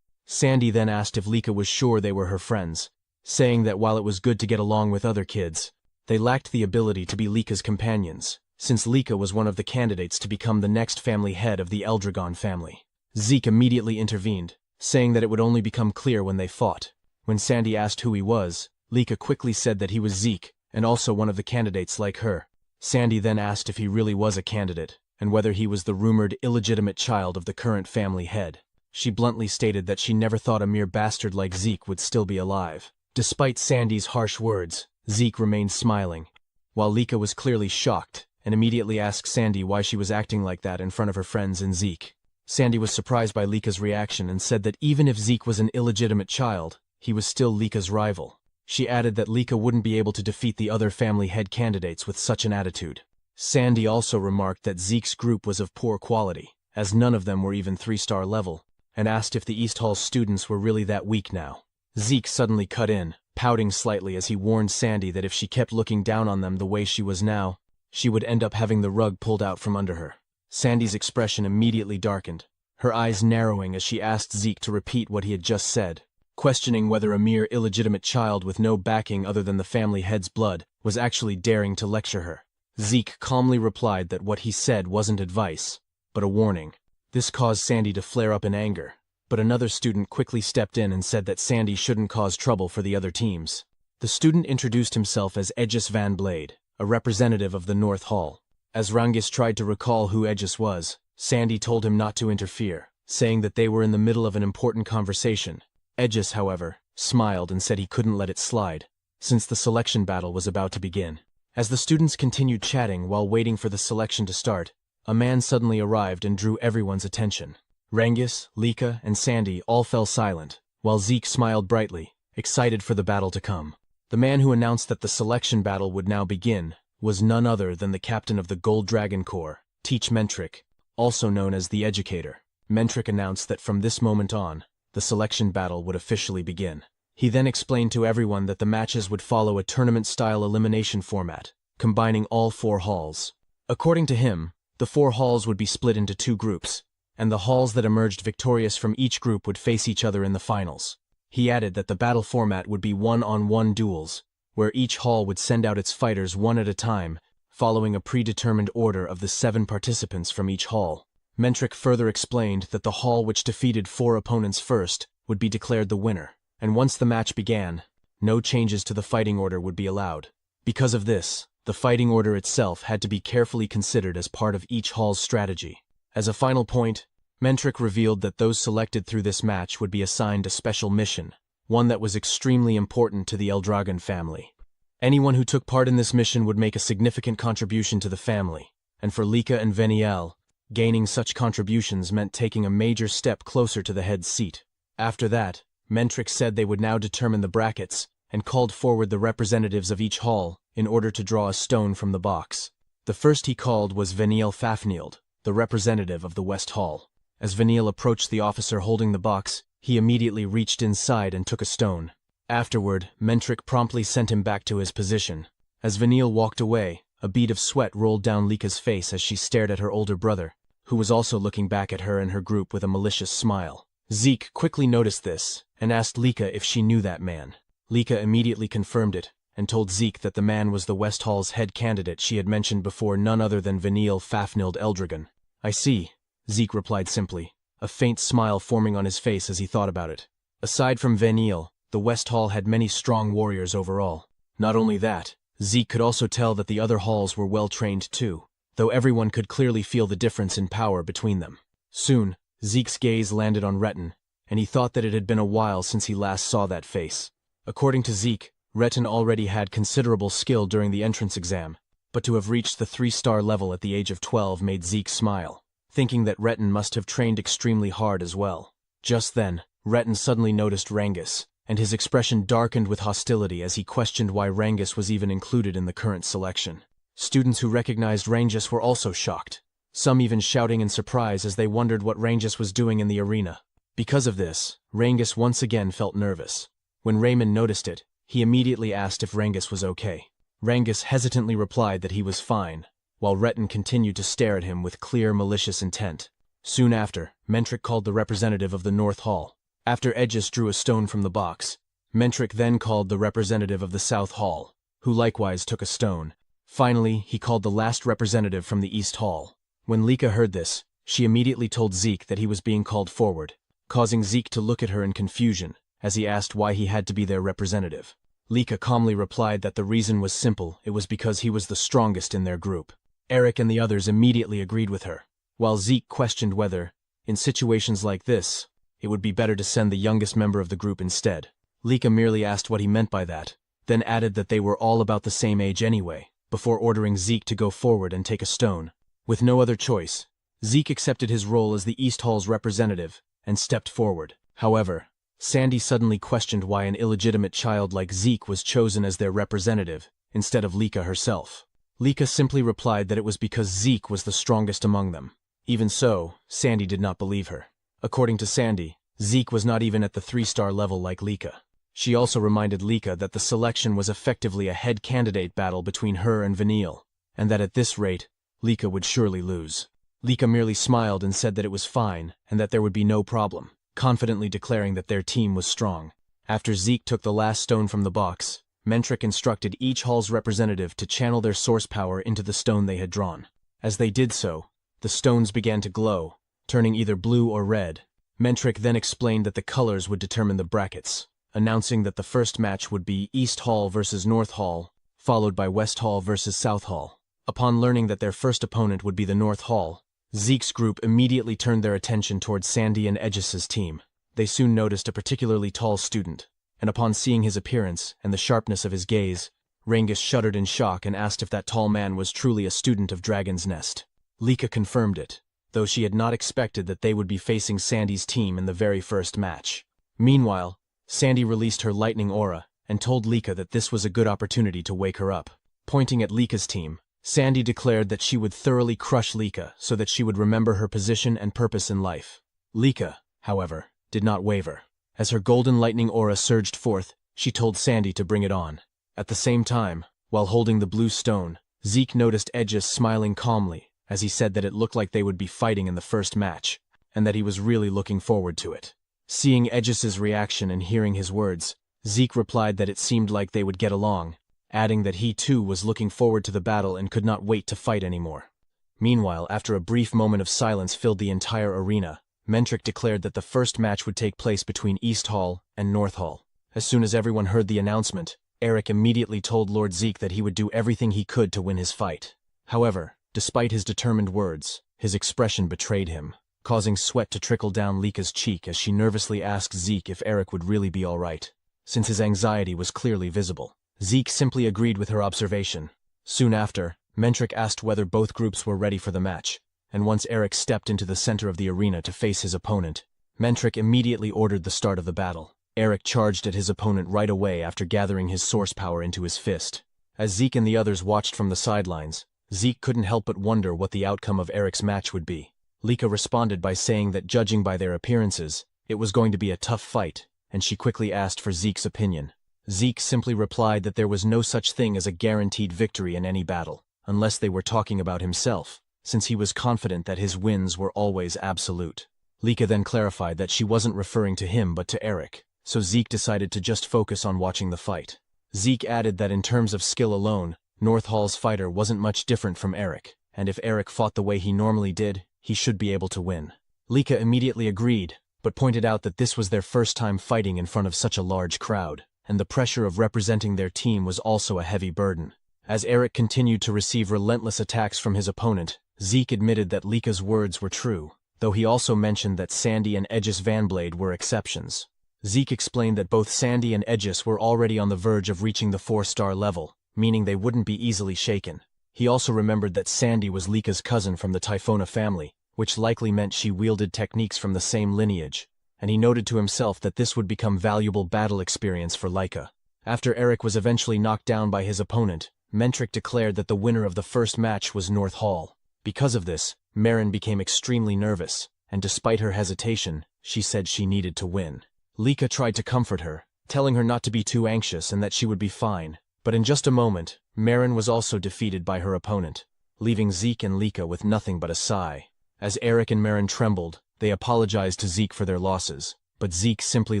Sandy then asked if Lika was sure they were her friends, saying that while it was good to get along with other kids, they lacked the ability to be Lika's companions, since Lika was one of the candidates to become the next family head of the Eldragon family. Zeke immediately intervened, saying that it would only become clear when they fought. When Sandy asked who he was, Lika quickly said that he was Zeke, and also one of the candidates like her. Sandy then asked if he really was a candidate, and whether he was the rumored illegitimate child of the current family head. She bluntly stated that she never thought a mere bastard like Zeke would still be alive. Despite Sandy's harsh words, Zeke remained smiling, while Lika was clearly shocked and immediately asked Sandy why she was acting like that in front of her friends and Zeke. Sandy was surprised by Lika's reaction and said that even if Zeke was an illegitimate child, he was still Lika's rival. She added that Lika wouldn't be able to defeat the other family head candidates with such an attitude. Sandy also remarked that Zeke's group was of poor quality, as none of them were even 3-star level, and asked if the East Hall students were really that weak now. Zeke suddenly cut in, pouting slightly as he warned Sandy that if she kept looking down on them the way she was now, she would end up having the rug pulled out from under her. Sandy's expression immediately darkened, her eyes narrowing as she asked Zeke to repeat what he had just said, questioning whether a mere illegitimate child with no backing other than the family head's blood was actually daring to lecture her. Zeke calmly replied that what he said wasn't advice, but a warning. This caused Sandy to flare up in anger, but another student quickly stepped in and said that Sandy shouldn't cause trouble for the other teams. The student introduced himself as Aegis Van Blade, a representative of the North Hall. As Rangis tried to recall who Aegis was, Sandy told him not to interfere, saying that they were in the middle of an important conversation. Aegis, however, smiled and said he couldn't let it slide, since the selection battle was about to begin. As the students continued chatting while waiting for the selection to start, a man suddenly arrived and drew everyone's attention. Rangis, Lika, and Sandy all fell silent, while Zeke smiled brightly, excited for the battle to come. The man who announced that the selection battle would now begin was none other than the captain of the Gold Dragon Corps, Teach Mentric, also known as the Educator. Mentric announced that from this moment on, the selection battle would officially begin. He then explained to everyone that the matches would follow a tournament-style elimination format, combining all 4 halls. According to him, the 4 halls would be split into 2 groups, and the halls that emerged victorious from each group would face each other in the finals. He added that the battle format would be one-on-one duels, where each hall would send out its fighters one at a time, following a predetermined order of the 7 participants from each hall. Mentric further explained that the hall which defeated 4 opponents first would be declared the winner, and once the match began, no changes to the fighting order would be allowed. Because of this, the fighting order itself had to be carefully considered as part of each hall's strategy. As a final point, Mentric revealed that those selected through this match would be assigned a special mission, one that was extremely important to the Eldragon family. Anyone who took part in this mission would make a significant contribution to the family, and for Lika and Veniel, gaining such contributions meant taking a major step closer to the head seat. After that, Mentric said they would now determine the brackets, and called forward the representatives of each hall in order to draw a stone from the box. The first he called was Veniel Fafnield, the representative of the West Hall. As Veniel approached the officer holding the box, he immediately reached inside and took a stone. Afterward, Mentric promptly sent him back to his position. As Veniel walked away, a bead of sweat rolled down Lika's face as she stared at her older brother, who was also looking back at her and her group with a malicious smile. Zeke quickly noticed this, and asked Lika if she knew that man. Lika immediately confirmed it, and told Zeke that the man was the West Hall's head candidate she had mentioned before, none other than Veniel Fafnild Eldragon. "I see," Zeke replied simply, a faint smile forming on his face as he thought about it. Aside from Veniel, the West Hall had many strong warriors overall. Not only that, Zeke could also tell that the other halls were well-trained too, though everyone could clearly feel the difference in power between them. Soon, Zeke's gaze landed on Retin, and he thought that it had been a while since he last saw that face. According to Zeke, Retin already had considerable skill during the entrance exam, but to have reached the 3-star level at the age of 12 made Zeke smile, thinking that Retin must have trained extremely hard as well. Just then, Retin suddenly noticed Rangis, and his expression darkened with hostility as he questioned why Rangis was even included in the current selection. Students who recognized Rangis were also shocked, some even shouting in surprise as they wondered what Rangis was doing in the arena. Because of this, Rangis once again felt nervous. When Raymond noticed it, he immediately asked if Rangis was okay. Rangis hesitantly replied that he was fine, while Retin continued to stare at him with clear malicious intent. Soon after, Mentric called the representative of the North Hall. After Aegis drew a stone from the box, Mentric then called the representative of the South Hall, who likewise took a stone. Finally, he called the last representative from the East Hall. When Lika heard this, she immediately told Zeke that he was being called forward, causing Zeke to look at her in confusion as he asked why he had to be their representative. Lika calmly replied that the reason was simple, it was because he was the strongest in their group. Eric and the others immediately agreed with her, while Zeke questioned whether, in situations like this, it would be better to send the youngest member of the group instead. Lika merely asked what he meant by that, then added that they were all about the same age anyway, before ordering Zeke to go forward and take a stone. With no other choice, Zeke accepted his role as the East Hall's representative and stepped forward. However, Sandy suddenly questioned why an illegitimate child like Zeke was chosen as their representative instead of Lika herself. Lika simply replied that it was because Zeke was the strongest among them. Even so, Sandy did not believe her. According to Sandy, Zeke was not even at the 3-star level like Lika. She also reminded Lika that the selection was effectively a head candidate battle between her and Veniel, and that at this rate, Lika would surely lose. Lika merely smiled and said that it was fine and that there would be no problem, confidently declaring that their team was strong. After Zeke took the last stone from the box, Mentric instructed each hall's representative to channel their source power into the stone they had drawn. As they did so, the stones began to glow, turning either blue or red. Mentric then explained that the colors would determine the brackets, announcing that the first match would be East Hall versus North Hall, followed by West Hall versus South Hall. Upon learning that their first opponent would be the North Hall, Zeke's group immediately turned their attention towards Sandy and Aegis's team. They soon noticed a particularly tall student, and upon seeing his appearance and the sharpness of his gaze, Reincarnates shuddered in shock and asked if that tall man was truly a student of Dragon's Nest. Lika confirmed it, though she had not expected that they would be facing Sandy's team in the very first match. Meanwhile, Sandy released her lightning aura and told Lika that this was a good opportunity to wake her up. Pointing at Lika's team, Sandy declared that she would thoroughly crush Lika so that she would remember her position and purpose in life. Lika, however, did not waver. As her golden lightning aura surged forth, she told Sandy to bring it on. At the same time, while holding the blue stone, Zeke noticed Aegis smiling calmly as he said that it looked like they would be fighting in the first match, and that he was really looking forward to it. Seeing Aegis's reaction and hearing his words, Zeke replied that it seemed like they would get along, adding that he too was looking forward to the battle and could not wait to fight anymore. Meanwhile, after a brief moment of silence filled the entire arena, Mentric declared that the first match would take place between East Hall and North Hall. As soon as everyone heard the announcement, Eric immediately told Lord Zeke that he would do everything he could to win his fight. However, despite his determined words, his expression betrayed him, causing sweat to trickle down Lika's cheek as she nervously asked Zeke if Eric would really be alright, since his anxiety was clearly visible. Zeke simply agreed with her observation. Soon after, Mentric asked whether both groups were ready for the match, and once Eric stepped into the center of the arena to face his opponent, Mentric immediately ordered the start of the battle. Eric charged at his opponent right away after gathering his source power into his fist. As Zeke and the others watched from the sidelines, Zeke couldn't help but wonder what the outcome of Eric's match would be. Lika responded by saying that judging by their appearances, it was going to be a tough fight, and she quickly asked for Zeke's opinion. Zeke simply replied that there was no such thing as a guaranteed victory in any battle, unless they were talking about himself, since he was confident that his wins were always absolute. Lika then clarified that she wasn't referring to him but to Eric, so Zeke decided to just focus on watching the fight. Zeke added that in terms of skill alone, North Hall's fighter wasn't much different from Eric, and if Eric fought the way he normally did, he should be able to win. Lika immediately agreed, but pointed out that this was their first time fighting in front of such a large crowd, and the pressure of representing their team was also a heavy burden. As Eric continued to receive relentless attacks from his opponent, Zeke admitted that Lika's words were true, though he also mentioned that Sandy and Aegis Vanblade were exceptions. Zeke explained that both Sandy and Aegis were already on the verge of reaching the 4-star level, meaning they wouldn't be easily shaken. He also remembered that Sandy was Lika's cousin from the Typhona family, which likely meant she wielded techniques from the same lineage, and he noted to himself that this would become valuable battle experience for Lika. After Eric was eventually knocked down by his opponent, Mentric declared that the winner of the first match was North Hall. Because of this, Marin became extremely nervous, and despite her hesitation, she said she needed to win. Lika tried to comfort her, telling her not to be too anxious and that she would be fine, but in just a moment, Marin was also defeated by her opponent, leaving Zeke and Lika with nothing but a sigh. As Eric and Marin trembled, they apologized to Zeke for their losses, but Zeke simply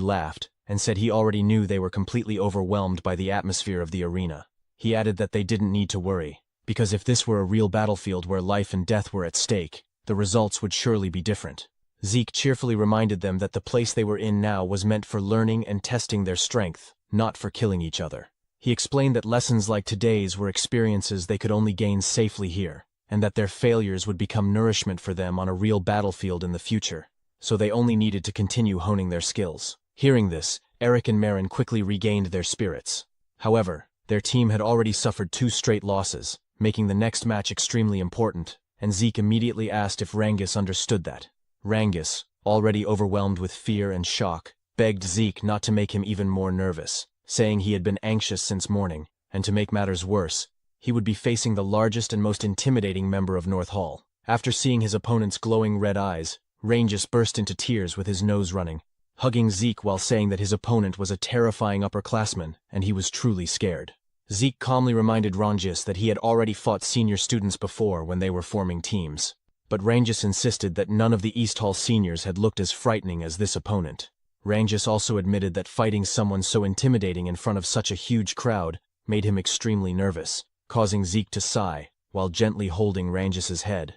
laughed and said he already knew they were completely overwhelmed by the atmosphere of the arena. He added that they didn't need to worry, because if this were a real battlefield where life and death were at stake, the results would surely be different. Zeke cheerfully reminded them that the place they were in now was meant for learning and testing their strength, not for killing each other. He explained that lessons like today's were experiences they could only gain safely here, and that their failures would become nourishment for them on a real battlefield in the future, so they only needed to continue honing their skills. Hearing this, Eric and Marin quickly regained their spirits. However, their team had already suffered 2 straight losses, making the next match extremely important, and Zeke immediately asked if Reincarnates understood that. Reincarnates, already overwhelmed with fear and shock, begged Zeke not to make him even more nervous, saying he had been anxious since morning, and to make matters worse, he would be facing the largest and most intimidating member of North Hall. After seeing his opponent's glowing red eyes, Reincarnates burst into tears with his nose running, hugging Zeke while saying that his opponent was a terrifying upperclassman and he was truly scared. Zeke calmly reminded Reincarnates that he had already fought senior students before when they were forming teams, but Reincarnates insisted that none of the East Hall seniors had looked as frightening as this opponent. Reincarnates also admitted that fighting someone so intimidating in front of such a huge crowd made him extremely nervous, causing Zeke to sigh while gently holding Reincarnates' head.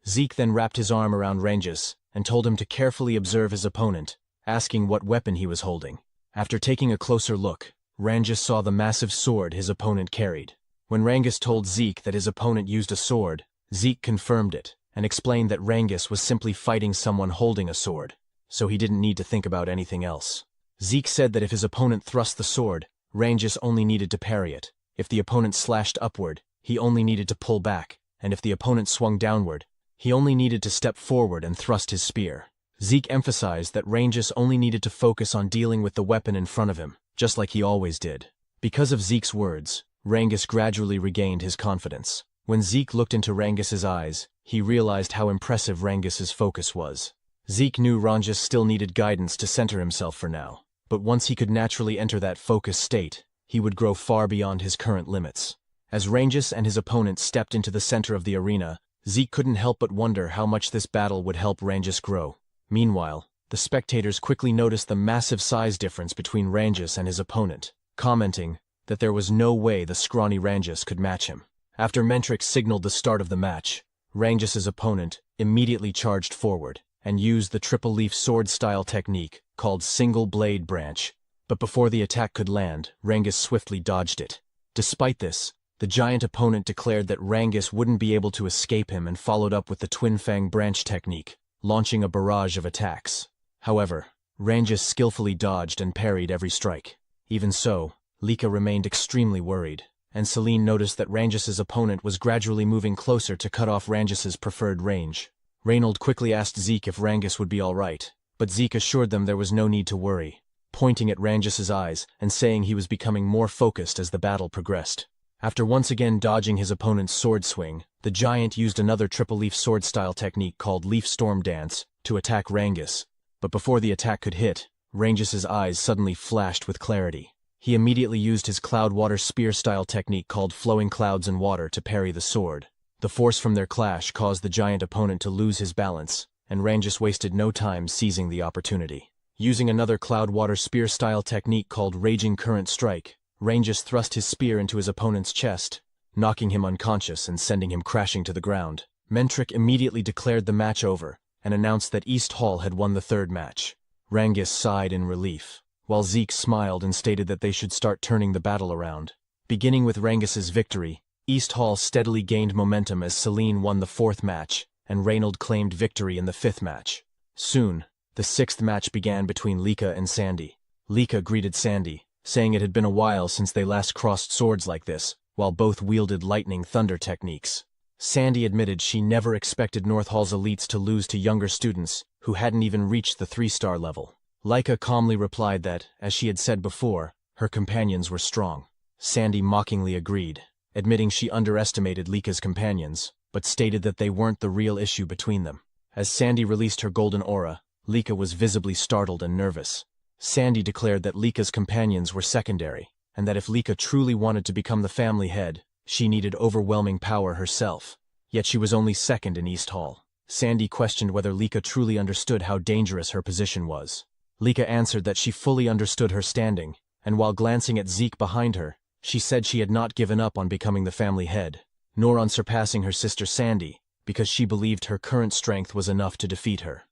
Zeke then wrapped his arm around Reincarnates and told him to carefully observe his opponent, asking what weapon he was holding. After taking a closer look, Reincarnates saw the massive sword his opponent carried. When Rangus told Zeke that his opponent used a sword, Zeke confirmed it, and explained that Rangus was simply fighting someone holding a sword, so he didn't need to think about anything else. Zeke said that if his opponent thrust the sword, Rangus only needed to parry it. If the opponent slashed upward, he only needed to pull back, and if the opponent swung downward, he only needed to step forward and thrust his spear. Zeke emphasized that Rangus only needed to focus on dealing with the weapon in front of him, just like he always did. Because of Zeke's words, Rangus gradually regained his confidence. When Zeke looked into Rangus's eyes, he realized how impressive Rangus's focus was. Zeke knew Rangus still needed guidance to center himself for now, but once he could naturally enter that focused state, he would grow far beyond his current limits. As Rangus and his opponent stepped into the center of the arena, Zeke couldn't help but wonder how much this battle would help Rangus grow. Meanwhile, the spectators quickly noticed the massive size difference between Rangus and his opponent, commenting that there was no way the scrawny Rangus could match him. After Mentrix signaled the start of the match, Rangus's opponent immediately charged forward and used the triple-leaf sword-style technique called Single Blade Branch, but before the attack could land, Rangus swiftly dodged it. Despite this, the giant opponent declared that Rangus wouldn't be able to escape him and followed up with the Twin Fang Branch technique, launching a barrage of attacks. However, Rangus skillfully dodged and parried every strike. Even so, Lika remained extremely worried, and Celine noticed that Rangus's opponent was gradually moving closer to cut off Rangus's preferred range. Reynold quickly asked Zeke if Rangus would be all right, but Zeke assured them there was no need to worry, pointing at Rangus's eyes and saying he was becoming more focused as the battle progressed. After once again dodging his opponent's sword swing, the giant used another triple-leaf sword-style technique called Leaf Storm Dance to attack Rangus, but before the attack could hit, Rangus's eyes suddenly flashed with clarity. He immediately used his Cloud Water Spear-style technique called Flowing Clouds and Water to parry the sword. The force from their clash caused the giant opponent to lose his balance, and Rangus wasted no time seizing the opportunity. Using another Cloud Water Spear-style technique called Raging Current Strike, Rangus thrust his spear into his opponent's chest, knocking him unconscious and sending him crashing to the ground. Mentrix immediately declared the match over and announced that East Hall had won the third match. Rangus sighed in relief, while Zeke smiled and stated that they should start turning the battle around. Beginning with Rangus's victory, East Hall steadily gained momentum as Celine won the fourth match, and Reynold claimed victory in the fifth match. Soon, the sixth match began between Lika and Sandy. Lika greeted Sandy, saying it had been a while since they last crossed swords like this, while both wielded lightning thunder techniques. Sandy admitted she never expected North Hall's elites to lose to younger students who hadn't even reached the 3-star level. Lika calmly replied that, as she had said before, her companions were strong. Sandy mockingly agreed, admitting she underestimated Lika's companions, but stated that they weren't the real issue between them. As Sandy released her golden aura, Lika was visibly startled and nervous. Sandy declared that Lika's companions were secondary, and that if Lika truly wanted to become the family head, she needed overwhelming power herself. Yet she was only second in East Hall. Sandy questioned whether Lika truly understood how dangerous her position was. Lika answered that she fully understood her standing, and while glancing at Zeke behind her, she said she had not given up on becoming the family head, nor on surpassing her sister Sandy, because she believed her current strength was enough to defeat her.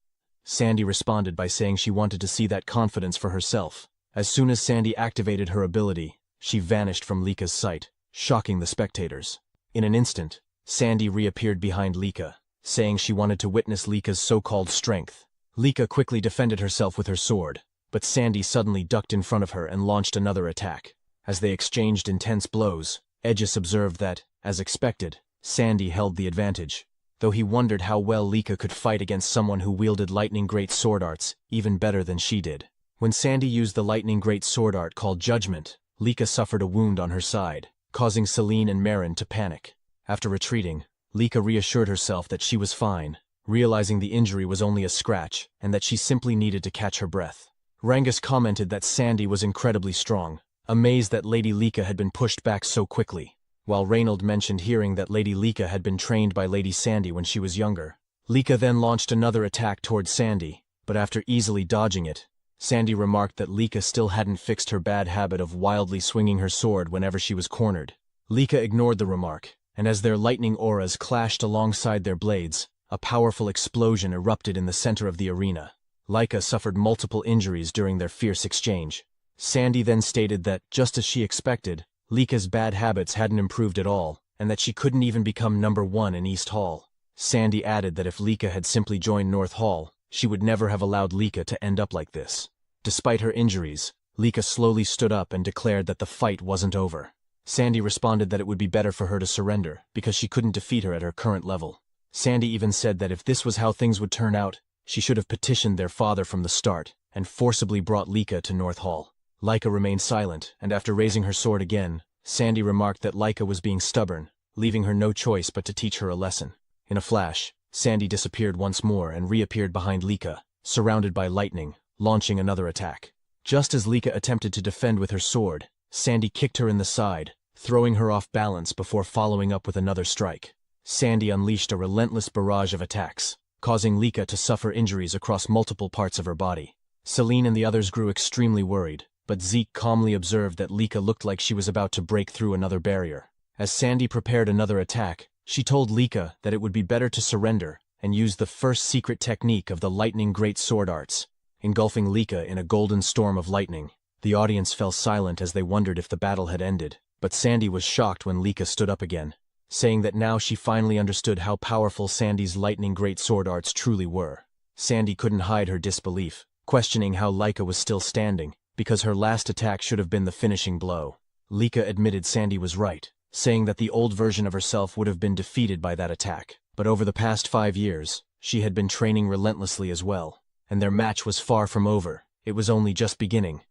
Sandy responded by saying she wanted to see that confidence for herself. As soon as Sandy activated her ability, she vanished from Lika's sight, shocking the spectators. In an instant, Sandy reappeared behind Lika, saying she wanted to witness Lika's so-called strength. Lika quickly defended herself with her sword, but Sandy suddenly ducked in front of her and launched another attack. As they exchanged intense blows, Aegis observed that, as expected, Sandy held the advantage, though he wondered how well Lika could fight against someone who wielded lightning great sword arts even better than she did. When Sandy used the lightning great sword art called Judgment, Lika suffered a wound on her side, causing Celine and Marin to panic. After retreating, Lika reassured herself that she was fine, realizing the injury was only a scratch and that she simply needed to catch her breath. Rangus commented that Sandy was incredibly strong, amazed that Lady Lika had been pushed back so quickly, while Reynold mentioned hearing that Lady Lika had been trained by Lady Sandy when she was younger. Lika then launched another attack towards Sandy, but after easily dodging it, Sandy remarked that Lika still hadn't fixed her bad habit of wildly swinging her sword whenever she was cornered. Lika ignored the remark, and as their lightning auras clashed alongside their blades, a powerful explosion erupted in the center of the arena. Lika suffered multiple injuries during their fierce exchange. Sandy then stated that, just as she expected, Lika's bad habits hadn't improved at all, and that she couldn't even become #1 in East Hall. Sandy added that if Lika had simply joined North Hall, she would never have allowed Lika to end up like this. Despite her injuries, Lika slowly stood up and declared that the fight wasn't over. Sandy responded that it would be better for her to surrender, because she couldn't defeat her at her current level. Sandy even said that if this was how things would turn out, she should have petitioned their father from the start, and forcibly brought Lika to North Hall. Lika remained silent, and after raising her sword again, Sandy remarked that Lika was being stubborn, leaving her no choice but to teach her a lesson. In a flash, Sandy disappeared once more and reappeared behind Lika, surrounded by lightning, launching another attack. Just as Lika attempted to defend with her sword, Sandy kicked her in the side, throwing her off balance before following up with another strike. Sandy unleashed a relentless barrage of attacks, causing Lika to suffer injuries across multiple parts of her body. Celine and the others grew extremely worried, but Zeke calmly observed that Lika looked like she was about to break through another barrier. As Sandy prepared another attack, she told Lika that it would be better to surrender and use the first secret technique of the lightning great sword arts, engulfing Lika in a golden storm of lightning. The audience fell silent as they wondered if the battle had ended, but Sandy was shocked when Lika stood up again, saying that now she finally understood how powerful Sandy's lightning great sword arts truly were. Sandy couldn't hide her disbelief, questioning how Lika was still standing, because her last attack should have been the finishing blow. Lika admitted Sandy was right, saying that the old version of herself would have been defeated by that attack. But over the past 5 years, she had been training relentlessly as well, and their match was far from over. It was only just beginning.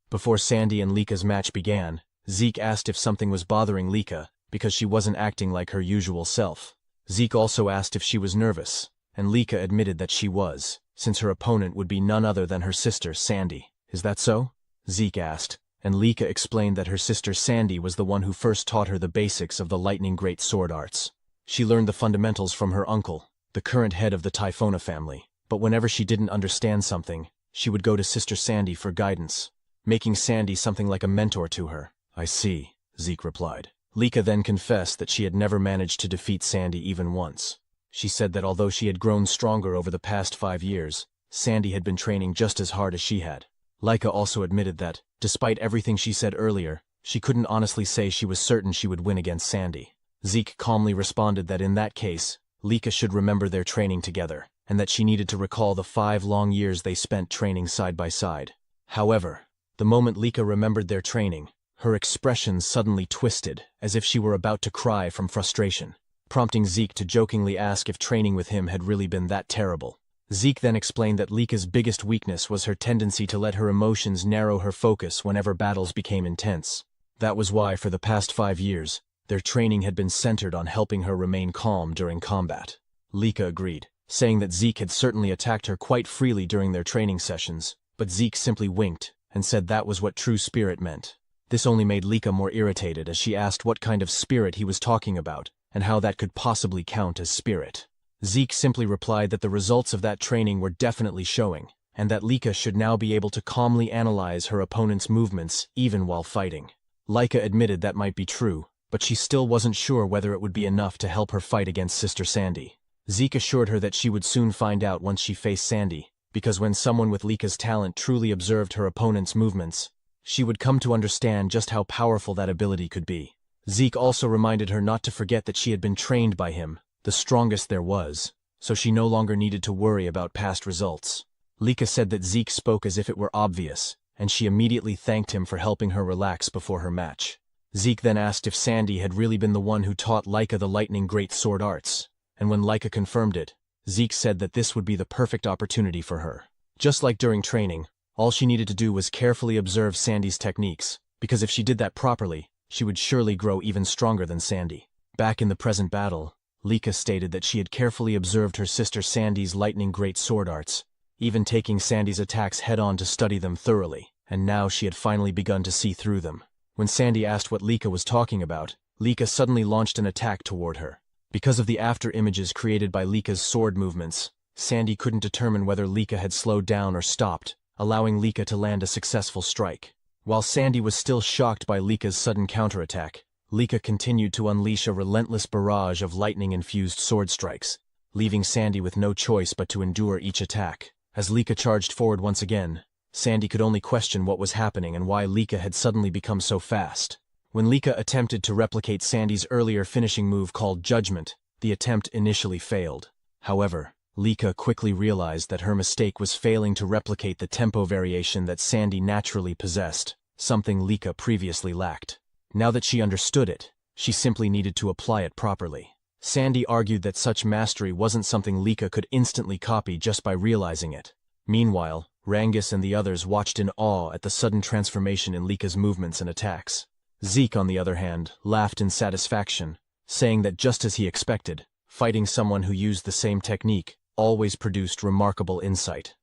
Before Sandy and Lika's match began, Zeke asked if something was bothering Lika, because she wasn't acting like her usual self. Zeke also asked if she was nervous, and Lika admitted that she was, since her opponent would be none other than her sister Sandy. "Is that so?" Zeke asked, and Lika explained that her sister Sandy was the one who first taught her the basics of the lightning great sword arts. She learned the fundamentals from her uncle, the current head of the Typhona family, but whenever she didn't understand something, she would go to Sister Sandy for guidance, making Sandy something like a mentor to her. "I see," Zeke replied. Lika then confessed that she had never managed to defeat Sandy even once. She said that although she had grown stronger over the past 5 years, Sandy had been training just as hard as she had. Lika also admitted that, despite everything she said earlier, she couldn't honestly say she was certain she would win against Sandy. Zeke calmly responded that in that case, Lika should remember their training together, and that she needed to recall the 5 long years they spent training side by side. However, the moment Lika remembered their training, her expression suddenly twisted, as if she were about to cry from frustration, prompting Zeke to jokingly ask if training with him had really been that terrible. Zeke then explained that Lika's biggest weakness was her tendency to let her emotions narrow her focus whenever battles became intense. That was why, for the past 5 years, their training had been centered on helping her remain calm during combat. Lika agreed, saying that Zeke had certainly attacked her quite freely during their training sessions, but Zeke simply winked and said that was what true spirit meant. This only made Lika more irritated as she asked what kind of spirit he was talking about and how that could possibly count as spirit. Zeke simply replied that the results of that training were definitely showing, and that Lika should now be able to calmly analyze her opponent's movements even while fighting. Lika admitted that might be true, but she still wasn't sure whether it would be enough to help her fight against Sister Sandy. Zeke assured her that she would soon find out once she faced Sandy, because when someone with Lika's talent truly observed her opponent's movements, she would come to understand just how powerful that ability could be. Zeke also reminded her not to forget that she had been trained by him, the strongest there was, so she no longer needed to worry about past results. Lika said that Zeke spoke as if it were obvious, and she immediately thanked him for helping her relax before her match. Zeke then asked if Sandy had really been the one who taught Lika the lightning great sword arts, and when Lika confirmed it, Zeke said that this would be the perfect opportunity for her. Just like during training, all she needed to do was carefully observe Sandy's techniques, because if she did that properly, she would surely grow even stronger than Sandy. Back in the present battle, Lika stated that she had carefully observed her sister Sandy's lightning great sword arts, even taking Sandy's attacks head-on to study them thoroughly, and now she had finally begun to see through them. When Sandy asked what Lika was talking about, Lika suddenly launched an attack toward her. Because of the after-images created by Lika's sword movements, Sandy couldn't determine whether Lika had slowed down or stopped, allowing Lika to land a successful strike. While Sandy was still shocked by Lika's sudden counterattack, Lika continued to unleash a relentless barrage of lightning-infused sword strikes, leaving Sandy with no choice but to endure each attack. As Lika charged forward once again, Sandy could only question what was happening and why Lika had suddenly become so fast. When Lika attempted to replicate Sandy's earlier finishing move called Judgment, the attempt initially failed. However, Lika quickly realized that her mistake was failing to replicate the tempo variation that Sandy naturally possessed, something Lika previously lacked. Now that she understood it, she simply needed to apply it properly. Sandy argued that such mastery wasn't something Lika could instantly copy just by realizing it. Meanwhile, Rangus and the others watched in awe at the sudden transformation in Lika's movements and attacks. Zeke, on the other hand, laughed in satisfaction, saying that just as he expected, fighting someone who used the same technique always produced remarkable insight.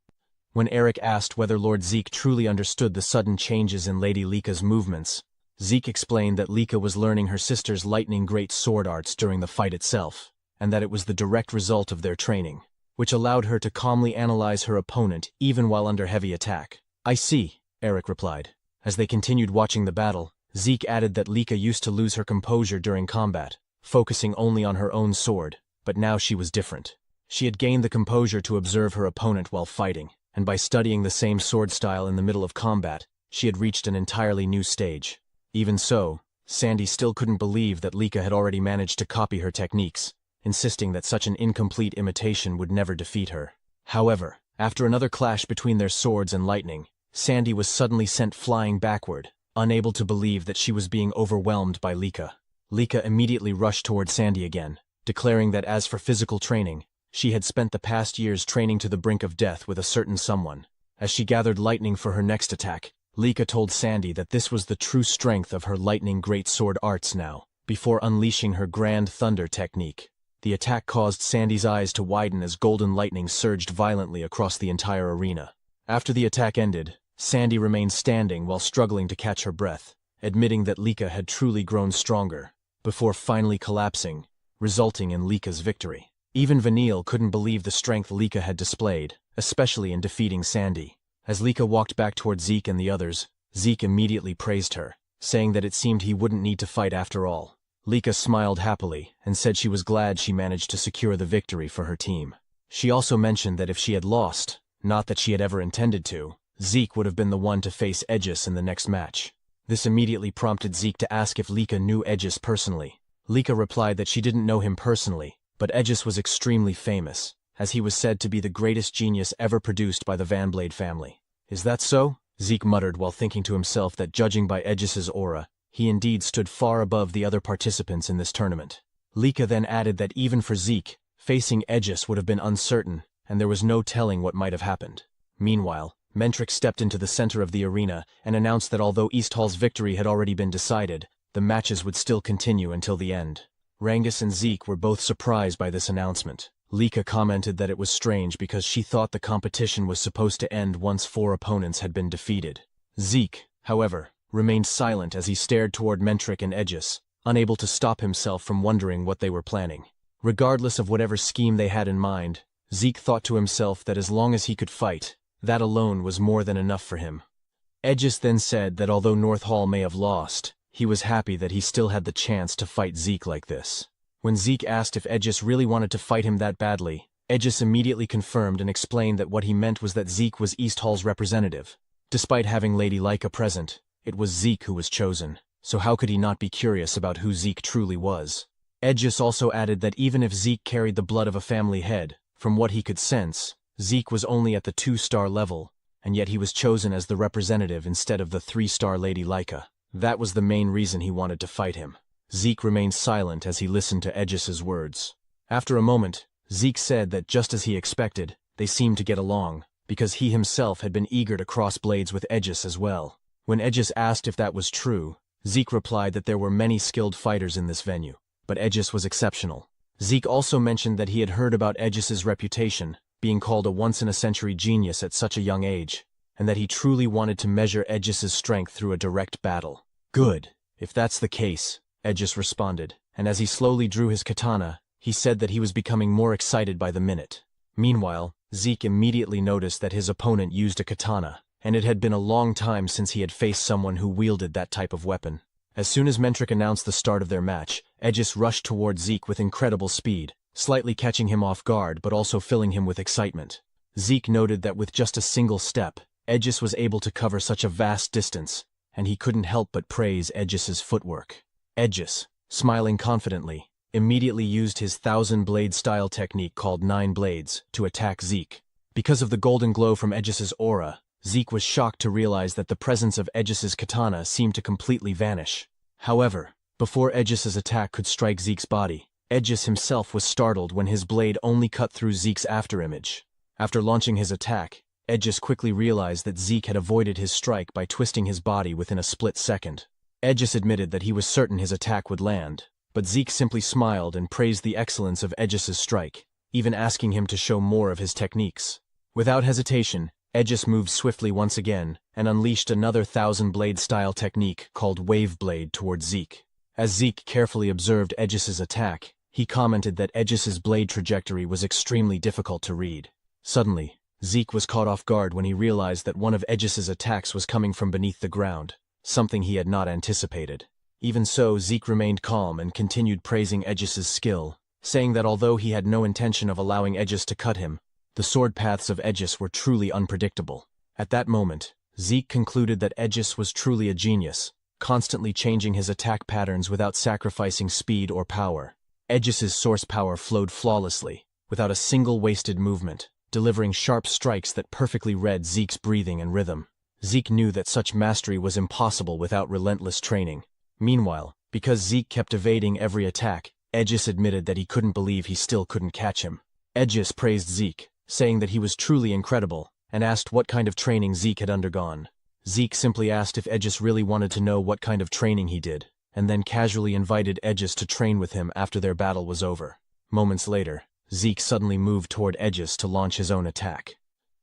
When Eric asked whether Lord Zeke truly understood the sudden changes in Lady Lika's movements, Zeke explained that Lika was learning her sister's lightning great sword arts during the fight itself, and that it was the direct result of their training, which allowed her to calmly analyze her opponent even while under heavy attack. "I see," Eric replied. As they continued watching the battle, Zeke added that Lika used to lose her composure during combat, focusing only on her own sword, but now she was different. She had gained the composure to observe her opponent while fighting, and by studying the same sword style in the middle of combat, she had reached an entirely new stage. Even so, Sandy still couldn't believe that Lika had already managed to copy her techniques, insisting that such an incomplete imitation would never defeat her. However, after another clash between their swords and lightning, Sandy was suddenly sent flying backward, unable to believe that she was being overwhelmed by Lika. Lika immediately rushed toward Sandy again, declaring that as for physical training, she had spent the past years training to the brink of death with a certain someone. As she gathered lightning for her next attack, Lika told Sandy that this was the true strength of her lightning great sword arts now, before unleashing her grand thunder technique. The attack caused Sandy's eyes to widen as golden lightning surged violently across the entire arena. After the attack ended, Sandy remained standing while struggling to catch her breath, admitting that Lika had truly grown stronger, before finally collapsing, resulting in Lika's victory. Even Vanille couldn't believe the strength Lika had displayed, especially in defeating Sandy. As Lika walked back toward Zeke and the others, Zeke immediately praised her, saying that it seemed he wouldn't need to fight after all. Lika smiled happily and said she was glad she managed to secure the victory for her team. She also mentioned that if she had lost, not that she had ever intended to, Zeke would have been the one to face Aegis in the next match. This immediately prompted Zeke to ask if Lika knew Aegis personally. Lika replied that she didn't know him personally, but Aegis was extremely famous, as he was said to be the greatest genius ever produced by the Vanblade family. "Is that so?" Zeke muttered while thinking to himself that judging by Aegis's aura, he indeed stood far above the other participants in this tournament. Lika then added that even for Zeke, facing Aegis would have been uncertain, and there was no telling what might have happened. Meanwhile, Mentrix stepped into the center of the arena and announced that although East Hall's victory had already been decided, the matches would still continue until the end. Rangus and Zeke were both surprised by this announcement. Lika commented that it was strange because she thought the competition was supposed to end once 4 opponents had been defeated. Zeke, however, remained silent as he stared toward Mentrix and Aegis, unable to stop himself from wondering what they were planning. Regardless of whatever scheme they had in mind, Zeke thought to himself that as long as he could fight, that alone was more than enough for him. Aegis then said that although North Hall may have lost, he was happy that he still had the chance to fight Zeke like this. When Zeke asked if Aegis really wanted to fight him that badly, Aegis immediately confirmed and explained that what he meant was that Zeke was East Hall's representative. Despite having Lady Lika present, it was Zeke who was chosen, so how could he not be curious about who Zeke truly was? Aegis also added that even if Zeke carried the blood of a family head, from what he could sense, Zeke was only at the 2-star level, and yet he was chosen as the representative instead of the 3-star Lady Lika. That was the main reason he wanted to fight him. Zeke remained silent as he listened to Aegis's words. After a moment, Zeke said that just as he expected, they seemed to get along, because he himself had been eager to cross blades with Aegis as well. When Aegis asked if that was true, Zeke replied that there were many skilled fighters in this venue, but Aegis was exceptional. Zeke also mentioned that he had heard about Aegis's reputation, being called a once-in-a-century genius at such a young age, and that he truly wanted to measure Aegis's strength through a direct battle. "Good, if that's the case," Aegis responded, and as he slowly drew his katana, he said that he was becoming more excited by the minute. Meanwhile, Zeke immediately noticed that his opponent used a katana, and it had been a long time since he had faced someone who wielded that type of weapon. As soon as Mentrix announced the start of their match, Aegis rushed toward Zeke with incredible speed, slightly catching him off guard but also filling him with excitement. Zeke noted that with just a single step, Aegis was able to cover such a vast distance, and he couldn't help but praise Aegis's footwork. Aegis, smiling confidently, immediately used his 1,000-blade style technique called 9 Blades to attack Zeke. Because of the golden glow from Aegis's aura, Zeke was shocked to realize that the presence of Aegis's katana seemed to completely vanish. However, before Aegis's attack could strike Zeke's body, Aegis himself was startled when his blade only cut through Zeke's afterimage. After launching his attack, Aegis quickly realized that Zeke had avoided his strike by twisting his body within a split second. Aegis admitted that he was certain his attack would land, but Zeke simply smiled and praised the excellence of Aegis's strike, even asking him to show more of his techniques. Without hesitation, Aegis moved swiftly once again and unleashed another 1,000-blade style technique called Wave Blade toward Zeke. As Zeke carefully observed Aegis's attack, he commented that Aegis's blade trajectory was extremely difficult to read. Suddenly, Zeke was caught off guard when he realized that one of Aegis's attacks was coming from beneath the ground, something he had not anticipated. Even so, Zeke remained calm and continued praising Aegis's skill, saying that although he had no intention of allowing Aegis to cut him, the sword paths of Aegis were truly unpredictable. At that moment, Zeke concluded that Aegis was truly a genius, constantly changing his attack patterns without sacrificing speed or power. Aegis's source power flowed flawlessly, without a single wasted movement, delivering sharp strikes that perfectly read Zeke's breathing and rhythm. Zeke knew that such mastery was impossible without relentless training. Meanwhile, because Zeke kept evading every attack, Aegis admitted that he couldn't believe he still couldn't catch him. Aegis praised Zeke, saying that he was truly incredible, and asked what kind of training Zeke had undergone. Zeke simply asked if Aegis really wanted to know what kind of training he did, and then casually invited Aegis to train with him after their battle was over. Moments later, Zeke suddenly moved toward Aegis to launch his own attack.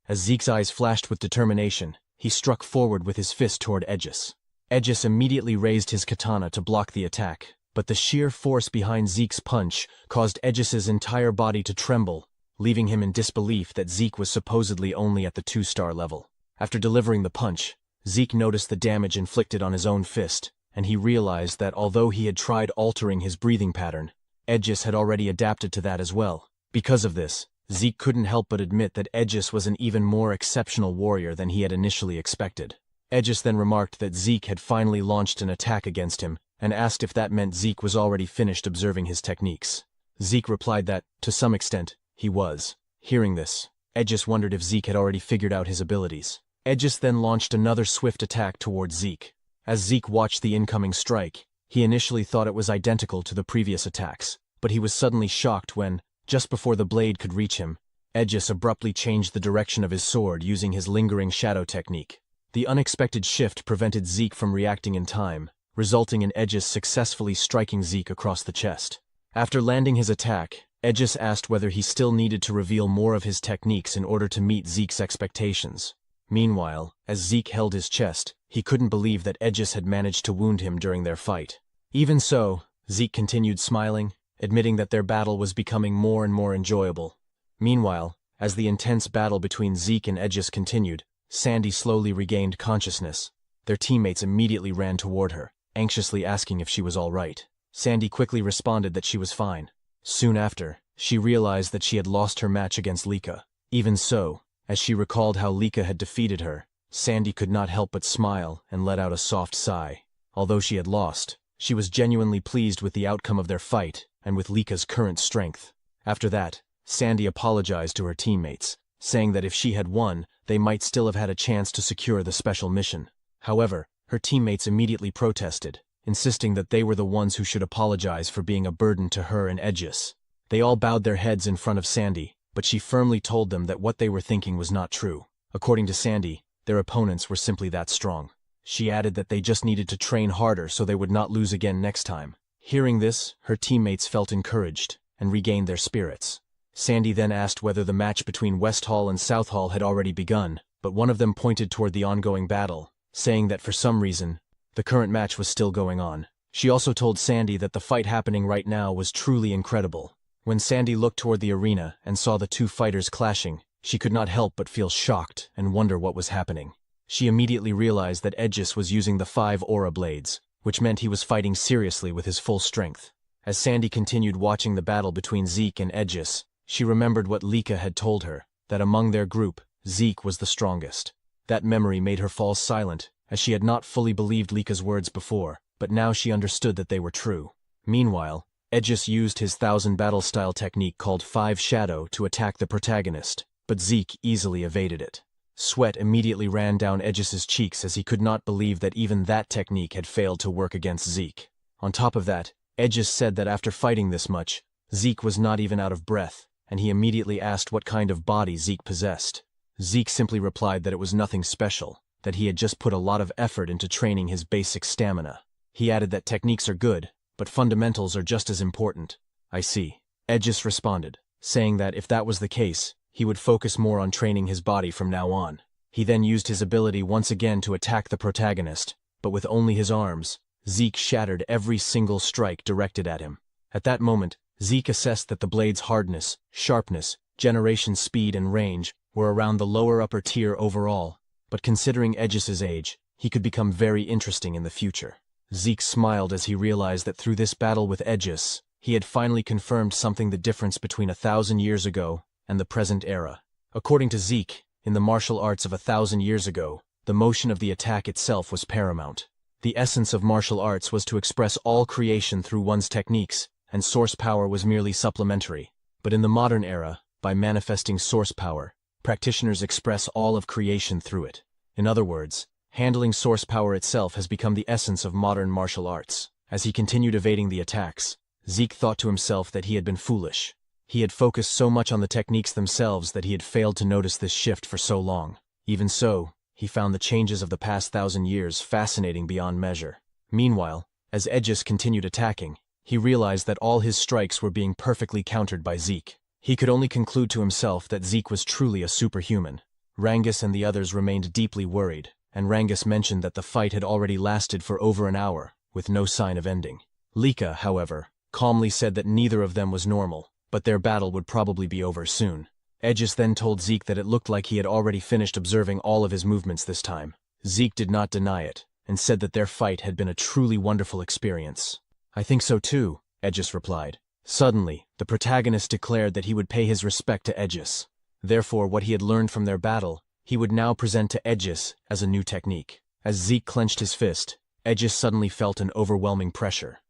As Zeke's eyes flashed with determination, he struck forward with his fist toward Aegis. Aegis immediately raised his katana to block the attack, but the sheer force behind Zeke's punch caused Aegis's entire body to tremble, leaving him in disbelief that Zeke was supposedly only at the 2-star level. After delivering the punch, Zeke noticed the damage inflicted on his own fist, and he realized that although he had tried altering his breathing pattern, Aegis had already adapted to that as well. Because of this, Zeke couldn't help but admit that Aegis was an even more exceptional warrior than he had initially expected. Aegis then remarked that Zeke had finally launched an attack against him, and asked if that meant Zeke was already finished observing his techniques. Zeke replied that, to some extent, he was. Hearing this, Aegis wondered if Zeke had already figured out his abilities. Aegis then launched another swift attack towards Zeke. As Zeke watched the incoming strike, he initially thought it was identical to the previous attacks, but he was suddenly shocked when, just before the blade could reach him, Aegis abruptly changed the direction of his sword using his lingering shadow technique. The unexpected shift prevented Zeke from reacting in time, resulting in Aegis successfully striking Zeke across the chest. After landing his attack, Aegis asked whether he still needed to reveal more of his techniques in order to meet Zeke's expectations. Meanwhile, as Zeke held his chest, he couldn't believe that Aegis had managed to wound him during their fight. Even so, Zeke continued smiling, admitting that their battle was becoming more and more enjoyable. Meanwhile, as the intense battle between Zeke and Aegis continued, Sandy slowly regained consciousness. Their teammates immediately ran toward her, anxiously asking if she was all right. Sandy quickly responded that she was fine. Soon after, she realized that she had lost her match against Lika. Even so, as she recalled how Lika had defeated her, Sandy could not help but smile and let out a soft sigh. Although she had lost, she was genuinely pleased with the outcome of their fight and with Lika's current strength. After that, Sandy apologized to her teammates, saying that if she had won, they might still have had a chance to secure the special mission. However, her teammates immediately protested, insisting that they were the ones who should apologize for being a burden to her and Aegis. They all bowed their heads in front of Sandy, but she firmly told them that what they were thinking was not true. According to Sandy, their opponents were simply that strong. She added that they just needed to train harder so they would not lose again next time. Hearing this, her teammates felt encouraged and regained their spirits. Sandy then asked whether the match between West Hall and South Hall had already begun, but one of them pointed toward the ongoing battle, saying that for some reason, the current match was still going on. She also told Sandy that the fight happening right now was truly incredible. When Sandy looked toward the arena and saw the two fighters clashing, she could not help but feel shocked and wonder what was happening. She immediately realized that Aegis was using the 5 aura blades, which meant he was fighting seriously with his full strength. As Sandy continued watching the battle between Zeke and Aegis, she remembered what Lika had told her, that among their group, Zeke was the strongest. That memory made her fall silent, as she had not fully believed Lika's words before, but now she understood that they were true. Meanwhile, Aegis used his 1000 battle style technique called 5 Shadow to attack the protagonist, but Zeke easily evaded it. Sweat immediately ran down Aegis's cheeks as he could not believe that even that technique had failed to work against Zeke. On top of that, Aegis said that after fighting this much, Zeke was not even out of breath, and he immediately asked what kind of body Zeke possessed. Zeke simply replied that it was nothing special, that he had just put a lot of effort into training his basic stamina. He added that techniques are good, but fundamentals are just as important. I see. Aegis responded, saying that if that was the case, he would focus more on training his body from now on. He then used his ability once again to attack the protagonist, but with only his arms, Zeke shattered every single strike directed at him. At that moment, Zeke assessed that the blade's hardness, sharpness, generation speed and range were around the lower upper tier overall, but considering Aegis's age, he could become very interesting in the future. Zeke smiled as he realized that through this battle with Aegis, he had finally confirmed something: the difference between 1,000 years ago and the present era. According to Zeke, in the martial arts of 1,000 years ago, the motion of the attack itself was paramount. The essence of martial arts was to express all creation through one's techniques, and source power was merely supplementary. But in the modern era, by manifesting source power, practitioners express all of creation through it. In other words, handling source power itself has become the essence of modern martial arts. As he continued evading the attacks, Zeke thought to himself that he had been foolish. He had focused so much on the techniques themselves that he had failed to notice this shift for so long. Even so, he found the changes of the past 1,000 years fascinating beyond measure. Meanwhile, as Aegis continued attacking, he realized that all his strikes were being perfectly countered by Zeke. He could only conclude to himself that Zeke was truly a superhuman. Rangus and the others remained deeply worried, and Rangus mentioned that the fight had already lasted for over an hour, with no sign of ending. Lika, however, calmly said that neither of them was normal, but their battle would probably be over soon. Aegis then told Zeke that it looked like he had already finished observing all of his movements this time. Zeke did not deny it, and said that their fight had been a truly wonderful experience. I think so too, Aegis replied. Suddenly, the protagonist declared that he would pay his respect to Aegis. Therefore, what he had learned from their battle, he would now present to Aegis as a new technique. As Zeke clenched his fist, Aegis suddenly felt an overwhelming pressure.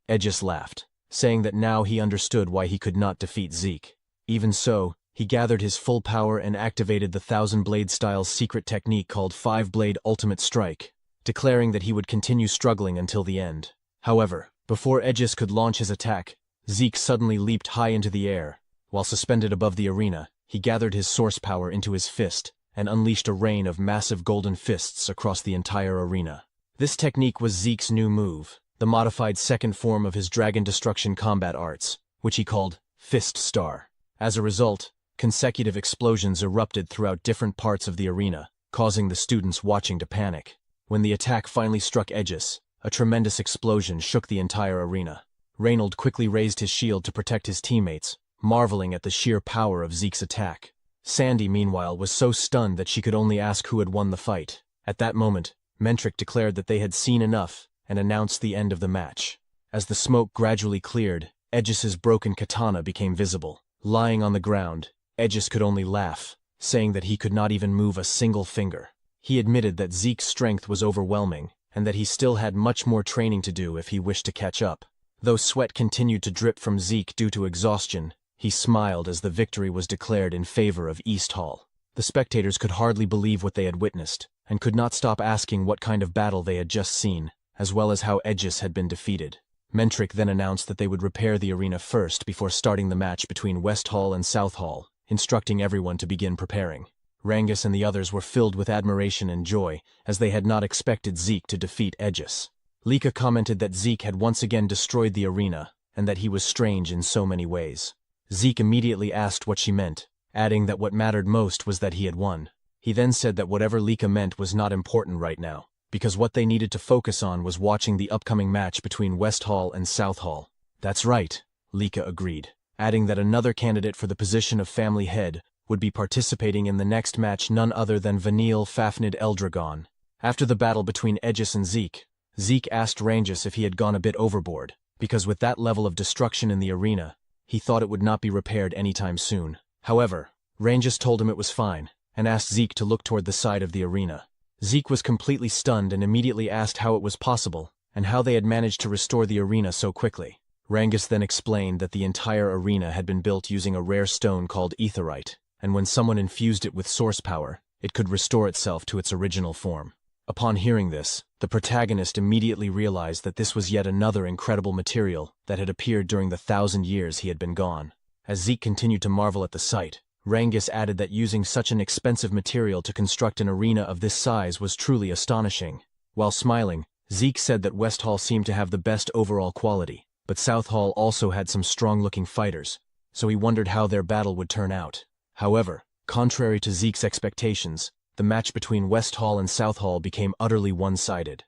Aegis laughed, saying that now he understood why he could not defeat Zeke. Even so, he gathered his full power and activated the 1000-blade style secret technique called 5-blade ultimate strike, declaring that he would continue struggling until the end. However, before Aegis could launch his attack, Zeke suddenly leaped high into the air. While suspended above the arena, he gathered his source power into his fist and unleashed a rain of massive golden fists across the entire arena. This technique was Zeke's new move, the modified second form of his Dragon Destruction combat arts, which he called Fist Star. As a result, consecutive explosions erupted throughout different parts of the arena, causing the students watching to panic. When the attack finally struck Aegis, a tremendous explosion shook the entire arena. Reynold quickly raised his shield to protect his teammates, marveling at the sheer power of Zeke's attack. Sandy, meanwhile, was so stunned that she could only ask who had won the fight. At that moment, Mentric declared that they had seen enough and announced the end of the match. As the smoke gradually cleared, Aegis's broken katana became visible. Lying on the ground, Aegis could only laugh, saying that he could not even move a single finger. He admitted that Zeke's strength was overwhelming, and that he still had much more training to do if he wished to catch up. Though sweat continued to drip from Zeke due to exhaustion, he smiled as the victory was declared in favor of East Hall. The spectators could hardly believe what they had witnessed, and could not stop asking what kind of battle they had just seen, as well as how Aegis had been defeated. Mentric then announced that they would repair the arena first before starting the match between West Hall and South Hall, instructing everyone to begin preparing. Rangus and the others were filled with admiration and joy, as they had not expected Zeke to defeat Aegis. Lika commented that Zeke had once again destroyed the arena, and that he was strange in so many ways. Zeke immediately asked what she meant, adding that what mattered most was that he had won. He then said that whatever Lika meant was not important right now, because what they needed to focus on was watching the upcoming match between West Hall and South Hall. That's right, Lika agreed, adding that another candidate for the position of family head would be participating in the next match, none other than Vanille Fafnir Eldragon. After the battle between Aegis and Zeke, Zeke asked Rangus if he had gone a bit overboard, because with that level of destruction in the arena, he thought it would not be repaired anytime soon. However, Rangus told him it was fine, and asked Zeke to look toward the side of the arena. Zeke was completely stunned and immediately asked how it was possible, and how they had managed to restore the arena so quickly. Rangus then explained that the entire arena had been built using a rare stone called etherite, and when someone infused it with source power, it could restore itself to its original form. Upon hearing this, the protagonist immediately realized that this was yet another incredible material that had appeared during the 1,000 years he had been gone. As Zeke continued to marvel at the sight, Rangus added that using such an expensive material to construct an arena of this size was truly astonishing. While smiling, Zeke said that West Hall seemed to have the best overall quality, but South Hall also had some strong-looking fighters, so he wondered how their battle would turn out. However, contrary to Zeke's expectations, the match between West Hall and South Hall became utterly one-sided.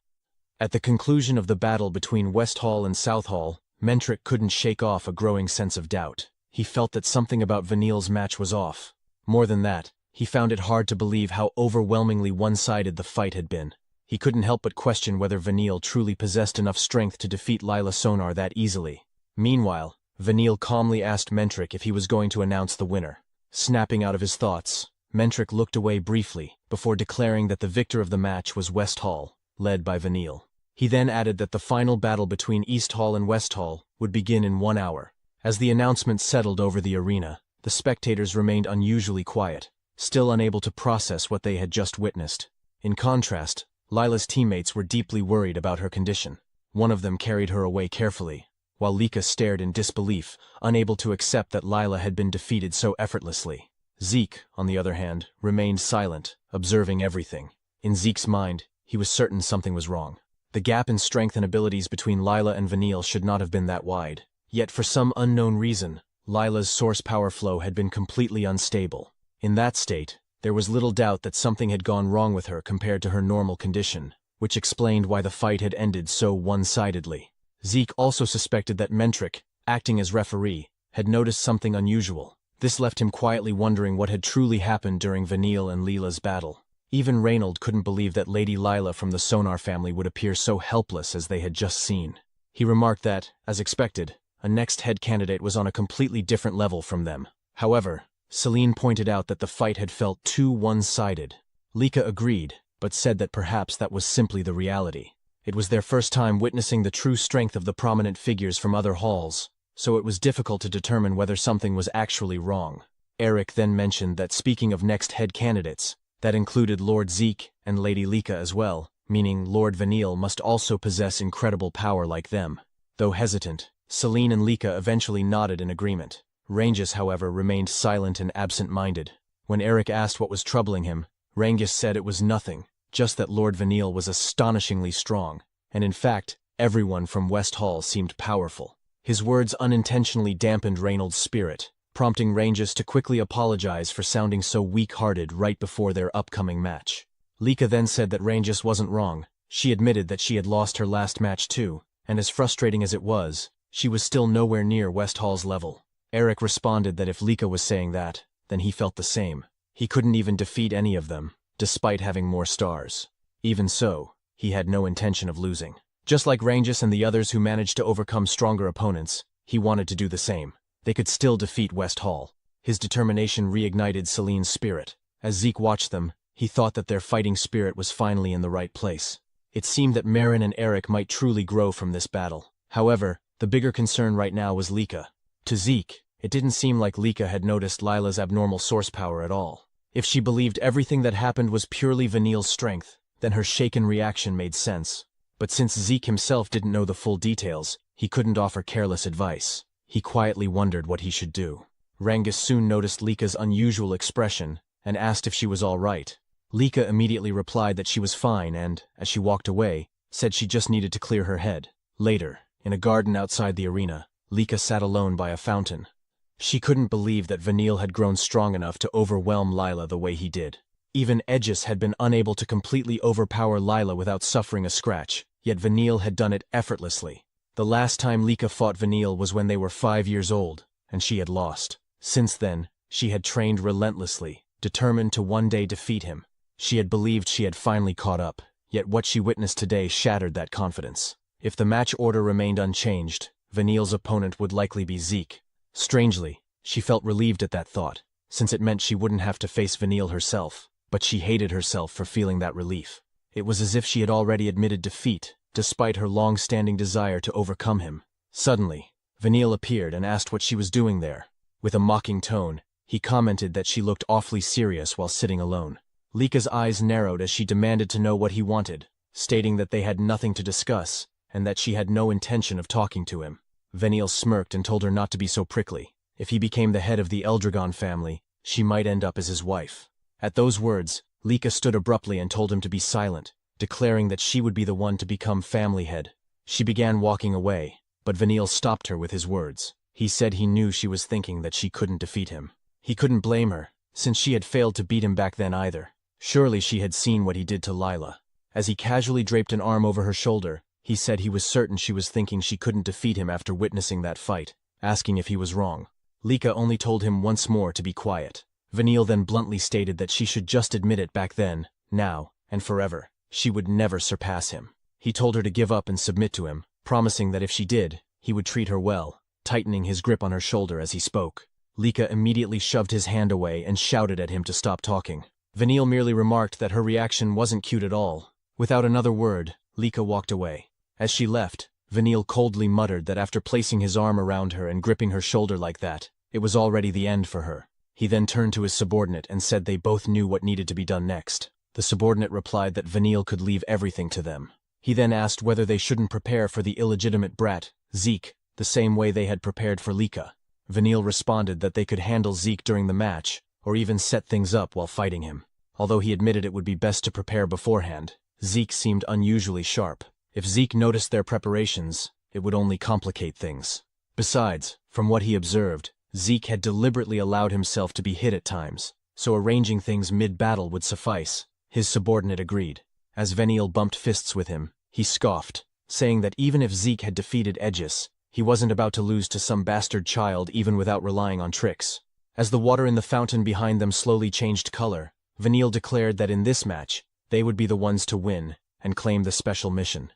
At the conclusion of the battle between West Hall and South Hall, Mentric couldn't shake off a growing sense of doubt. He felt that something about Vanille's match was off. More than that, he found it hard to believe how overwhelmingly one-sided the fight had been. He couldn't help but question whether Vanille truly possessed enough strength to defeat Lila Sonar that easily. Meanwhile, Vanille calmly asked Mentric if he was going to announce the winner. Snapping out of his thoughts, Mentric looked away briefly before declaring that the victor of the match was West Hall, led by Vanille. He then added that the final battle between East Hall and West Hall would begin in 1 hour. As the announcement settled over the arena, the spectators remained unusually quiet, still unable to process what they had just witnessed. In contrast, Lila's teammates were deeply worried about her condition. One of them carried her away carefully, while Lika stared in disbelief, unable to accept that Lila had been defeated so effortlessly. Zeke, on the other hand, remained silent, observing everything. In Zeke's mind, he was certain something was wrong. The gap in strength and abilities between Lila and Vanille should not have been that wide. Yet for some unknown reason, Lila's source power flow had been completely unstable. In that state, there was little doubt that something had gone wrong with her compared to her normal condition, which explained why the fight had ended so one-sidedly. Zeke also suspected that Mentric, acting as referee, had noticed something unusual. This left him quietly wondering what had truly happened during Vanille and Lila's battle. Even Reynold couldn't believe that Lady Lila from the Sonar family would appear so helpless as they had just seen. He remarked that, as expected, a next head candidate was on a completely different level from them. However, Celine pointed out that the fight had felt too one-sided. Lika agreed, but said that perhaps that was simply the reality. It was their first time witnessing the true strength of the prominent figures from other halls, so it was difficult to determine whether something was actually wrong. Eric then mentioned that speaking of next head candidates, that included Lord Zeke and Lady Lika as well, meaning Lord Vanille must also possess incredible power like them. Though hesitant, Celine and Lika eventually nodded in agreement. Rangus, however, remained silent and absent-minded. When Eric asked what was troubling him, Rangus said it was nothing, just that Lord Vanille was astonishingly strong, and in fact, everyone from West Hall seemed powerful. His words unintentionally dampened Reynold's spirit, prompting Rangus to quickly apologize for sounding so weak-hearted right before their upcoming match. Lika then said that Rangus wasn't wrong. She admitted that she had lost her last match too, and as frustrating as it was, she was still nowhere near West Hall's level. Eric responded that if Lika was saying that, then he felt the same. He couldn't even defeat any of them, despite having more stars. Even so, he had no intention of losing. Just like Rangus and the others who managed to overcome stronger opponents, he wanted to do the same. They could still defeat West Hall. His determination reignited Celine's spirit. As Zeke watched them, he thought that their fighting spirit was finally in the right place. It seemed that Marin and Eric might truly grow from this battle. However, the bigger concern right now was Lika. To Zeke, it didn't seem like Lika had noticed Lila's abnormal source power at all. If she believed everything that happened was purely Vanille's strength, then her shaken reaction made sense. But since Zeke himself didn't know the full details, he couldn't offer careless advice. He quietly wondered what he should do. Rangus soon noticed Lika's unusual expression and asked if she was all right. Lika immediately replied that she was fine and, as she walked away, said she just needed to clear her head. Later, in a garden outside the arena, Lika sat alone by a fountain. She couldn't believe that Vanille had grown strong enough to overwhelm Lila the way he did. Even Aegis had been unable to completely overpower Lila without suffering a scratch, yet Vanille had done it effortlessly. The last time Lika fought Vanille was when they were 5 years old, and she had lost. Since then, she had trained relentlessly, determined to one day defeat him. She had believed she had finally caught up, yet what she witnessed today shattered that confidence. If the match order remained unchanged, Vanille's opponent would likely be Zeke. Strangely, she felt relieved at that thought, since it meant she wouldn't have to face Vanille herself. but she hated herself for feeling that relief. It was as if she had already admitted defeat, despite her long-standing desire to overcome him. Suddenly, Vanille appeared and asked what she was doing there. With a mocking tone, he commented that she looked awfully serious while sitting alone. Lika's eyes narrowed as she demanded to know what he wanted, stating that they had nothing to discuss, and that she had no intention of talking to him. Vanille smirked and told her not to be so prickly. If he became the head of the Eldragon family, she might end up as his wife. At those words, Lika stood abruptly and told him to be silent, declaring that she would be the one to become family head. She began walking away, but Vanille stopped her with his words. He said he knew she was thinking that she couldn't defeat him. He couldn't blame her, since she had failed to beat him back then either. Surely she had seen what he did to Lila. As he casually draped an arm over her shoulder, he said he was certain she was thinking she couldn't defeat him after witnessing that fight, asking if he was wrong. Lika only told him once more to be quiet. Vanille then bluntly stated that she should just admit it back then, now, and forever. She would never surpass him. He told her to give up and submit to him, promising that if she did, he would treat her well, tightening his grip on her shoulder as he spoke. Lika immediately shoved his hand away and shouted at him to stop talking. Vanille merely remarked that her reaction wasn't cute at all. Without another word, Lika walked away. As she left, Vanille coldly muttered that after placing his arm around her and gripping her shoulder like that, it was already the end for her. He then turned to his subordinate and said they both knew what needed to be done next. The subordinate replied that Vanille could leave everything to them. He then asked whether they shouldn't prepare for the illegitimate brat, Zeke, the same way they had prepared for Lika. Vanille responded that they could handle Zeke during the match, or even set things up while fighting him. Although he admitted it would be best to prepare beforehand, Zeke seemed unusually sharp. If Zeke noticed their preparations, it would only complicate things. Besides, from what he observed, Zeke had deliberately allowed himself to be hit at times, so arranging things mid-battle would suffice. His subordinate agreed. As Vanille bumped fists with him, he scoffed, saying that even if Zeke had defeated Aegis, he wasn't about to lose to some bastard child even without relying on tricks. As the water in the fountain behind them slowly changed color, Vanille declared that in this match, they would be the ones to win and claim the special mission.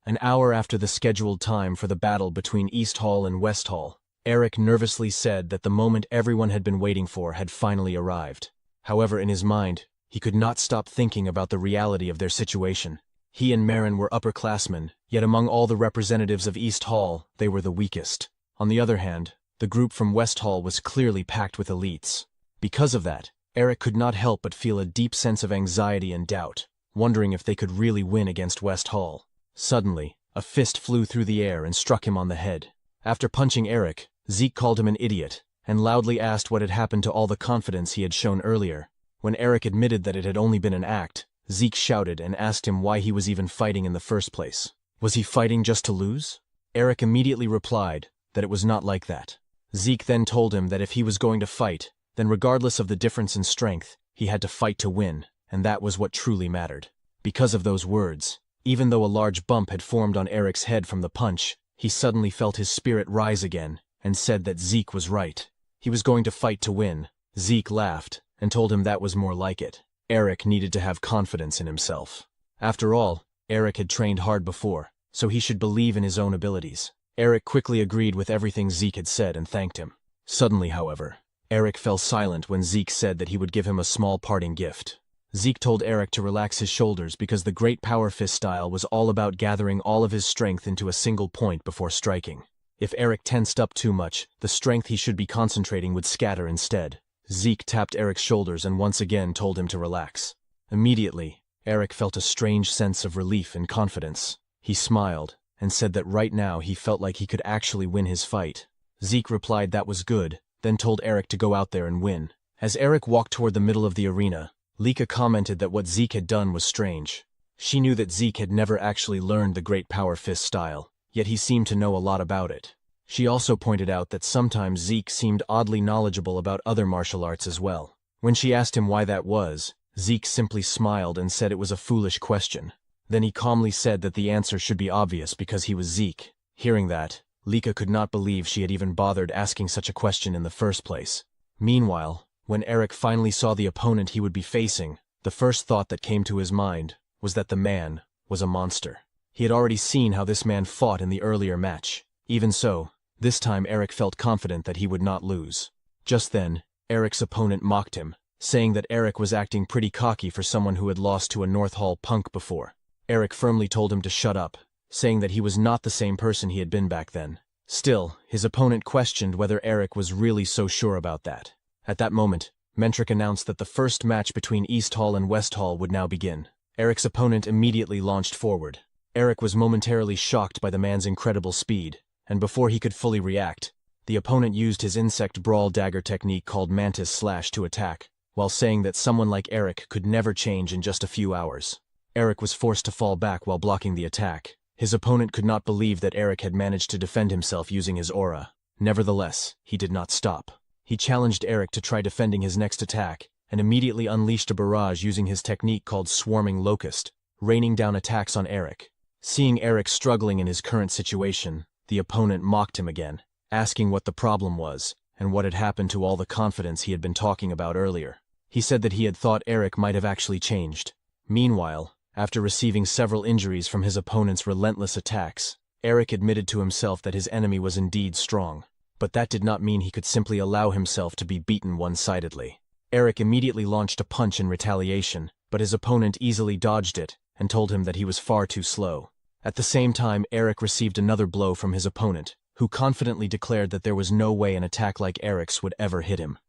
An hour after the scheduled time for the battle between East Hall and West Hall, Eric nervously said that the moment everyone had been waiting for had finally arrived. However, in his mind, he could not stop thinking about the reality of their situation. He and Marin were upperclassmen, yet among all the representatives of East Hall, they were the weakest. On the other hand, the group from West Hall was clearly packed with elites. Because of that, Eric could not help but feel a deep sense of anxiety and doubt, wondering if they could really win against West Hall. Suddenly, a fist flew through the air and struck him on the head. After punching Eric, Zeke called him an idiot, and loudly asked what had happened to all the confidence he had shown earlier. When Eric admitted that it had only been an act, Zeke shouted and asked him why he was even fighting in the first place. Was he fighting just to lose? Eric immediately replied that it was not like that. Zeke then told him that if he was going to fight, then regardless of the difference in strength, he had to fight to win, and that was what truly mattered. Because of those words, even though a large bump had formed on Eric's head from the punch, he suddenly felt his spirit rise again, and said that Zeke was right. He was going to fight to win. Zeke laughed, and told him that was more like it. Eric needed to have confidence in himself. After all, Eric had trained hard before, so he should believe in his own abilities. Eric quickly agreed with everything Zeke had said and thanked him. Suddenly, however, Eric fell silent when Zeke said that he would give him a small parting gift. Zeke told Eric to relax his shoulders because the Great Power Fist style was all about gathering all of his strength into a single point before striking. If Eric tensed up too much, the strength he should be concentrating would scatter instead. Zeke tapped Eric's shoulders and once again told him to relax. Immediately, Eric felt a strange sense of relief and confidence. He smiled and said that right now he felt like he could actually win his fight. Zeke replied that was good, then told Eric to go out there and win. As Eric walked toward the middle of the arena, Lika commented that what Zeke had done was strange. She knew that Zeke had never actually learned the Great Power Fist style, yet he seemed to know a lot about it. She also pointed out that sometimes Zeke seemed oddly knowledgeable about other martial arts as well. When she asked him why that was, Zeke simply smiled and said it was a foolish question. Then he calmly said that the answer should be obvious because he was Zeke. Hearing that, Lika could not believe she had even bothered asking such a question in the first place. Meanwhile, when Eric finally saw the opponent he would be facing, the first thought that came to his mind was that the man was a monster. He had already seen how this man fought in the earlier match. Even so, this time Eric felt confident that he would not lose. Just then, Eric's opponent mocked him, saying that Eric was acting pretty cocky for someone who had lost to a North Hall punk before. Eric firmly told him to shut up, saying that he was not the same person he had been back then. Still, his opponent questioned whether Eric was really so sure about that. At that moment, Mentric announced that the first match between East Hall and West Hall would now begin. Eric's opponent immediately launched forward. Eric was momentarily shocked by the man's incredible speed, and before he could fully react, the opponent used his insect brawl dagger technique called Mantis Slash to attack, while saying that someone like Eric could never change in just a few hours. Eric was forced to fall back while blocking the attack. His opponent could not believe that Eric had managed to defend himself using his aura. Nevertheless, he did not stop. He challenged Eric to try defending his next attack, and immediately unleashed a barrage using his technique called Swarming Locust, raining down attacks on Eric. Seeing Eric struggling in his current situation, the opponent mocked him again, asking what the problem was, and what had happened to all the confidence he had been talking about earlier. He said that he had thought Eric might have actually changed. Meanwhile, after receiving several injuries from his opponent's relentless attacks, Eric admitted to himself that his enemy was indeed strong. But that did not mean he could simply allow himself to be beaten one-sidedly. Eric immediately launched a punch in retaliation, but his opponent easily dodged it and told him that he was far too slow. At the same time, Eric received another blow from his opponent, who confidently declared that there was no way an attack like Eric's would ever hit him.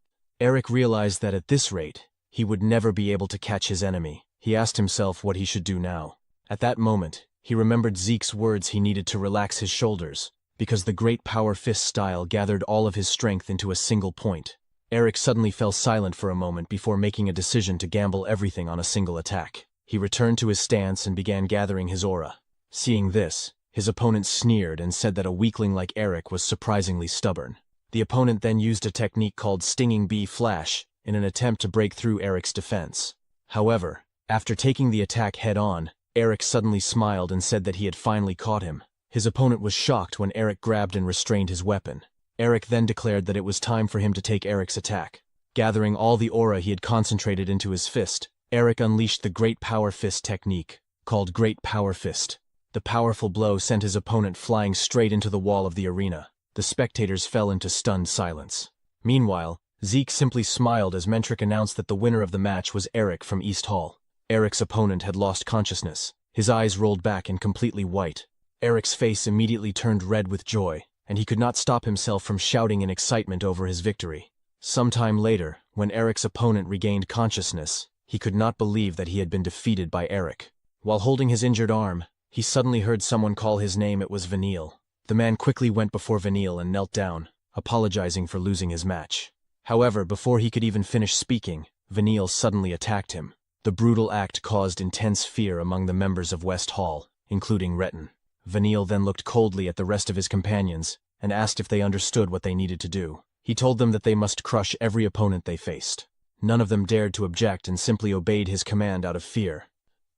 Eric realized that at this rate, he would never be able to catch his enemy. He asked himself what he should do now. At that moment, he remembered Zeke's words he needed to relax his shoulders, because the great power fist style gathered all of his strength into a single point. Eric suddenly fell silent for a moment before making a decision to gamble everything on a single attack. He returned to his stance and began gathering his aura. Seeing this, his opponent sneered and said that a weakling like Eric was surprisingly stubborn. The opponent then used a technique called Stinging Bee Flash in an attempt to break through Eric's defense. However, after taking the attack head-on, Eric suddenly smiled and said that he had finally caught him. His opponent was shocked when Eric grabbed and restrained his weapon. Eric then declared that it was time for him to take Eric's attack. Gathering all the aura he had concentrated into his fist, Eric unleashed the Great Power Fist technique, called Great Power Fist. The powerful blow sent his opponent flying straight into the wall of the arena. The spectators fell into stunned silence. Meanwhile, Zeke simply smiled as Mentric announced that the winner of the match was Eric from East Hall. Eric's opponent had lost consciousness. His eyes rolled back and completely white. Eric's face immediately turned red with joy, and he could not stop himself from shouting in excitement over his victory. Sometime later, when Eric's opponent regained consciousness, he could not believe that he had been defeated by Eric. While holding his injured arm, he suddenly heard someone call his name. It was Vanille. The man quickly went before Vanille and knelt down, apologizing for losing his match. However, before he could even finish speaking, Vanille suddenly attacked him. The brutal act caused intense fear among the members of West Hall, including Retin. Vanille then looked coldly at the rest of his companions and asked if they understood what they needed to do. He told them that they must crush every opponent they faced. None of them dared to object and simply obeyed his command out of fear.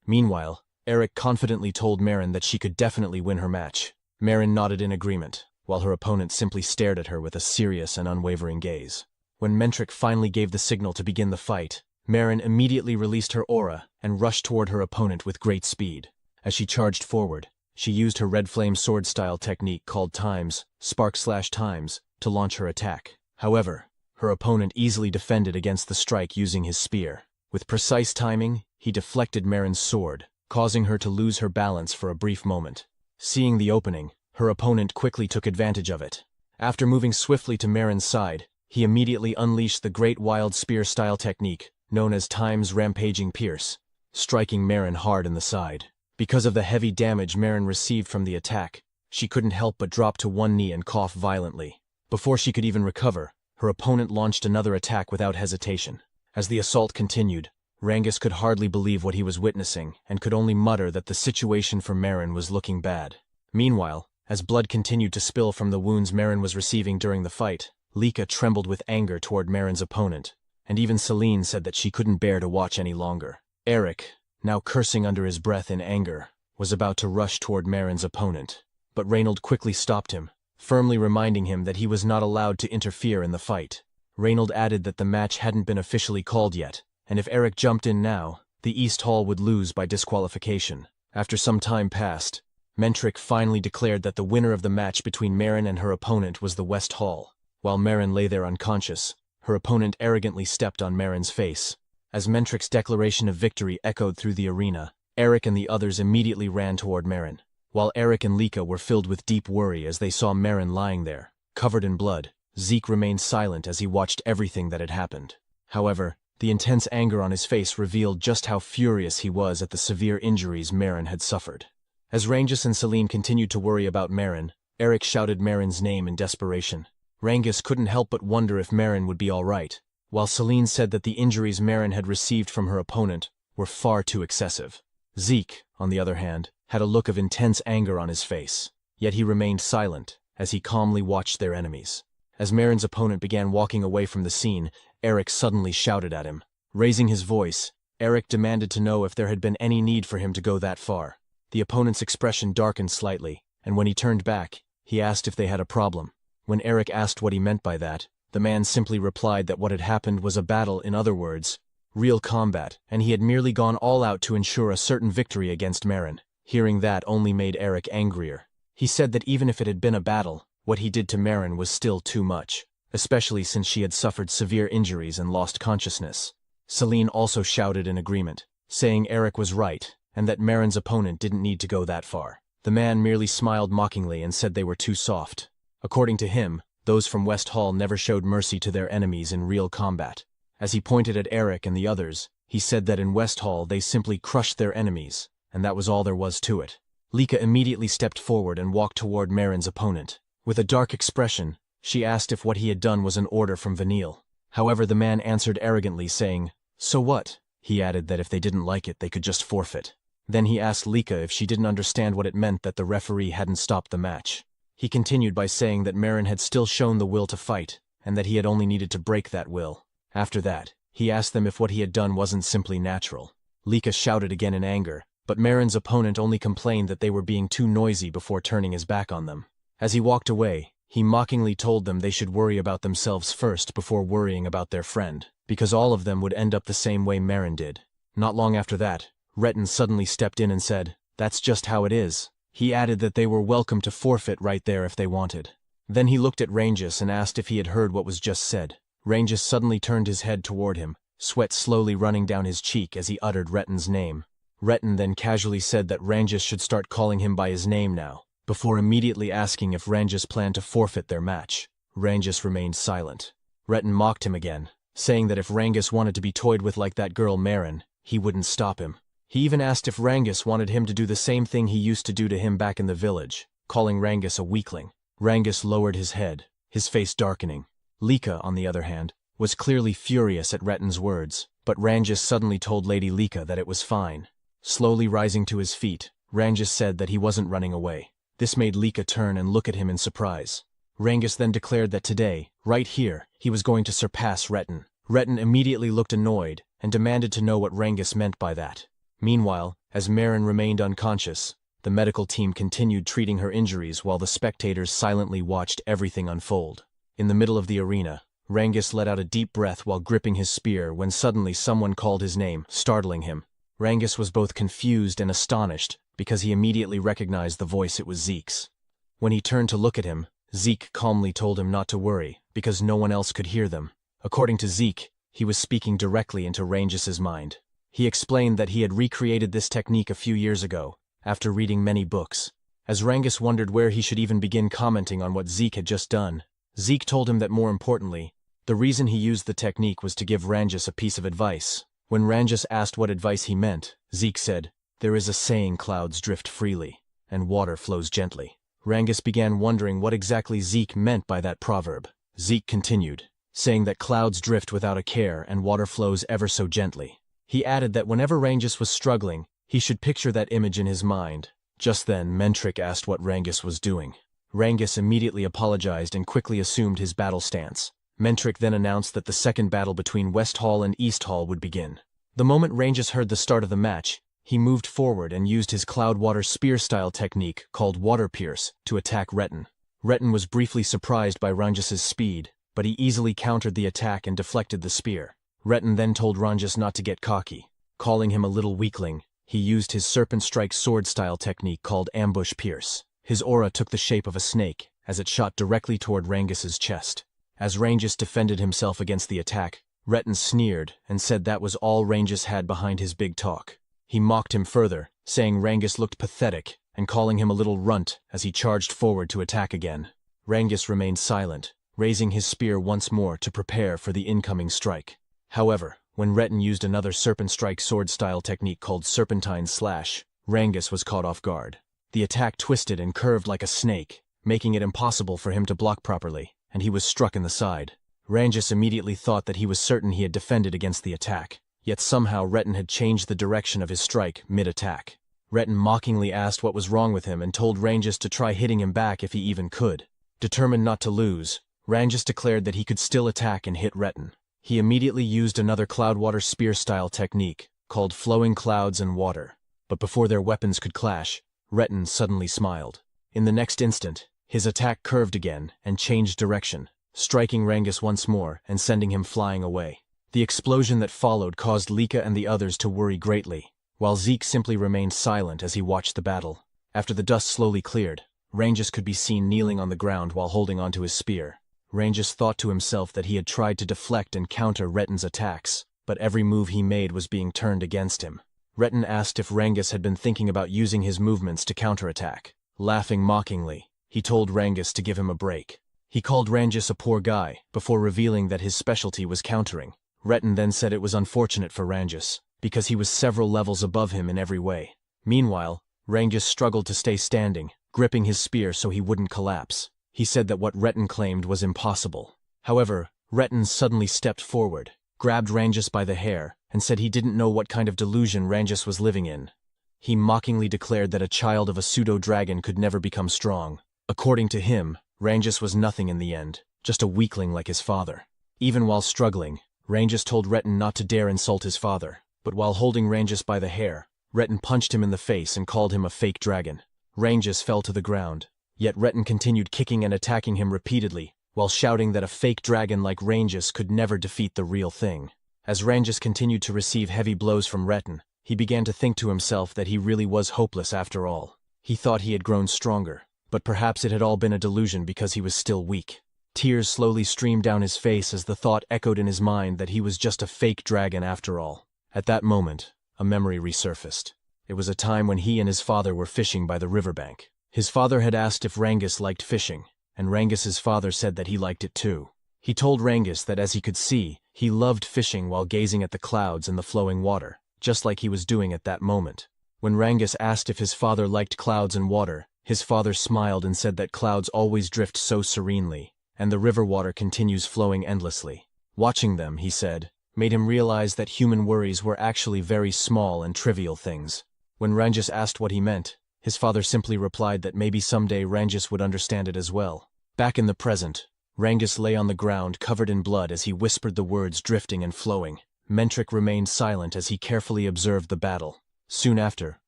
Meanwhile, Eric confidently told Marin that she could definitely win her match. Marin nodded in agreement, while her opponent simply stared at her with a serious and unwavering gaze. When Mentric finally gave the signal to begin the fight, Marin immediately released her aura and rushed toward her opponent with great speed. As she charged forward, she used her red flame sword style technique called Spark/Times to launch her attack. However, her opponent easily defended against the strike using his spear. With precise timing, he deflected Marin's sword, causing her to lose her balance for a brief moment. Seeing the opening, her opponent quickly took advantage of it. After moving swiftly to Marin's side, he immediately unleashed the Great Wild Spear style technique, known as Times Rampaging Pierce, striking Marin hard in the side. Because of the heavy damage Marin received from the attack, she couldn't help but drop to one knee and cough violently. Before she could even recover, her opponent launched another attack without hesitation. As the assault continued, Rangus could hardly believe what he was witnessing and could only mutter that the situation for Marin was looking bad. Meanwhile, as blood continued to spill from the wounds Marin was receiving during the fight, Lika trembled with anger toward Marin's opponent, and even Celine said that she couldn't bear to watch any longer. Eric, now cursing under his breath in anger, was about to rush toward Marin's opponent, but Reynold quickly stopped him, firmly reminding him that he was not allowed to interfere in the fight. Reynold added that the match hadn't been officially called yet, and if Eric jumped in now, the East Hall would lose by disqualification. After some time passed, Mentric finally declared that the winner of the match between Marin and her opponent was the West Hall. While Marin lay there unconscious, her opponent arrogantly stepped on Marin's face. As Mentric's declaration of victory echoed through the arena, Eric and the others immediately ran toward Marin, while Eric and Lika were filled with deep worry as they saw Marin lying there, covered in blood. Zeke remained silent as he watched everything that had happened. However, the intense anger on his face revealed just how furious he was at the severe injuries Marin had suffered. As Rangus and Celine continued to worry about Marin, Eric shouted Marin's name in desperation. Rangus couldn't help but wonder if Marin would be all right, while Celine said that the injuries Marin had received from her opponent were far too excessive. Zeke, on the other hand, had a look of intense anger on his face, yet he remained silent as he calmly watched their enemies. As Marin's opponent began walking away from the scene, Eric suddenly shouted at him. Raising his voice, Eric demanded to know if there had been any need for him to go that far. The opponent's expression darkened slightly, and when he turned back, he asked if they had a problem. When Eric asked what he meant by that, the man simply replied that what had happened was a battle, in other words, real combat, and he had merely gone all out to ensure a certain victory against Marin. Hearing that only made Eric angrier. He said that even if it had been a battle, what he did to Marin was still too much, especially since she had suffered severe injuries and lost consciousness. Celine also shouted in agreement, saying Eric was right, and that Marin's opponent didn't need to go that far. The man merely smiled mockingly and said they were too soft. According to him, those from West Hall never showed mercy to their enemies in real combat. As he pointed at Eric and the others, he said that in West Hall they simply crushed their enemies, and that was all there was to it. Lika immediately stepped forward and walked toward Marin's opponent. With a dark expression, she asked if what he had done was an order from Vanille. However, the man answered arrogantly, saying, "So what?" He added that if they didn't like it, they could just forfeit. Then he asked Lika if she didn't understand what it meant that the referee hadn't stopped the match. He continued by saying that Marin had still shown the will to fight, and that he had only needed to break that will. After that, he asked them if what he had done wasn't simply natural. Lika shouted again in anger, but Marin's opponent only complained that they were being too noisy before turning his back on them. As he walked away, he mockingly told them they should worry about themselves first before worrying about their friend, because all of them would end up the same way Marin did. Not long after that, Retton suddenly stepped in and said, "That's just how it is." He added that they were welcome to forfeit right there if they wanted. Then he looked at Rangus and asked if he had heard what was just said. Rangus suddenly turned his head toward him, sweat slowly running down his cheek as he uttered Retton's name. Retton then casually said that Rangus should start calling him by his name now, before immediately asking if Rangus planned to forfeit their match. Rangus remained silent. Retton mocked him again, saying that if Rangus wanted to be toyed with like that girl Marin, he wouldn't stop him. He even asked if Rangus wanted him to do the same thing he used to do to him back in the village, calling Rangus a weakling. Rangus lowered his head, his face darkening. Lika, on the other hand, was clearly furious at Retton's words, but Rangus suddenly told Lady Lika that it was fine. Slowly rising to his feet, Rangus said that he wasn't running away. This made Lika turn and look at him in surprise. Rangus then declared that today, right here, he was going to surpass Retton. Retton immediately looked annoyed and demanded to know what Rangus meant by that. Meanwhile, as Marin remained unconscious, the medical team continued treating her injuries while the spectators silently watched everything unfold. In the middle of the arena, Rangus let out a deep breath while gripping his spear when suddenly someone called his name, startling him. Rangus was both confused and astonished because he immediately recognized the voice. It was Zeke's. When he turned to look at him, Zeke calmly told him not to worry because no one else could hear them. According to Zeke, he was speaking directly into Rangus's mind. He explained that he had recreated this technique a few years ago, after reading many books. As Rangus wondered where he should even begin commenting on what Zeke had just done, Zeke told him that more importantly, the reason he used the technique was to give Rangus a piece of advice. When Rangus asked what advice he meant, Zeke said, "There is a saying clouds drift freely, and water flows gently." Rangus began wondering what exactly Zeke meant by that proverb. Zeke continued, saying that clouds drift without a care and water flows ever so gently. He added that whenever Rangus was struggling, he should picture that image in his mind. Just then, Mentric asked what Rangus was doing. Rangus immediately apologized and quickly assumed his battle stance. Mentric then announced that the second battle between West Hall and East Hall would begin. The moment Rangus heard the start of the match, he moved forward and used his Cloudwater spear-style technique called Water Pierce to attack Retton. Retton was briefly surprised by Rangus's speed, but he easily countered the attack and deflected the spear. Retton then told Rangus not to get cocky. Calling him a little weakling, he used his Serpent Strike sword-style technique called Ambush Pierce. His aura took the shape of a snake as it shot directly toward Rangus's chest. As Rangus defended himself against the attack, Retin sneered and said that was all Rangus had behind his big talk. He mocked him further, saying Rangus looked pathetic and calling him a little runt as he charged forward to attack again. Rangus remained silent, raising his spear once more to prepare for the incoming strike. However, when Retin used another serpent strike sword-style technique called Serpentine Slash, Rangus was caught off guard. The attack twisted and curved like a snake, making it impossible for him to block properly, and he was struck in the side. Rangus immediately thought that he was certain he had defended against the attack, yet somehow Retin had changed the direction of his strike mid-attack. Retin mockingly asked what was wrong with him and told Rangus to try hitting him back if he even could. Determined not to lose, Rangus declared that he could still attack and hit Retin. He immediately used another Cloudwater spear-style technique, called Flowing Clouds and Water. But before their weapons could clash, Retin suddenly smiled. In the next instant, his attack curved again and changed direction, striking Rangus once more and sending him flying away. The explosion that followed caused Lika and the others to worry greatly, while Zeke simply remained silent as he watched the battle. After the dust slowly cleared, Rangus could be seen kneeling on the ground while holding onto his spear. Rangus thought to himself that he had tried to deflect and counter Retin's attacks, but every move he made was being turned against him. Retin asked if Rangus had been thinking about using his movements to counterattack. Laughing mockingly, he told Rangus to give him a break. He called Rangus a poor guy, before revealing that his specialty was countering. Retin then said it was unfortunate for Rangus, because he was several levels above him in every way. Meanwhile, Rangus struggled to stay standing, gripping his spear so he wouldn't collapse. He said that what Retin claimed was impossible. However, Retin suddenly stepped forward, grabbed Rangus by the hair, and said he didn't know what kind of delusion Rangus was living in. He mockingly declared that a child of a pseudo-dragon could never become strong. According to him, Rangus was nothing in the end, just a weakling like his father. Even while struggling, Rangus told Retin not to dare insult his father, but while holding Rangus by the hair, Retin punched him in the face and called him a fake dragon. Rangus fell to the ground, yet Retin continued kicking and attacking him repeatedly, while shouting that a fake dragon like Rangus could never defeat the real thing. As Rangus continued to receive heavy blows from Retin, he began to think to himself that he really was hopeless after all. He thought he had grown stronger, but perhaps it had all been a delusion because he was still weak. Tears slowly streamed down his face as the thought echoed in his mind that he was just a fake dragon after all. At that moment, a memory resurfaced. It was a time when he and his father were fishing by the riverbank. His father had asked if Rangus liked fishing, and Rangus's father said that he liked it too. He told Rangus that as he could see, he loved fishing while gazing at the clouds and the flowing water, just like he was doing at that moment. When Rangus asked if his father liked clouds and water, his father smiled and said that clouds always drift so serenely, and the river water continues flowing endlessly. Watching them, he said, made him realize that human worries were actually very small and trivial things. When Rangus asked what he meant, his father simply replied that maybe someday Rangus would understand it as well. Back in the present, Rangus lay on the ground covered in blood as he whispered the words drifting and flowing. Mentric remained silent as he carefully observed the battle. Soon after,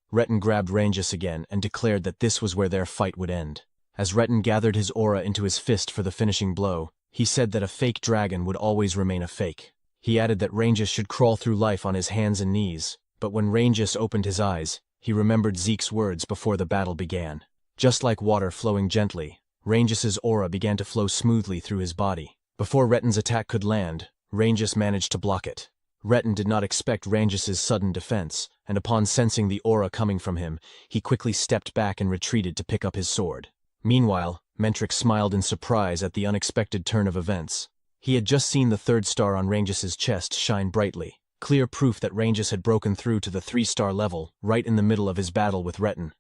Retin grabbed Rangus again and declared that this was where their fight would end. As Retin gathered his aura into his fist for the finishing blow, he said that a fake dragon would always remain a fake. He added that Rangus should crawl through life on his hands and knees, but when Rangus opened his eyes, he remembered Zeke's words before the battle began. Just like water flowing gently, Rangus's aura began to flow smoothly through his body. Before Retin's attack could land, Rangus managed to block it. Retin did not expect Rangus's sudden defense, and upon sensing the aura coming from him, he quickly stepped back and retreated to pick up his sword. Meanwhile, Mentric smiled in surprise at the unexpected turn of events. He had just seen the third star on Rangus's chest shine brightly, clear proof that Rangus had broken through to the 3-star level right in the middle of his battle with Retin.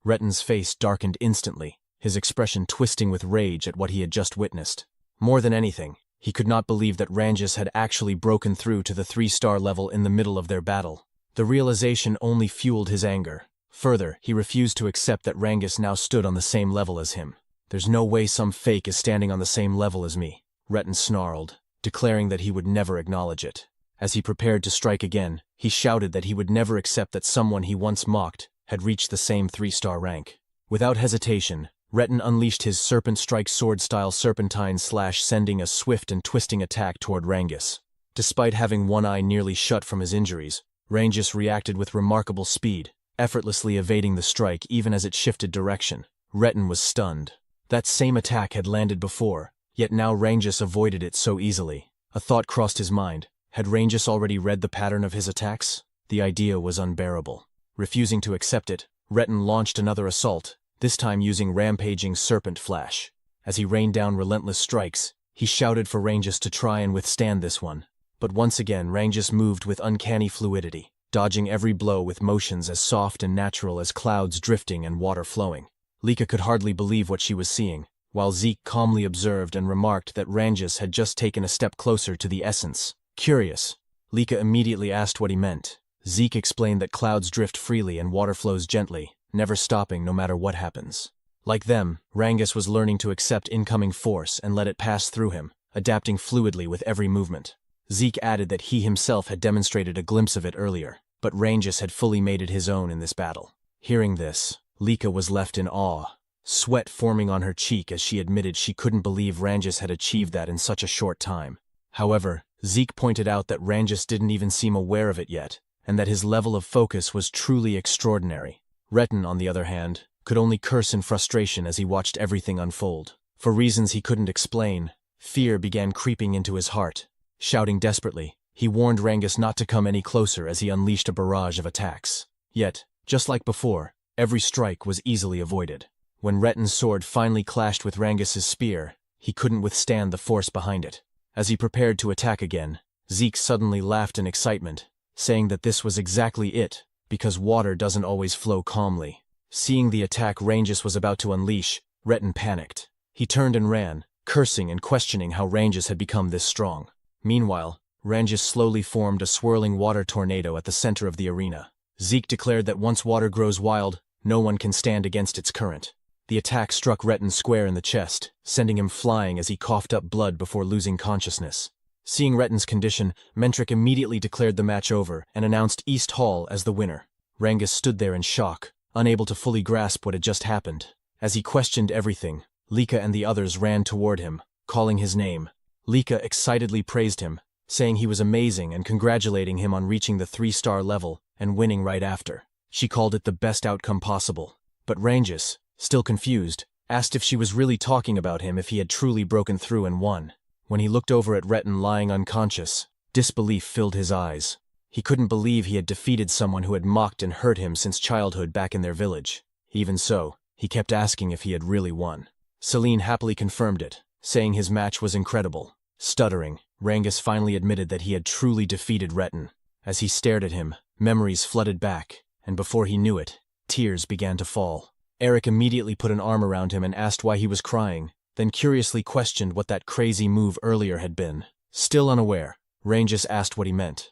Retin's face darkened instantly, his expression twisting with rage at what he had just witnessed. More than anything, he could not believe that Rangus had actually broken through to the 3-star level in the middle of their battle. The realization only fueled his anger. Further, he refused to accept that Rangus now stood on the same level as him. "There's no way some fake is standing on the same level as me," Retin snarled, declaring that he would never acknowledge it. As he prepared to strike again, he shouted that he would never accept that someone he once mocked had reached the same 3-star rank. Without hesitation, Retin unleashed his Serpent Strike sword-style Serpentine Slash, sending a swift and twisting attack toward Rangus. Despite having one eye nearly shut from his injuries, Rangus reacted with remarkable speed, effortlessly evading the strike even as it shifted direction. Retin was stunned. That same attack had landed before, Yet now Rangus avoided it so easily. A thought crossed his mind. Had Rangus already read the pattern of his attacks? The idea was unbearable. Refusing to accept it, Retin launched another assault, this time using rampaging serpent flash. As he rained down relentless strikes, he shouted for Rangus to try and withstand this one. But once again Rangus moved with uncanny fluidity, dodging every blow with motions as soft and natural as clouds drifting and water flowing. Lika could hardly believe what she was seeing, while Zeke calmly observed and remarked that Rangus had just taken a step closer to the essence. Curious, Lika immediately asked what he meant. Zeke explained that clouds drift freely and water flows gently, never stopping no matter what happens. Like them, Rangus was learning to accept incoming force and let it pass through him, adapting fluidly with every movement. Zeke added that he himself had demonstrated a glimpse of it earlier, but Rangus had fully made it his own in this battle. Hearing this, Lika was left in awe, sweat forming on her cheek as she admitted she couldn't believe Rangus had achieved that in such a short time. However, Zeke pointed out that Rangus didn't even seem aware of it yet, and that his level of focus was truly extraordinary. Retin, on the other hand, could only curse in frustration as he watched everything unfold. For reasons he couldn't explain, fear began creeping into his heart. Shouting desperately, he warned Rangus not to come any closer as he unleashed a barrage of attacks. Yet, just like before, every strike was easily avoided. When Retin's sword finally clashed with Rangus's spear, he couldn't withstand the force behind it. As he prepared to attack again, Zeke suddenly laughed in excitement, saying that this was exactly it, because water doesn't always flow calmly. Seeing the attack Rangus was about to unleash, Retin panicked. He turned and ran, cursing and questioning how Rangus had become this strong. Meanwhile, Rangus slowly formed a swirling water tornado at the center of the arena. Zeke declared that once water grows wild, no one can stand against its current. The attack struck Retin square in the chest, sending him flying as he coughed up blood before losing consciousness. Seeing Retin's condition, Mentric immediately declared the match over and announced East Hall as the winner. Rangus stood there in shock, unable to fully grasp what had just happened. As he questioned everything, Lika and the others ran toward him, calling his name. Lika excitedly praised him, saying he was amazing and congratulating him on reaching the 3-star level and winning right after. She called it the best outcome possible. But Rangus, still confused, asked if she was really talking about him if he had truly broken through and won. When he looked over at Retin lying unconscious, disbelief filled his eyes. He couldn't believe he had defeated someone who had mocked and hurt him since childhood back in their village. Even so, he kept asking if he had really won. Celine happily confirmed it, saying his match was incredible. Stuttering, Rangus finally admitted that he had truly defeated Retin. As he stared at him, memories flooded back, and before he knew it, tears began to fall. Eric immediately put an arm around him and asked why he was crying, then curiously questioned what that crazy move earlier had been. Still unaware, Rangus asked what he meant.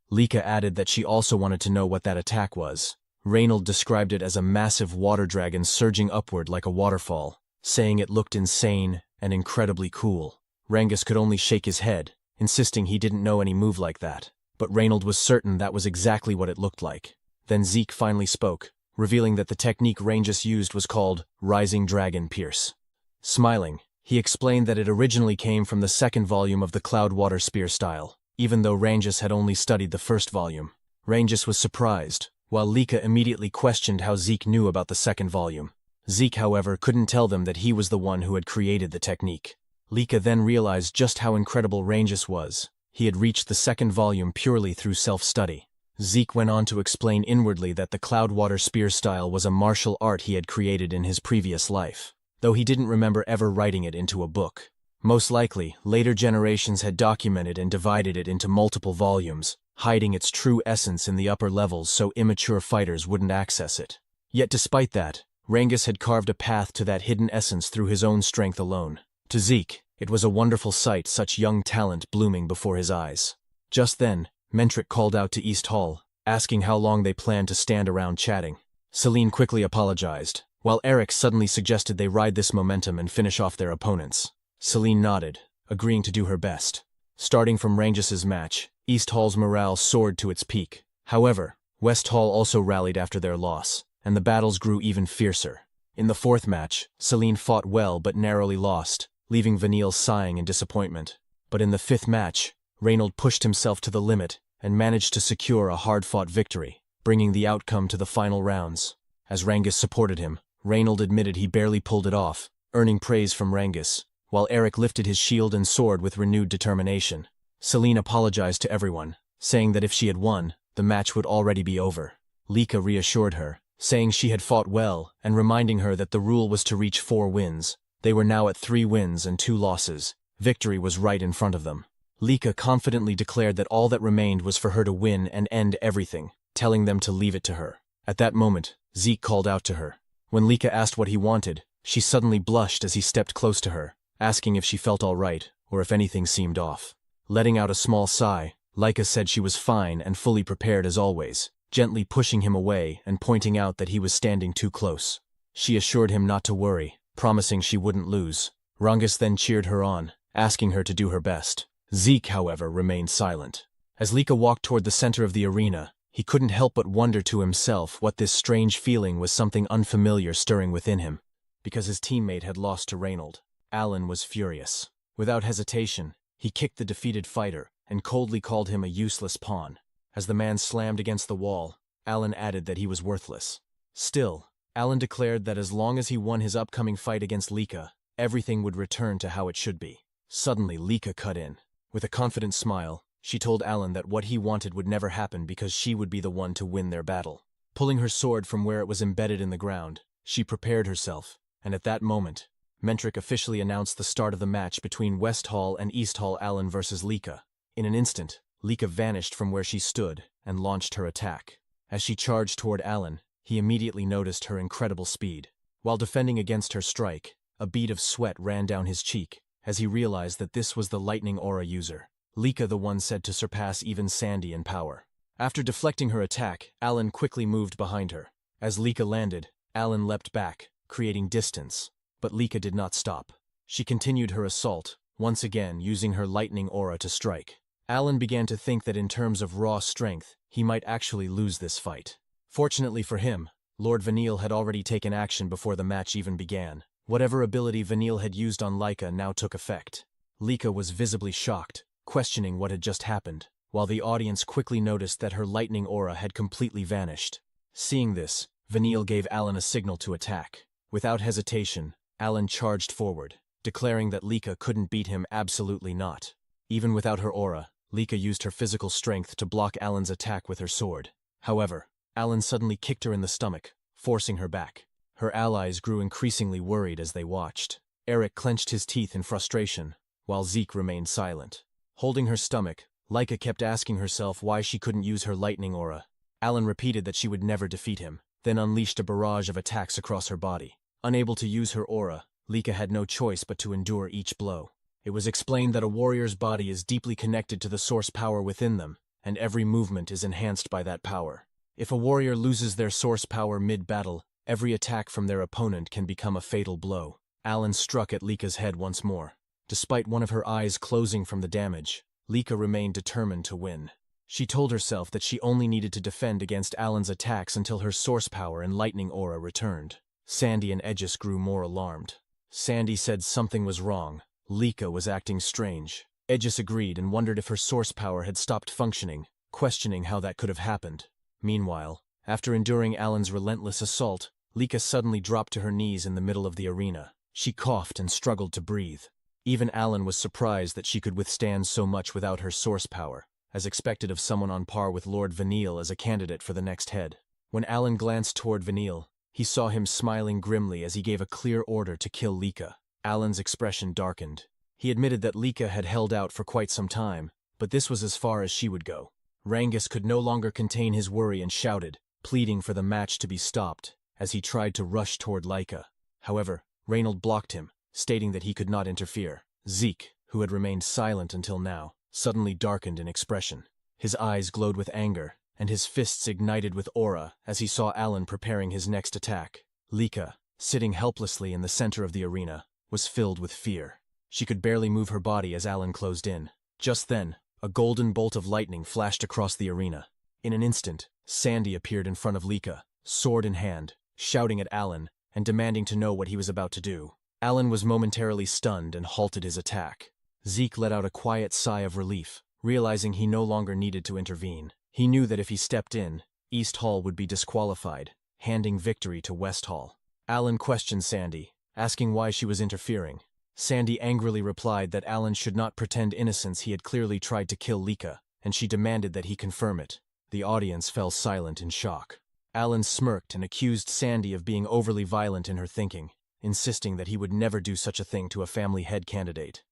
Lika added that she also wanted to know what that attack was. Reynold described it as a massive water dragon surging upward like a waterfall, saying it looked insane and incredibly cool. Rangus could only shake his head, insisting he didn't know any move like that, but Reynold was certain that was exactly what it looked like. Then Zeke finally spoke, revealing that the technique Rangus used was called Rising Dragon Pierce. Smiling, he explained that it originally came from the second volume of the Cloud Water Spear style, even though Rangus had only studied the first volume. Rangus was surprised, while Lika immediately questioned how Zeke knew about the second volume. Zeke, however, couldn't tell them that he was the one who had created the technique. Lika then realized just how incredible Rangus was. He had reached the second volume purely through self-study. Zeke went on to explain inwardly that the Cloud Water Spear style was a martial art he had created in his previous life, though he didn't remember ever writing it into a book. Most likely, later generations had documented and divided it into multiple volumes, hiding its true essence in the upper levels so immature fighters wouldn't access it. Yet despite that, Rangus had carved a path to that hidden essence through his own strength alone. To Zeke, it was a wonderful sight, such young talent blooming before his eyes. Just then, Mentric called out to East Hall, asking how long they planned to stand around chatting. Celine quickly apologized, while Eric suddenly suggested they ride this momentum and finish off their opponents. Celine nodded, agreeing to do her best. Starting from Rangus's match, East Hall's morale soared to its peak. However, West Hall also rallied after their loss, and the battles grew even fiercer. In the fourth match, Celine fought well but narrowly lost, leaving Vanille sighing in disappointment. But in the fifth match, Reynold pushed himself to the limit and managed to secure a hard-fought victory, bringing the outcome to the final rounds. As Rangus supported him, Reynold admitted he barely pulled it off, earning praise from Rangus, while Eric lifted his shield and sword with renewed determination. Celine apologized to everyone, saying that if she had won, the match would already be over. Lika reassured her, saying she had fought well and reminding her that the rule was to reach 4 wins. They were now at 3 wins and 2 losses. Victory was right in front of them. Lika confidently declared that all that remained was for her to win and end everything, telling them to leave it to her. At that moment, Zeke called out to her. When Lika asked what he wanted, she suddenly blushed as he stepped close to her, asking if she felt all right or if anything seemed off. Letting out a small sigh, Lika said she was fine and fully prepared as always, gently pushing him away and pointing out that he was standing too close. She assured him not to worry, promising she wouldn't lose. Rangus then cheered her on, asking her to do her best. Zeke, however, remained silent. As Lika walked toward the center of the arena, he couldn't help but wonder to himself what this strange feeling was, something unfamiliar stirring within him. Because his teammate had lost to Reynold, Alan was furious. Without hesitation, he kicked the defeated fighter and coldly called him a useless pawn. As the man slammed against the wall, Alan added that he was worthless. Still, Alan declared that as long as he won his upcoming fight against Lika, everything would return to how it should be. Suddenly, Lika cut in. With a confident smile, she told Alan that what he wanted would never happen because she would be the one to win their battle. Pulling her sword from where it was embedded in the ground, she prepared herself, and at that moment, Mentric officially announced the start of the match between West Hall and East Hall. Alan versus Lika. In an instant, Lika vanished from where she stood and launched her attack. As she charged toward Alan, he immediately noticed her incredible speed. While defending against her strike, a bead of sweat ran down his cheek as he realized that this was the lightning aura user, Lika, the one said to surpass even Sandy in power. After deflecting her attack, Alan quickly moved behind her. As Lika landed, Alan leapt back, creating distance. But Lika did not stop. She continued her assault, once again using her lightning aura to strike. Alan began to think that in terms of raw strength, he might actually lose this fight. Fortunately for him, Lord Vanille had already taken action before the match even began. Whatever ability Vanille had used on Lika now took effect. Lika was visibly shocked, questioning what had just happened, while the audience quickly noticed that her lightning aura had completely vanished. Seeing this, Vanille gave Alan a signal to attack. Without hesitation, Alan charged forward, declaring that Lika couldn't beat him. Absolutely not. Even without her aura, Lika used her physical strength to block Alan's attack with her sword. However, Alan suddenly kicked her in the stomach, forcing her back. Her allies grew increasingly worried as they watched. Eric clenched his teeth in frustration, while Zeke remained silent. Holding her stomach, Lika kept asking herself why she couldn't use her lightning aura. Alan repeated that she would never defeat him, then unleashed a barrage of attacks across her body. Unable to use her aura, Lika had no choice but to endure each blow. It was explained that a warrior's body is deeply connected to the source power within them, and every movement is enhanced by that power. If a warrior loses their source power mid-battle, every attack from their opponent can become a fatal blow. Alan struck at Lika's head once more. Despite one of her eyes closing from the damage, Lika remained determined to win. She told herself that she only needed to defend against Alan's attacks until her source power and lightning aura returned. Sandy and Aegis grew more alarmed. Sandy said something was wrong. Lika was acting strange. Aegis agreed and wondered if her source power had stopped functioning, questioning how that could have happened. Meanwhile, after enduring Alan's relentless assault, Lika suddenly dropped to her knees in the middle of the arena. She coughed and struggled to breathe. Even Alan was surprised that she could withstand so much without her source power, as expected of someone on par with Lord Vanille as a candidate for the next head. When Alan glanced toward Vanille, he saw him smiling grimly as he gave a clear order to kill Lika. Alan's expression darkened. He admitted that Lika had held out for quite some time, but this was as far as she would go. Rangus could no longer contain his worry and shouted, pleading for the match to be stopped, as he tried to rush toward Lika. However, Reynold blocked him, stating that he could not interfere. Zeke, who had remained silent until now, suddenly darkened in expression. His eyes glowed with anger, and his fists ignited with aura as he saw Alan preparing his next attack. Lika, sitting helplessly in the center of the arena, was filled with fear. She could barely move her body as Alan closed in. Just then, a golden bolt of lightning flashed across the arena. In an instant, Sandy appeared in front of Lika, sword in hand, shouting at Alan and demanding to know what he was about to do. Alan was momentarily stunned and halted his attack. Zeke let out a quiet sigh of relief, realizing he no longer needed to intervene. He knew that if he stepped in, East Hall would be disqualified, handing victory to West Hall. Alan questioned Sandy, asking why she was interfering. Sandy angrily replied that Alan should not pretend innocence. He had clearly tried to kill Lika, and she demanded that he confirm it. The audience fell silent in shock. Alan smirked and accused Sandy of being overly violent in her thinking, insisting that he would never do such a thing to a family head candidate.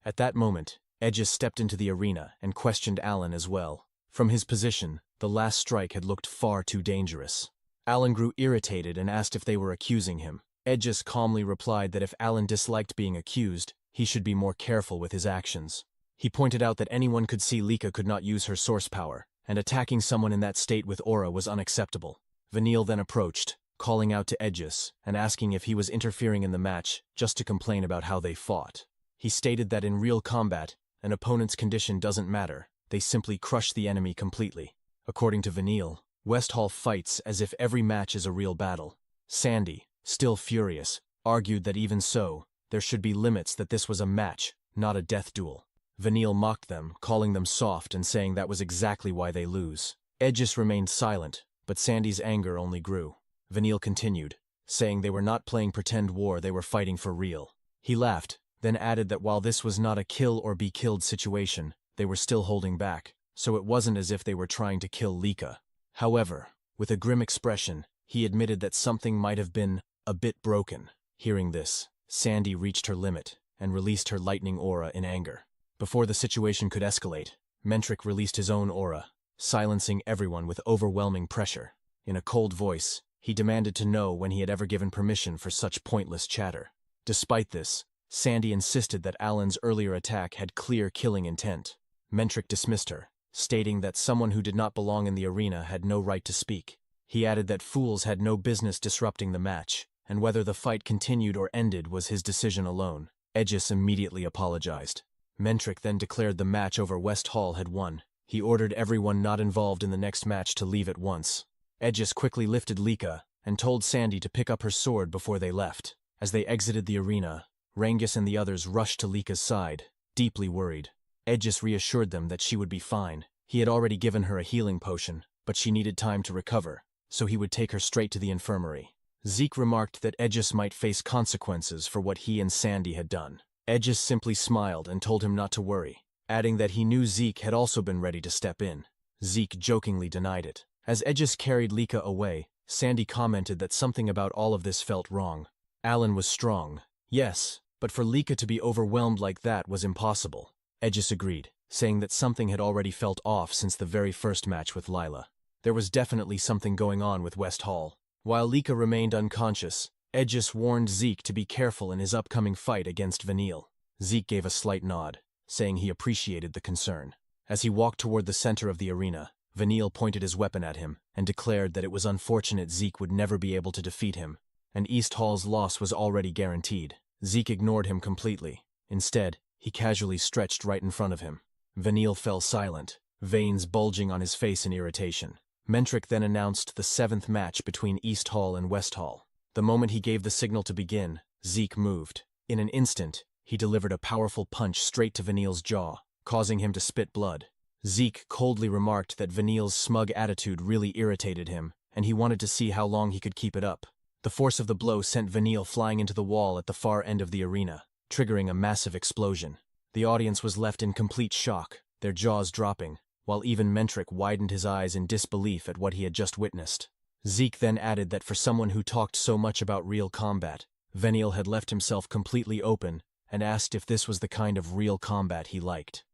At that moment, Edges stepped into the arena and questioned Alan as well. From his position, the last strike had looked far too dangerous. Alan grew irritated and asked if they were accusing him. Edges calmly replied that if Alan disliked being accused, he should be more careful with his actions. He pointed out that anyone could see Lika could not use her source power, and attacking someone in that state with aura was unacceptable. Vanille then approached, calling out to Edges and asking if he was interfering in the match just to complain about how they fought. He stated that in real combat, an opponent's condition doesn't matter, they simply crush the enemy completely. According to Vanille, Westhall fights as if every match is a real battle. Sandy, still furious, argued that even so, there should be limits, that this was a match, not a death duel. Vanille mocked them, calling them soft and saying that was exactly why they lose. Edges remained silent, but Sandy's anger only grew. Vanille continued, saying they were not playing pretend war, they were fighting for real. He laughed, then added that while this was not a kill or be killed situation, they were still holding back, so it wasn't as if they were trying to kill Lika. However, with a grim expression, he admitted that something might have been a bit broken. Hearing this, Sandy reached her limit and released her lightning aura in anger. Before the situation could escalate, Mentric released his own aura, silencing everyone with overwhelming pressure. In a cold voice, he demanded to know when he had ever given permission for such pointless chatter. Despite this, Sandy insisted that Alan's earlier attack had clear killing intent. Mentric dismissed her, stating that someone who did not belong in the arena had no right to speak. He added that fools had no business disrupting the match, and whether the fight continued or ended was his decision alone. Edges immediately apologized. Mentric then declared the match over Westhall had won. He ordered everyone not involved in the next match to leave at once. Edges quickly lifted Lika and told Sandy to pick up her sword before they left. As they exited the arena, Rangus and the others rushed to Lika's side, deeply worried. Edges reassured them that she would be fine. He had already given her a healing potion, but she needed time to recover, so he would take her straight to the infirmary. Zeke remarked that Edges might face consequences for what he and Sandy had done. Edges simply smiled and told him not to worry, adding that he knew Zeke had also been ready to step in. Zeke jokingly denied it. As Edges carried Lika away, Sandy commented that something about all of this felt wrong. Alan was strong, yes, but for Lika to be overwhelmed like that was impossible. Edges agreed, saying that something had already felt off since the very first match with Lila. There was definitely something going on with Westhall. While Lika remained unconscious, Edges warned Zeke to be careful in his upcoming fight against Vanille. Zeke gave a slight nod, saying he appreciated the concern. As he walked toward the center of the arena, Vanille pointed his weapon at him and declared that it was unfortunate Zeke would never be able to defeat him, and East Hall's loss was already guaranteed. Zeke ignored him completely. Instead, he casually stretched right in front of him. Vanille fell silent, veins bulging on his face in irritation. Mentric then announced the 7th match between East Hall and West Hall. The moment he gave the signal to begin, Zeke moved. In an instant, he delivered a powerful punch straight to Vanille's jaw, causing him to spit blood. Zeke coldly remarked that Vanille's smug attitude really irritated him, and he wanted to see how long he could keep it up. The force of the blow sent Vanille flying into the wall at the far end of the arena, triggering a massive explosion. The audience was left in complete shock, their jaws dropping, while even Mentric widened his eyes in disbelief at what he had just witnessed. Zeke then added that for someone who talked so much about real combat, Vanille had left himself completely open and asked if this was the kind of real combat he liked.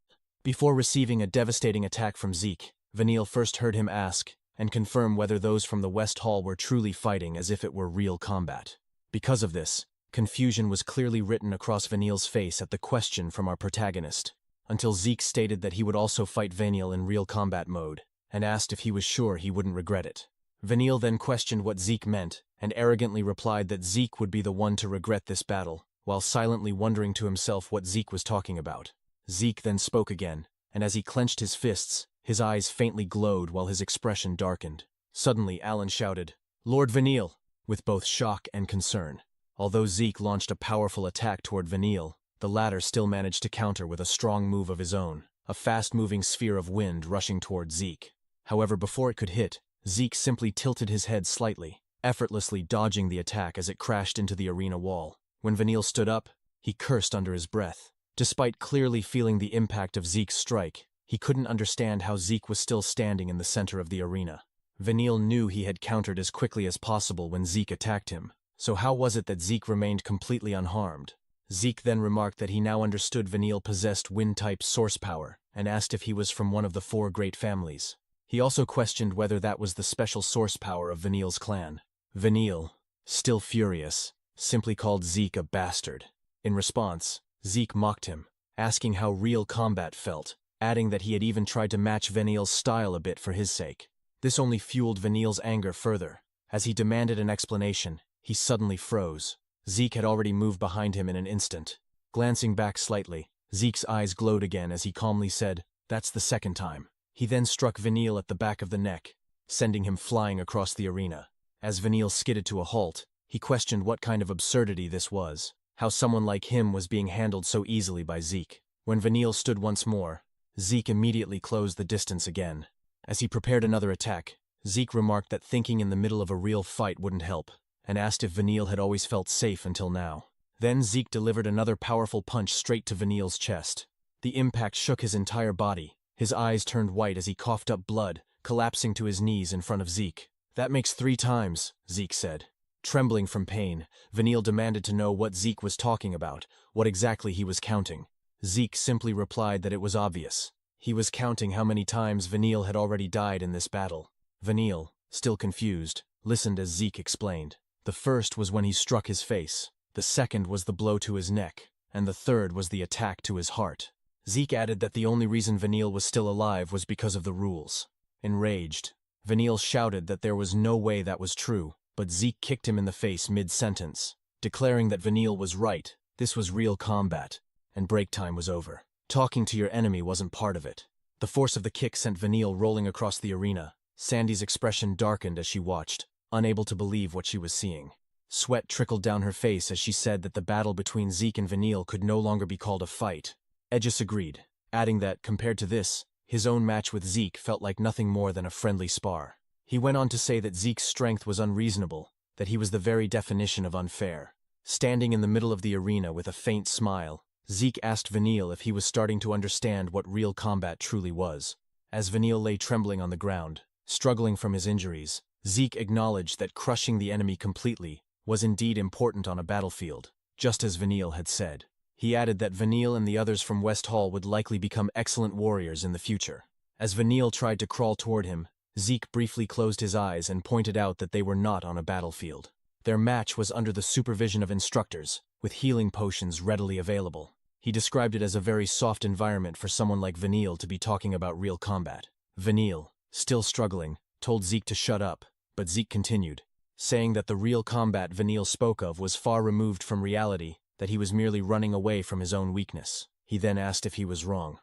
Before receiving a devastating attack from Zeke, Vanille first heard him ask and confirm whether those from the West Hall were truly fighting as if it were real combat. Because of this, confusion was clearly written across Vanille's face at the question from our protagonist, until Zeke stated that he would also fight Vanille in real combat mode, and asked if he was sure he wouldn't regret it. Vanille then questioned what Zeke meant, and arrogantly replied that Zeke would be the one to regret this battle, while silently wondering to himself what Zeke was talking about. Zeke then spoke again, and as he clenched his fists, his eyes faintly glowed while his expression darkened. Suddenly, Alan shouted, "Lord Vanille!" with both shock and concern. Although Zeke launched a powerful attack toward Vanille, the latter still managed to counter with a strong move of his own, a fast-moving sphere of wind rushing toward Zeke. However, before it could hit, Zeke simply tilted his head slightly, effortlessly dodging the attack as it crashed into the arena wall. When Vanille stood up, He cursed under his breath. Despite clearly feeling the impact of Zeke's strike, he couldn't understand how Zeke was still standing in the center of the arena. Vanille knew he had countered as quickly as possible when Zeke attacked him, so how was it that Zeke remained completely unharmed? Zeke then remarked that he now understood Vanille possessed wind-type source power, and asked if he was from one of the 4 great families. He also questioned whether that was the special source power of Vanille's clan. Vanille, still furious, simply called Zeke a bastard. In response, Zeke mocked him, asking how real combat felt, adding that he had even tried to match Vanille's style a bit for his sake. This only fueled Vanille's anger further. As he demanded an explanation, he suddenly froze. Zeke had already moved behind him in an instant. Glancing back slightly, Zeke's eyes glowed again as he calmly said, "That's the second time." He then struck Vanille at the back of the neck, sending him flying across the arena. As Vanille skidded to a halt, he questioned what kind of absurdity this was, how someone like him was being handled so easily by Zeke. When Vanille stood once more, Zeke immediately closed the distance again. As he prepared another attack, Zeke remarked that thinking in the middle of a real fight wouldn't help, and asked if Vanille had always felt safe until now. Then Zeke delivered another powerful punch straight to Vanille's chest. The impact shook his entire body. His eyes turned white as he coughed up blood, collapsing to his knees in front of Zeke. "That makes 3 times, Zeke said. Trembling from pain, Vanille demanded to know what Zeke was talking about, what exactly he was counting. Zeke simply replied that it was obvious. He was counting how many times Vanille had already died in this battle. Vanille, still confused, listened as Zeke explained. The first was when he struck his face, the second was the blow to his neck, and the third was the attack to his heart. Zeke added that the only reason Vanille was still alive was because of the rules. Enraged, Vanille shouted that there was no way that was true, but Zeke kicked him in the face mid-sentence, declaring that Vanille was right, this was real combat, and break time was over. Talking to your enemy wasn't part of it. The force of the kick sent Vanille rolling across the arena. Sandy's expression darkened as she watched, unable to believe what she was seeing. Sweat trickled down her face as she said that the battle between Zeke and Vanille could no longer be called a fight. Edgis agreed, adding that, compared to this, his own match with Zeke felt like nothing more than a friendly spar. He went on to say that Zeke's strength was unreasonable, that he was the very definition of unfair. Standing in the middle of the arena with a faint smile, Zeke asked Vanille if he was starting to understand what real combat truly was. As Vanille lay trembling on the ground, struggling from his injuries, Zeke acknowledged that crushing the enemy completely was indeed important on a battlefield, just as Vanille had said. He added that Vanille and the others from West Hall would likely become excellent warriors in the future. As Vanille tried to crawl toward him, Zeke briefly closed his eyes and pointed out that they were not on a battlefield. Their match was under the supervision of instructors, with healing potions readily available. He described it as a very soft environment for someone like Vanille to be talking about real combat. Vanille, still struggling, told Zeke to shut up, but Zeke continued, saying that the real combat Vanille spoke of was far removed from reality, that he was merely running away from his own weakness. He then asked if he was wrong.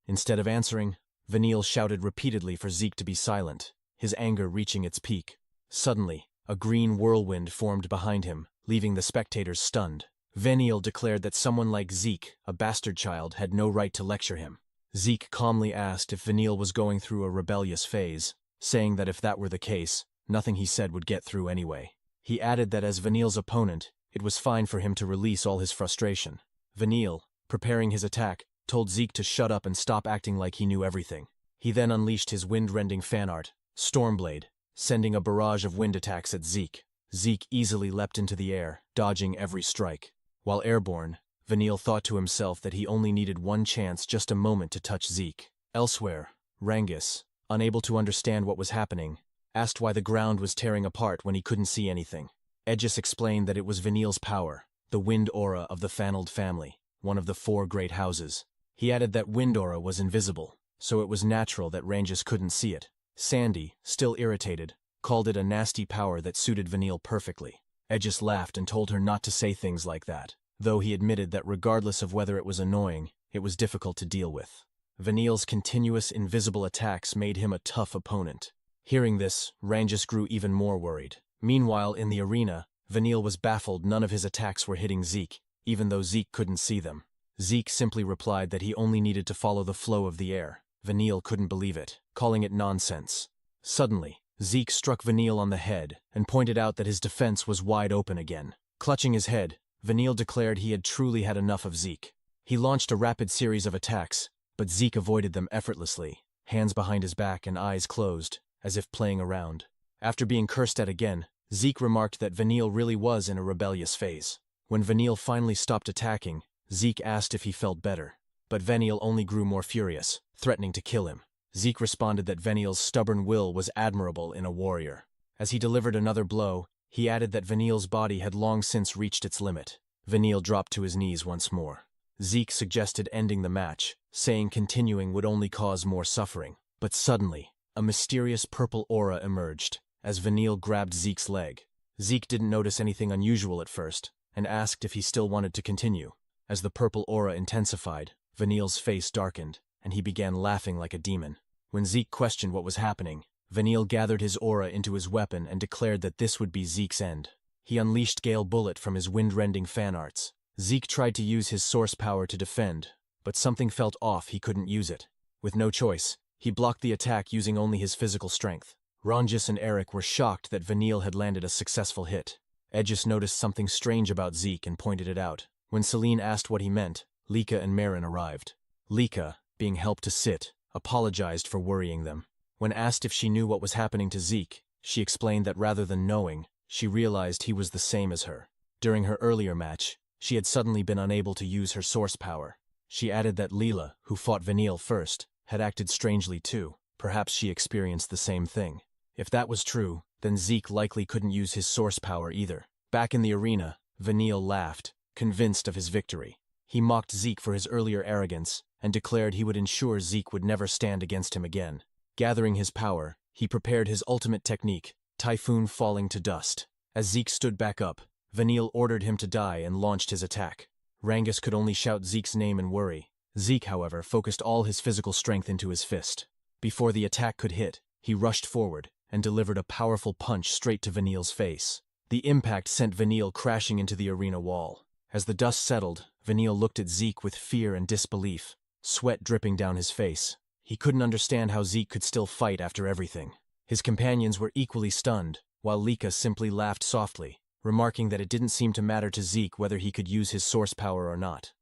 Instead of answering, Vanille shouted repeatedly for Zeke to be silent, his anger reaching its peak. Suddenly, a green whirlwind formed behind him, leaving the spectators stunned. Vanille declared that someone like Zeke, a bastard child, had no right to lecture him. Zeke calmly asked if Vanille was going through a rebellious phase, saying that if that were the case, nothing he said would get through anyway. He added that as Vanille's opponent, it was fine for him to release all his frustration. Vanille, preparing his attack, told Zeke to shut up and stop acting like he knew everything. He then unleashed his wind-rending fan art, Stormblade, sending a barrage of wind attacks at Zeke. Zeke easily leapt into the air, dodging every strike. While airborne, Vanille thought to himself that he only needed one chance, just a moment to touch Zeke. Elsewhere, Rangus, unable to understand what was happening, asked why the ground was tearing apart when he couldn't see anything. Edgis explained that it was Vanille's power, the wind aura of the Fanold family, one of the 4 great houses. He added that wind aura was invisible, so it was natural that Rangus couldn't see it. Sandy, still irritated, called it a nasty power that suited Vanille perfectly. Edgis laughed and told her not to say things like that, though he admitted that regardless of whether it was annoying, it was difficult to deal with. Vanille's continuous invisible attacks made him a tough opponent. Hearing this, Rangus grew even more worried. Meanwhile, in the arena, Vanille was baffled none of his attacks were hitting Zeke, even though Zeke couldn't see them. Zeke simply replied that he only needed to follow the flow of the air. Vanille couldn't believe it, calling it nonsense. Suddenly, Zeke struck Vanille on the head and pointed out that his defense was wide open again. Clutching his head, Vanille declared he had truly had enough of Zeke. He launched a rapid series of attacks, but Zeke avoided them effortlessly, hands behind his back and eyes closed, as if playing around. After being cursed at again, Zeke remarked that Vanille really was in a rebellious phase. When Vanille finally stopped attacking, Zeke asked if he felt better. But Vanille only grew more furious, threatening to kill him. Zeke responded that Vanille's stubborn will was admirable in a warrior. As he delivered another blow, he added that Vanille's body had long since reached its limit. Vanille dropped to his knees once more. Zeke suggested ending the match, saying continuing would only cause more suffering. But suddenly, a mysterious purple aura emerged, as Vanille grabbed Zeke's leg. Zeke didn't notice anything unusual at first, and asked if he still wanted to continue. As the purple aura intensified, Vanille's face darkened, and he began laughing like a demon. When Zeke questioned what was happening, Vanille gathered his aura into his weapon and declared that this would be Zeke's end. He unleashed Gale Bullet from his wind-rending fan arts. Zeke tried to use his source power to defend, but something felt off. He couldn't use it. With no choice, he blocked the attack using only his physical strength. Ranjis and Eric were shocked that Vanille had landed a successful hit. Edgis noticed something strange about Zeke and pointed it out. When Celine asked what he meant, Lika and Marin arrived. Lika, being helped to sit, apologized for worrying them. When asked if she knew what was happening to Zeke, she explained that rather than knowing, she realized he was the same as her. During her earlier match, she had suddenly been unable to use her source power. She added that Leela, who fought Vanille first, had acted strangely too. Perhaps she experienced the same thing. If that was true, then Zeke likely couldn't use his source power either. Back in the arena, Vanille laughed, convinced of his victory. He mocked Zeke for his earlier arrogance, and declared he would ensure Zeke would never stand against him again. Gathering his power, he prepared his ultimate technique, Typhoon Falling to Dust. As Zeke stood back up, Vanille ordered him to die and launched his attack. Rangus could only shout Zeke's name in worry. Zeke, however, focused all his physical strength into his fist. Before the attack could hit, he rushed forward and delivered a powerful punch straight to Vanille's face. The impact sent Vanille crashing into the arena wall. As the dust settled, Vanille looked at Zeke with fear and disbelief, sweat dripping down his face. He couldn't understand how Zeke could still fight after everything. His companions were equally stunned, while Lika simply laughed softly, remarking that it didn't seem to matter to Zeke whether he could use his source power or not.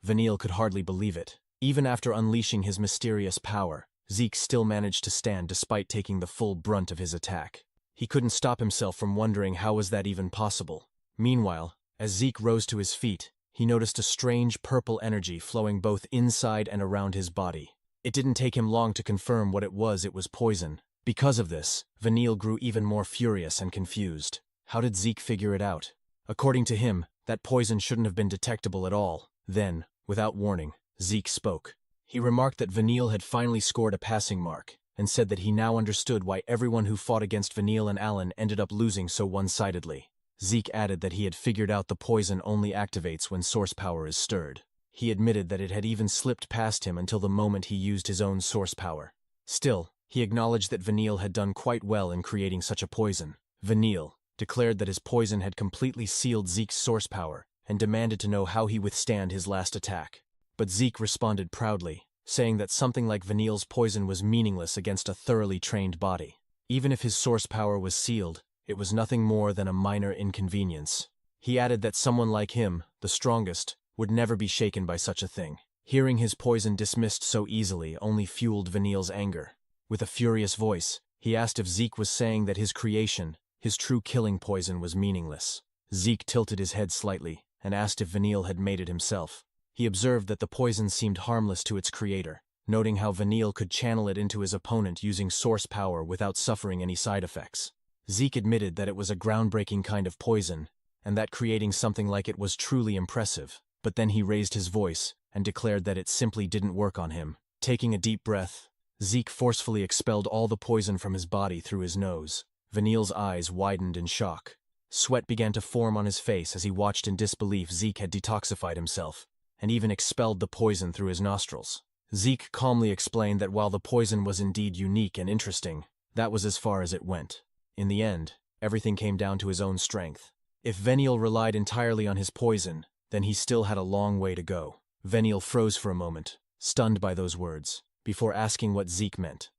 Vanille could hardly believe it. Even after unleashing his mysterious power, Zeke still managed to stand despite taking the full brunt of his attack. He couldn't stop himself from wondering how was that even possible. Meanwhile, as Zeke rose to his feet, he noticed a strange purple energy flowing both inside and around his body. It didn't take him long to confirm what it was poison. Because of this, Vanille grew even more furious and confused. How did Zeke figure it out? According to him, that poison shouldn't have been detectable at all. Then, without warning, Zeke spoke. He remarked that Vanille had finally scored a passing mark, and said that he now understood why everyone who fought against Vanille and Alan ended up losing so one-sidedly. Zeke added that he had figured out the poison only activates when source power is stirred. He admitted that it had even slipped past him until the moment he used his own source power. Still, he acknowledged that Vanille had done quite well in creating such a poison. Vanille declared that his poison had completely sealed Zeke's source power and demanded to know how he withstand his last attack. But Zeke responded proudly, saying that something like Vanille's poison was meaningless against a thoroughly trained body. Even if his source power was sealed, it was nothing more than a minor inconvenience. He added that someone like him, the strongest, would never be shaken by such a thing. Hearing his poison dismissed so easily only fueled Vanille's anger. With a furious voice, he asked if Zeke was saying that his creation, his true killing poison, was meaningless. Zeke tilted his head slightly and asked if Vanille had made it himself. He observed that the poison seemed harmless to its creator, noting how Vanille could channel it into his opponent using source power without suffering any side effects. Zeke admitted that it was a groundbreaking kind of poison, and that creating something like it was truly impressive. But then he raised his voice and declared that it simply didn't work on him. Taking a deep breath, Zeke forcefully expelled all the poison from his body through his nose. Vanille's eyes widened in shock. Sweat began to form on his face as he watched in disbelief Zeke had detoxified himself, and even expelled the poison through his nostrils. Zeke calmly explained that while the poison was indeed unique and interesting, that was as far as it went. In the end, everything came down to his own strength. If Vanille relied entirely on his poison, then he still had a long way to go. Vanille froze for a moment, stunned by those words, before asking what Zeke meant.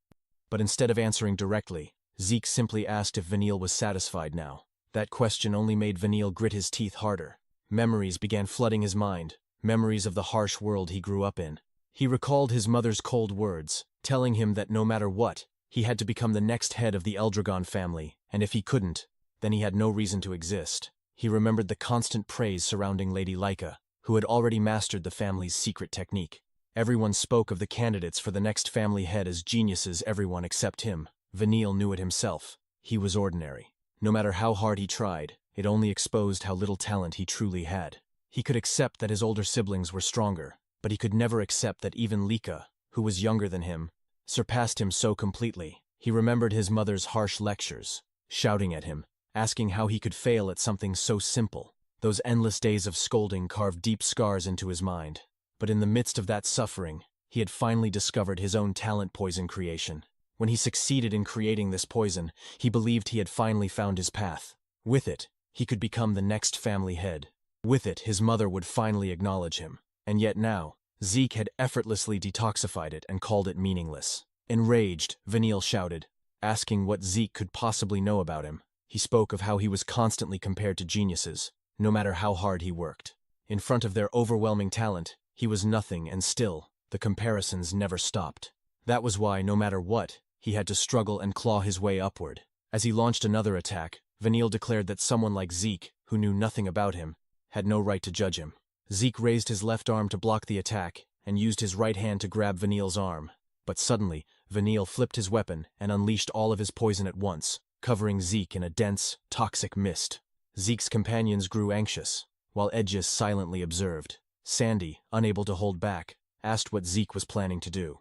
But instead of answering directly, Zeke simply asked if Vanille was satisfied now. That question only made Vanille grit his teeth harder. Memories began flooding his mind, memories of the harsh world he grew up in. He recalled his mother's cold words, telling him that no matter what, he had to become the next head of the Eldragon family, and if he couldn't, then he had no reason to exist. He remembered the constant praise surrounding Lady Laika, who had already mastered the family's secret technique. Everyone spoke of the candidates for the next family head as geniuses, everyone except him. Vanille knew it himself. He was ordinary. No matter how hard he tried, it only exposed how little talent he truly had. He could accept that his older siblings were stronger, but he could never accept that even Lika, who was younger than him, surpassed him so completely. He remembered his mother's harsh lectures, shouting at him, asking how he could fail at something so simple. Those endless days of scolding carved deep scars into his mind. But in the midst of that suffering, he had finally discovered his own talent poison creation. When he succeeded in creating this poison, he believed he had finally found his path. With it, he could become the next family head. With it, his mother would finally acknowledge him. And yet now, Zeke had effortlessly detoxified it and called it meaningless. Enraged, Vanille shouted, asking what Zeke could possibly know about him. He spoke of how he was constantly compared to geniuses, no matter how hard he worked. In front of their overwhelming talent, he was nothing, and still, the comparisons never stopped. That was why, no matter what, he had to struggle and claw his way upward. As he launched another attack, Vanille declared that someone like Zeke, who knew nothing about him, had no right to judge him. Zeke raised his left arm to block the attack, and used his right hand to grab Vanille's arm. But suddenly, Vanille flipped his weapon and unleashed all of his poison at once, covering Zeke in a dense, toxic mist. Zeke's companions grew anxious, while Aegis silently observed. Sandy, unable to hold back, asked what Zeke was planning to do.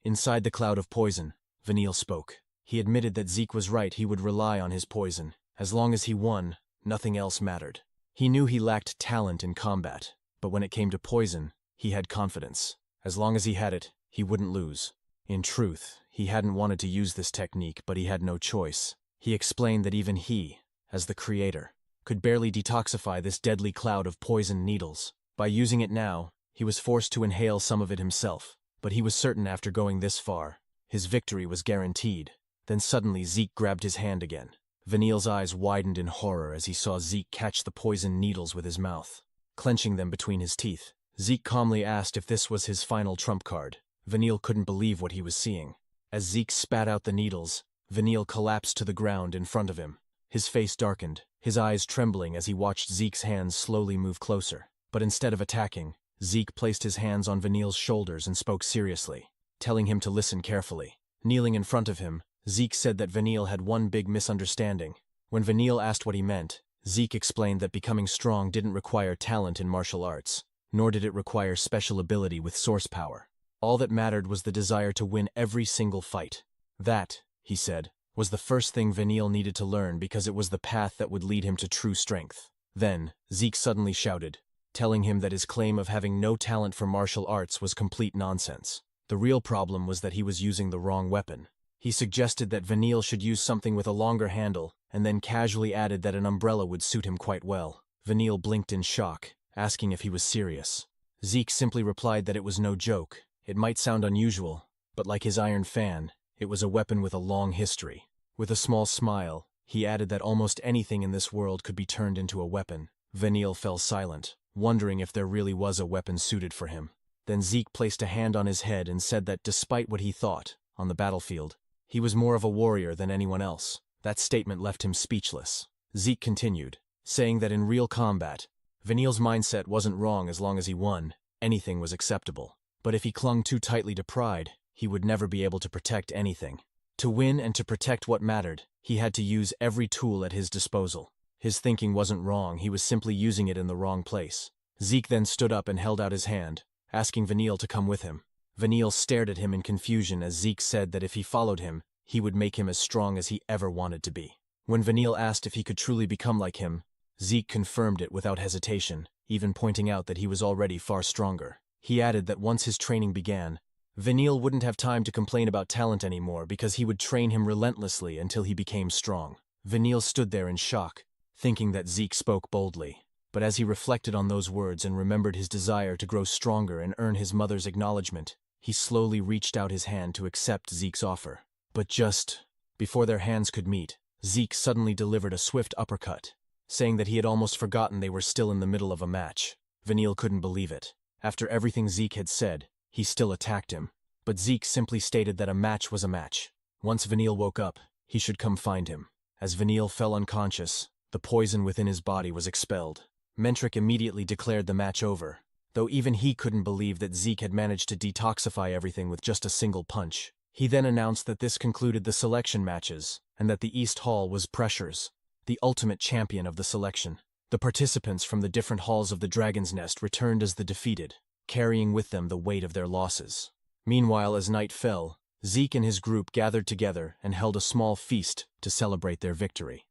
Inside the cloud of poison, Vanille spoke. He admitted that Zeke was right, he would rely on his poison. As long as he won, nothing else mattered. He knew he lacked talent in combat, but when it came to poison, he had confidence. As long as he had it, he wouldn't lose. In truth, he hadn't wanted to use this technique, but he had no choice. He explained that even he, as the creator, could barely detoxify this deadly cloud of poison needles. By using it now, he was forced to inhale some of it himself, but he was certain after going this far, his victory was guaranteed. Then suddenly Zeke grabbed his hand again. Vanille's eyes widened in horror as he saw Zeke catch the poison needles with his mouth, clenching them between his teeth. Zeke calmly asked if this was his final trump card. Vanille couldn't believe what he was seeing. As Zeke spat out the needles, Vanille collapsed to the ground in front of him. His face darkened, his eyes trembling as he watched Zeke's hands slowly move closer. But instead of attacking, Zeke placed his hands on Vanille's shoulders and spoke seriously, telling him to listen carefully. Kneeling in front of him, Zeke said that Vanille had one big misunderstanding. When Vanille asked what he meant, Zeke explained that becoming strong didn't require talent in martial arts, nor did it require special ability with source power. All that mattered was the desire to win every single fight. That, he said, was the first thing Vanille needed to learn because it was the path that would lead him to true strength. Then, Zeke suddenly shouted, telling him that his claim of having no talent for martial arts was complete nonsense. The real problem was that he was using the wrong weapon. He suggested that Vanille should use something with a longer handle, and then casually added that an umbrella would suit him quite well. Vanille blinked in shock, asking if he was serious. Zeke simply replied that it was no joke. It might sound unusual, but like his iron fan, it was a weapon with a long history. With a small smile, he added that almost anything in this world could be turned into a weapon. Vanille fell silent, wondering if there really was a weapon suited for him. Then Zeke placed a hand on his head and said that despite what he thought, on the battlefield, he was more of a warrior than anyone else. That statement left him speechless. Zeke continued, saying that in real combat, Vanille's mindset wasn't wrong as long as he won. Anything was acceptable. But if he clung too tightly to pride, he would never be able to protect anything. To win and to protect what mattered, he had to use every tool at his disposal. His thinking wasn't wrong, he was simply using it in the wrong place. Zeke then stood up and held out his hand, asking Vanille to come with him. Vanille stared at him in confusion as Zeke said that if he followed him, he would make him as strong as he ever wanted to be. When Vanille asked if he could truly become like him, Zeke confirmed it without hesitation, even pointing out that he was already far stronger. He added that once his training began, Vanille wouldn't have time to complain about talent anymore because he would train him relentlessly until he became strong. Vanille stood there in shock, thinking that Zeke spoke boldly. But as he reflected on those words and remembered his desire to grow stronger and earn his mother's acknowledgement, he slowly reached out his hand to accept Zeke's offer. But just before their hands could meet, Zeke suddenly delivered a swift uppercut, saying that he had almost forgotten they were still in the middle of a match. Vanille couldn't believe it. After everything Zeke had said, he still attacked him. But Zeke simply stated that a match was a match. Once Vanille woke up, he should come find him. As Vanille fell unconscious, the poison within his body was expelled. Mentric immediately declared the match over, though even he couldn't believe that Zeke had managed to detoxify everything with just a single punch. He then announced that this concluded the selection matches, and that the East Hall was Pressures, the ultimate champion of the selection. The participants from the different halls of the Dragon's Nest returned as the defeated, carrying with them the weight of their losses. Meanwhile, as night fell, Zeke and his group gathered together and held a small feast to celebrate their victory.